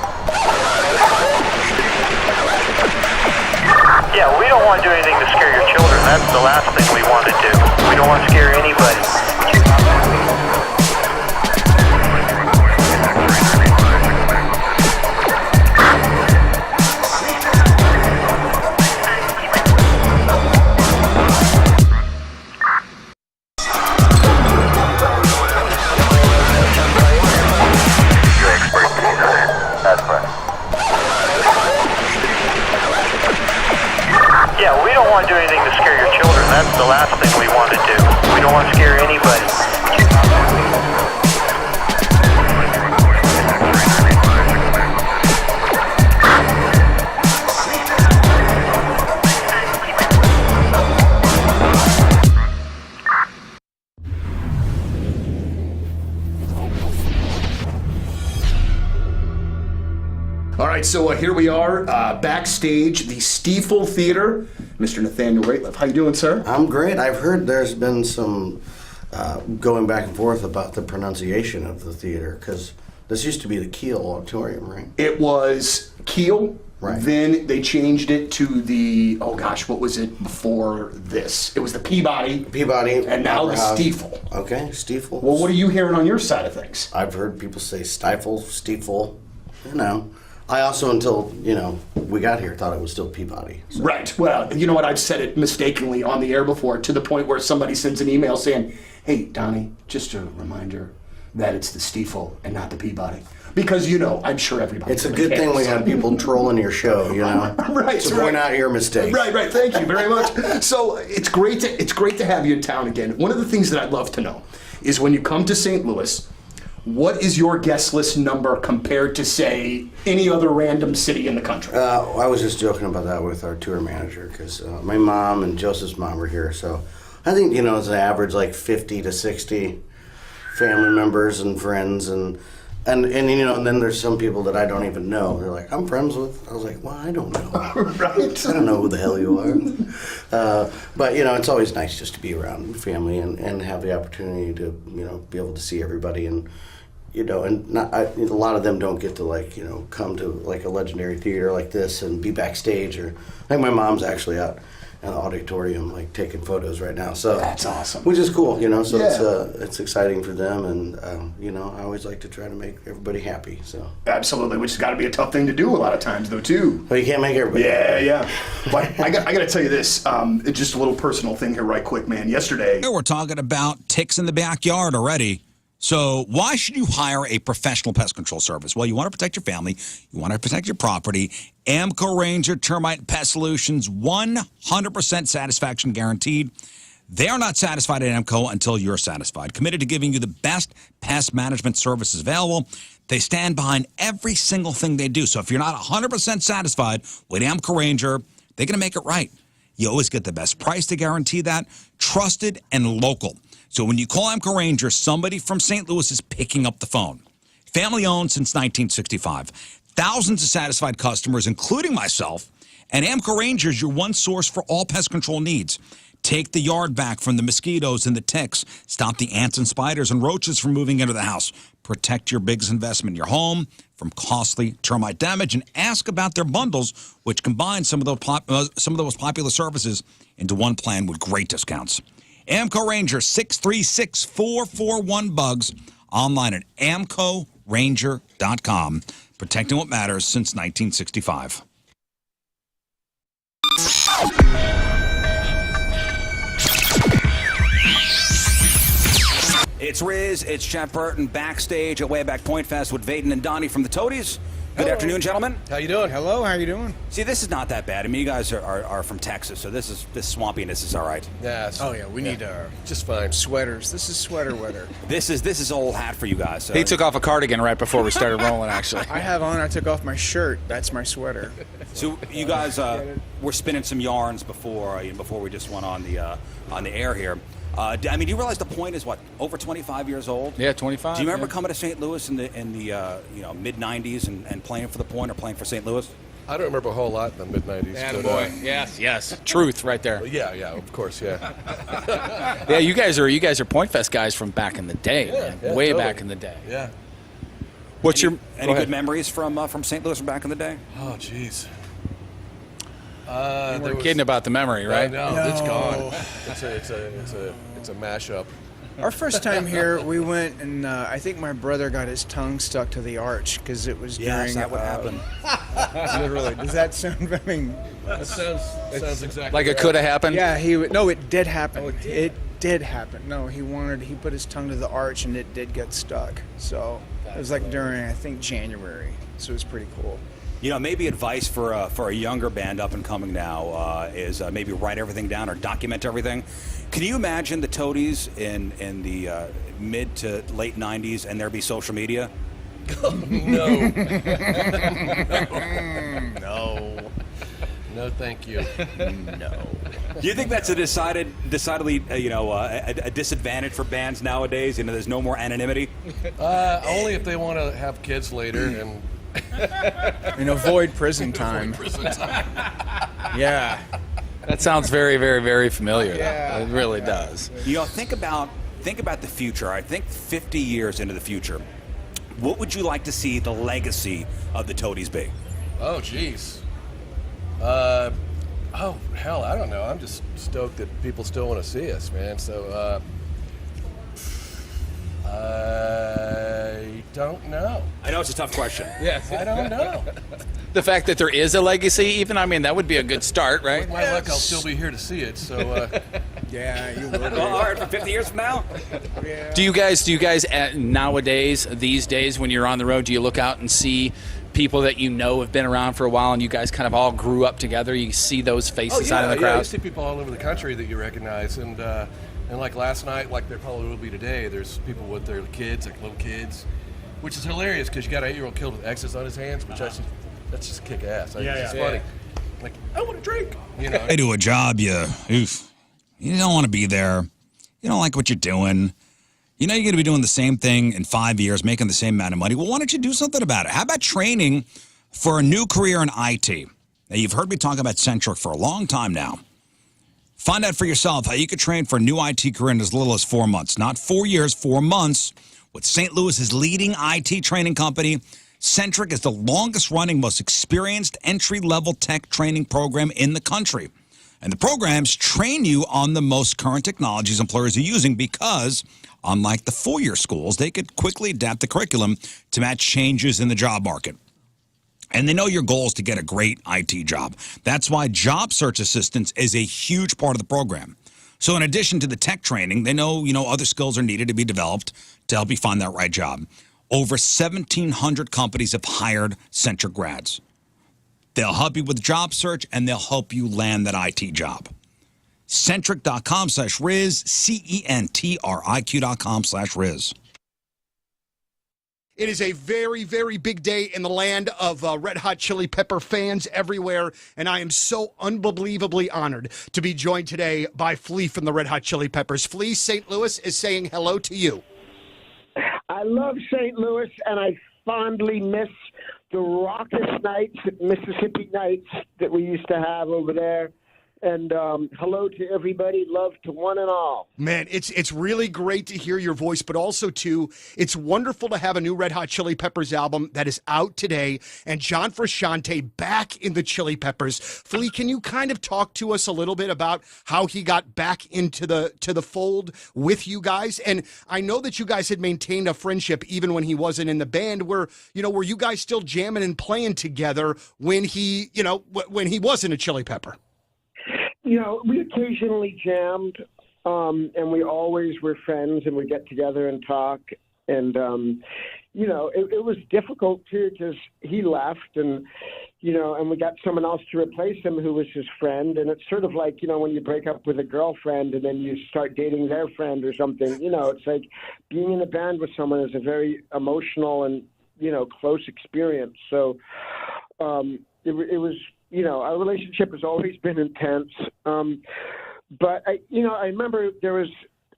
Yeah, we don't want to do anything to scare your children. That's the last thing we want to do. We don't want to scare anybody. That's right. Yeah, we don't want to do anything to scare your children. That's the last thing we want to do. We don't want to scare anybody. All right, so here we are backstage, the Stiefel Theater. Mr. Nathaniel Rateliff, how you doing, sir? I'm great. I've heard there's been some going back and forth about the pronunciation of the theater, because this used to be the Kiel Auditorium, right? It was Kiel. Right. Then they changed it to the, oh gosh, what was it before this? It was the Peabody. And now the Stiefel. Okay, Stiefel. Well, what are you hearing on your side of things? I've heard people say Stifle, Stiefel, I also, until, we got here, thought it was still Peabody. So. Right. Well, you know what? I've said it mistakenly on the air before, to the point where somebody sends an email saying, hey, Donnie, just a reminder that it's the Stiefel and not the Peabody. Because, I'm sure everybody. It's a good thing we have people trolling your show, Right. To point out your mistakes. Right. Thank you very much. So it's great to have you in town again. One of the things that I'd love to know is when you come to St. Louis, what is your guest list number compared to, say, any other random city in the country? I was just joking about that with our tour manager, because my mom and Joseph's mom were here. So I think, it's an average like 50 to 60 family members and friends. And then there's some people that I don't even know. They're like, I'm friends with. I was like, well, I don't know. Right. I don't know who the hell you are. But, it's always nice just to be around family and have the opportunity to, be able to see everybody. And, a lot of them don't get to, come to, a legendary theater like this and be backstage. Or I think my mom's actually out in the auditorium, like taking photos right now. So that's awesome. Which is cool, you know. So Yeah. it's exciting for them, and you know, I always like to try to make everybody happy. So Absolutely, which has got to be a tough thing to do a lot of times, though, too. well, you can't make everybody. Yeah. But I got to tell you this. It's just a little personal thing here, right quick, man. Yesterday, We're talking about ticks in the backyard already. So why should you hire a professional pest control service? Well, you want to protect your family. You want to protect your property. Amco Ranger Termite and Pest Solutions, 100% satisfaction guaranteed. They are not satisfied at Amco until you're satisfied. Committed to giving you the best pest management services available. They stand behind every single thing they do. So if you're not 100% satisfied with Amco Ranger, they're going to make it right. You always get the best price to guarantee that. Trusted and local. So when you call Amco Ranger, somebody from St. Louis is picking up the phone. Family owned since 1965. Thousands of satisfied customers, including myself. And Amco Ranger is your one source for all pest control needs. Take the yard back from the mosquitoes and the ticks. Stop the ants and spiders and roaches from moving into the house. Protect your biggest investment in your home from costly termite damage. And ask about their bundles, which combine some of the most popular services into one plan with great discounts. Amco Ranger, 636-441-BUGS. Online at amcoranger.com. Protecting what matters since 1965. It's Rizz, it's Jeff Burton backstage at Way Back PointFest with Vaden and Donnie from the Toadies. Good afternoon, gentlemen. How you doing? Hello, how you doing? See, this is not that bad. I mean, you guys are from Texas, so this swampiness is all right. Yeah. We need just fine sweaters. This is sweater weather. This is old hat for you guys. So. He took off a cardigan right before we started rolling, actually. I took off my shirt. That's my sweater. So you guys were spinning some yarns before we just went on the air here. I mean, you realize the point is what, over 25 years old? Yeah, 25. Do you remember coming to St. Louis in the mid 90s and playing for the Point or playing for St. Louis? I don't remember a whole lot in the mid 90s. Boy, yes, truth right there. Yeah, of course, yeah. Yeah, you guys are PointFest guys from back in the day, man. Way totally. back in the day. Yeah. What's any good memories from St. Louis from back in the day? Oh, jeez. You were kidding about the memory, right? No, it's gone. It's a mashup. Our first time here, we went and I think my brother got his tongue stuck to the arch because it was during. That would happen. Literally, does that sound? I mean, that sounds exactly like it could have happened. Yeah, no, it did happen. It did happen. No, he put his tongue to the arch and it did get stuck. So it was like during, I think, January. So it was pretty cool. You know, maybe advice for a younger band up and coming now is maybe write everything down or document everything. Can you imagine the Toadies in the mid to late 90s and there be social media? No. No, thank you. No. Do you think that's a decidedly a disadvantage for bands nowadays? You know, there's no more anonymity. Only if they want to have kids later and avoid prison time. Yeah. That sounds very, very, very familiar. Yeah. It really does. You know, think about the future. I think 50 years into the future, what would you like to see the legacy of the Toadies be? Oh, jeez. Oh, hell, I don't know. I'm just stoked that people still want to see us, man. So, I don't know. I know it's a tough question. Yes, I don't know. The fact that there is a legacy, even, I mean, that would be a good start, right? With my luck, I'll still be here to see it. So, yeah, you would. All right, for 50 years from now. Do you guys nowadays, these days, when you're on the road, do you look out and see people that you know have been around for a while, and you guys kind of all grew up together? You see those faces out in the crowd. Yeah, you see people all over the country that you recognize, and like last night, like there probably will be today, there's people with their kids, like little kids, which is hilarious because you got an 8-year-old killed with X's on his hands, which that's just kick ass. It's funny. Like, I want a drink. You know. They do a job, you don't want to be there. You don't like what you're doing. You know you're going to be doing the same thing in 5 years, making the same amount of money. Well, why don't you do something about it? How about training for a new career in IT? Now, you've heard me talk about Centric for a long time now. Find out for yourself how you could train for a new IT career in as little as 4 months. Not 4 years, 4 months. With St. Louis's leading IT training company, Centric is the longest-running, most experienced entry-level tech training program in the country. And the programs train you on the most current technologies employers are using because, unlike the four-year schools, they could quickly adapt the curriculum to match changes in the job market. And they know your goal is to get a great IT job. That's why job search assistance is a huge part of the program. So in addition to the tech training, they know, other skills are needed to be developed to help you find that right job. Over 1,700 companies have hired Centric grads. They'll help you with job search, and they'll help you land that IT job. Centric.com/Rizz, CENTRIQ.com/Rizz. It is a very, very big day in the land of Red Hot Chili Pepper fans everywhere, and I am so unbelievably honored to be joined today by Flea from the Red Hot Chili Peppers. Flea, St. Louis is saying hello to you. I love St. Louis, and I fondly miss the raucous nights, Mississippi nights that we used to have over there. And hello to everybody. Love to one and all. Man, it's really great to hear your voice, but also, too, it's wonderful to have a new Red Hot Chili Peppers album that is out today, and John Frusciante back in the Chili Peppers. Flea, can you kind of talk to us a little bit about how he got back into the fold with you guys? And I know that you guys had maintained a friendship even when he wasn't in the band. Were you guys still jamming and playing together when he wasn't a Chili Pepper? We occasionally jammed, and we always were friends, and we get together and talk. And, it was difficult, too, because he left, and we got someone else to replace him who was his friend. And it's sort of like, when you break up with a girlfriend and then you start dating their friend or something, it's like being in a band with someone is a very emotional and, close experience. So it was... our relationship has always been intense. But I remember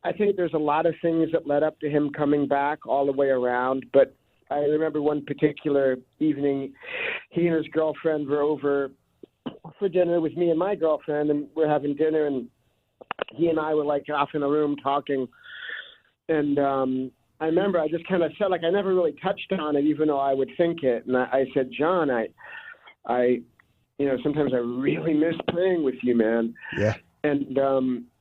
I think there's a lot of things that led up to him coming back all the way around. But I remember one particular evening, he and his girlfriend were over for dinner with me and my girlfriend, and we're having dinner, and he and I were like off in a room talking. And I remember I just kind of said, I never really touched on it, even though I would think it. And I said, John, I sometimes I really miss playing with you, man. Yeah. And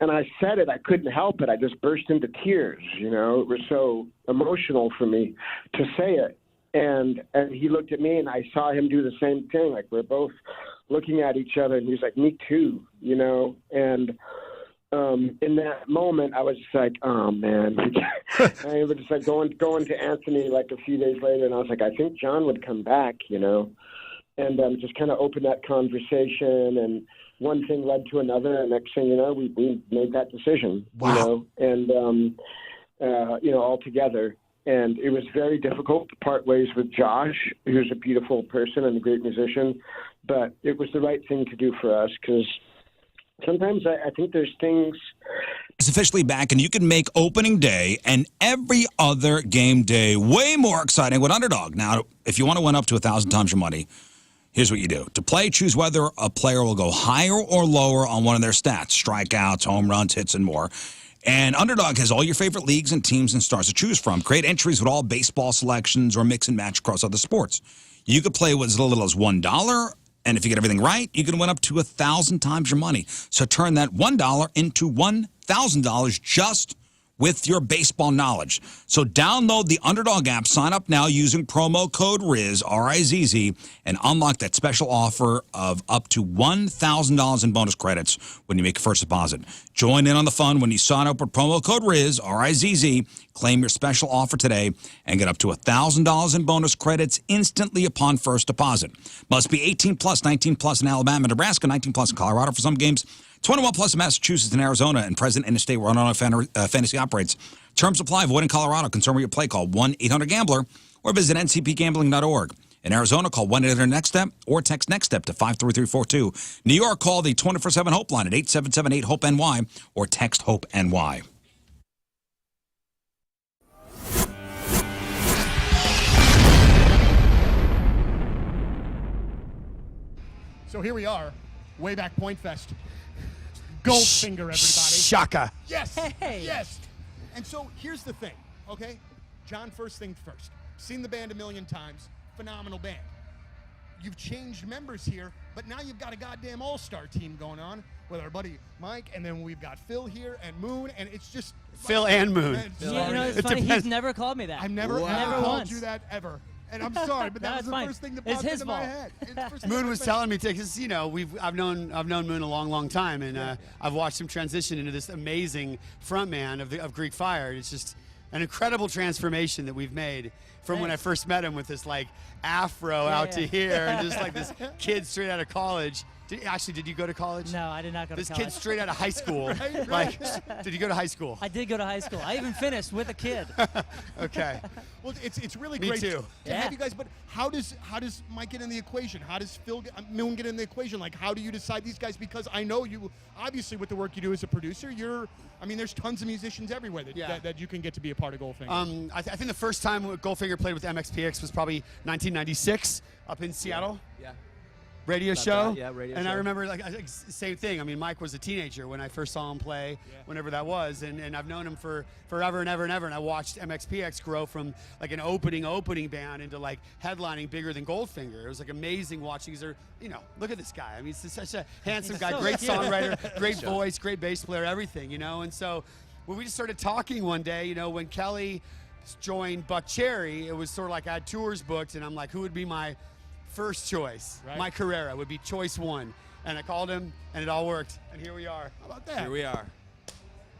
I said it. I couldn't help it. I just burst into tears. It was so emotional for me to say it. And he looked at me, and I saw him do the same thing. Like, we're both looking at each other, and he's like, me too, And in that moment, I was just like, oh, man. I was just like going to Anthony like a few days later, and I was like, I think John would come back, And just kind of opened that conversation, and one thing led to another, and next thing you know, we made that decision. Wow. All together. And it was very difficult to part ways with Josh, who's a beautiful person and a great musician, but it was the right thing to do for us, because sometimes I think there's things... It's officially back, and you can make opening day and every other game day way more exciting with Underdog. Now, if you want to win up to 1,000 times your money, here's what you do. To play, choose whether a player will go higher or lower on one of their stats, strikeouts, home runs, hits, and more. And Underdog has all your favorite leagues and teams and stars to choose from. Create entries with all baseball selections or mix and match across other sports. You could play with as little as $1, and if you get everything right, you can win up to 1,000 times your money. So turn that $1 into $1,000 just with your baseball knowledge. So download the Underdog app, sign up now using promo code Rizz, R-I-Z-Z, and unlock that special offer of up to $1,000 in bonus credits when you make your first deposit. Join in on the fun when you sign up with promo code Rizz, R-I-Z-Z. Claim your special offer today and get up to $1,000 in bonus credits instantly upon first deposit. Must be 18 plus, 19 plus in Alabama, Nebraska, 19 plus in Colorado for some games, 21 plus in Massachusetts and Arizona, and present in a state where Illinois Fantasy operates. Terms apply. Void in Colorado. Concern where you play. Call 1-800-GAMBLER or visit ncpgambling.org. In Arizona, call 1-800-NEXT-STEP or text NEXT-STEP to 53342. New York, call the 24/7 Hope line at 877-8-HOPE-NY or text HOPE-NY. So here we are, way back PointFest. Goldfinger, everybody. Shaka. Yes. Yes. And so here's the thing, okay? John, first thing first. Seen the band a million times. Phenomenal band. You've changed members here. But now you've got a goddamn all-star team going on with our buddy Mike, and then we've got Phil here and Moon, and it's just Phil and Moon. Man, It's funny. He's never called me that. I've never called once. you that ever. And I'm sorry, but that was the first thing that It's popped his into my fault. head. It's the first thing Moon that was popped telling me because I've known Moon a long time, and I've watched him transition into this amazing frontman of Greek Fire. It's just an incredible transformation that we've made from when I first met him with this like afro out to here, and just like this kid straight out of college. Did you go to college? No, I did not go to this college. kid straight out of high school. Like, did you go to high school? I did go to high school. I even finished with a kid. Okay. Well, it's really Me great too. to have you guys. But how does Mike get in the equation? How does Moon get in the equation? Like, how do you decide these guys? Because I know you obviously with the work you do as a producer, there's tons of musicians everywhere that you can get to be a part of Goldfinger. I think the first time Goldfinger played with MXPX was probably 1996 up in Seattle. Yeah. Radio About show. that, yeah, radio and show. I remember like same thing. I mean, Mike was a teenager when I first saw him play, whenever that was, and I've known him for forever and ever and ever. And I watched MXPX grow from like an opening band into like headlining bigger than Goldfinger. It was like amazing watching. Look at this guy. I mean, he's such a handsome guy, so great cute. songwriter, great voice, great bass player, everything. And so when we just started talking one day, when Kelly joined Buck Cherry, it was sort of like I had tours booked, and I'm like, who would be my first choice? Right. Mike Carrera would be choice one. And I called him, and it all worked. And here we are. How about that? Here we are.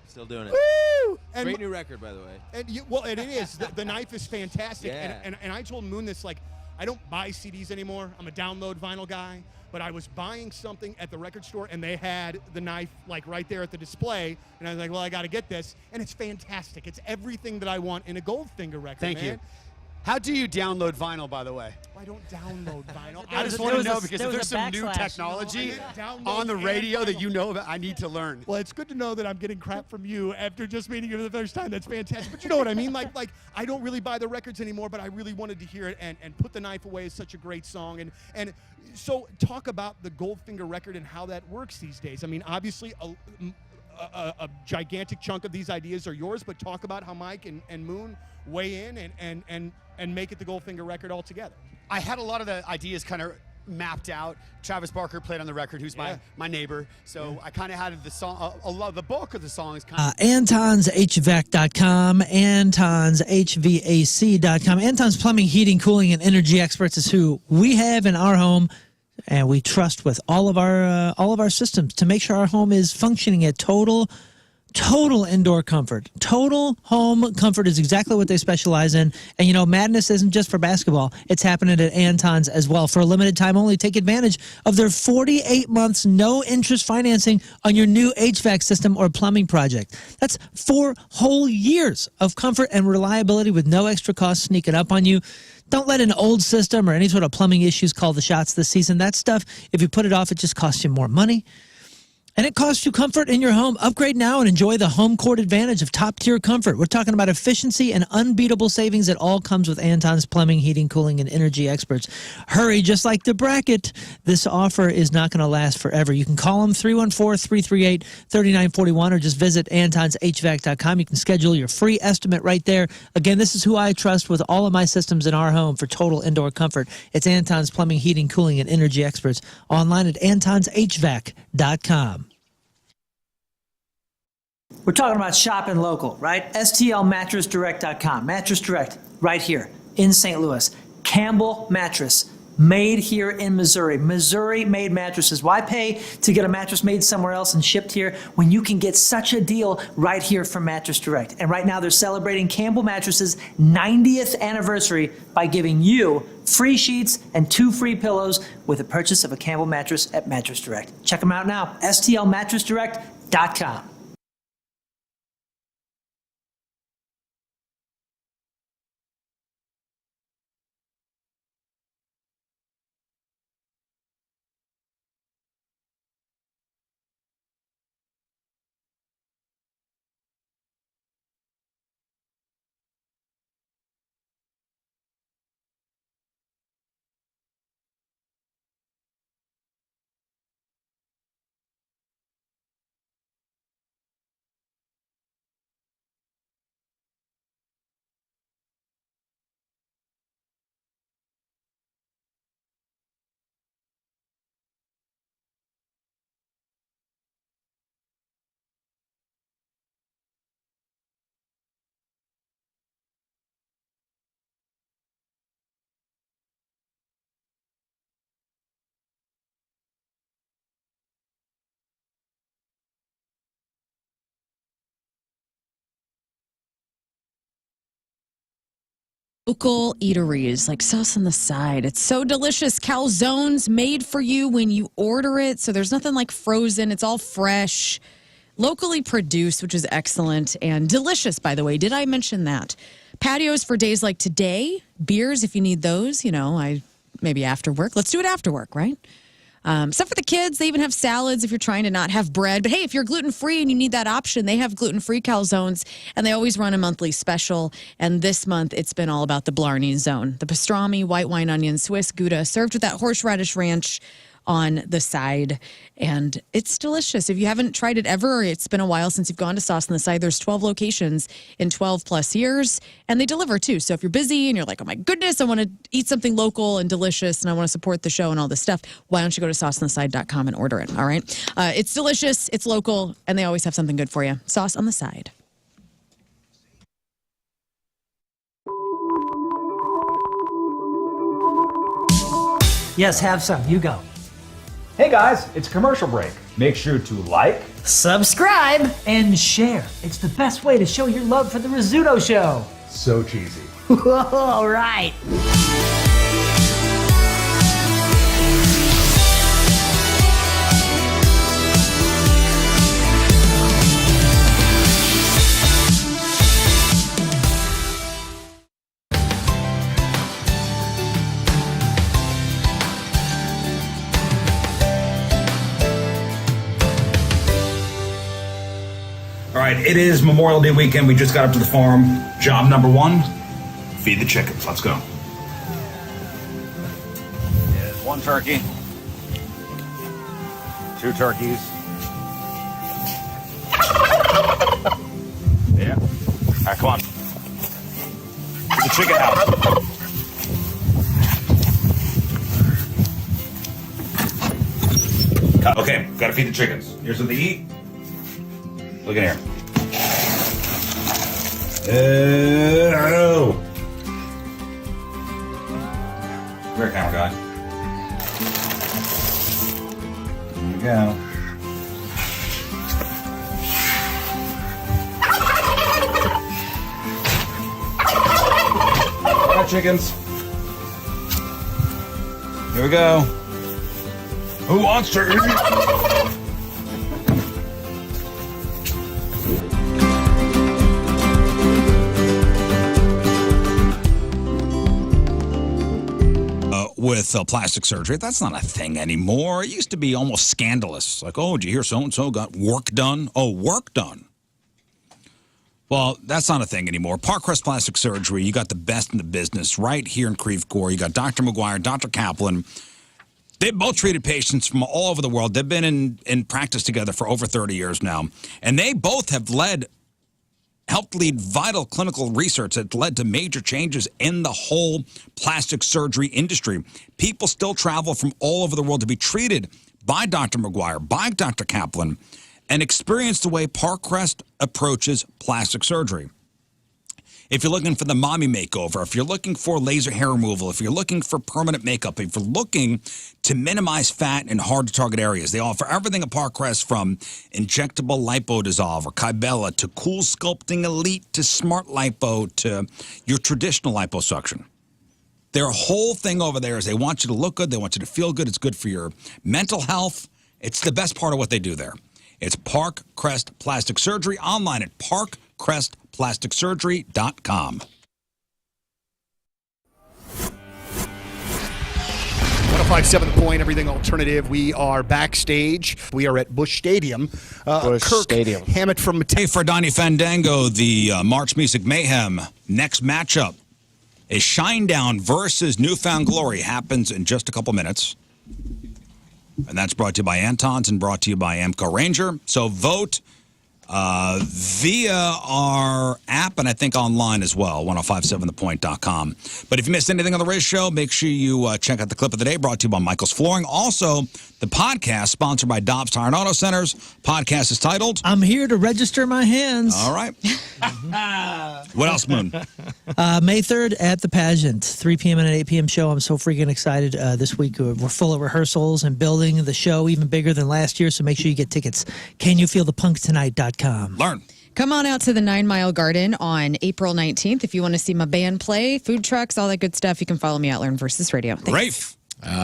Still doing it. Woo! And Great new record, by the way. And it is. The knife is fantastic. Yeah. And I told Moon this, like, I don't buy CDs anymore. I'm a download vinyl guy. But I was buying something at the record store, and they had the knife, like, right there at the display. And I was like, well, I got to get this. And it's fantastic. It's everything that I want in a Goldfinger record, Thank man. you. How do you download vinyl, by the way? I don't download vinyl. I just want to know, because if there's some new technology on the radio that you know about, I need to learn. Well, it's good to know that I'm getting crap from you after just meeting you for the first time. That's fantastic. But you know what I mean? Like I don't really buy the records anymore, but I really wanted to hear it. And Put the Knife Away is such a great song. And so talk about the Goldfinger record and how that works these days. I mean, obviously a gigantic chunk of these ideas are yours, but talk about how Mike and Moon weigh in and make it the Goldfinger record altogether. I had a lot of the ideas kind of mapped out. Travis Barker played on the record, who's my neighbor. So I kind of had the song, the bulk of the songs kind of. AntonsHVAC.com, AntonsHVAC.com. Anton's Plumbing, Heating, Cooling, and Energy Experts is who we have in our home, and we trust with all of our systems to make sure our home is functioning at total indoor comfort. Total home comfort is exactly what they specialize in. And madness isn't just for basketball. It's happening at Anton's as well. For a limited time only, take advantage of their 48 months no interest financing on your new HVAC system or plumbing project. That's 4 whole years of comfort and reliability with no extra cost sneaking up on you. Don't let an old system or any sort of plumbing issues call the shots this season. That stuff, if you put it off, it just costs you more money. And it costs you comfort in your home. Upgrade now and enjoy the home court advantage of top-tier comfort. We're talking about efficiency and unbeatable savings. It all comes with Anton's Plumbing, Heating, Cooling, and Energy Experts. Hurry, just like the bracket. This offer is not going to last forever. You can call them 314-338-3941 or just visit AntonsHVAC.com. You can schedule your free estimate right there. Again, this is who I trust with all of my systems in our home for total indoor comfort. It's Anton's Plumbing, Heating, Cooling, and Energy Experts. Online at AntonsHVAC.com. We're talking about shopping local, right? STLMattressDirect.com. Mattress Direct, right here in St. Louis. Campbell Mattress, made here in Missouri. Missouri-made mattresses. Why pay to get a mattress made somewhere else and shipped here when you can get such a deal right here from Mattress Direct? And right now they're celebrating Campbell Mattress's 90th anniversary by giving you free sheets and 2 free pillows with the purchase of a Campbell mattress at Mattress Direct. Check them out now. STLMattressDirect.com. Local eateries, like Sauce on the Side. It's so delicious. Calzones made for you when you order it. So there's nothing like frozen. It's all fresh, locally produced, which is excellent and delicious, by the way. Did I mention that? Patios for days like today. Beers, if you need those, maybe after work. Let's do it after work, right? Stuff for the kids. They even have salads if you're trying to not have bread. But hey, if you're gluten-free and you need that option, they have gluten-free calzones, and they always run a monthly special. And this month, it's been all about the Blarney Zone. The pastrami, white wine onion, Swiss Gouda, served with that horseradish ranch on the side. And it's delicious. If you haven't tried it ever, or it's been a while since you've gone to Sauce on the Side, there's 12 locations in 12 plus years, and they deliver too. So if you're busy and you're like, oh my goodness, I want to eat something local and delicious and I want to support the show and all this stuff, why don't you go to sauceontheside.com and order it, all right? It's delicious, it's local, and they always have something good for you. Sauce on the Side. Yes, have some. You go. Hey guys, it's a commercial break. Make sure to like, subscribe, and share. It's the best way to show your love for the Rizzuto Show. So cheesy. All right. All right, it is Memorial Day weekend. We just got up to the farm. Job number 1, feed the chickens. Let's go. There's 1 turkey. 2 turkeys. Yeah. All right, come on. To the chicken house. Okay, gotta feed the chickens. Here's what they eat. Look in here. Oh. Come here, camera guy. There you go. All right, chickens. Here we go. Who wants to eat? With plastic surgery, that's not a thing anymore. It used to be almost scandalous. Like, oh, did you hear so-and-so got work done? Oh, work done. Well, that's not a thing anymore. Parkcrest Plastic Surgery, you got the best in the business right here in Creve Coeur. You got Dr. McGuire, Dr. Kaplan. They've both treated patients from all over the world. They've been in practice together for over 30 years now. And they both have helped lead vital clinical research that led to major changes in the whole plastic surgery industry. People still travel from all over the world to be treated by Dr. McGuire, by Dr. Kaplan, and experience the way Parkcrest approaches plastic surgery. If you're looking for the mommy makeover, if you're looking for laser hair removal, if you're looking for permanent makeup, if you're looking to minimize fat in hard-to-target areas, they offer everything at Parkcrest from injectable lipo-dissolve or Kybella to Cool Sculpting Elite to Smart Lipo to your traditional liposuction. Their whole thing over there is they want you to look good, they want you to feel good, it's good for your mental health. It's the best part of what they do there. It's Parkcrest Plastic Surgery, online at parkcrestplasticsurgery.com. 105.7 The Point, everything alternative. We are backstage. We are at Busch Stadium. Kirk Hammett from Hey, for Donnie Fandango, the March Music Mayhem next matchup is Shinedown versus Newfound Glory. Happens in just a couple minutes. And that's brought to you by Anton's and brought to you by Amco Ranger. So vote via our app and I think online as well, 1057thepoint.com. But if you missed anything on the Rizz Show, make sure you check out the clip of the day brought to you by Michael's Flooring. Also, the podcast sponsored by Dobbs Tire and Auto Centers. Podcast is titled I'm Here to Register My Hands. All right. What else, Moon? May 3rd at the pageant, 3 p.m. and an 8 p.m. show. I'm so freaking excited. This week we're full of rehearsals and building the show even bigger than last year, so make sure you get tickets. CanYouFeelThePunkTonight.com. Learn. Come on out to the 9 Mile Garden on April 19th. If you want to see my band play, food trucks, all that good stuff, you can follow me at Lern versus Radio. Thanks. Rafe.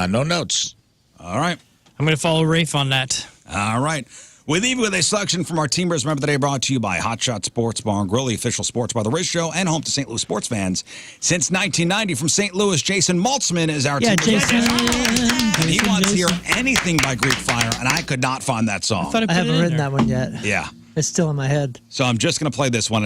No notes. All right. I'm going to follow Rafe on that. All right. We leave with a selection from our Teamers Remember the Day, brought to you by Hot Shot Sports Bar and Grill, the official sports bar of the Rizz Show, and home to St. Louis sports fans since 1990. From St. Louis, Jason Maltzman is our Yeah, Teamers Jason. And he wants to hear anything by Greek Fire, and I could not find that song. I haven't written that one yet. Yeah. It's still in my head. So I'm just going to play this one.